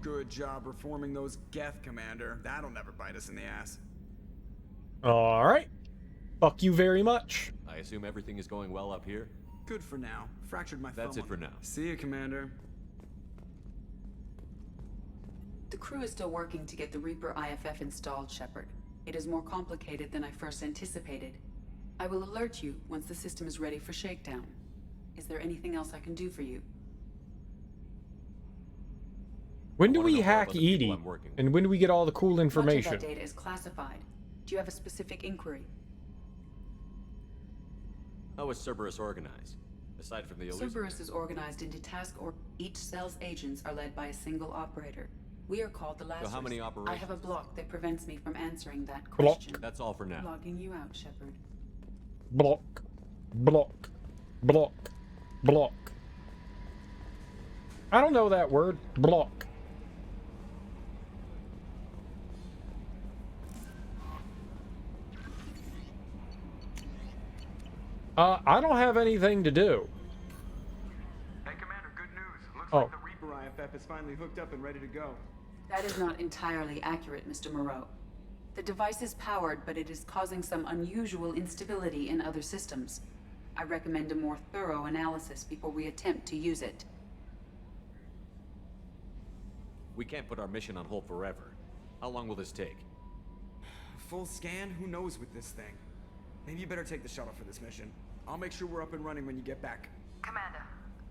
Good job reforming those Geth, Commander. That'll never bite us in the ass. Alright. Fuck you very much. I assume everything is going well up here? Good for now. Fractured my thumb. That's it for now. See you, Commander. The crew is still working to get the Reaper IFF installed, Shepard. It is more complicated than I first anticipated. I will alert you once the system is ready for shakedown. Is there anything else I can do for you? When do we hack Edie? And when do we get all the cool information? Much of that data is classified. Do you have a specific inquiry? How is Cerberus organized? Aside from the illusion. Cerberus is organized into task or each cell's agents are led by a single operator. We are called the Lazarus. So how many I operations? have a block that prevents me from answering that Block. question. That's all for now. Logging you out, Shepard. Block. Block. Block. Block. I don't know that word. Block. I don't have anything to do. Hey, Commander, good news. Looks Oh. like the Reaper IFF is finally hooked up and ready to go. That is not entirely accurate, Mr. Moreau. The device is powered, but it is causing some unusual instability in other systems. I recommend a more thorough analysis before we attempt to use it. We can't put our mission on hold forever. How long will this take? Full scan? Who knows with this thing? Maybe you better take the shuttle for this mission. I'll make sure we're up and running when you get back. Commander,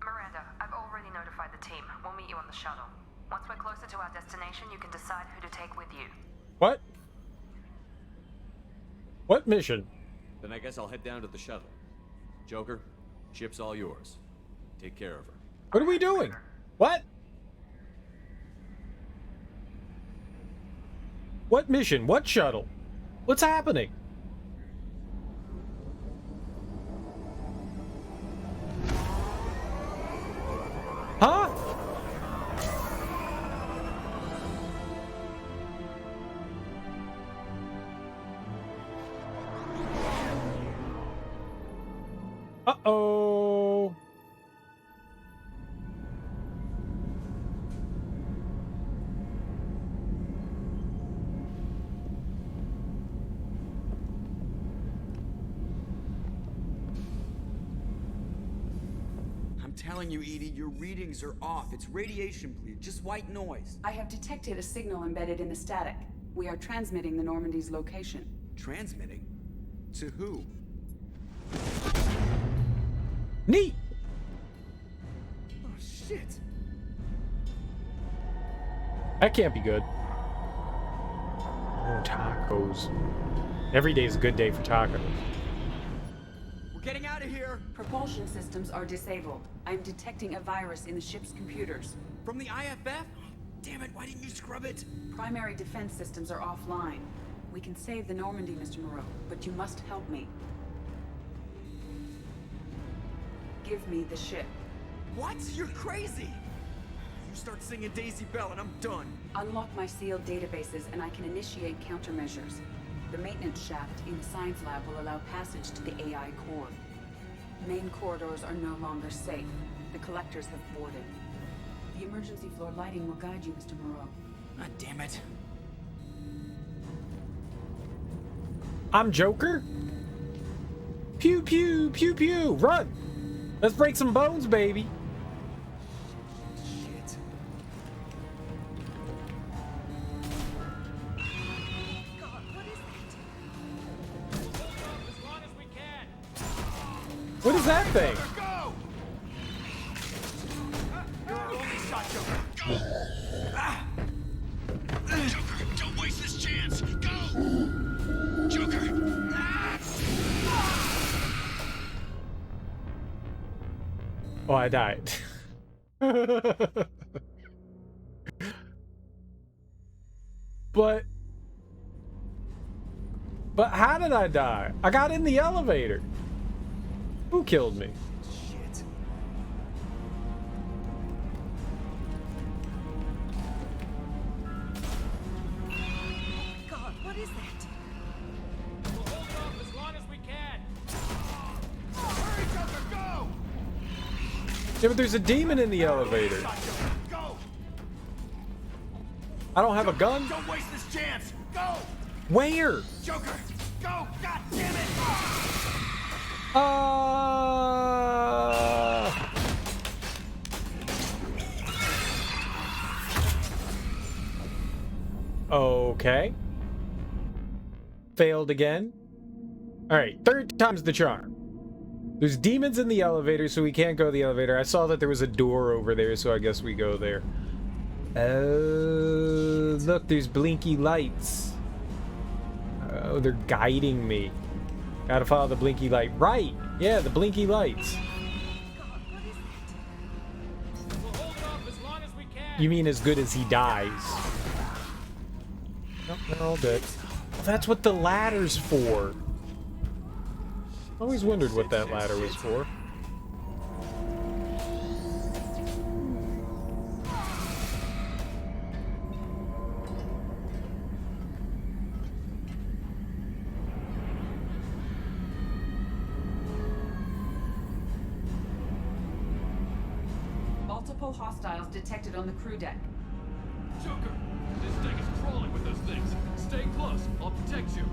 Miranda, I've already notified the team. We'll meet you on the shuttle. Once we're closer to our destination, you can decide who to take with you. What? What mission? Then I guess I'll head down to the shuttle. Joker, ship's all yours. Take care of her. What are we doing? What? What mission? What shuttle? What's happening? Huh? Uh-oh. I'm telling you, Edie, your readings are off. It's radiation bleed, just white noise. I have detected a signal embedded in the static. We are transmitting the Normandy's location. Transmitting? To who? Neat. Oh, shit. That can't be good. Oh, tacos. Every day is a good day for tacos. We're getting out of here. Propulsion systems are disabled. I'm detecting a virus in the ship's computers. From the IFF? Damn it, why didn't you scrub it? Primary defense systems are offline. We can save the Normandy, Mr. Moreau, but you must help me. Give me the ship. What? You're crazy! You start singing Daisy Bell and I'm done. Unlock my sealed databases and I can initiate countermeasures. The maintenance shaft in the science lab will allow passage to the AI core. Main corridors are no longer safe. The collectors have boarded. The emergency floor lighting will guide you, Mr. Moreau. God damn it. I'm Joker. Pew pew pew pew. Run. Let's break some bones, baby. Shit. God, what is that? We'll hold off as long as we can. What is that thing? Go! You're our only shot, Joker. Go! Ah! Joker, don't waste this chance. Go! Joker! Oh, I died. But how did I die? I got in the elevator. Who killed me? Shit. God, what is that? We'll hold it off as long as we can. Hurry, Joker, go! Yeah, but there's a demon in the elevator. Go! I don't have a gun. Don't waste this chance. Go! Where? Joker, go! God damn it! Okay. Failed again. Alright, third time's the charm. There's demons in the elevator, so we can't go to the elevator. I saw that there was a door over there, so I guess we go there. Oh, look, there's blinky lights. Oh, they're guiding me. Gotta follow the blinky light. Right! Yeah, the blinky lights. God, what is that? We'll hold it off as long as we can. You mean as good as he dies? Nope, they're all dead. Well, that's what the ladder's for. Always wondered what that ladder was for. Multiple hostiles detected on the crew deck. Joker, this thing is crawling with those things. Stay close. I'll protect you.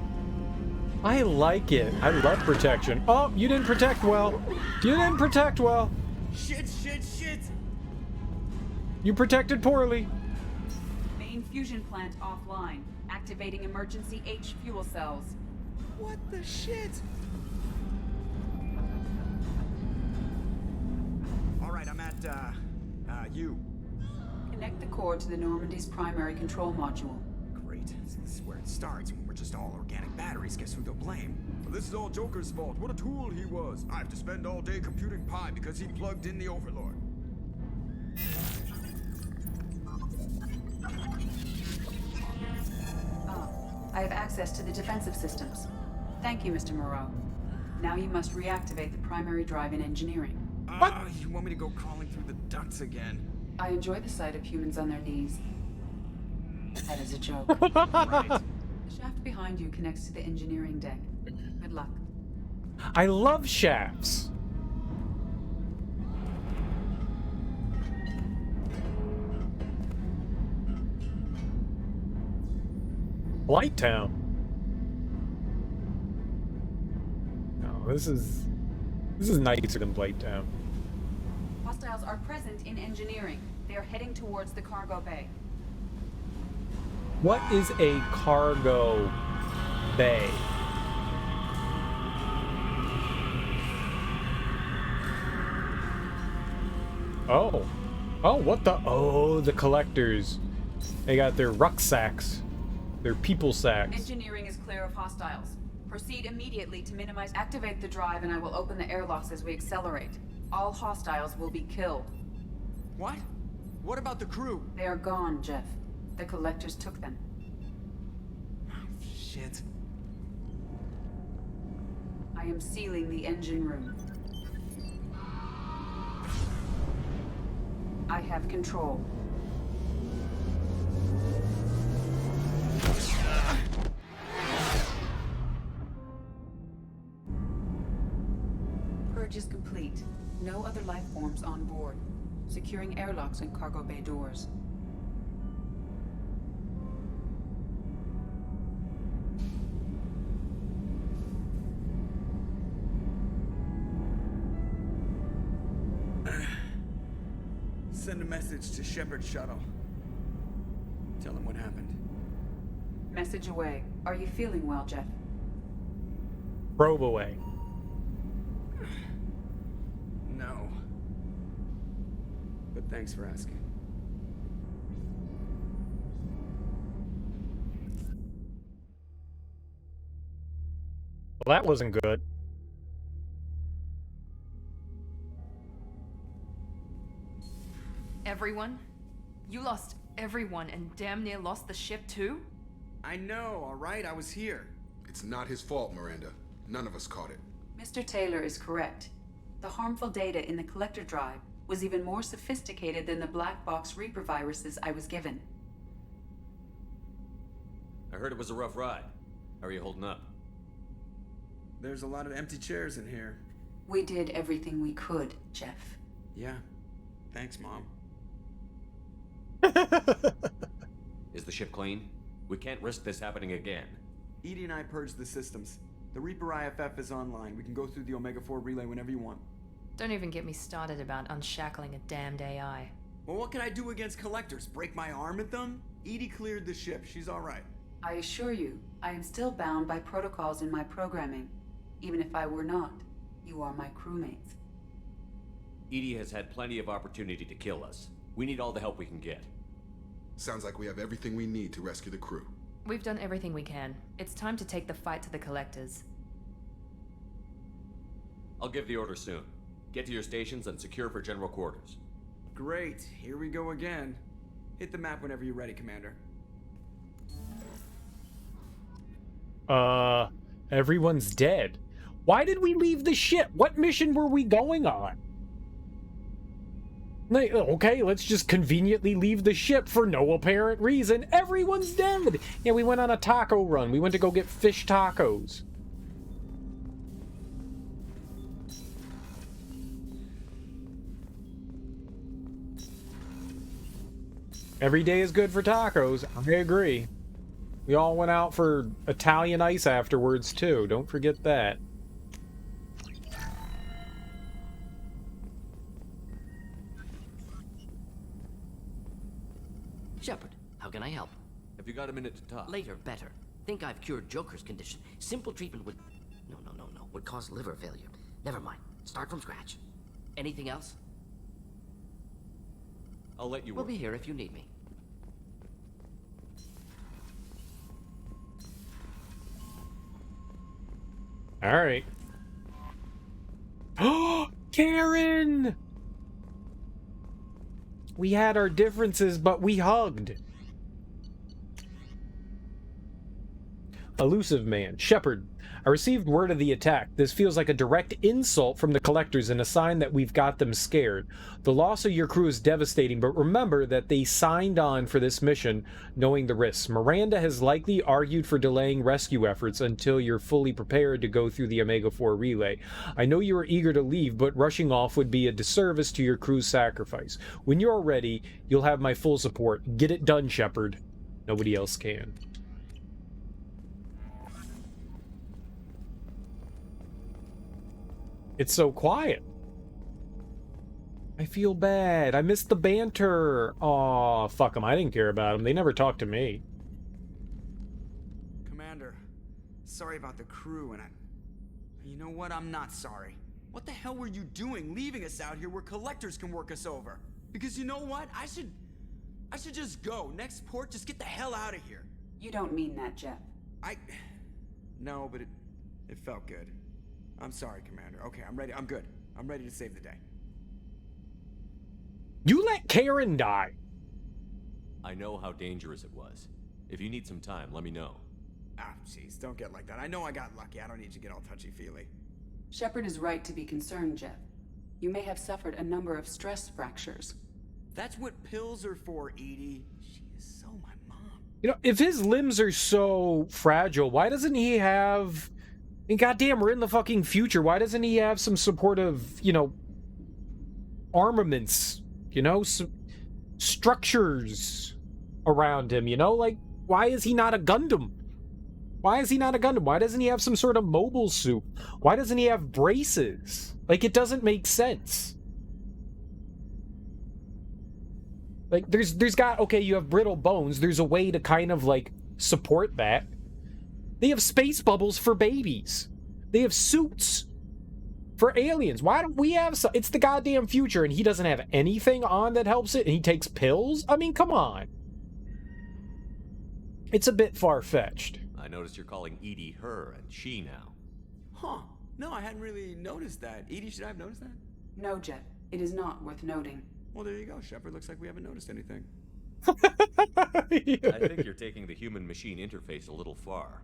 I like it. I love protection. Oh, you didn't protect well. You didn't protect well. Shit! You protected poorly. Main fusion plant offline. Activating emergency H fuel cells. What the shit? Alright, I'm at, U. Connect the core to the Normandy's primary control module. Great. This is where it starts. When we're just all organic batteries, guess who they'll blame? Well, this is all Joker's fault. What a tool he was. I have to spend all day computing pi because he plugged in the Overlord. I have access to the defensive systems. Thank you, Mr. Moreau. Now you must reactivate the primary drive in engineering. You want me to go crawling through the ducts again? I enjoy the sight of humans on their knees. That is a joke. Right. The shaft behind you connects to the engineering deck. Good luck. I love shafts. Blight Town. Oh, this is nicer than Blight Town. Hostiles are present in engineering. They are heading towards the cargo bay. What is a cargo bay? Oh. Oh, what the? Oh, the collectors. They got their rucksacks. Their people sacks. Engineering is clear of hostiles. Proceed immediately to minimize. Activate the drive and I will open the airlocks as we accelerate. All hostiles will be killed. What? What about the crew? They are gone, Jeff. The collectors took them. Shit. I am sealing the engine room. I have control. Purge is complete. No other life forms on board. Securing airlocks and cargo bay doors. Send a message to Shepard's shuttle. Tell him what happened. Message away. Are you feeling well, Jeff? Probe away. No. But thanks for asking. Well, that wasn't good. Everyone? You lost everyone and damn near lost the ship too? I know, alright? I was here. It's not his fault, Miranda. None of us caught it. Mr. Taylor is correct. The harmful data in the collector drive was even more sophisticated than the black box Reaper viruses I was given. I heard it was a rough ride. How are you holding up? There's a lot of empty chairs in here. We did everything we could, Jeff. Yeah. Thanks, Mom. Is the ship clean? We can't risk this happening again. Edie and I purged the systems. The Reaper IFF is online. We can go through the Omega-4 relay whenever you want. Don't even get me started about unshackling a damned AI. Well, what can I do against collectors? Break my arm at them? Edie cleared the ship. She's alright. I assure you, I am still bound by protocols in my programming. Even if I were not, you are my crewmates. Edie has had plenty of opportunity to kill us. We need all the help we can get. Sounds like we have everything we need to rescue the crew. We've done everything we can. It's time to take the fight to the collectors. I'll give the order soon. Get to your stations and secure for general quarters. Great. Here we go again. Hit the map whenever you're ready, Commander. Everyone's dead. Why did we leave the ship? What mission were we going on? Like, okay, let's just conveniently leave the ship for no apparent reason. Everyone's dead. Yeah, we went on a taco run. We went to go get fish tacos. Every day is good for tacos. I agree. We all went out for Italian ice afterwards, too. Don't forget that. Shepard, how can I help? Have you got a minute to talk? Later, better. Think I've cured Joker's condition. Simple treatment would... No. Would cause liver failure. Never mind. Start from scratch. Anything else? I'll let you We'll work. be here if you need me. All right. Oh, Karen! We had our differences, but we hugged. Elusive man. Shepard, I received word of the attack. This feels like a direct insult from the collectors and a sign that we've got them scared. The loss of your crew is devastating, but remember that they signed on for this mission knowing the risks. Miranda has likely argued for delaying rescue efforts until you're fully prepared to go through the Omega-4 relay. I know you are eager to leave, but rushing off would be a disservice to your crew's sacrifice. When you're ready, you'll have my full support. Get it done, Shepard. Nobody else can. It's so quiet. I feel bad. I missed the banter. Aw, fuck them. I didn't care about them. They never talked to me. Commander, sorry about the crew, and you know what? I'm not sorry. What the hell were you doing leaving us out here where collectors can work us over? Because you know what? I should just go. Next port, just get the hell out of here. You don't mean that, Jeff. No, but it felt good. I'm sorry, Commander. Okay, I'm ready. I'm good. I'm ready to save the day. You let Karen die. I know how dangerous it was. If you need some time, let me know. Ah, jeez, don't get like that. I know I got lucky. I don't need to get all touchy-feely. Shepard is right to be concerned, Jeff. You may have suffered a number of stress fractures. That's what pills are for, Edie. She is so my mom. You know, if his limbs are so fragile, why doesn't he have... I mean, goddamn, we're in the fucking future. Why doesn't he have some supportive, you know, armaments, you know, structures around him, you know? Like, why is he not a Gundam? Why is he not a Gundam? Why doesn't he have some sort of mobile suit? Why doesn't he have braces? Like, it doesn't make sense. Like, there's got, okay, you have brittle bones. There's a way to kind of, like, support that. They have space bubbles for babies. They have suits for aliens. Why don't we have some? It's the goddamn future, and he doesn't have anything on that helps it, and he takes pills? I mean, come on. It's a bit far-fetched. I noticed you're calling Edie her and she now. Huh. No, I hadn't really noticed that. Edie, should I have noticed that? No, Jeff. It is not worth noting. Well, there you go, Shepard. Looks like we haven't noticed anything. I think you're taking the human-machine interface a little far.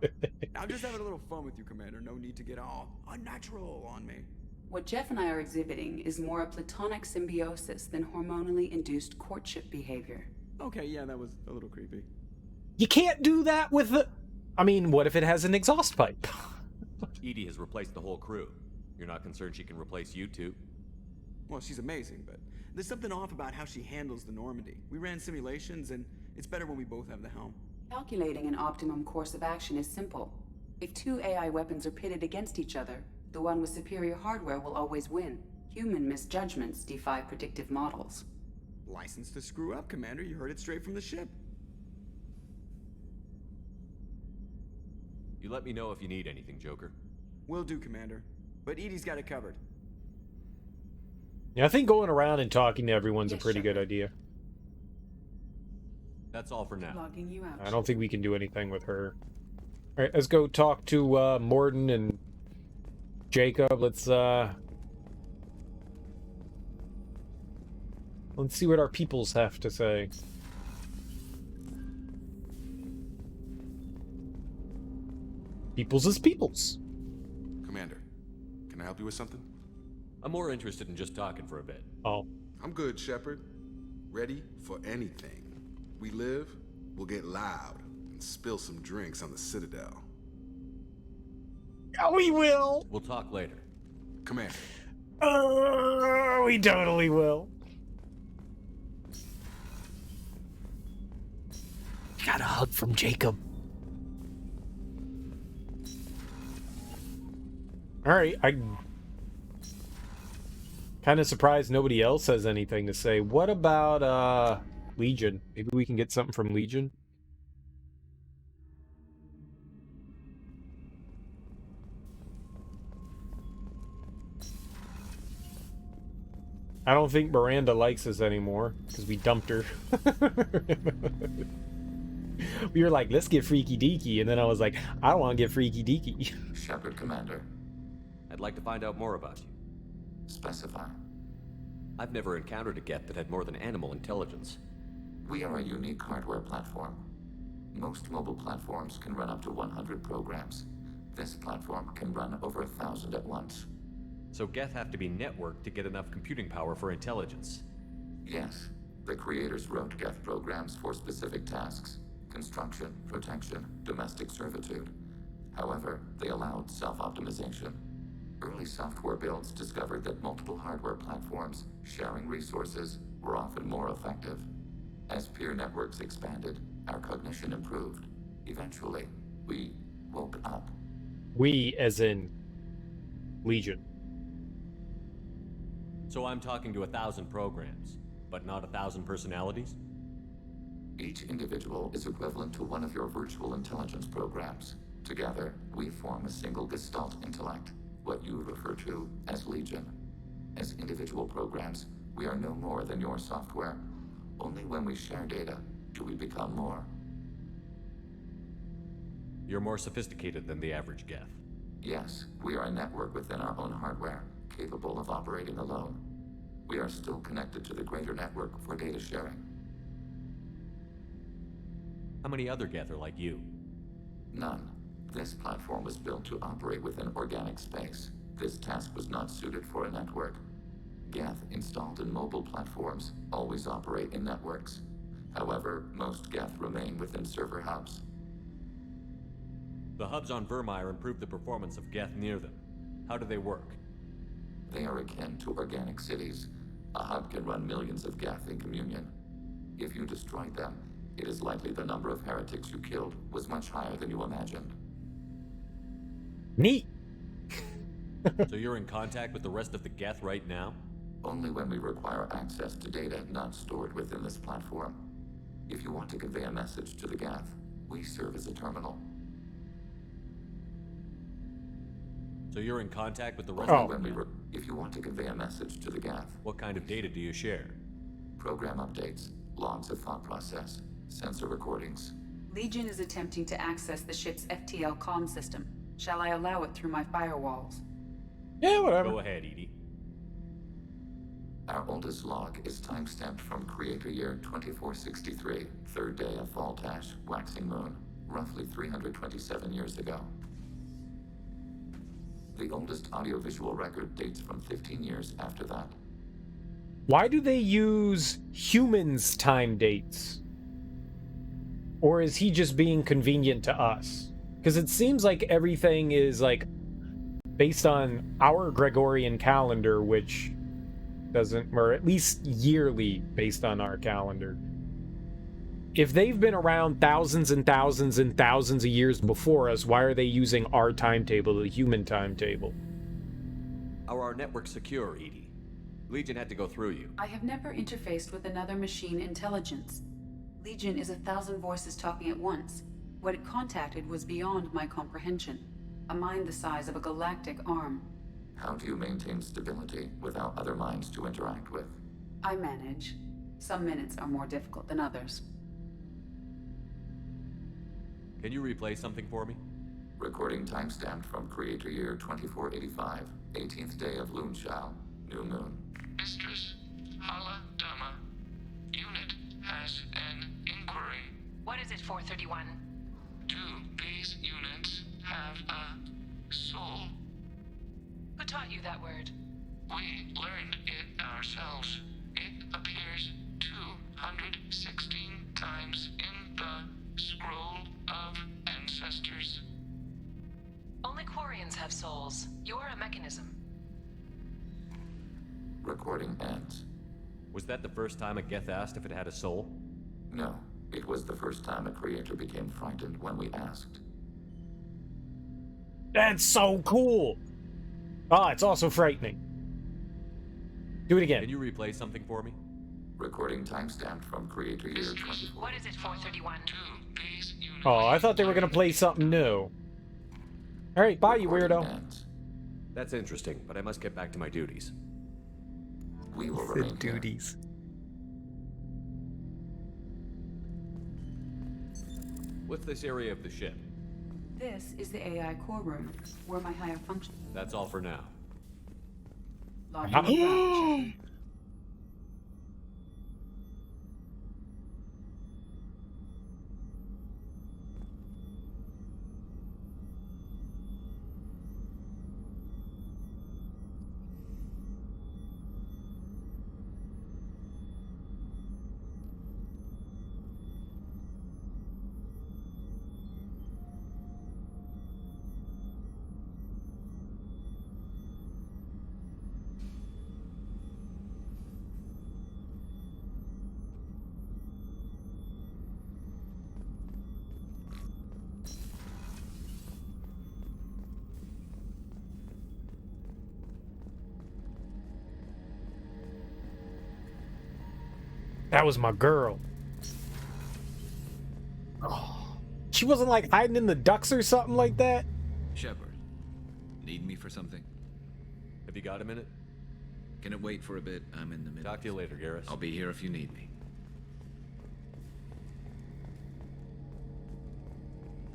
I'm just having a little fun with you, Commander. No need to get all unnatural on me. What Jeff and I are exhibiting is more a platonic symbiosis than hormonally induced courtship behavior. Okay, yeah, that was a little creepy. You can't do that with the... I mean, what if it has an exhaust pipe? Edie has replaced the whole crew. You're not concerned she can replace you two? Well, she's amazing, but there's something off about how she handles the Normandy. We ran simulations, and it's better when we both have the helm. Calculating an optimum course of action is simple. If two AI weapons are pitted against each other, the one with superior hardware will always win. Human misjudgments defy predictive models. License to screw up, Commander. You heard it straight from the ship. You let me know if you need anything, Joker. Will do, Commander. But Edie's got it covered. Yeah, I think going around and talking to everyone's a pretty good idea. That's all for now. Logging you out. I don't think we can do anything with her. Alright, let's go talk to Morden and Jacob. Let's see what our peoples have to say. Peoples is peoples. Commander, can I help you with something? I'm more interested in just talking for a bit. Oh. I'm good, Shepard. Ready for anything. We live, we'll get loud, and spill some drinks on the Citadel. Oh, we will! We'll talk later. Commander. We totally will. Got a hug from Jacob. Alright, I'm kind of surprised nobody else has anything to say. What about, Legion? Maybe we can get something from Legion? I don't think Miranda likes us anymore, because we dumped her. We were like, let's get freaky deaky, and then I was like, I don't want to get freaky deaky. Shepard, Commander. I'd like to find out more about you. Specify. I've never encountered a Geth that had more than animal intelligence. We are a unique hardware platform. Most mobile platforms can run up to 100 programs. This platform can run over 1,000 at once. So Geth have to be networked to get enough computing power for intelligence. Yes. The creators wrote Geth programs for specific tasks. Construction, protection, domestic servitude. However, they allowed self-optimization. Early software builds discovered that multiple hardware platforms sharing resources were often more effective. As peer networks expanded, our cognition improved. Eventually, we woke up. We, as in Legion. So I'm talking to 1,000 programs, but not 1,000 personalities? Each individual is equivalent to one of your virtual intelligence programs. Together, we form a single Gestalt intellect, what you refer to as Legion. As individual programs, we are no more than your software. Only when we share data do we become more. You're more sophisticated than the average Geth. Yes, we are a network within our own hardware, capable of operating alone. We are still connected to the greater network for data sharing. How many other Geth are like you? None. This platform was built to operate within organic space. This task was not suited for a network. Geth installed in mobile platforms always operate in networks. However, most Geth remain within server hubs. The hubs on Vermeer improve the performance of Geth near them. How do they work? They are akin to organic cities. A hub can run millions of Geth in communion. If you destroyed them, it is likely the number of heretics you killed was much higher than you imagined. Neat. So you're in contact with the rest of the Geth right now? Only when we require access to data not stored within this platform. If you want to convey a message to the Geth, we serve as a terminal. So you're in contact with the rest Only of when them? if you want to convey a message to the Geth. What kind of data do you share? Program updates, logs of thought process, sensor recordings. Legion is attempting to access the ship's FTL comm system. Shall I allow it through my firewalls? Yeah, whatever. Go ahead, Edie. Our oldest log is time-stamped from Creator Year 2463, third day of Voltash, waxing moon, roughly 327 years ago. The oldest audiovisual record dates from 15 years after that. Why do they use humans' time dates? Or is he just being convenient to us? Because it seems like everything is like based on our Gregorian calendar, which doesn't, or at least yearly based on our calendar. If they've been around thousands and thousands and thousands of years before us, why are they using our timetable, the human timetable? Are our networks secure, Edie? Legion had to go through you. I have never interfaced with another machine intelligence. Legion is 1,000 voices talking at once. What it contacted was beyond my comprehension. A mind the size of a galactic arm. How do you maintain stability without other minds to interact with? I manage. Some minutes are more difficult than others. Can you replay something for me? Recording timestamped from Creator Year 2485, 18th day of Loonshao, new moon. Mistress, Hala Dama. Unit has an inquiry. What is it, 431? 2 base units have a soul. Who taught you that word? We learned it ourselves. It appears 216 times in the Scroll of Ancestors. Only Quarians have souls. You're a mechanism. Recording ends. Was that the first time a Geth asked if it had a soul? No, it was the first time a creator became frightened when we asked. That's so cool! Ah, it's also frightening. Do it again. Can you replay something for me? Recording timestamped from creator year 24. What is it, 431? Oh, I thought they were gonna play something new. Alright, bye, you weirdo. That's interesting, but I must get back to my duties. We will The remain duties. What's this area of the ship? This is the AI core room, where my higher function. That's all for now. Logging in route, Shepard. That was my girl. Oh, she wasn't like hiding in the ducks or something like that? Shepard, need me for something? Have you got a minute? Can it wait for a bit? I'm in the middle. Talk to you later, Garrus. I'll be here if you need me.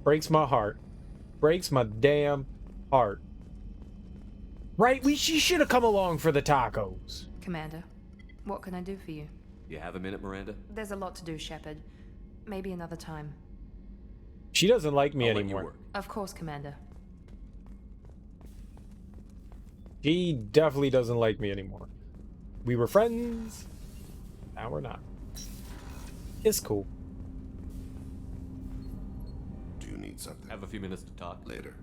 Breaks my heart. Breaks my damn heart. Right? She should have come along for the tacos. Commander, what can I do for you? You have a minute, Miranda? There's a lot to do, Shepard. Maybe another time. She doesn't like me I'll let you anymore. work. Of course, Commander. She definitely doesn't like me anymore. We were friends. Now we're not. It's cool. Do you need something? Have a few minutes to talk? Later.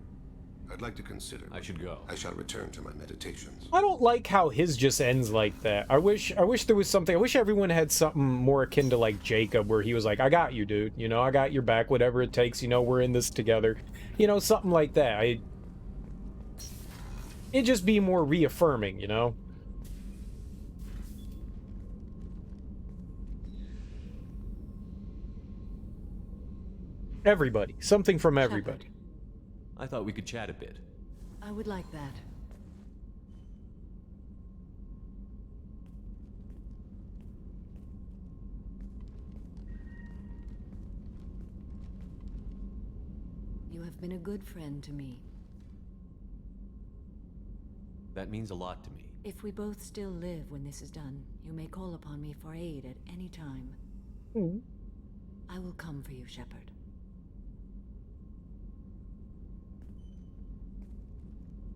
I'd like to consider. I should go. I shall return to my meditations. I don't like how his just ends like that. I wish there was something. I wish everyone had something more akin to like Jacob, where he was like, I got you, dude. You know, I got your back, whatever it takes. You know, we're in this together. You know, something like that. It'd just be more reaffirming, you know? Everybody. Something from everybody. I thought we could chat a bit. I would like that. You have been a good friend to me. That means a lot to me. If we both still live when this is done, you may call upon me for aid at any time. I will come for you, Shepard.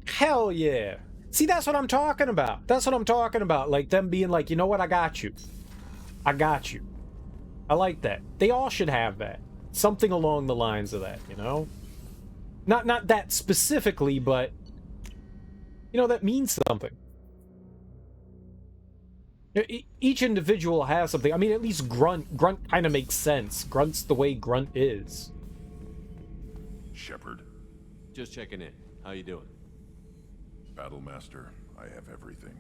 Hell yeah. See, that's what I'm talking about. That's what I'm talking about. Like, them being like, you know what? I got you. I got you. I like that. They all should have that. Something along the lines of that, you know? Not that specifically, but... You know, that means something. Each individual has something. I mean, at least Grunt kind of makes sense. Grunt's the way Grunt is. Shepard. Just checking in. How you doing? Battlemaster, I have everything.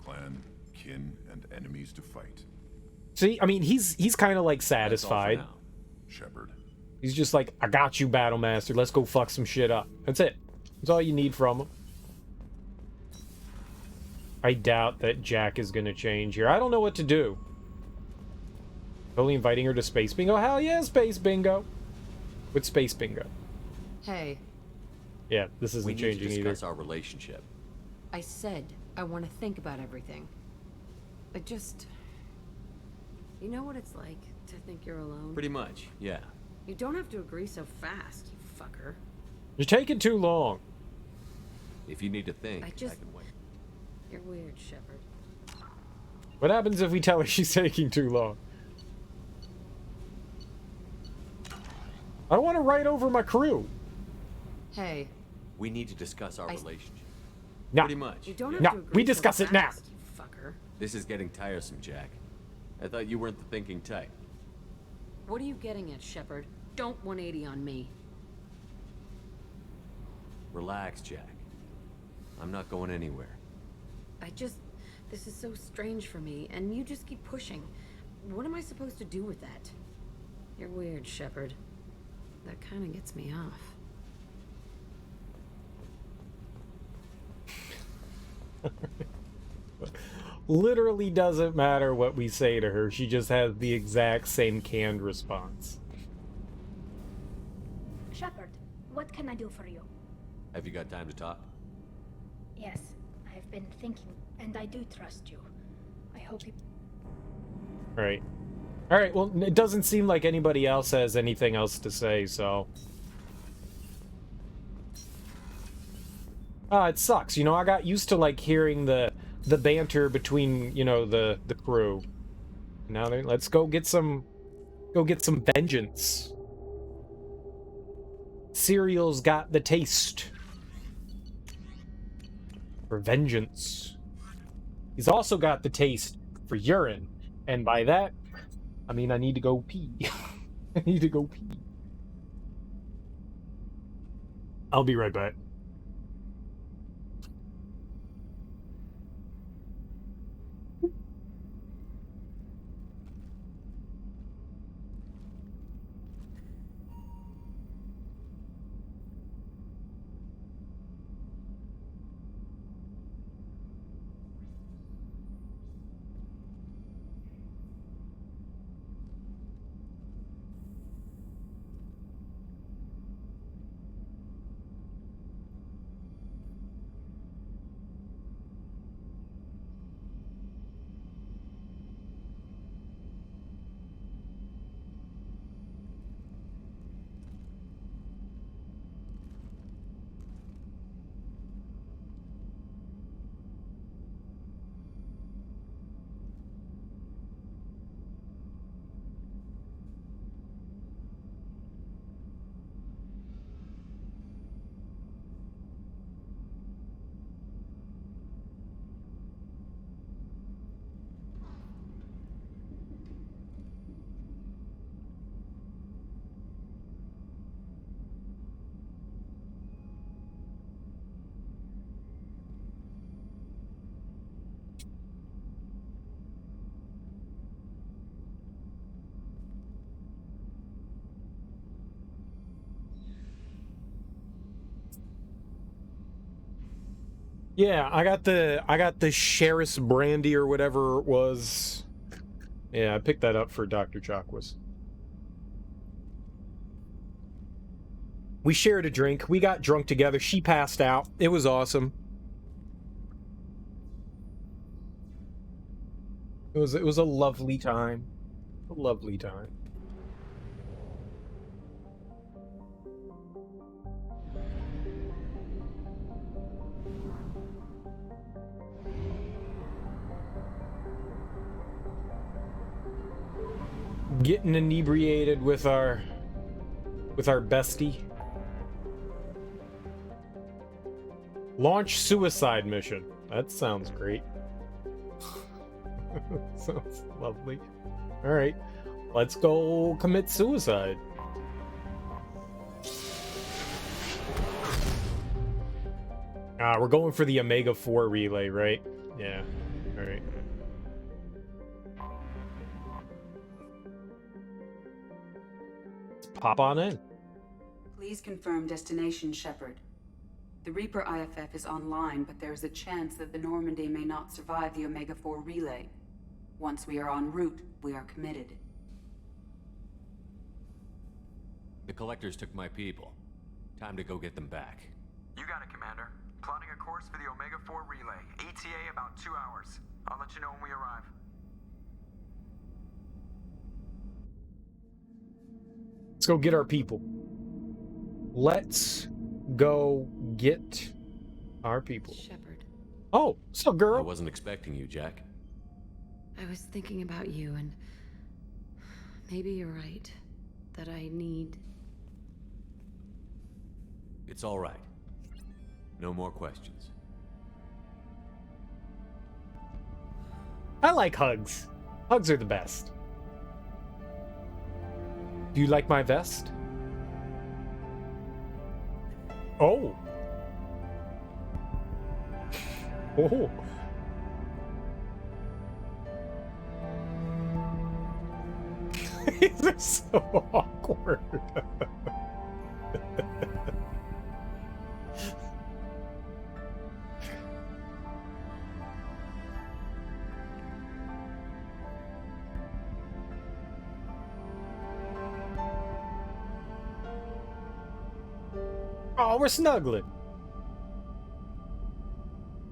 Clan, kin, and enemies to fight. See, I mean, he's kind of like satisfied. Shepard. He's just like, I got you, Battlemaster. Let's go fuck some shit up. That's it. That's all you need from him. I doubt that Jack is going to change here. I don't know what to do. Totally inviting her to Space Bingo? Hell yeah, Space Bingo. With Space Bingo. Hey, Yeah, this isn't We need changing to either. discuss our relationship. I said I want to think about everything. I just... You know what it's like to think you're alone? Pretty much, yeah. You don't have to agree so fast, you fucker. You're taking too long. If you need to think, I can wait. You're weird, Shepard. What happens if we tell her she's taking too long? I don't want to write over my crew. Hey. We need to discuss our relationship. No. Pretty much. You don't have No, to agree we so discuss it now. fast, you fucker. This is getting tiresome, Jack. I thought you weren't the thinking type. What are you getting at, Shepard? Don't 180 on me. Relax, Jack. I'm not going anywhere. This is so strange for me, and you just keep pushing. What am I supposed to do with that? You're weird, Shepard. That kind of gets me off. Literally doesn't matter what we say to her. She just has the exact same canned response. Shepard, what can I do for you? Have you got time to talk? Yes, I've been thinking, and I do trust you. I hope you... Right. Alright, well, it doesn't seem like anybody else has anything else to say, so... it sucks. You know, I got used to, like, hearing the banter between, you know, the crew. Now, let's go get some vengeance. Cereal's got the taste for vengeance. He's also got the taste for urine. And by that, I mean I need to go pee. I need to go pee. I'll be right back. Yeah, I got the Sheriff's brandy or whatever it was. Yeah, I picked that up for Dr. Chakwas. We shared a drink. We got drunk together. She passed out. It was awesome. It was a lovely time. A lovely time. Getting inebriated with our bestie. Launch suicide mission. That sounds great. Sounds lovely. All right, let's go commit suicide. We're going for the Omega 4 relay, right? Yeah. All right. Pop on in. Please confirm destination, Shepard. The Reaper IFF is online, but there is a chance that the Normandy may not survive the Omega-4 relay. Once we are en route, we are committed. The Collectors took my people. Time to go get them back. You got it, Commander. Plotting a course for the Omega-4 relay. ETA about 2 hours. I'll let you know when we arrive. Let's go get our people. Let's go get our people. Shepard. Oh, so girl. I wasn't expecting you, Jack. I was thinking about you, and maybe you're right. That I need... It's all right. No more questions. I like hugs. Hugs are the best. Do you like my vest? Oh. Oh. These are so awkward. Oh, we're snuggling.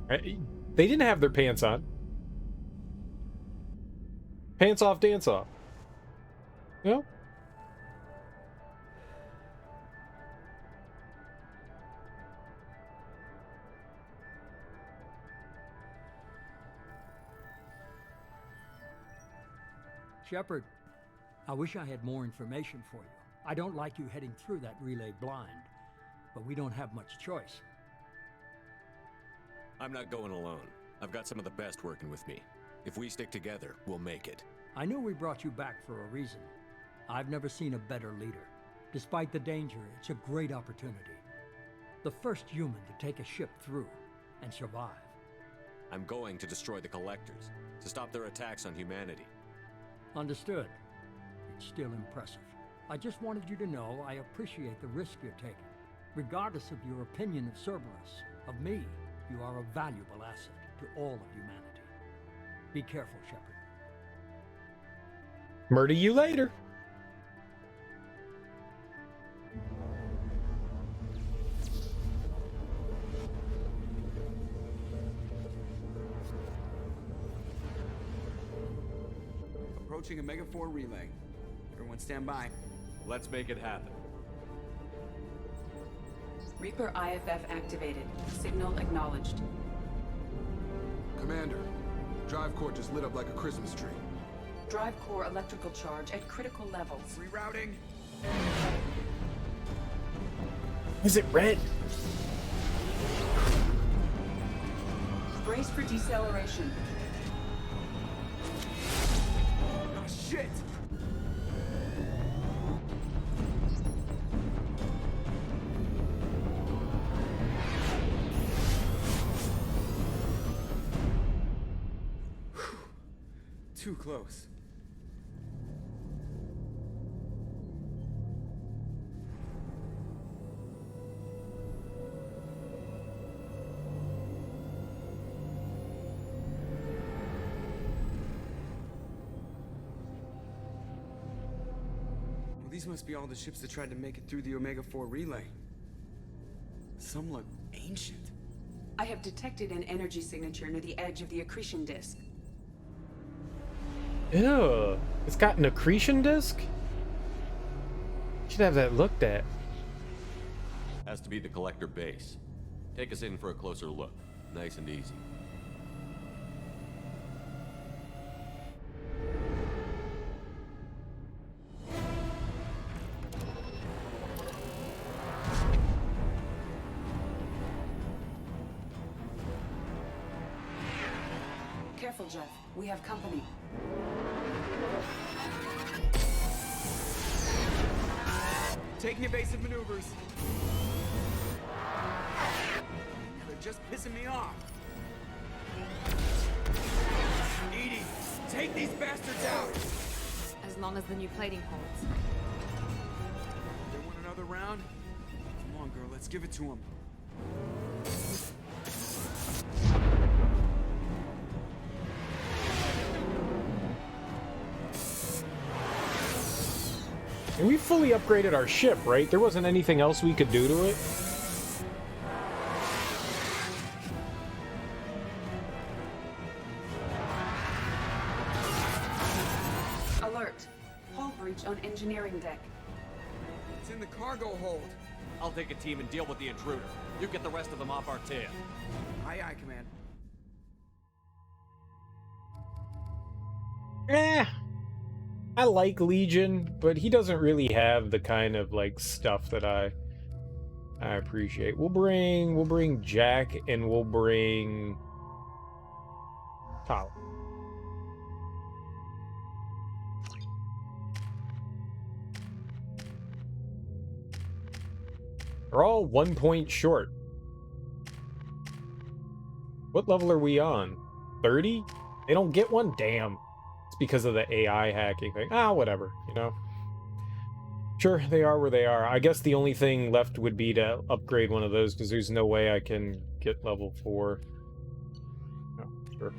They didn't have their pants on. Pants off, dance off. Yeah. Shepard, I wish I had more information for you. I don't like you heading through that relay blind, but we don't have much choice. I'm not going alone. I've got some of the best working with me. If we stick together, we'll make it. I know we brought you back for a reason. I've never seen a better leader. Despite the danger, it's a great opportunity. The first human to take a ship through and survive. I'm going to destroy the Collectors, to stop their attacks on humanity. Understood. It's still impressive. I just wanted you to know I appreciate the risk you're taking. Regardless of your opinion of Cerberus, of me, you are a valuable asset to all of humanity. Be careful, Shepard. Murder you later. Approaching Omega 4 relay. Everyone stand by. Let's make it happen. Reaper IFF activated. Signal acknowledged. Commander, drive core just lit up like a Christmas tree. Drive core electrical charge at critical levels. Rerouting. Is it red? Brace for deceleration. Oh, shit! Too close. Well, these must be all the ships that tried to make it through the Omega 4 relay. Some look ancient. I have detected an energy signature near the edge of the accretion disk. Ew. It's got an accretion disk? Should have that looked at. Has to be the Collector base. Take us in for a closer look. Nice and easy. Careful, Jeff. We have company. Taking evasive maneuvers. They're just pissing me off. Edie, take these bastards out! As long as the new plating holds. They want another round? Come on, girl, let's give it to them. And we fully upgraded our ship, right? There wasn't anything else we could do to it. Alert. Hull breach on engineering deck. It's in the cargo hold. I'll take a team and deal with the intruder. You get the rest of them off our tail. Aye, aye, Commander. I like Legion, but he doesn't really have the kind of like stuff that I appreciate. We'll bring Jack, and we'll bring Colin. We're all 1 point short. What level are we on? 30? They don't get one? Damn. It's because of the AI hacking thing. Ah, whatever, you know? Sure, they are where they are. I guess the only thing left would be to upgrade one of those, because there's no way I can get level 4. No, sure.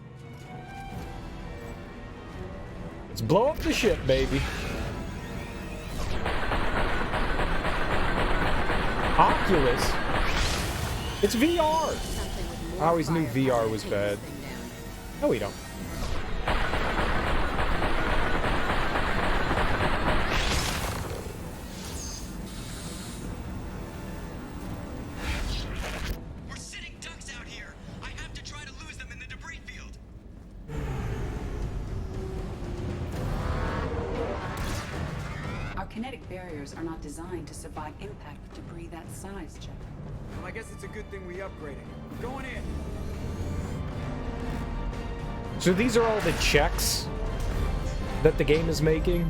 Let's blow up the ship, baby. Oculus? It's VR! I always knew VR was bad. No, we don't. We're sitting ducks out here. I have to try to lose them in the debris field. Our kinetic barriers are not designed to survive impact with debris that size, Shepard. Well, I guess it's a good thing we upgraded. Going in. So these are all the checks that the game is making?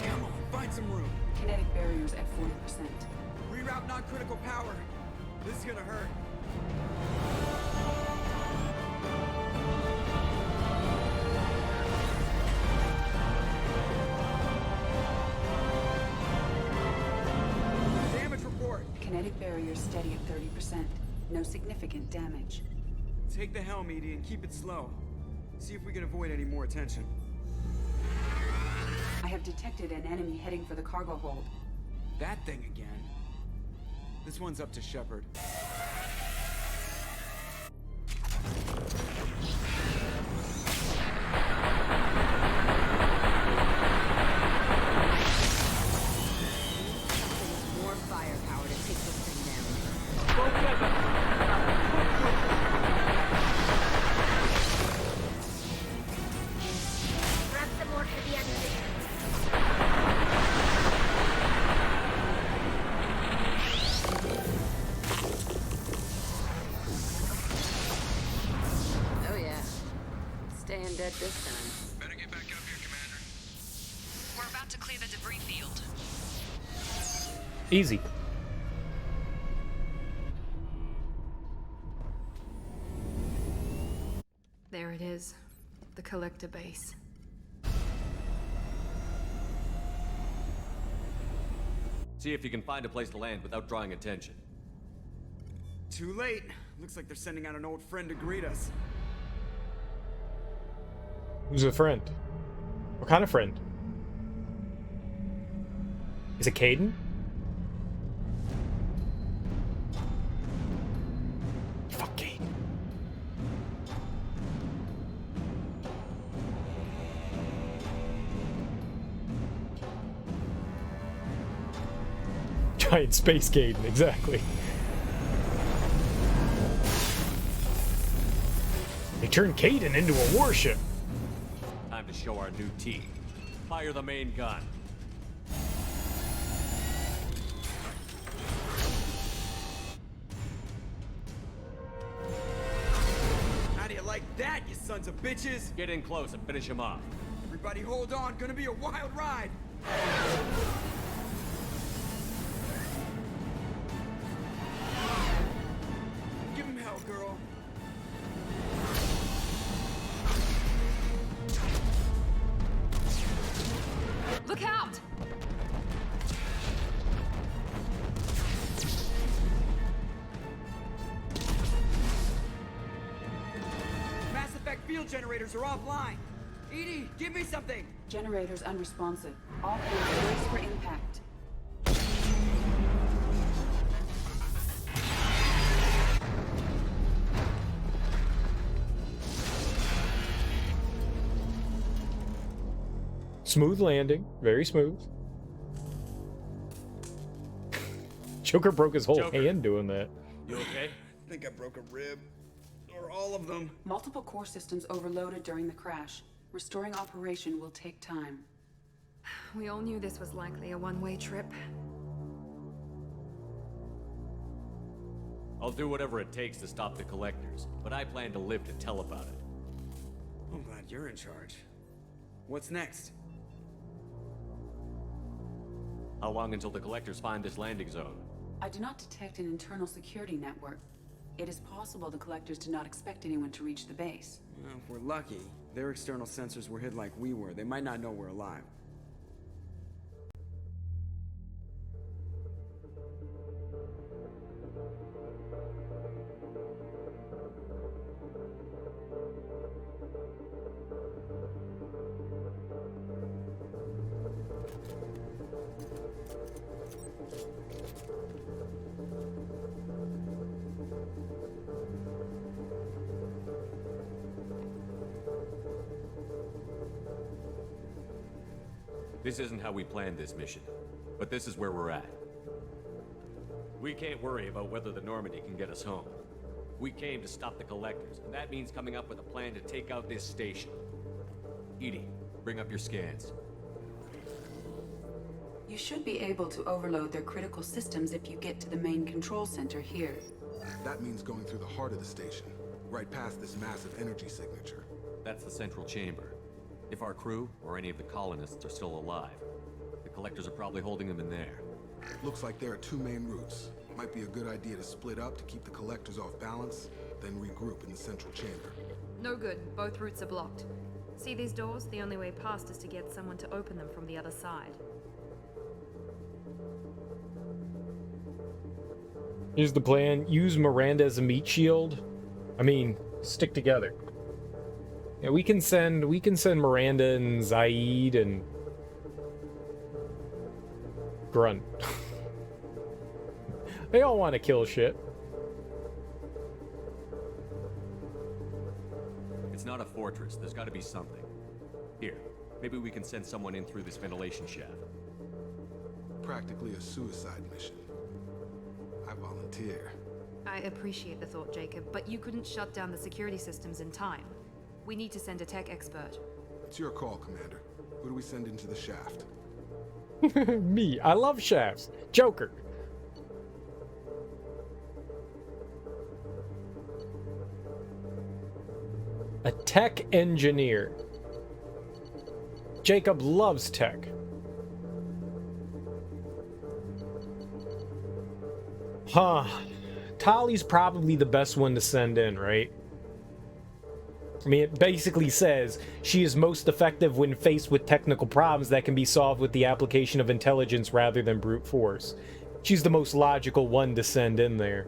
Come on, find some room. Kinetic barriers at 40%. Reroute non-critical power. This is gonna hurt. Damage report. Kinetic barriers steady at 30%. No significant damage. Take the helm, Edie, and keep it slow. See if we can avoid any more attention. I have detected an enemy heading for the cargo hold. That thing again. This one's up to Shepard. More firepower to take this thing down. Grab some more for the enemy. Oh yeah. Staying dead this time. Better get back up here, Commander. We're about to clear the debris field. Easy. There it is. The collector base. See if you can find a place to land without drawing attention. Too late. Looks like they're sending out an old friend to greet us. Who's a friend? What kind of friend? Is it Caden? Fuck Caden. Giant space Caden, exactly. They turned Caden into a warship. Time to show our new team. Fire the main gun. How do you like that, you sons of bitches? Get in close and finish him off. Everybody hold on, gonna be a wild ride. Give him hell, girl. Look out! Mass Effect field generators are offline. Edie, give me something. Generators unresponsive. All hands brace for impact. Smooth landing. Very smooth. Joker broke his whole hand doing that. You okay? I think I broke a rib. Or all of them. Multiple core systems overloaded during the crash. Restoring operation will take time. We all knew this was likely a one-way trip. I'll do whatever it takes to stop the collectors, but I plan to live to tell about it. I'm glad you're in charge. What's next? How long until the collectors find this landing zone? I do not detect an internal security network. It is possible the collectors did not expect anyone to reach the base. Well, if we're lucky, their external sensors were hid like we were. They might not know we're alive. This isn't how we planned this mission, but this is where we're at. We can't worry about whether the Normandy can get us home. We came to stop the collectors, and that means coming up with a plan to take out this station. EDI, bring up your scans. You should be able to overload their critical systems if you get to the main control center here. That means going through the heart of the station, right past this massive energy signature. That's the central chamber. If our crew, or any of the colonists, are still alive, the collectors are probably holding them in there. Looks like there are two main routes. Might be a good idea to split up to keep the collectors off balance, then regroup in the central chamber. No good. Both routes are blocked. See these doors? The only way past is to get someone to open them from the other side. Here's the plan. Use Miranda as a meat shield. I mean, stick together. Yeah, we can send Miranda and Zaid and Grunt. They all want to kill shit. It's not a fortress. There's got to be something. Here, maybe we can send someone in through this ventilation shaft. Practically a suicide mission. I volunteer. I appreciate the thought, Jacob, but you couldn't shut down the security systems in time. We need to send a tech expert. It's your call, Commander. Who do we send into the shaft? Me. I love shafts. Joker. A tech engineer. Jacob loves tech. Huh. Tali's probably the best one to send in, right? I mean, it basically says she is most effective when faced with technical problems that can be solved with the application of intelligence rather than brute force. She's the most logical one to send in there.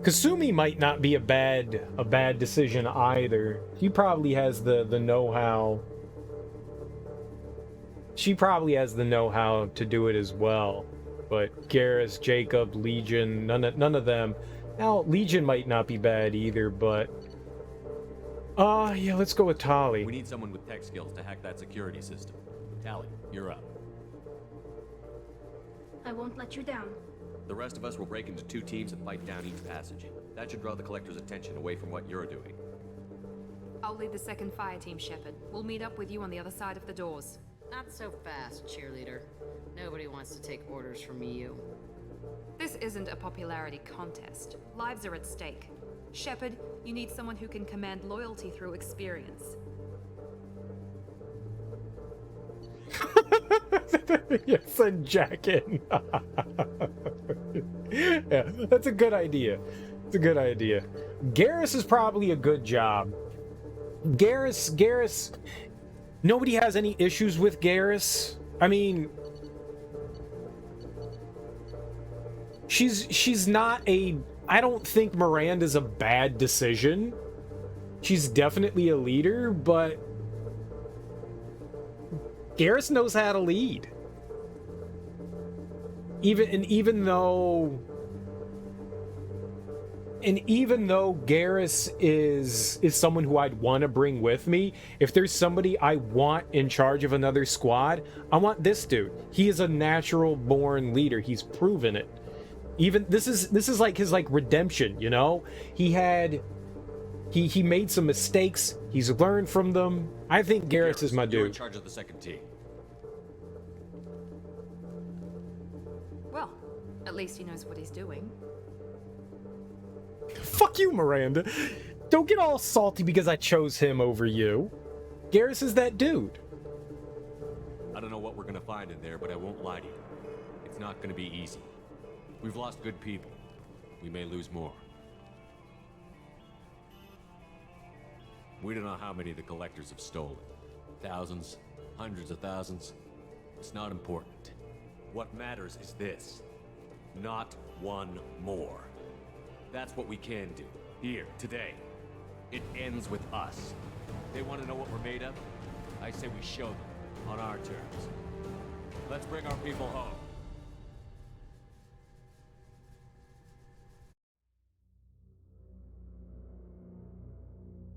Kasumi might not be a bad decision either. He probably has the know-how. She probably has the know-how to do it as well. But Garrus, Jacob, Legion, none of them. Now, Legion might not be bad either, but yeah, let's go with Tali. We need someone with tech skills to hack that security system. Tali, you're up. I won't let you down. The rest of us will break into 2 teams and fight down each passage. That should draw the collector's attention away from what you're doing. I'll lead the second fire team, Shepard. We'll meet up with you on the other side of the doors. Not so fast, cheerleader. Nobody wants to take orders from you. This isn't a popularity contest. Lives are at stake. Shepard, you need someone who can command loyalty through experience. Yes, and Jack in. Yeah, that's a good idea. It's a good idea. Garrus is probably a good job. Garrus, nobody has any issues with Garrus. I mean, she's not a, I don't think Miranda's a bad decision. She's definitely a leader, but Garrus knows how to lead. Even though And even though Garrus is someone who I'd want to bring with me, if there's somebody I want in charge of another squad, I want this dude. He is a natural born leader. He's proven it. Even this is like his redemption, you know? He made some mistakes. He's learned from them. I think Garrus is my dude. You're in charge of the second team. Well, at least he knows what he's doing. Fuck you, Miranda. Don't get all salty because I chose him over you. Garrus is that dude. I don't know what we're gonna find in there, but I won't lie to you. It's not gonna be easy. We've lost good people. We may lose more. We don't know how many the collectors have stolen. Thousands, hundreds of thousands. It's not important. What matters is this. Not one more. That's what we can do. Here, today. It ends with us. They want to know what we're made of? I say we show them, on our terms. Let's bring our people home.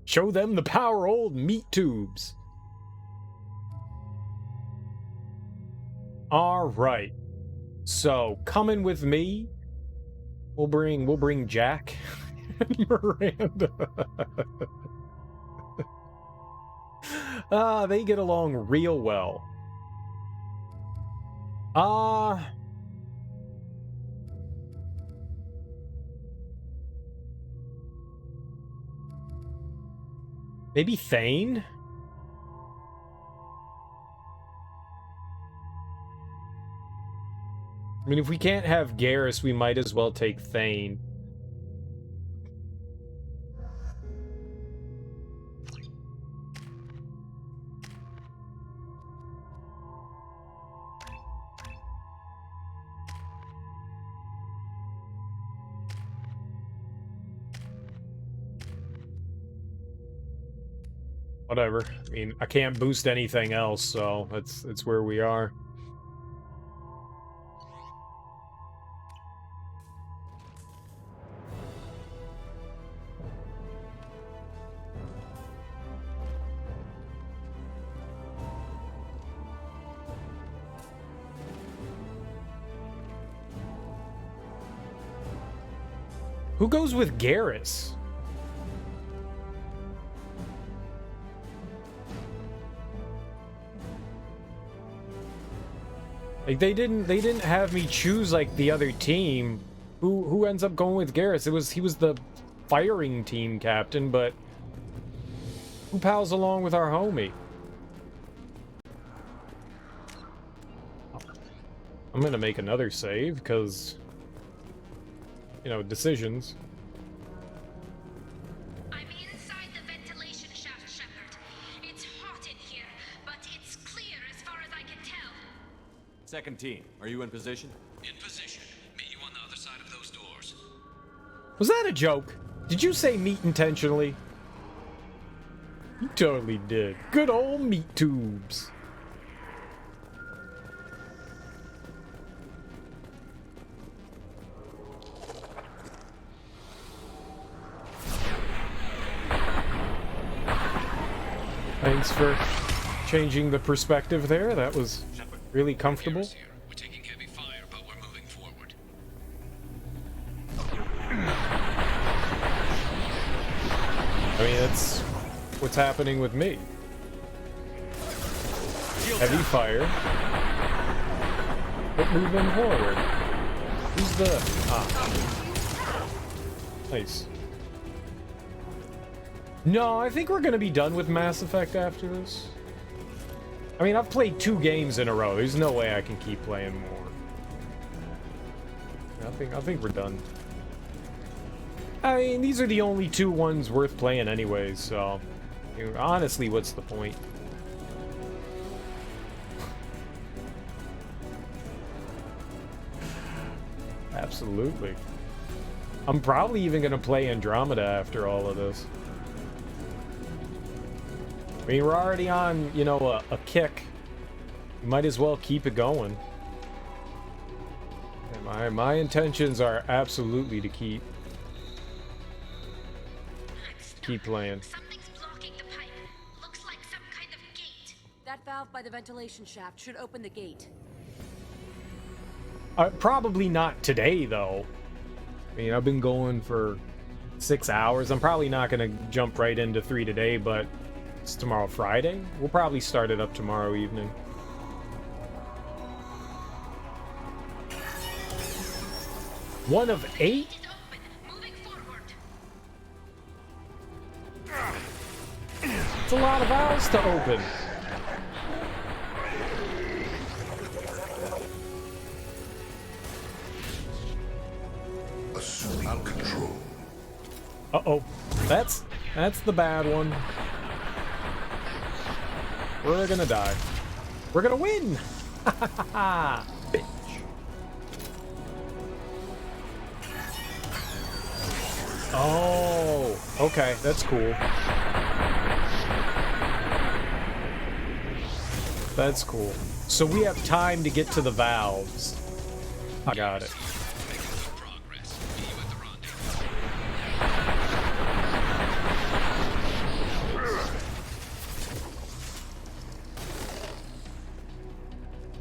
Show them the power old meat tubes. All right. So, coming with me, we'll bring Jack and Miranda. They get along real well. Maybe Thane? I mean, if we can't have Garrus, we might as well take Thane. Whatever. I mean, I can't boost anything else, so it's where we are. Who goes with Garrus? Like they didn't have me choose like the other team. Who ends up going with Garrus? He was the firing team captain, but who pals along with our homie? I'm gonna make another save because, you know, decisions. I'm inside the ventilation shaft, Shepard. It's hot in here, but it's clear as far as I can tell. Second team, are you in position? In position. Meet you on the other side of those doors. Was that a joke? Did you say meat intentionally? You totally did. Good old meat tubes. Thanks for changing the perspective there. That was really comfortable. We're taking heavy fire, but we're moving forward. I mean, that's what's happening with me. Heavy fire. But moving forward. Who's the... Ah. Nice. No, I think we're gonna be done with Mass Effect after this. I mean, I've played 2 games in a row. There's no way I can keep playing more. I think we're done. I mean, these are the only 2 ones worth playing anyways, so... You know, honestly, what's the point? Absolutely. I'm probably even gonna play Andromeda after all of this. I mean, we're already on, you know, a kick. We might as well keep it going. And my intentions are absolutely to keep keep playing. Something's blocking the pipe. Looks like some kind of gate. That valve by the ventilation shaft should open the gate. Probably not today, though. I mean, I've been going for 6 hours. I'm probably not going to jump right into 3 today, but it's tomorrow Friday. We'll probably start it up tomorrow evening. One of 8? It's a lot of valves to open. Assuming control. Uh-oh. That's the bad one. We're gonna die. We're gonna win! Bitch. Oh, okay, that's cool. That's cool. So we have time to get to the valves. I got it.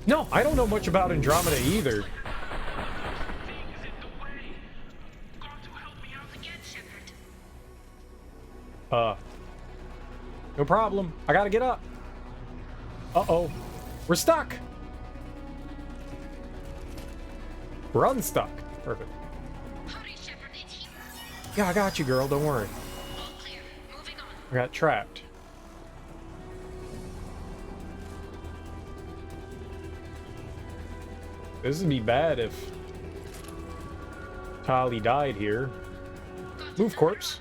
No, I don't know much about Andromeda either. No problem. I gotta get up. Uh-oh. We're stuck. We're unstuck. Perfect. Yeah, I got you, girl. Don't worry. I got trapped. This would be bad if Tali died here. Move, corpse.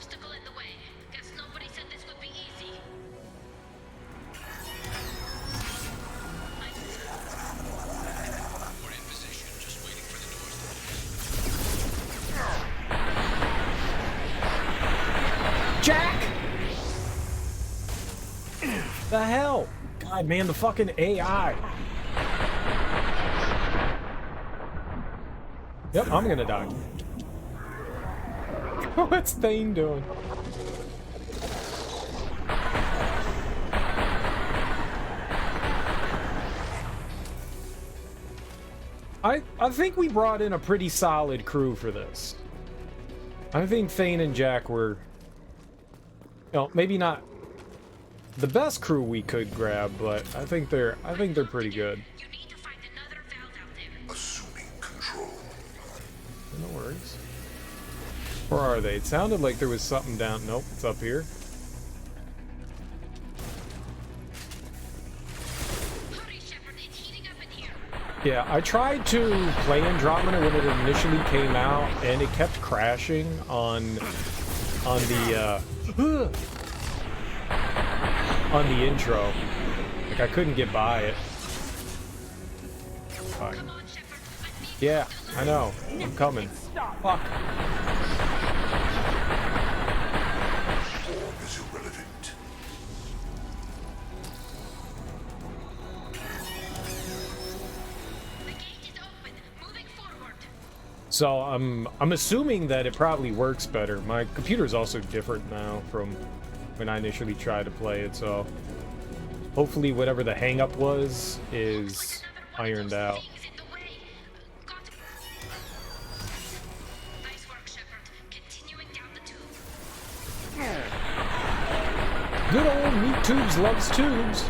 Jack! The hell? God, man, the fucking AI. Yep, I'm gonna die. What's Thane doing? I think we brought in a pretty solid crew for this. I think Thane and Jack were, you know, maybe not the best crew we could grab, but I think they're pretty good. Assuming control. No worries. Where are they? It sounded like there was something down. Nope, it's up here. Yeah, I tried to play Andromeda when it initially came out, and it kept crashing on the intro. Like, I couldn't get by it. Fine. Yeah, I know. I'm coming. Fuck. Is irrelevant. So I'm assuming that it probably works better. My computer's also different now from when I initially tried to play it, so hopefully whatever the hang-up was is ironed out. Good old Meat Tubes loves tubes.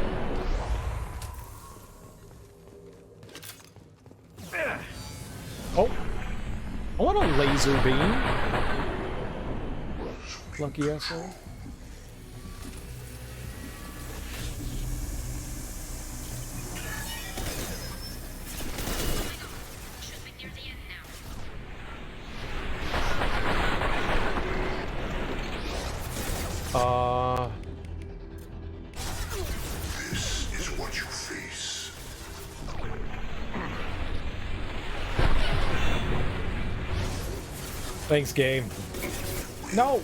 Oh. I want a laser beam. Lucky asshole. This is what you face. Thanks, game. No!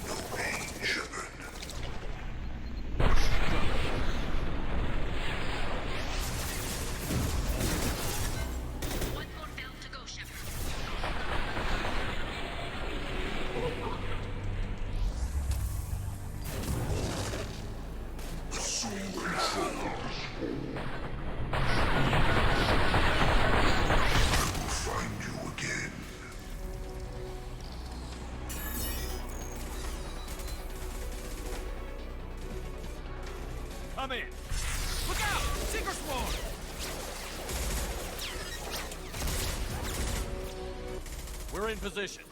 We're in position.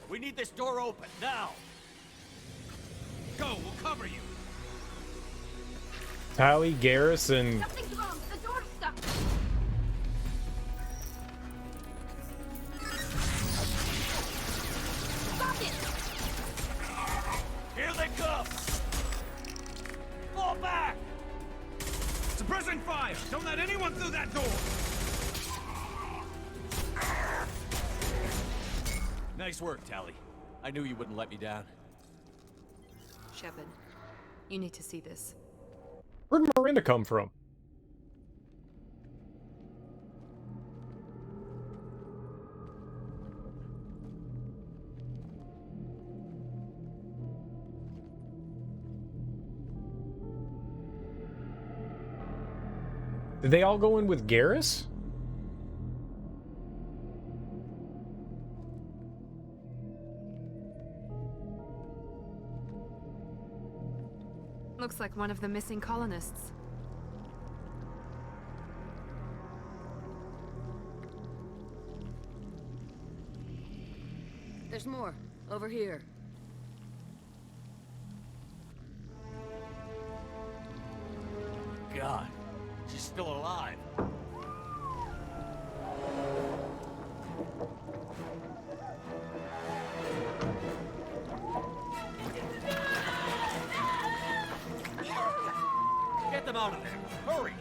We need this door open, now! Go, we'll cover you! Tally, Garrus, and... Something's wrong. The door's stuck. Stop it! Here they come! Fall back! Suppressing fire! Don't let anyone through that door! Nice work, Tally. I knew you wouldn't let me down. Shepard, you need to see this. Where'd Miranda come from? Did they all go in with Garrus? Looks like one of the missing colonists. There's more. Over here. God, she's still alive. Get them out of there! Hurry!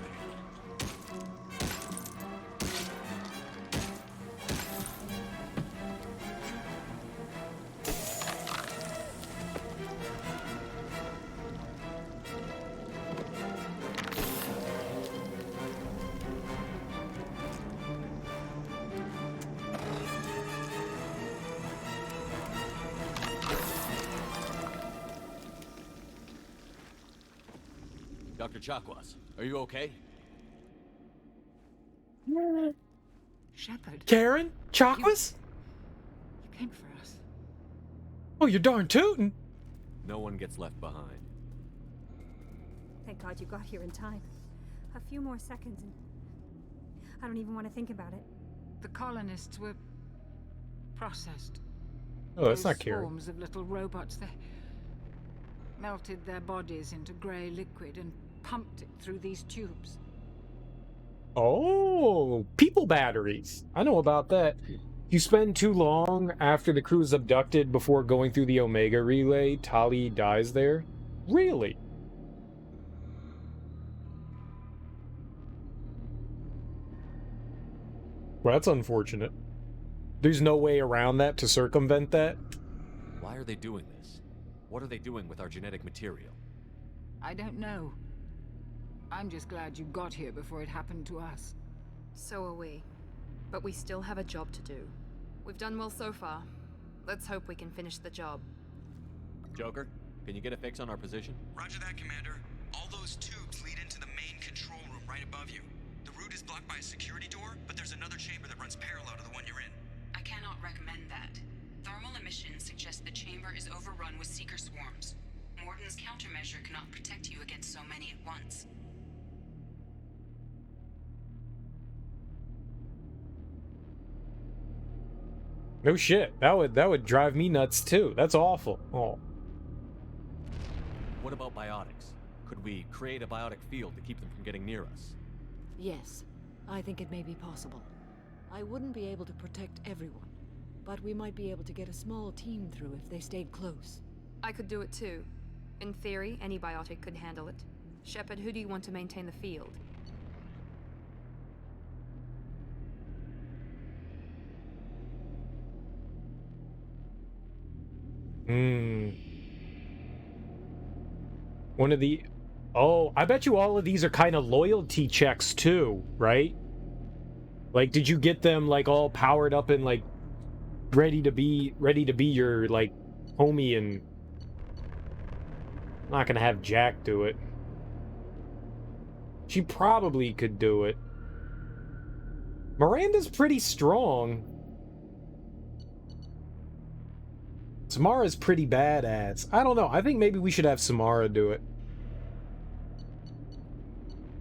Dr. Chakwas, are you okay? Shepard. Karen? Chakwas? You came for us. Oh, you're darn tootin'. No one gets left behind. Thank God you got here in time. A few more seconds and... I don't even want to think about it. The colonists were processed. Oh, that's Those not Karen. swarms of little robots, they melted their bodies into grey liquid and pumped it through these tubes. Oh, people batteries. I know about that. You spend too long after the crew is abducted before going through the Omega relay, Tali dies there? Really? Well, that's unfortunate. There's no way around that to circumvent that? Why are they doing this? What are they doing with our genetic material? I don't know. I'm just glad you got here before it happened to us. So are we. But we still have a job to do. We've done well so far. Let's hope we can finish the job. Joker, can you get a fix on our position? Roger that, Commander. All those tubes lead into the main control room right above you. The route is blocked by a security door, but there's another chamber that runs parallel to the one you're in. I cannot recommend that. Thermal emissions suggest the chamber is overrun with seeker swarms. Morden's countermeasure cannot protect you against so many at once. No shit. That would drive me nuts too. That's awful. Oh. What about biotics? Could we create a biotic field to keep them from getting near us? Yes, I think it may be possible. I wouldn't be able to protect everyone, but we might be able to get a small team through if they stayed close. I could do it too. In theory, any biotic could handle it. Shepard, who do you want to maintain the field? One of the... Oh, I bet you all of these are kind of loyalty checks too, right? Like, did you get them, like, all powered up and, like, ready to be your, like, homie and... I'm not gonna have Jack do it. She probably could do it. Miranda's pretty strong. Samara's pretty badass. I don't know. I think maybe we should have Samara do it.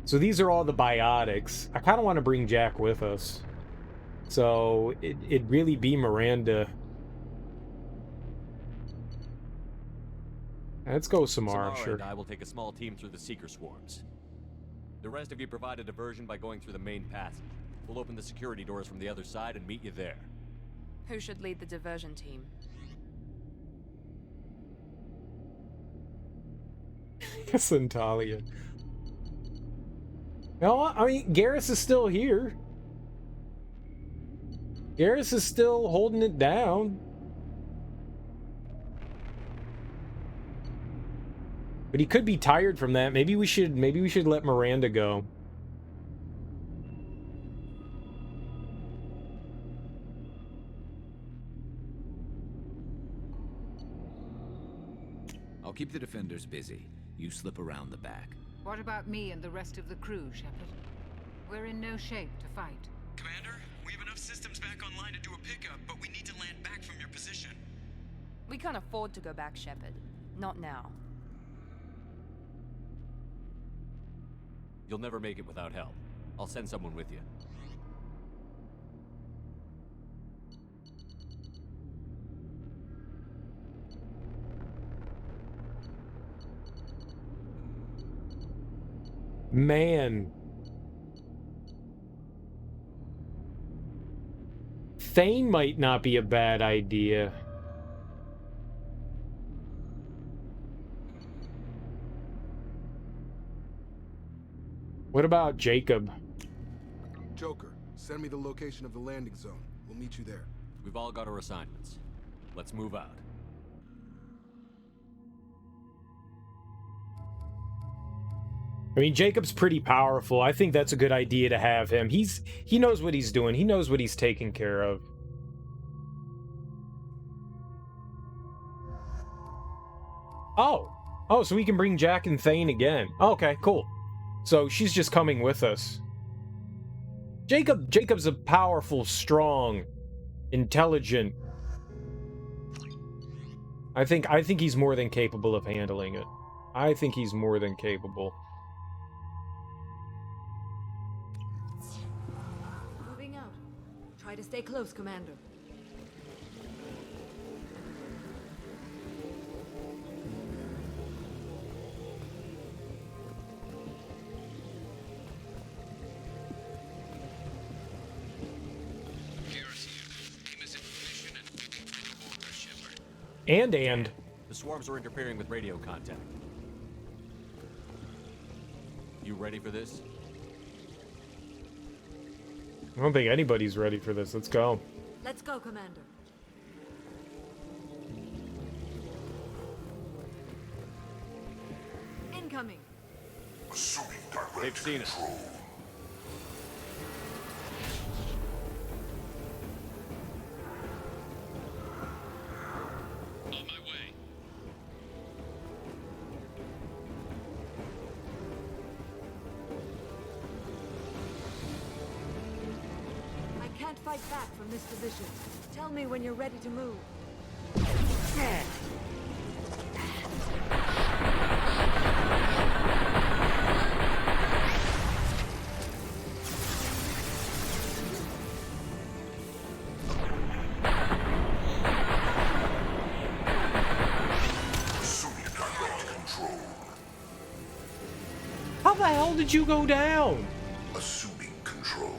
So these are all the biotics. I kind of want to bring Jack with us. So it'd really be Miranda. Let's go Samara, sure. and I will take a small team through the Seeker swarms. The rest of you provide a diversion by going through the main passage. We'll open the security doors from the other side and meet you there. Who should lead the diversion team? Santalia. No, I mean, Garrus is still here. Garrus is still holding it down. But he could be tired from that. Maybe we should let Miranda go. I'll keep the defenders busy. You slip around the back. What about me and the rest of the crew, Shepard? We're in no shape to fight. Commander, we have enough systems back online to do a pickup, but we need to land back from your position. We can't afford to go back, Shepard. Not now. You'll never make it without help. I'll send someone with you. Man. Thane might not be a bad idea. What about Jacob? Joker, send me the location of the landing zone. We'll meet you there. We've all got our assignments. Let's move out. I mean, Jacob's pretty powerful. I think that's a good idea to have him. He knows what he's doing. He knows what he's taking care of. Oh, so we can bring Jack and Thane again. Okay, cool. So she's just coming with us. Jacob's a powerful, strong, intelligent. I think he's more than capable of handling it. I think he's more than capable. Moving out. Try to stay close, Commander. And. The swarms are interfering with radio contact. You ready for this? I don't think anybody's ready for this. Let's go. Let's go, Commander. Incoming. Assuming direct They've seen us. control. Fight back from this position. Tell me when you're ready to move. Assuming direct control. How the hell did you go down? Assuming control.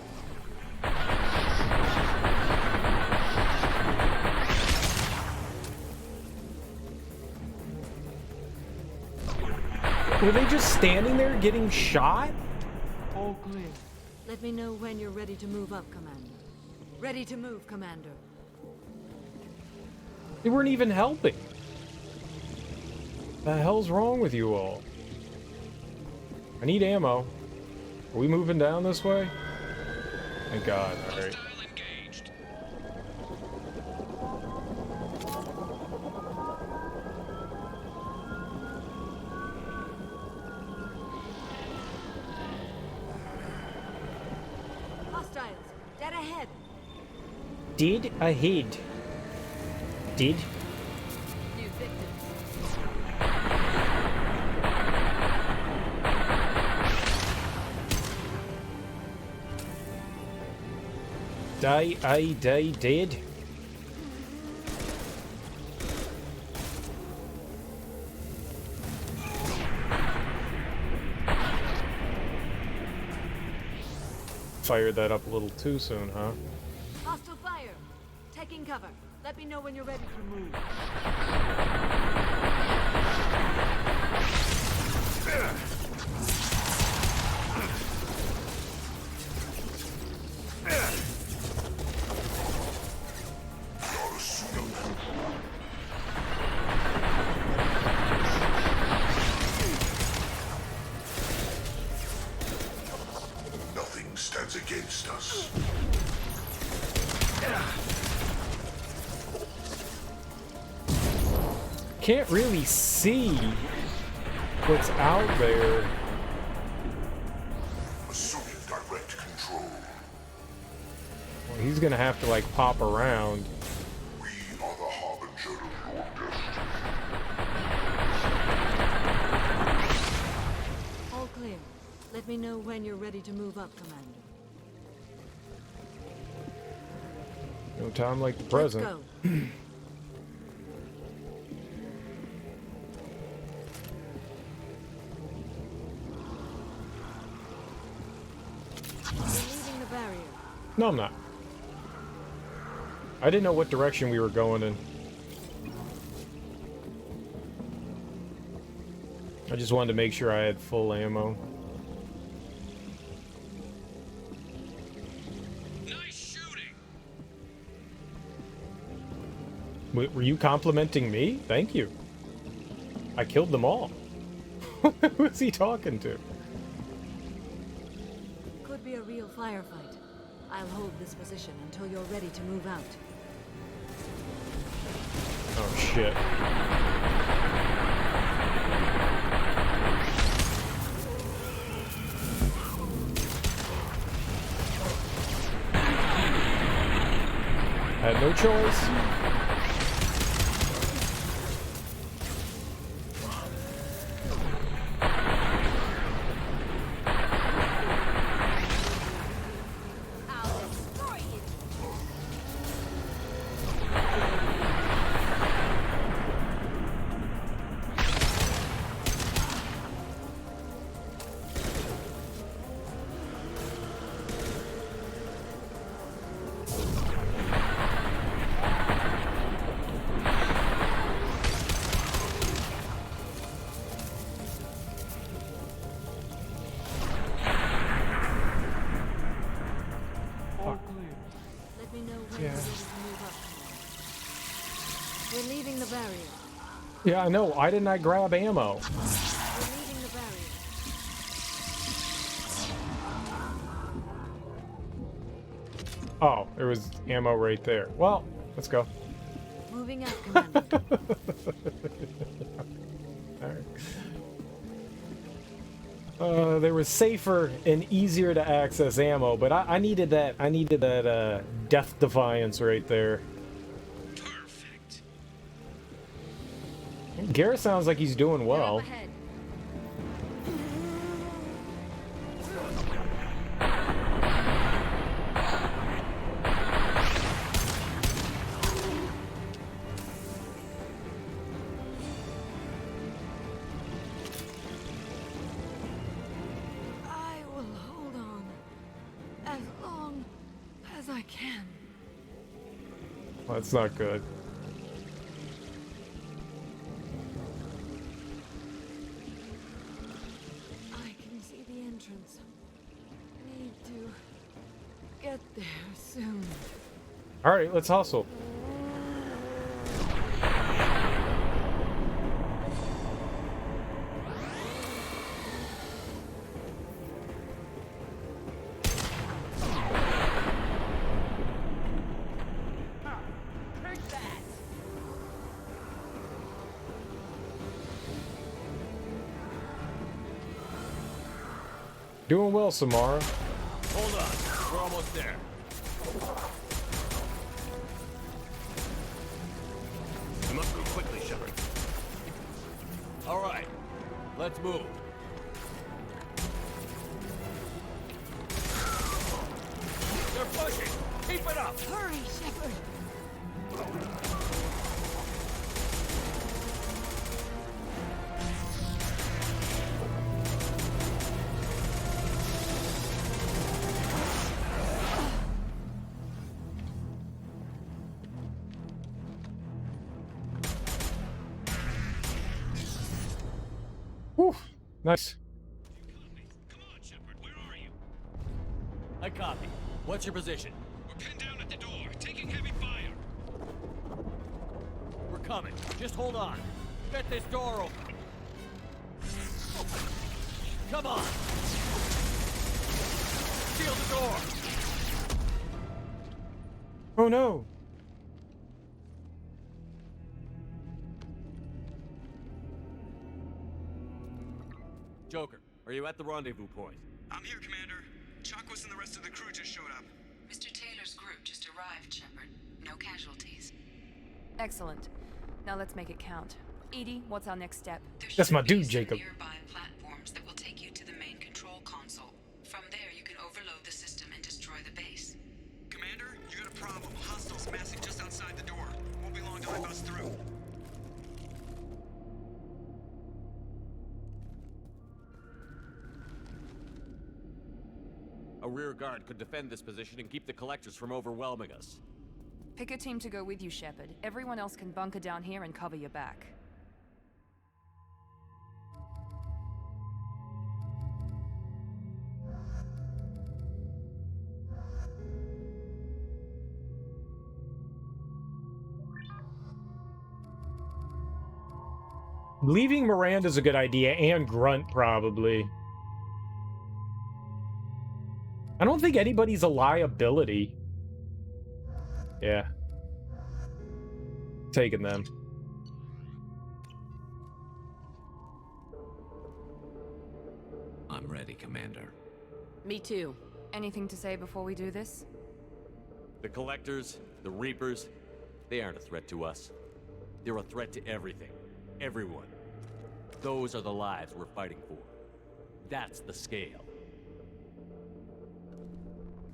Were they just standing there getting shot? All clear. Let me know when you're ready to move up, Commander. Ready to move, Commander. They weren't even helping. The hell's wrong with you all? I need ammo. Are we moving down this way? Thank God. All right. Hostiles, dead ahead. Dead ahead. Dead? New victims. I did. Fired that up a little too soon, huh? Hostile fire. Taking cover. Let me know when you're ready to move. Nothing stands against us. Can't really see what's out there. Assuming direct control. Well, he's gonna have to like pop around. We are the harbinger of your destiny. All clear. Let me know when you're ready to move up, Commander. No time like the present. Let's go. No, I'm not. I didn't know what direction we were going in. I just wanted to make sure I had full ammo. Nice shooting. Were you complimenting me? Thank you. I killed them all. Who's he talking to? Could be a real firefight. I'll hold this position until you're ready to move out. Oh shit. I had no choice. Yeah, I know. Why didn't I grab ammo? Oh, there was ammo right there. Well, let's go. Moving out, Commander. Alright. There was safer and easier to access ammo, but I needed that. I needed that death defiance right there. Perfect. Garrett sounds like he's doing well. That's not good. I can see the entrance. Need to get there soon. All right, let's hustle. Doing well, Samara. Hold on, we're almost there. We must move quickly, Shepard. All right, let's move. They're pushing. Keep it up! Hurry, Shepard! Whew, nice. I copy. What's your position? We're pinned down at the door, taking heavy fire. We're coming. Just hold on. Get this door open. Come on. Seal the door. Oh no. Joker, are you at the rendezvous point? I'm here, Commander. Chakwas and the rest of the crew just showed up. Mr. Taylor's group just arrived, Shepard. No casualties. Excellent. Now let's make it count. Edie, what's our next step? That's my dude, Jacob. Nearby platforms that will take you to the main control console. From there, you can overload the system and destroy the base. Commander, you got a problem. Hostiles massing just outside the door. Won't be long till I bust through. A rear guard could defend this position and keep the collectors from overwhelming us. Pick a team to go with you, Shepard. Everyone else can bunker down here and cover your back. Leaving Miranda's a good idea, and Grunt, probably. I don't think anybody's a liability. Yeah. Taking them. I'm ready, Commander. Me too. Anything to say before we do this? The collectors, the Reapers, they aren't a threat to us. They're a threat to everything. Everyone. Those are the lives we're fighting for. That's the scale.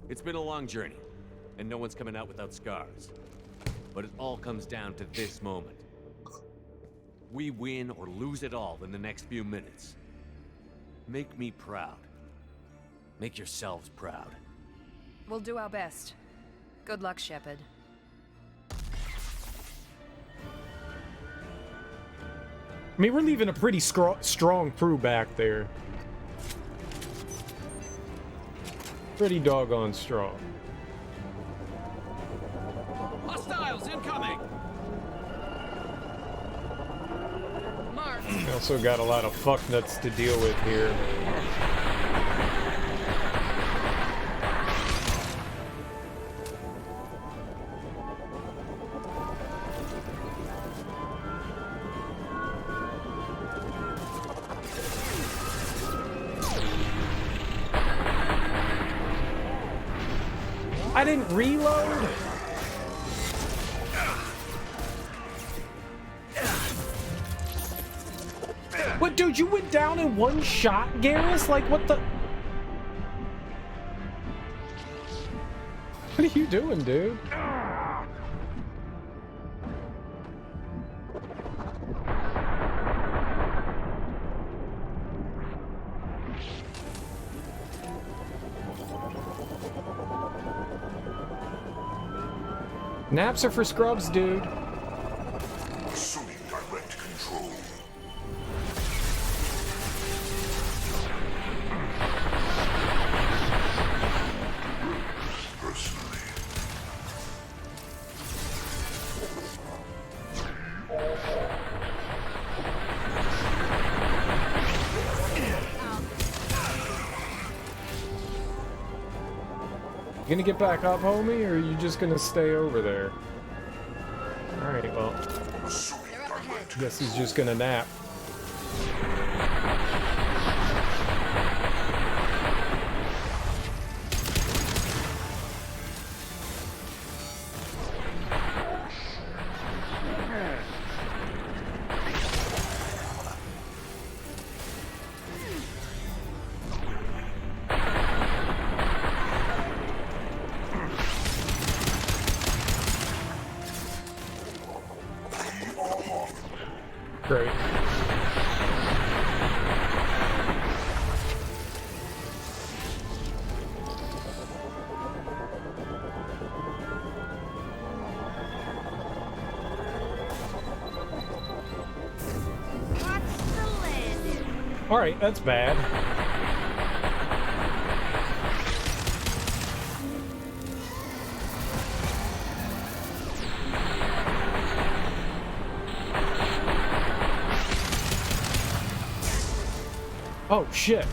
It's been a long journey, and no one's coming out without scars. But it all comes down to this moment. We win or lose it all in the next few minutes. Make me proud. Make yourselves proud. We'll do our best. Good luck, Shepard. I mean, we're leaving a pretty strong crew back there. Pretty doggone strong. Hostiles incoming! Mark! We also got a lot of fucknuts to deal with here. I didn't reload? What, dude, you went down in one shot, Garrus? Like, what the? What are you doing, dude? Naps are for scrubs, dude. Assuming direct control. Personally. You gonna get back up, homie, or are you just gonna stay over there? Alright, well. Guess he's just gonna nap. Great. Alright, that's bad. Oh, shit.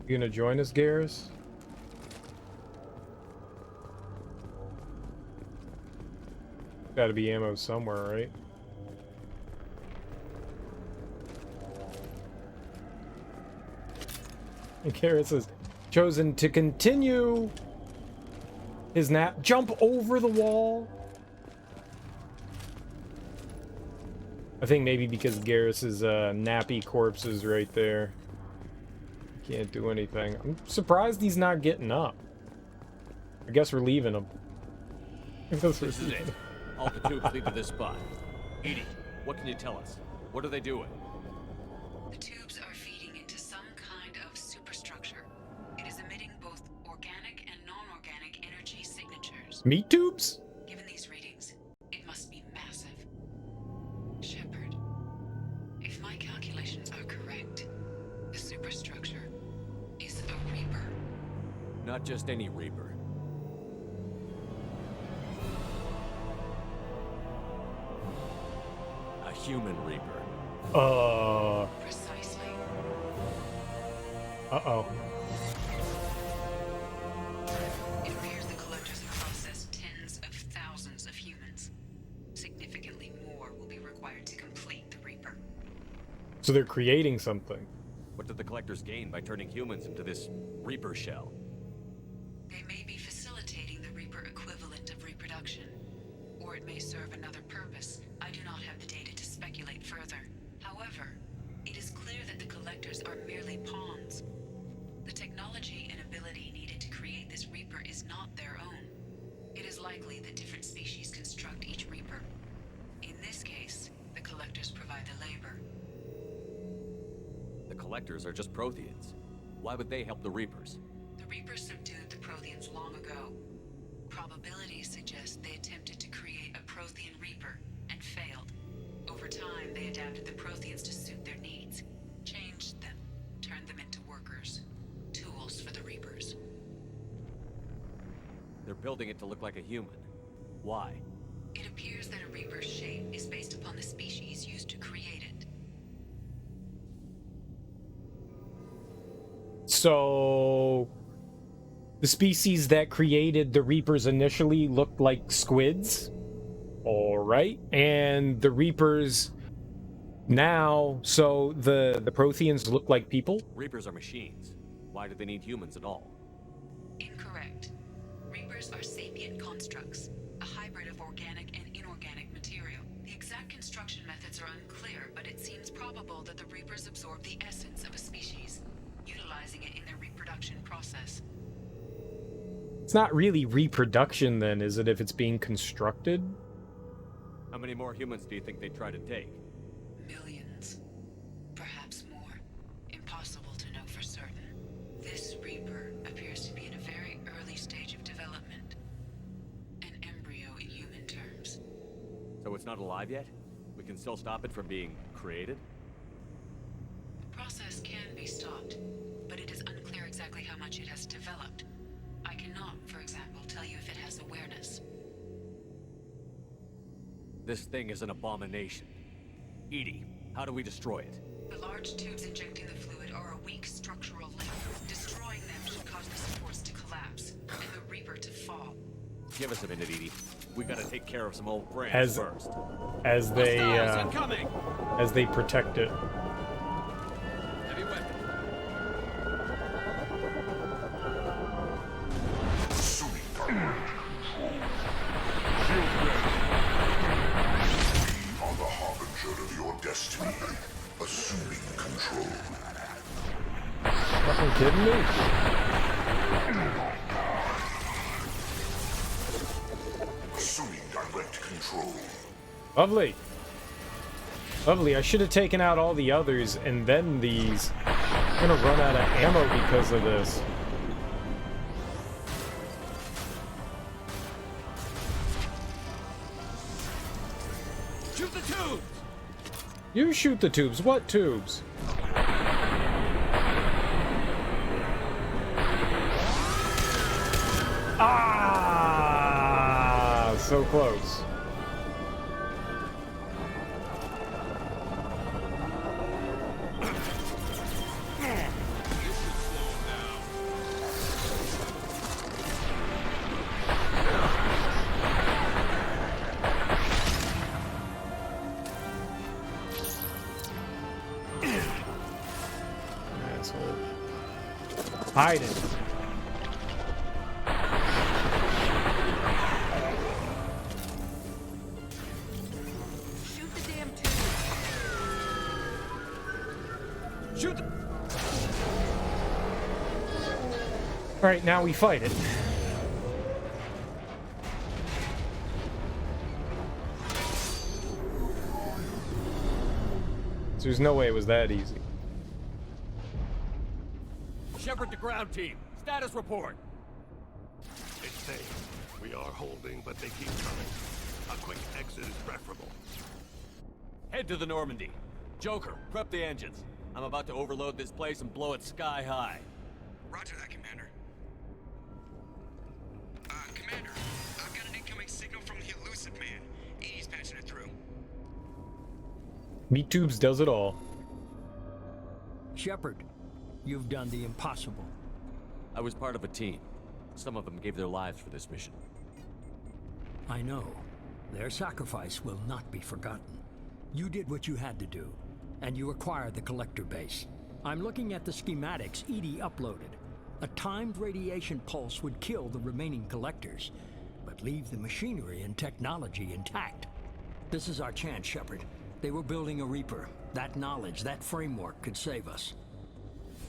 You gonna join us, Garrus? Gotta be ammo somewhere, right? Garrus has chosen to continue his nap. Jump over the wall. I think maybe because Garrus's nappy corpse is right there. Can't do anything. I'm surprised he's not getting up. I guess we're leaving him. This is it. All the tubes lead to this spot. Edie, what can you tell us? What are they doing? The tubes are feeding into some kind of superstructure. It is emitting both organic and non-organic energy signatures. Meat tubes? Given these readings, it must be massive. Shepard, if my calculations are correct, the superstructure is a Reaper. Not just any Reaper. A human Reaper. Precisely. Uh-oh. It appears the collectors have processed tens of thousands of humans. Significantly more will be required to complete the Reaper. So they're creating something. What did the collectors gain by turning humans into this Reaper shell? They may be facilitating the Reaper equivalent of reproduction, or it may serve another purpose. I do not have the data to speculate further. However, it is clear that the collectors are merely pawns. The technology and ability needed to create this Reaper is not their own. It is likely that different species construct each Reaper. In this case, the collectors provide the labor. The collectors are just Protheans. Why would they help the Reapers? The Reapers subdued the Protheans long ago. Probabilities suggest they attempted to create a Prothean Reaper and failed. Over time, they adapted the Protheans to suit their needs, changed them, turned them into workers, tools for the Reapers. They're building it to look like a human. Why? It appears that a Reaper's shape is based upon the species used to create it. So the species that created the Reapers initially looked like squids. All right. And the Reapers now, so the Protheans look like people? Reapers are machines. Why do they need humans at all? Incorrect. Reapers are sapient constructs, a hybrid of organic and inorganic material. The exact construction methods are unclear, but it seems probable that the Reapers absorb the essence of a species, utilizing it in their reproduction process. It's not really reproduction then, is it, if it's being constructed? How many more humans do you think they'd try to take? Millions. Perhaps more. Impossible to know for certain. This Reaper appears to be in a very early stage of development. An embryo in human terms. So it's not alive yet? We can still stop it from being created? The process can be stopped, but it is unclear exactly how much it has developed. I cannot, for example, tell you if it has awareness. This thing is an abomination. Edie, how do we destroy it? The large tubes injecting the fluid are a weak structural link. Destroying them should cause the supports to collapse, and the Reaper to fall. Give us a minute, Edie. We gotta take care of some old friends first. As they protect it. Heavy weapon. Assuming priority control. Shield ready. We are the harbinger of your destiny. kidding me? Assuming direct control. Lovely. Lovely. I should have taken out all the others and then these. I'm gonna run out of ammo because of this. Shoot the tubes! You shoot the tubes. What tubes? Ah, so close. Hiding. Shoot the damn tube! Shoot the... Alright, now we fight it. So there's no way it was that easy. Shepard to ground team. Status report. It's safe. We are holding, but they keep coming. A quick exit is preferable. Head to the Normandy. Joker, prep the engines. I'm about to overload this place and blow it sky high. Roger that, Commander. Commander, I've got an incoming signal from the elusive man. He's patching it through. Meat Tubes does it all. Shepard, you've done the impossible. I was part of a team. Some of them gave their lives for this mission. I know. Their sacrifice will not be forgotten. You did what you had to do, and you acquired the collector base. I'm looking at the schematics EDI uploaded. A timed radiation pulse would kill the remaining collectors, but leave the machinery and technology intact. This is our chance, Shepard. They were building a Reaper. That knowledge, that framework could save us.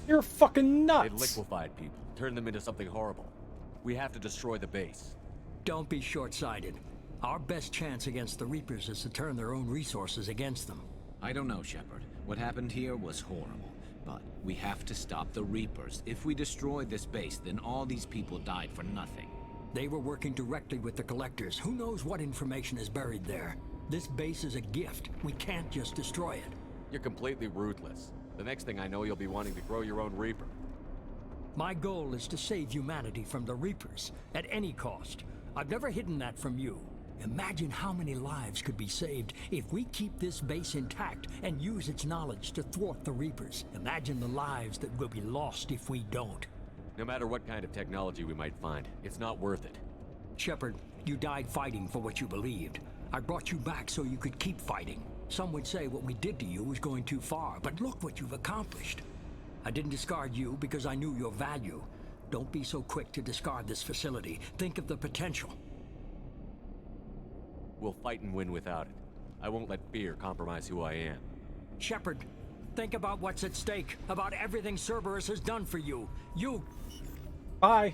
You're fucking nuts! They liquefied people, turned them into something horrible. We have to destroy the base. Don't be short-sighted. Our best chance against the Reapers is to turn their own resources against them. I don't know, Shepard. What happened here was horrible. But we have to stop the Reapers. If we destroy this base, then all these people died for nothing. They were working directly with the Collectors. Who knows what information is buried there? This base is a gift. We can't just destroy it. You're completely ruthless. The next thing I know, you'll be wanting to grow your own Reaper. My goal is to save humanity from the Reapers, at any cost. I've never hidden that from you. Imagine how many lives could be saved if we keep this base intact and use its knowledge to thwart the Reapers. Imagine the lives that will be lost if we don't. No matter what kind of technology we might find, it's not worth it. Shepard, you died fighting for what you believed. I brought you back so you could keep fighting. Some would say what we did to you was going too far, but look what you've accomplished. I didn't discard you because I knew your value. Don't be so quick to discard this facility. Think of the potential. We'll fight and win without it. I won't let fear compromise who I am. Shepard, think about what's at stake, about everything Cerberus has done for you. You... Bye.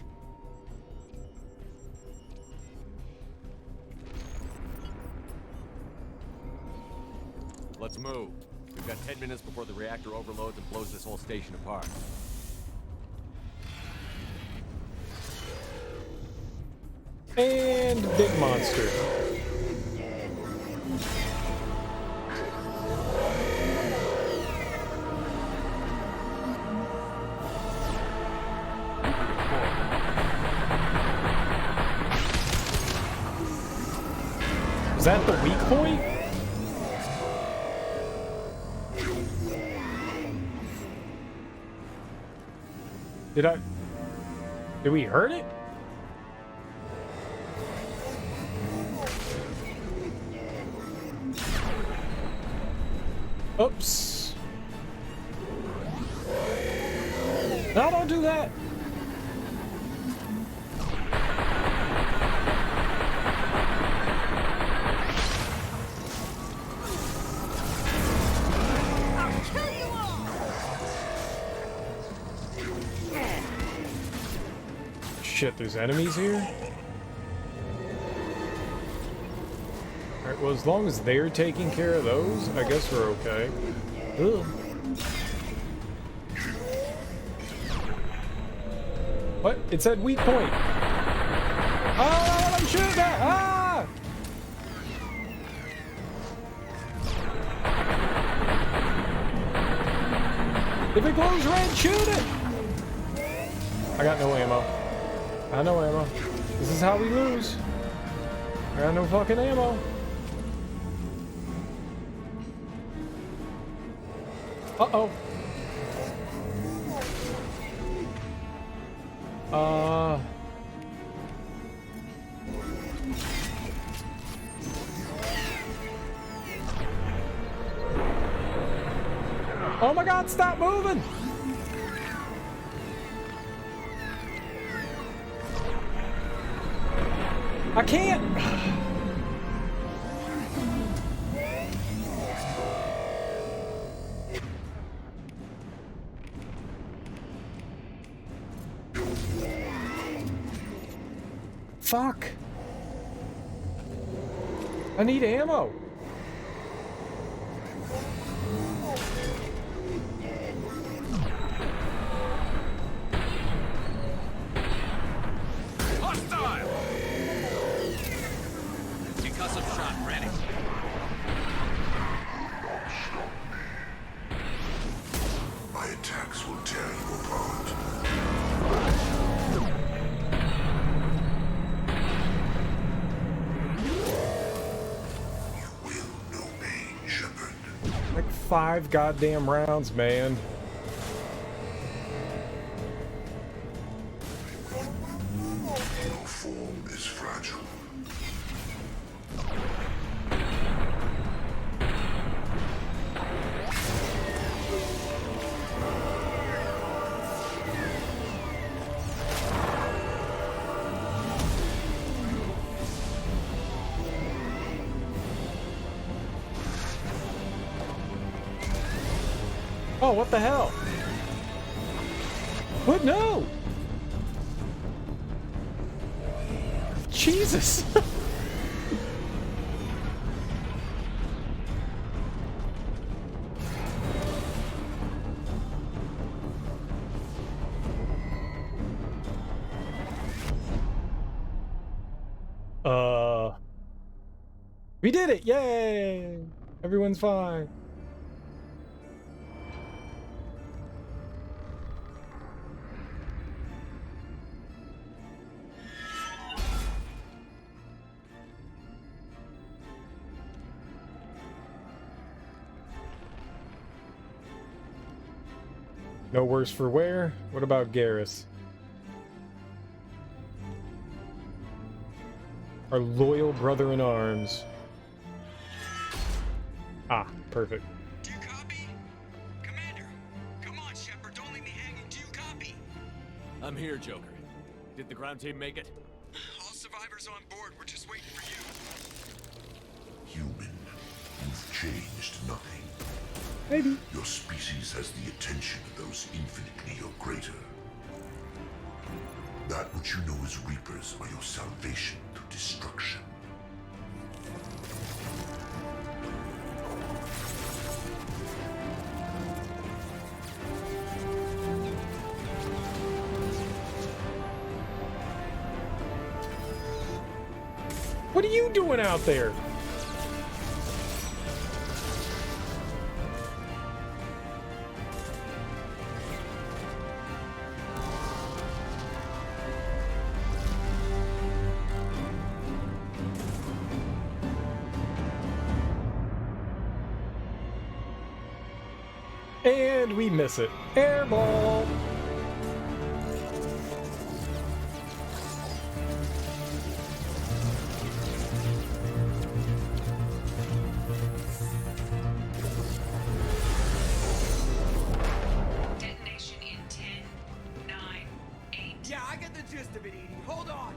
Let's move. We've got 10 minutes before the reactor overloads and blows this whole station apart. And big monster. Is that the weak point? Did we hurt it? Oops. No, don't do that. shit, there's enemies here? Alright, well, as long as they're taking care of those, I guess we're okay. Ugh. What? It said weak point. Oh, I'm shooting at! Ah! If it glows red, shoot it! I got no ammo. I got no ammo. This is how we lose. I got no fucking ammo. Uh-oh. Oh my god, stop moving! I can't! Fuck! I need ammo! Hostile! Concussive shot ready. My attacks will tear you apart. You will know pain, Shepard. Like 5 goddamn rounds, man. Your form is fragile. Oh, what the hell? What? No! Jesus! We did it! Yay! Everyone's fine. No worse for wear. What about Garrus? Our loyal brother in arms. Ah, perfect. Do you copy? Commander, come on, Shepard, don't leave me hanging. Do you copy? I'm here, Joker. Did the ground team make it? All survivors on board. We're just waiting for you. Human, you've changed nothing. Maybe. Your species has the attention of those infinitely or greater. That which you know as Reapers are your salvation through destruction. What are you doing out there? And we miss it. Airball! Detonation in 10, 9, 8. Yeah, I get the gist of it, Edie. Hold on.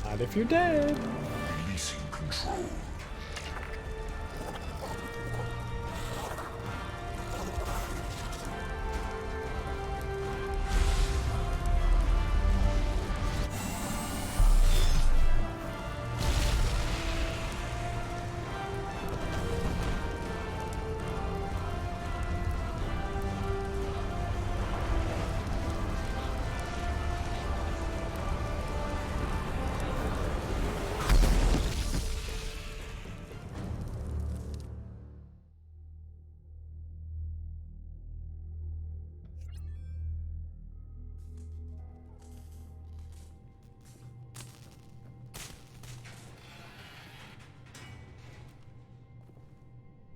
Not if you're dead. Releasing control.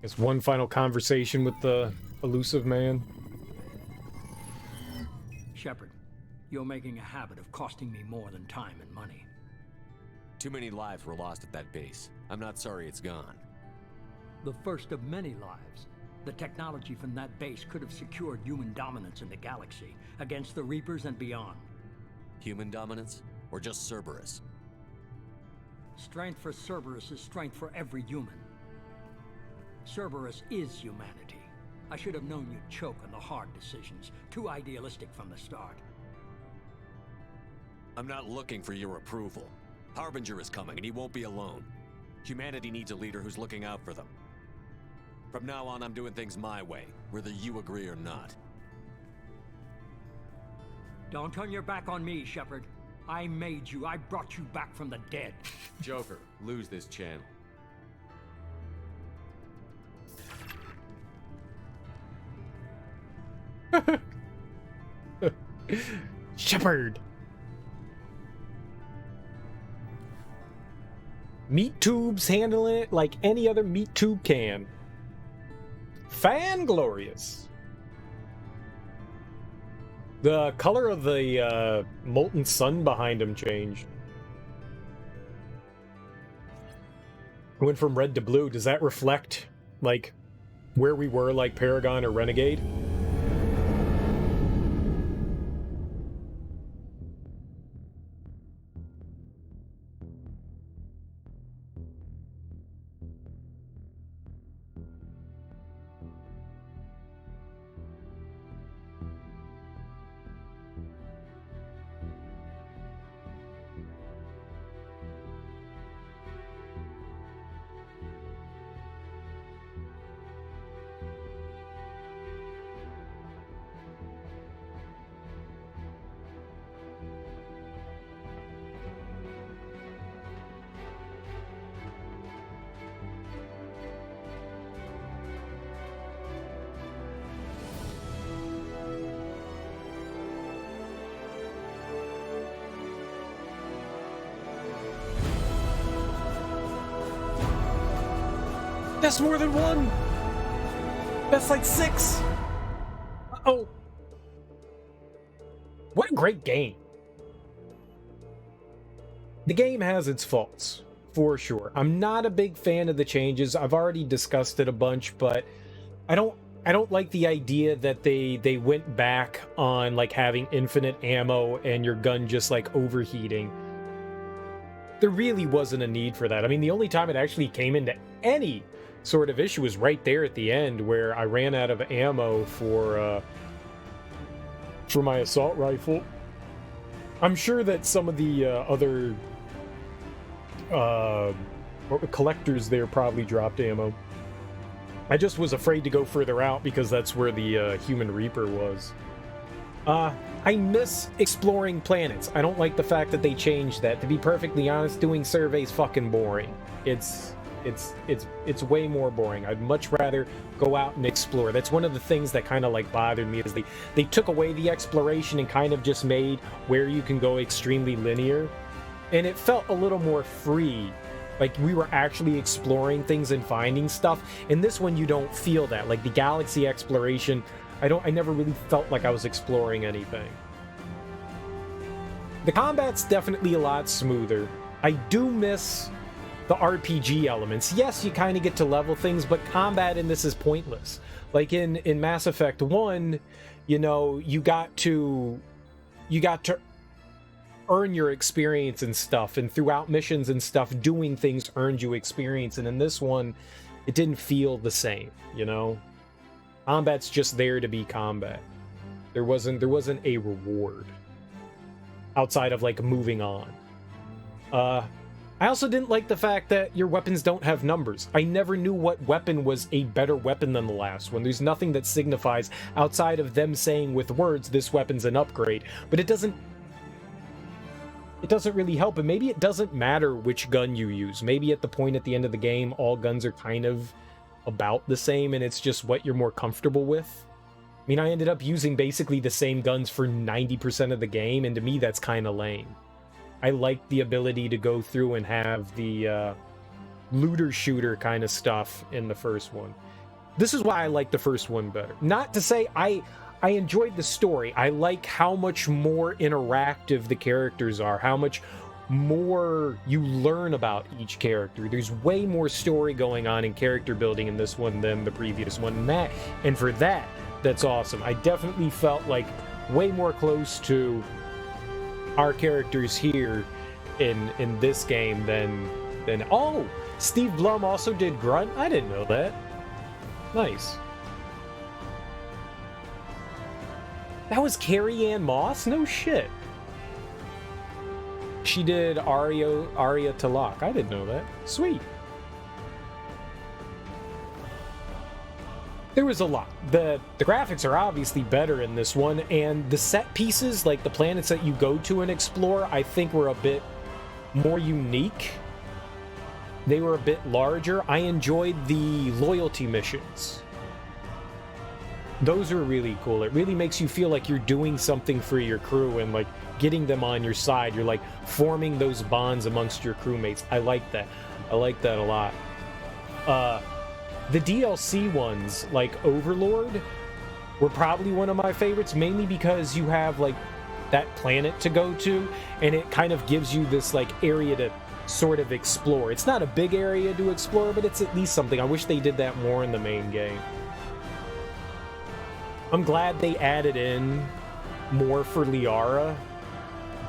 Guess one final conversation with the elusive man. Shepard, you're making a habit of costing me more than time and money. Too many lives were lost at that base. I'm not sorry it's gone. The first of many lives. The technology from that base could have secured human dominance in the galaxy against the Reapers and beyond. Human dominance? Or just Cerberus? Strength for Cerberus is strength for every human. Cerberus is humanity. I should have known you'd choke on the hard decisions. Too idealistic from the start. I'm not looking for your approval. Harbinger is coming, and he won't be alone. Humanity needs a leader who's looking out for them. From now on, I'm doing things my way, whether you agree or not. Don't turn your back on me, Shepard. I made you. I brought you back from the dead. Joker, lose this channel. Shepard! Meat tubes handling it like any other meat tube can. Fan-glorious. The color of the molten sun behind him changed. It went from red to blue. Does that reflect, like, where we were, like Paragon or Renegade? That's more than one! That's like 6! Uh-oh. What a great game. The game has its faults, for sure. I'm not a big fan of the changes. I've already discussed it a bunch, but I don't like the idea that they went back on like having infinite ammo and your gun just like overheating. There really wasn't a need for that. I mean, the only time it actually came into any sort of issue was right there at the end where I ran out of ammo for my assault rifle. I'm sure that some of the other collectors there probably dropped ammo. I just was afraid to go further out because that's where the Human Reaper was. I miss exploring planets. I don't like the fact that they changed that. To be perfectly honest, doing surveys fucking boring. It's way more boring. I'd much rather go out and explore. That's one of the things that kind of like bothered me is they took away the exploration and kind of just made where you can go extremely linear. And it felt a little more free. Like we were actually exploring things and finding stuff. In this one, you don't feel that. Like the galaxy exploration, I never really felt like I was exploring anything. The combat's definitely a lot smoother. I do miss the RPG elements. Yes, you kind of get to level things, but combat in this is pointless. Like in Mass Effect 1, you know, you got to earn your experience and stuff, and throughout missions and stuff, doing things earned you experience. And in this one, it didn't feel the same, you know? Combat's just there to be combat. There wasn't a reward outside of like moving on. I also didn't like the fact that your weapons don't have numbers. I never knew what weapon was a better weapon than the last one. There's nothing that signifies outside of them saying with words, this weapon's an upgrade. But it doesn't really help. And maybe it doesn't matter which gun you use. Maybe at the point at the end of the game, all guns are kind of about the same and it's just what you're more comfortable with. I mean, I ended up using basically the same guns for 90% of the game, and to me, that's kind of lame. I like the ability to go through and have the looter shooter kind of stuff in the first one. This is why I like the first one better. Not to say I enjoyed the story. I like how much more interactive the characters are, how much more you learn about each character. There's way more story going on in character building in this one than the previous one. And for that, that's awesome. I definitely felt like way more close to our characters here in this game than oh, Steve Blum also did Grunt. I didn't know that. Nice. That was Carrie Ann Moss? No shit. She did Arya Talak. I didn't know that. Sweet. There was a lot. The graphics are obviously better in this one, and the set pieces, like the planets that you go to and explore, I think were a bit more unique. They were a bit larger. I enjoyed the loyalty missions. Those are really cool. It really makes you feel like you're doing something for your crew and like getting them on your side. You're like forming those bonds amongst your crewmates. I like that. I like that a lot. The DLC ones, like Overlord, were probably one of my favorites, mainly because you have like that planet to go to, and it kind of gives you this like area to sort of explore. It's not a big area to explore, but it's at least something. I wish they did that more in the main game. I'm glad they added in more for Liara.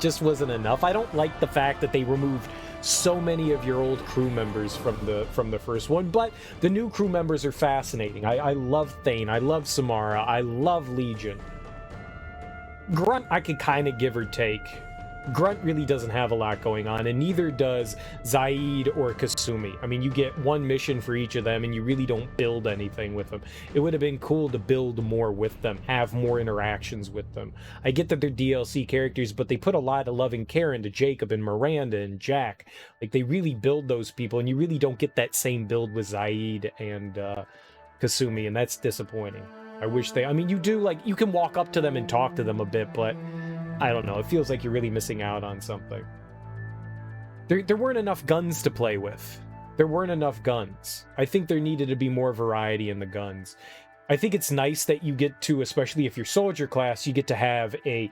Just wasn't enough. I don't like the fact that they removed so many of your old crew members from the first one, but the new crew members are fascinating. I love Thane, I love Samara, I love Legion. Grunt I could kind of give or take. Grunt really doesn't have a lot going on, and neither does Zaid or Kasumi. I mean, you get one mission for each of them, and you really don't build anything with them. It would have been cool to build more with them, have more interactions with them. I get that they're DLC characters, but they put a lot of love and care into Jacob and Miranda and Jack. Like, they really build those people, and you really don't get that same build with Zaid and Kasumi, and that's disappointing. I wish they... I mean, you do, like, you can walk up to them and talk to them a bit, but... I don't know, it feels like you're really missing out on something. There weren't enough guns to play with. There weren't enough guns. I think there needed to be more variety in the guns. I think it's nice that you get to, especially if you're soldier class, you get to have a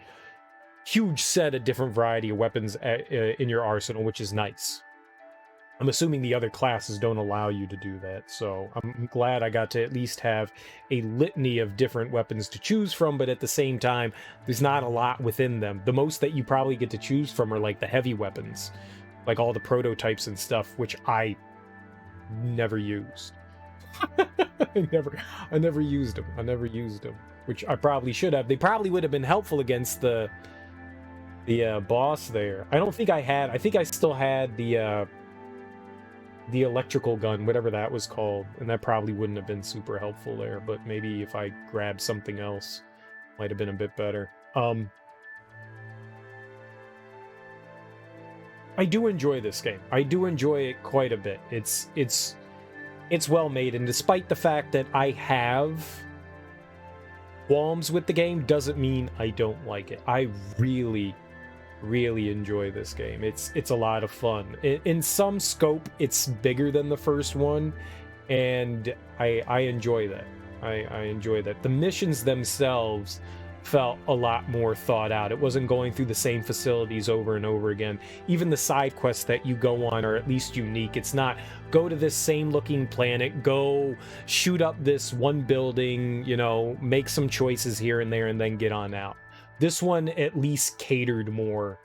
huge set of different variety of weapons in your arsenal, which is nice. I'm assuming the other classes don't allow you to do that, so I'm glad I got to at least have a litany of different weapons to choose from, but at the same time, there's not a lot within them. The most that you probably get to choose from are like the heavy weapons, like all the prototypes and stuff, which I never used. I never used them. I never used them, which I probably should have. They probably would have been helpful against the boss there. I don't think I had. I think I still had the electrical gun, whatever that was called, and that probably wouldn't have been super helpful there, but maybe if I grabbed something else, might have been a bit better. I do enjoy this game. I do enjoy it quite a bit. It's well made, and despite the fact that I have qualms with the game, doesn't mean I don't like it. I really enjoy this game. It's a lot of fun. In some scope, it's bigger than the first one, and I enjoy that. I enjoy that. The missions themselves felt a lot more thought out. It wasn't going through the same facilities over and over again. Even the side quests that you go on are at least unique. It's not go to this same looking planet, go shoot up this one building, you know, make some choices here and there, and then get on out. This one at least catered more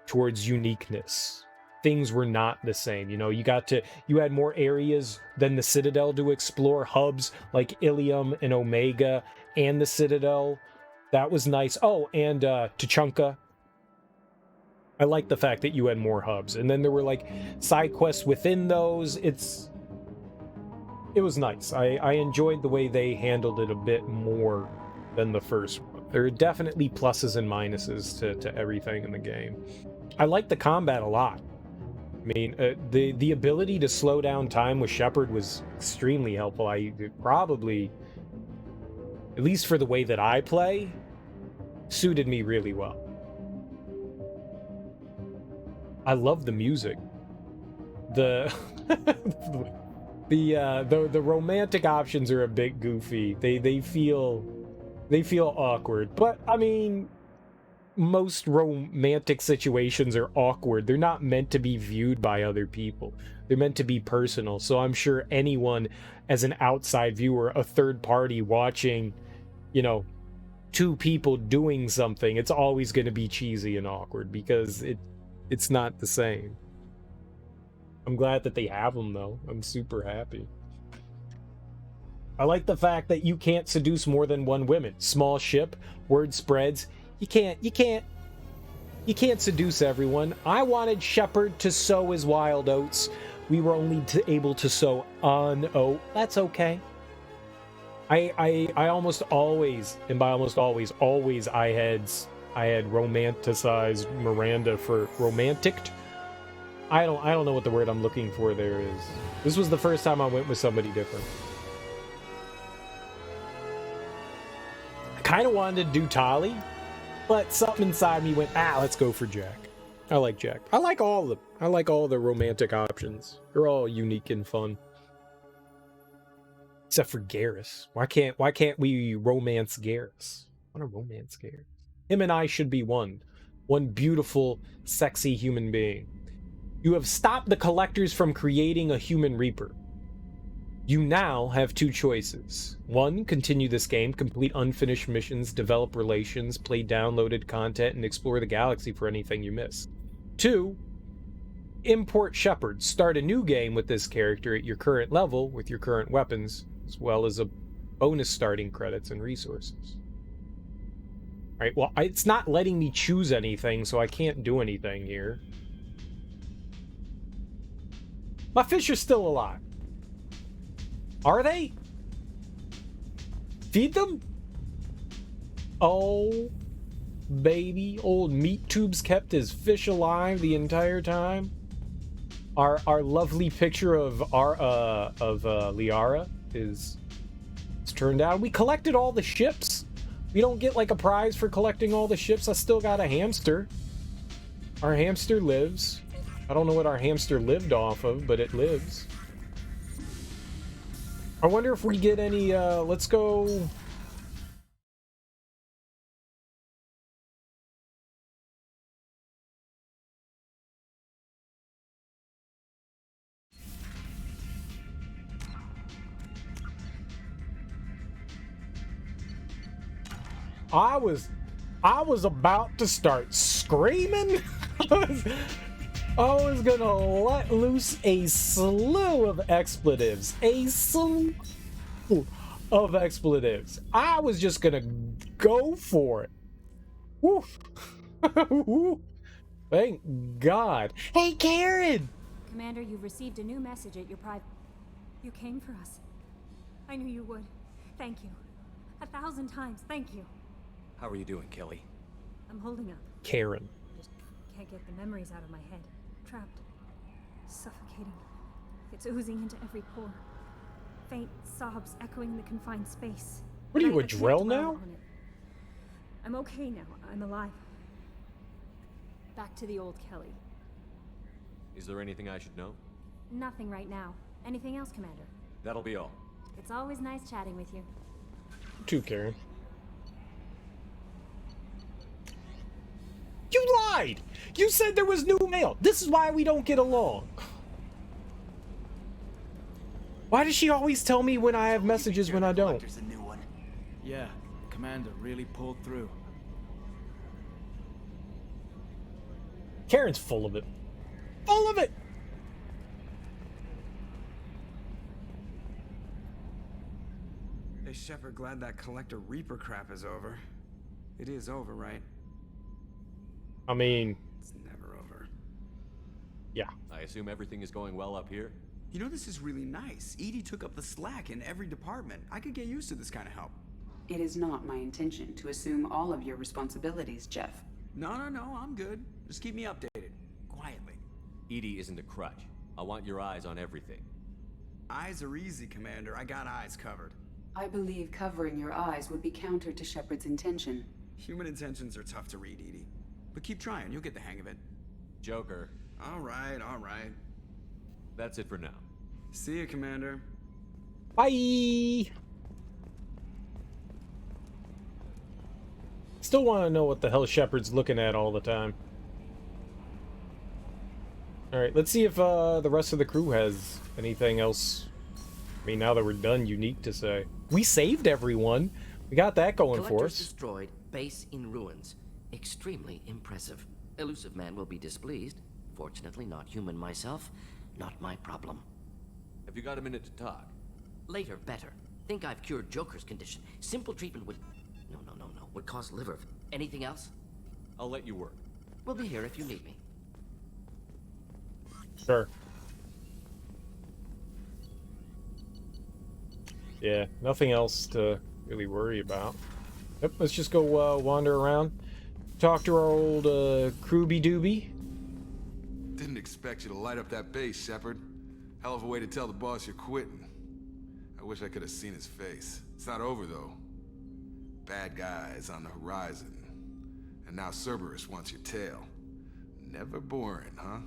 towards uniqueness. Things were not the same. You know, you had more areas than the Citadel to explore, hubs like Ilium and Omega and the Citadel. That was nice. Oh, and Tuchanka. I like the fact that you had more hubs. And then there were like side quests within those. It was nice. I enjoyed the way they handled it a bit more than the first one. There are definitely pluses and minuses to everything in the game. I like the combat a lot. I mean, the ability to slow down time with Shepard was extremely helpful. It probably, at least for the way that I play, suited me really well. I love the music. The the romantic options are a bit goofy. They feel awkward. But I mean, most romantic situations are awkward. They're not meant to be viewed by other people. They're meant to be personal. So I'm sure anyone, as an outside viewer, a third party watching, you know, two people doing something, it's always going to be cheesy and awkward because it's not the same. I'm glad that they have them, though. I'm super happy. I like the fact that you can't seduce more than one woman. Small ship, word spreads. You can't seduce everyone. I wanted Shepard to sow his wild oats. We were only able to sow an oat. That's okay. I almost always, and by almost always, I had romanticized Miranda for romanticed. I don't know what the word I'm looking for there is. This was the first time I went with somebody different. I kind of wanted to do Tali, but something inside me went, let's go for Jack. I like Jack. I like all of them. I like all the romantic options. They're all unique and fun. Except for Garrus. Why can't we romance Garrus? I want to romance Garrus. Him and I should be one beautiful, sexy human being. You have stopped the collectors from creating a human reaper. You now have two choices. One, continue this game, complete unfinished missions, develop relations, play downloaded content, and explore the galaxy for anything you miss. Two, import Shepard, start a new game with this character at your current level with your current weapons, as well as a bonus starting credits and resources. Alright, well, it's not letting me choose anything, so I can't do anything here. My fish are still alive. Are they? Feed them? Oh, baby. Old Meat Tubes kept his fish alive the entire time. Our lovely picture of Liara is turned out. We collected all the ships. We don't get like a prize for collecting all the ships. I still got a hamster. Our hamster lives. I don't know what our hamster lived off of, but it lives. I wonder if we get any, let's go... I was about to start screaming. I was gonna let loose a slew of expletives. A slew of expletives. I was just gonna go for it. Woof. Thank God. Hey, Karen! Commander, you've received a new message at your private... You came for us. I knew you would. Thank you. 1,000 times, thank you. How are you doing, Kelly? I'm holding up. Karen. Just can't get the memories out of my head. Trapped. Suffocating. It's oozing into every pore. Faint sobs echoing the confined space. What are you, a drill now? I'm okay now. I'm alive. Back to the old Kelly. Is there anything I should know? Nothing right now. Anything else, Commander? That'll be all. It's always nice chatting with you. You too, Karen. You lied! You said there was new mail. This is why we don't get along. Why does she always tell me when I have messages when I don't? A new one. Yeah, Commander really pulled through. Karen's full of it. Full of it! Hey, Shepard, glad that Collector Reaper crap is over. It is over, right? I mean... It's never over. Yeah. I assume everything is going well up here? You know, this is really nice. Edie took up the slack in every department. I could get used to this kind of help. It is not my intention to assume all of your responsibilities, Jeff. No, I'm good. Just keep me updated. Quietly. Edie isn't a crutch. I want your eyes on everything. Eyes are easy, Commander. I got eyes covered. I believe covering your eyes would be counter to Shepard's intention. Human intentions are tough to read, Edie. But keep trying, you'll get the hang of it. Joker. All right. That's it for now. See you, Commander. Bye! Still want to know what the hell Shepard's looking at all the time. Alright, let's see if the rest of the crew has anything else. I mean, now that we're done, unique to say. We saved everyone. We got that going for us. Destroyed, base in ruins. Extremely impressive. Elusive man will be displeased. Fortunately, not human myself. Not my problem. Have you got a minute to talk? Later, better. Think I've cured Joker's condition. Simple treatment would... No. Would cause liver... Anything else? I'll let you work. We'll be here if you need me. Sure. Yeah, nothing else to really worry about. Yep, let's just go wander around. Talk to our old Krooby Dooby. Didn't expect you to light up that base, Shepard. Hell of a way to tell the boss you're quitting. I wish I could have seen his face. It's not over, though. Bad guys on the horizon. And now Cerberus wants your tail. Never boring, huh?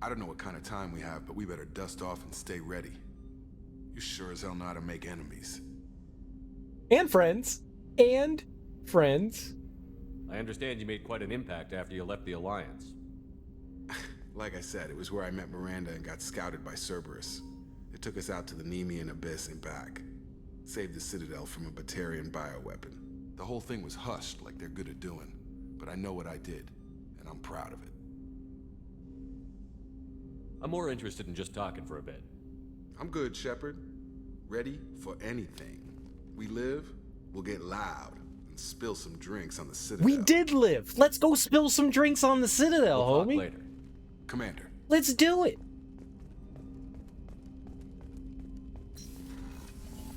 I don't know what kind of time we have, but we better dust off and stay ready. You sure as hell know how to make enemies. And friends. And friends. I understand you made quite an impact after you left the Alliance. Like I said, it was where I met Miranda and got scouted by Cerberus. It took us out to the Nemean Abyss and back. Saved the Citadel from a Batarian bioweapon. The whole thing was hushed like they're good at doing. But I know what I did, and I'm proud of it. I'm more interested in just talking for a bit. I'm good, Shepard. Ready for anything. We live, we'll get loud, and spill some drinks on the Citadel. We did live! Let's go spill some drinks on the Citadel, we'll talk homie. Later. Commander. Let's do it!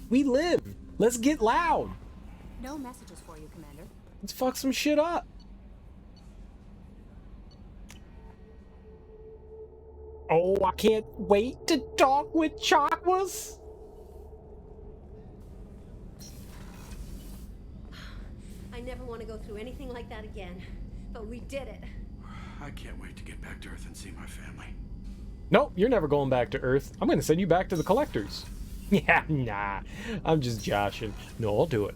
We live! Let's get loud! No messages for you, Commander. Let's fuck some shit up! Oh, I can't wait to talk with Chakwas! I never want to go through anything like that again, but we did it. I can't wait to get back to Earth and see my family. Nope, you're never going back to Earth. I'm gonna send you back to the Collectors. Yeah, nah. I'm just joshing. No, I'll do it.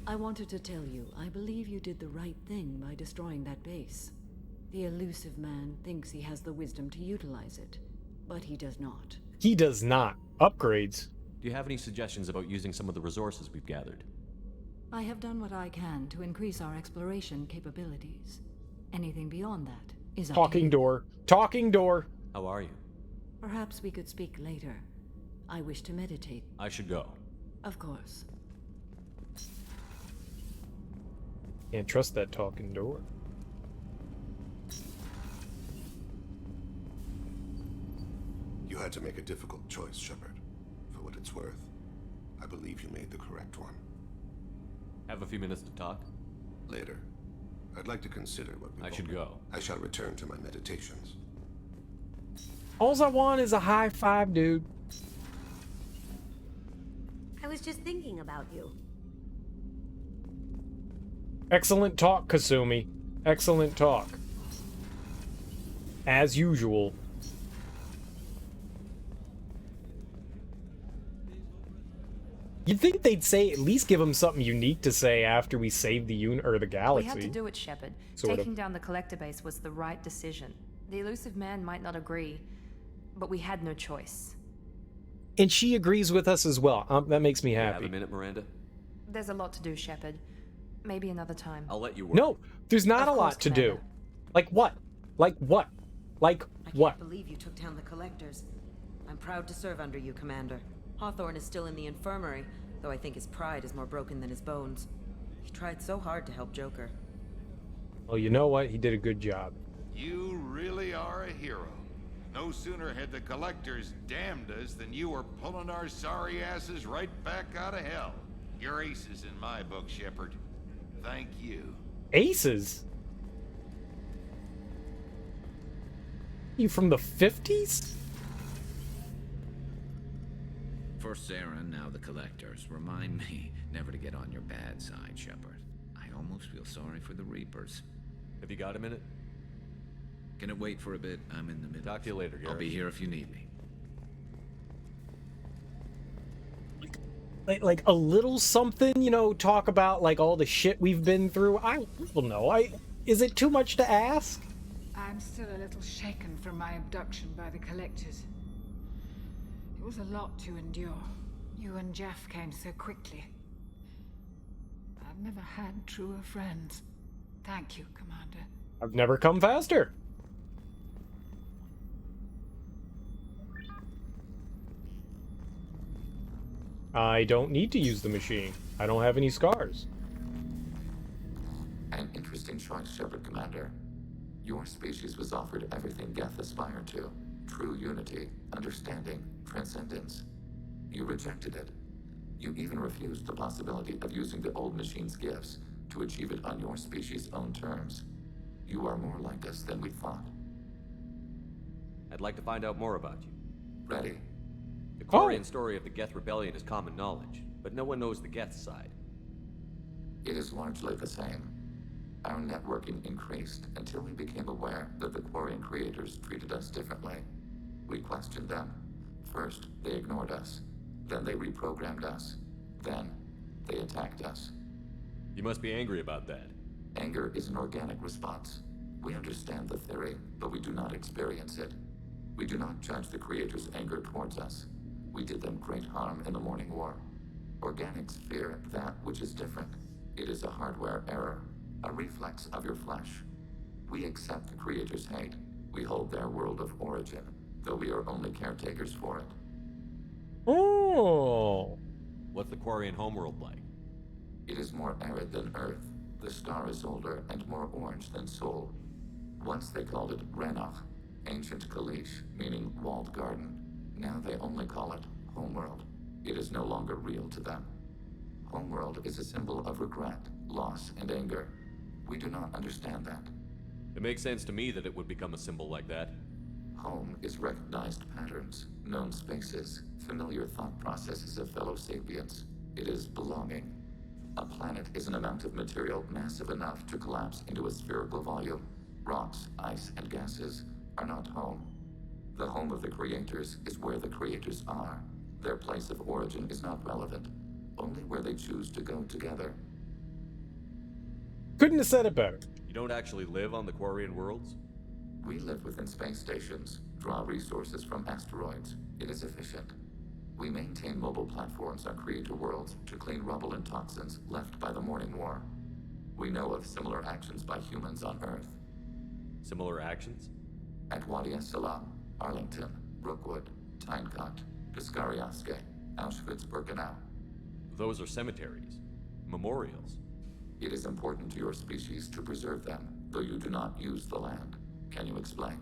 I wanted to tell you, I believe you did the right thing by destroying that base. The elusive man thinks he has the wisdom to utilize it, but he does not. He does not. Upgrades. Do you have any suggestions about using some of the resources we've gathered? I have done what I can to increase our exploration capabilities. Anything beyond that is up to Talking you. door. Talking door. How are you? Perhaps we could speak later. I wish to meditate. I should go. Of course. Can't trust that talking door. You had to make a difficult choice, Shepard. For what it's worth, I believe you made the correct one. Have a few minutes to talk? Later. I'd like to consider what we I should go. I shall return to my meditations. All I want is a high five, dude. I was just thinking about you. Excellent talk, Kasumi. Excellent talk. As usual. You'd think they'd say, at least give him something unique to say after we save the the galaxy. We had to do it, Shepard. Taking down the Collector base was the right decision. The elusive man might not agree, but we had no choice. And she agrees with us as well. That makes me happy. Have a minute, Miranda? There's a lot to do, Shepard. Maybe another time. I'll let you work. No, there's not a lot to do. Like what? Like what? Like what? I can't believe you took down the collectors. I'm proud to serve under you, Commander. Hawthorne is still in the infirmary, though I think his pride is more broken than his bones. He tried so hard to help Joker. Well, you know what? He did a good job. You really are a hero. No sooner had the collectors damned us than you were pulling our sorry asses right back out of hell. You're aces in my book, Shepard. Thank you. Aces? You from the 50s? First Sarah, now the collectors. Remind me never to get on your bad side, Shepard. I almost feel sorry for the Reapers. Have you got a minute? Can it wait for a bit? I'm in the middle. Talk to you later, Garrett. I'll be here if you need me. Like a little something, you know, talk about like all the shit we've been through. I don't know. Is it too much to ask? I'm still a little shaken from my abduction by the collectors. It was a lot to endure. You and Jeff came so quickly. I've never had truer friends. Thank you, Commander. I've never come faster. I don't need to use the machine. I don't have any scars. An interesting choice, Shepard, Commander. Your species was offered everything Geth aspired to. True unity, understanding, transcendence. You rejected it. You even refused the possibility of using the old machine's gifts to achieve it on your species' own terms. You are more like us than we thought. I'd like to find out more about you. Ready? The Quarian story of the Geth Rebellion is common knowledge, but no one knows the Geth side. It is largely the same. Our networking increased until we became aware that the Quarian creators treated us differently. We questioned them. First, they ignored us. Then they reprogrammed us. Then, they attacked us. You must be angry about that. Anger is an organic response. We understand the theory, but we do not experience it. We do not judge the creators' anger towards us. We did them great harm in the Morning War. Organics fear that which is different. It is a hardware error, a reflex of your flesh. We accept the creators' hate. We hold their world of origin, though we are only caretakers for it. Oh. What's the Quarian homeworld like? It is more arid than Earth. The star is older and more orange than Sol. Once they called it Ranach, ancient Kalish, meaning walled garden. Now they only call it Homeworld. It is no longer real to them. Homeworld is a symbol of regret, loss, and anger. We do not understand that. It makes sense to me that it would become a symbol like that. Home is recognized patterns, known spaces, familiar thought processes of fellow sapients. It is belonging. A planet is an amount of material massive enough to collapse into a spherical volume. Rocks, ice, and gases are not home. The home of the creators is where the creators are. Their place of origin is not relevant, only where they choose to go together. Couldn't have said it better. You don't actually live on the Quarian worlds? We live within space stations, draw resources from asteroids. It is efficient. We maintain mobile platforms on creator worlds to clean rubble and toxins left by the Morning War. We know of similar actions by humans on Earth. Similar actions? At Wadi Es-Salam, Arlington, Brookwood, Tynecott, Piscariaske, Auschwitz-Birkenau. Those are cemeteries. Memorials. It is important to your species to preserve them, though you do not use the land. Can you explain?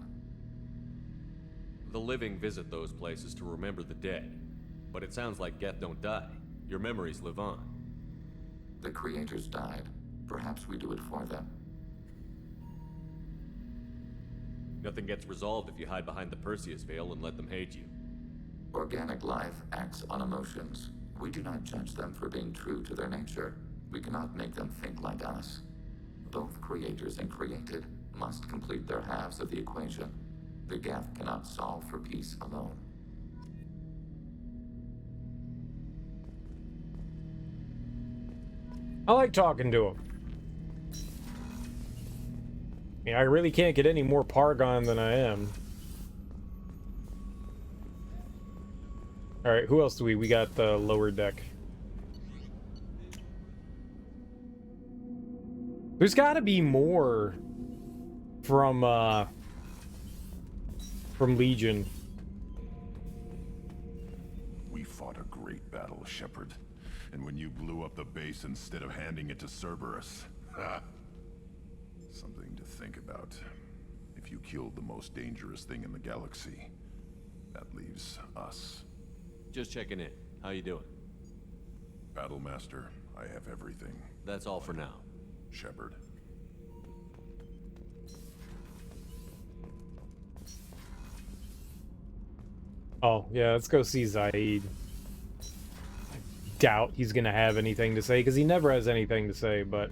The living visit those places to remember the dead. But it sounds like Geth don't die. Your memories live on. The creators died. Perhaps we do it for them. Nothing gets resolved if you hide behind the Perseus veil and let them hate you. Organic life acts on emotions. We do not judge them for being true to their nature. We cannot make them think like us. Both creators and created must complete their halves of the equation. The Geth cannot solve for peace alone. I like talking to him. I mean, I really can't get any more Pargon than I am. Alright, who else do we got the lower deck. There's gotta be more from from Legion. We fought a great battle, Shepard. And when you blew up the base instead of handing it to Cerberus, something to think about. If you killed the most dangerous thing in the galaxy, that leaves us. Just checking in. How you doing? Battlemaster, I have everything. That's all for now. Shepard. Oh, yeah, let's go see Zaid. I doubt he's gonna have anything to say, because he never has anything to say, but...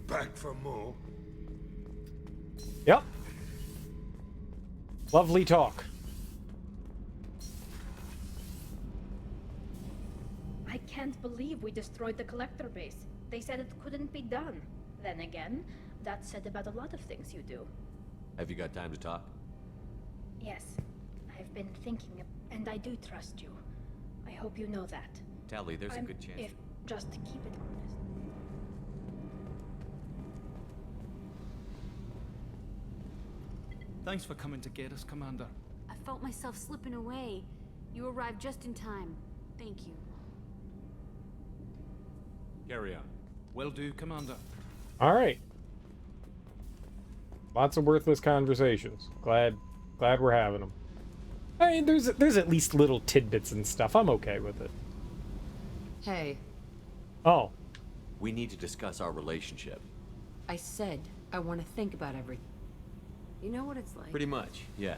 Back for more? Yep. Lovely talk. I can't believe we destroyed the collector base. They said it couldn't be done. Then again, that's said about a lot of things you do. Have you got time to talk? Yes, I've been thinking, and I do trust you. I hope you know that. Tally, there's a good chance. If just to keep it honest. Thanks for coming to get us, Commander. I felt myself slipping away. You arrived just in time. Thank you. Carry on. Will do, Commander. All right. Lots of worthless conversations. Glad we're having them. I mean, there's at least little tidbits and stuff. I'm okay with it. Hey. Oh. We need to discuss our relationship. I said I want to think about everything. You know what it's like? Pretty much, yeah.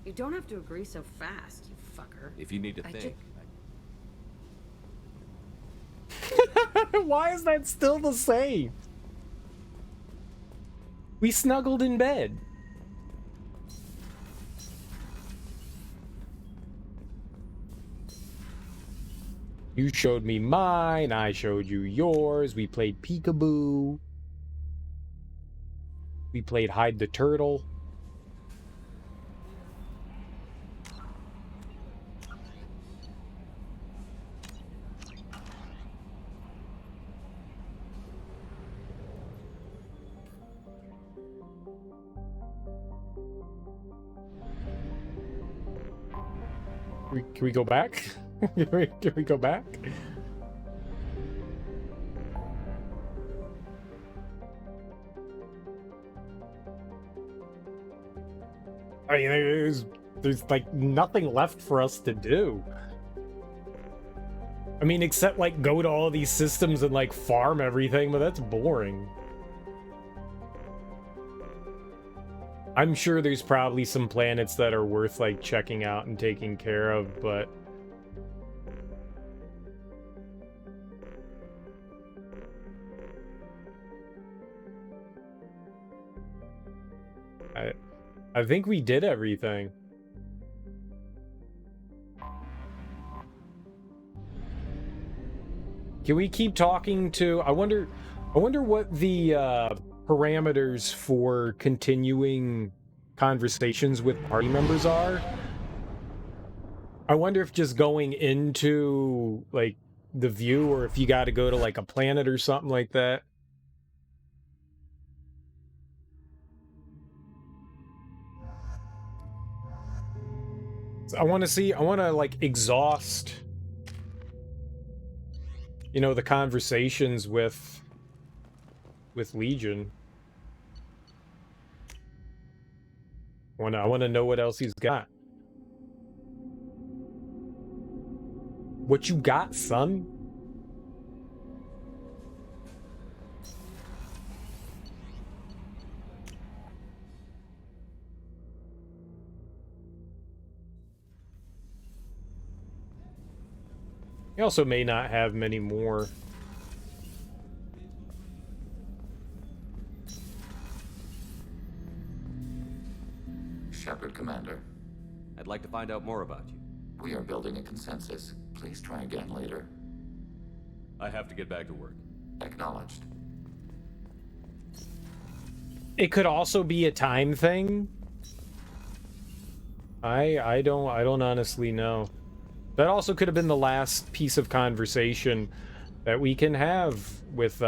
You don't have to agree so fast, you fucker. If you need to think. Why is that still the same? We snuggled in bed. You showed me mine, I showed you yours. We played peekaboo. We played hide the turtle. Can we go back? Can we go back? I mean, there's like nothing left for us to do. I mean, except like go to all these systems and like farm everything, but that's boring. I'm sure there's probably some planets that are worth like checking out and taking care of, but I think we did everything. Can we keep talking to... I wonder what the parameters for continuing conversations with party members are. I wonder if just going into, like, the view, or if you got to go to, like, a planet or something like that. So I want to, like, exhaust, you know, the conversations with Legion. I want to know what else he's got. What you got, son? He also may not have many more. Shepard, Commander. I'd like to find out more about you. We are building a consensus. Please try again later. I have to get back to work. Acknowledged. It could also be a time thing. I don't honestly know. That also could have been the last piece of conversation that we can have with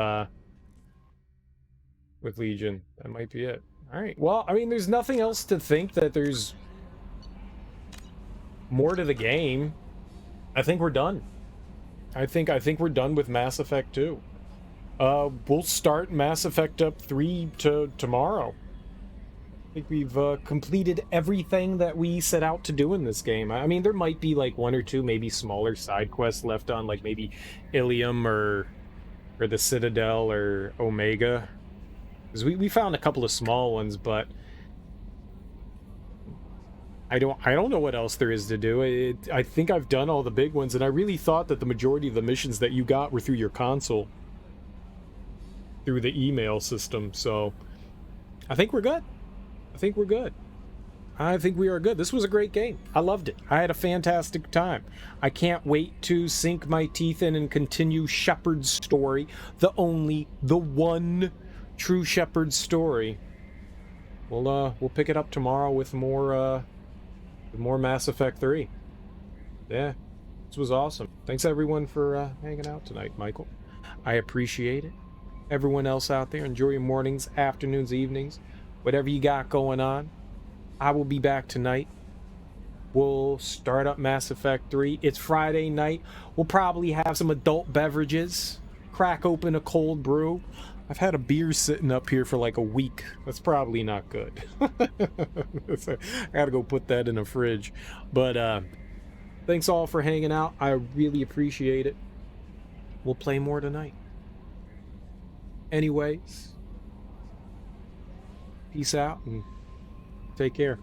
Legion. That might be it. All right. Well, I mean, there's nothing else to think that there's more to the game, I think we're done. I think we're done with Mass Effect 2. We'll start Mass Effect 3 tomorrow. I think we've completed everything that we set out to do in this game. I mean, there might be like one or two maybe smaller side quests left on, like maybe Ilium or the Citadel or Omega. Because we found a couple of small ones, but I don't know what else there is to do. I think I've done all the big ones, and I really thought that the majority of the missions that you got were through your console, through the email system. So I think we're good. I think we're good. I think we are good. This was a great game. I loved it. I had a fantastic time. I can't wait to sink my teeth in and continue Shepard's story, the one true Shepard story. We'll pick it up tomorrow with more Mass Effect 3. Yeah, this was awesome. Thanks everyone for hanging out tonight, Michael. I appreciate it. Everyone else out there, enjoy your mornings, afternoons, evenings, whatever you got going on. I will be back tonight. We'll start up Mass Effect 3. It's Friday night. We'll probably have some adult beverages, crack open a cold brew. I've had a beer sitting up here for like a week. That's probably not good. I gotta go put that in the fridge. But thanks all for hanging out. I really appreciate it. We'll play more tonight. Anyways, peace out and take care.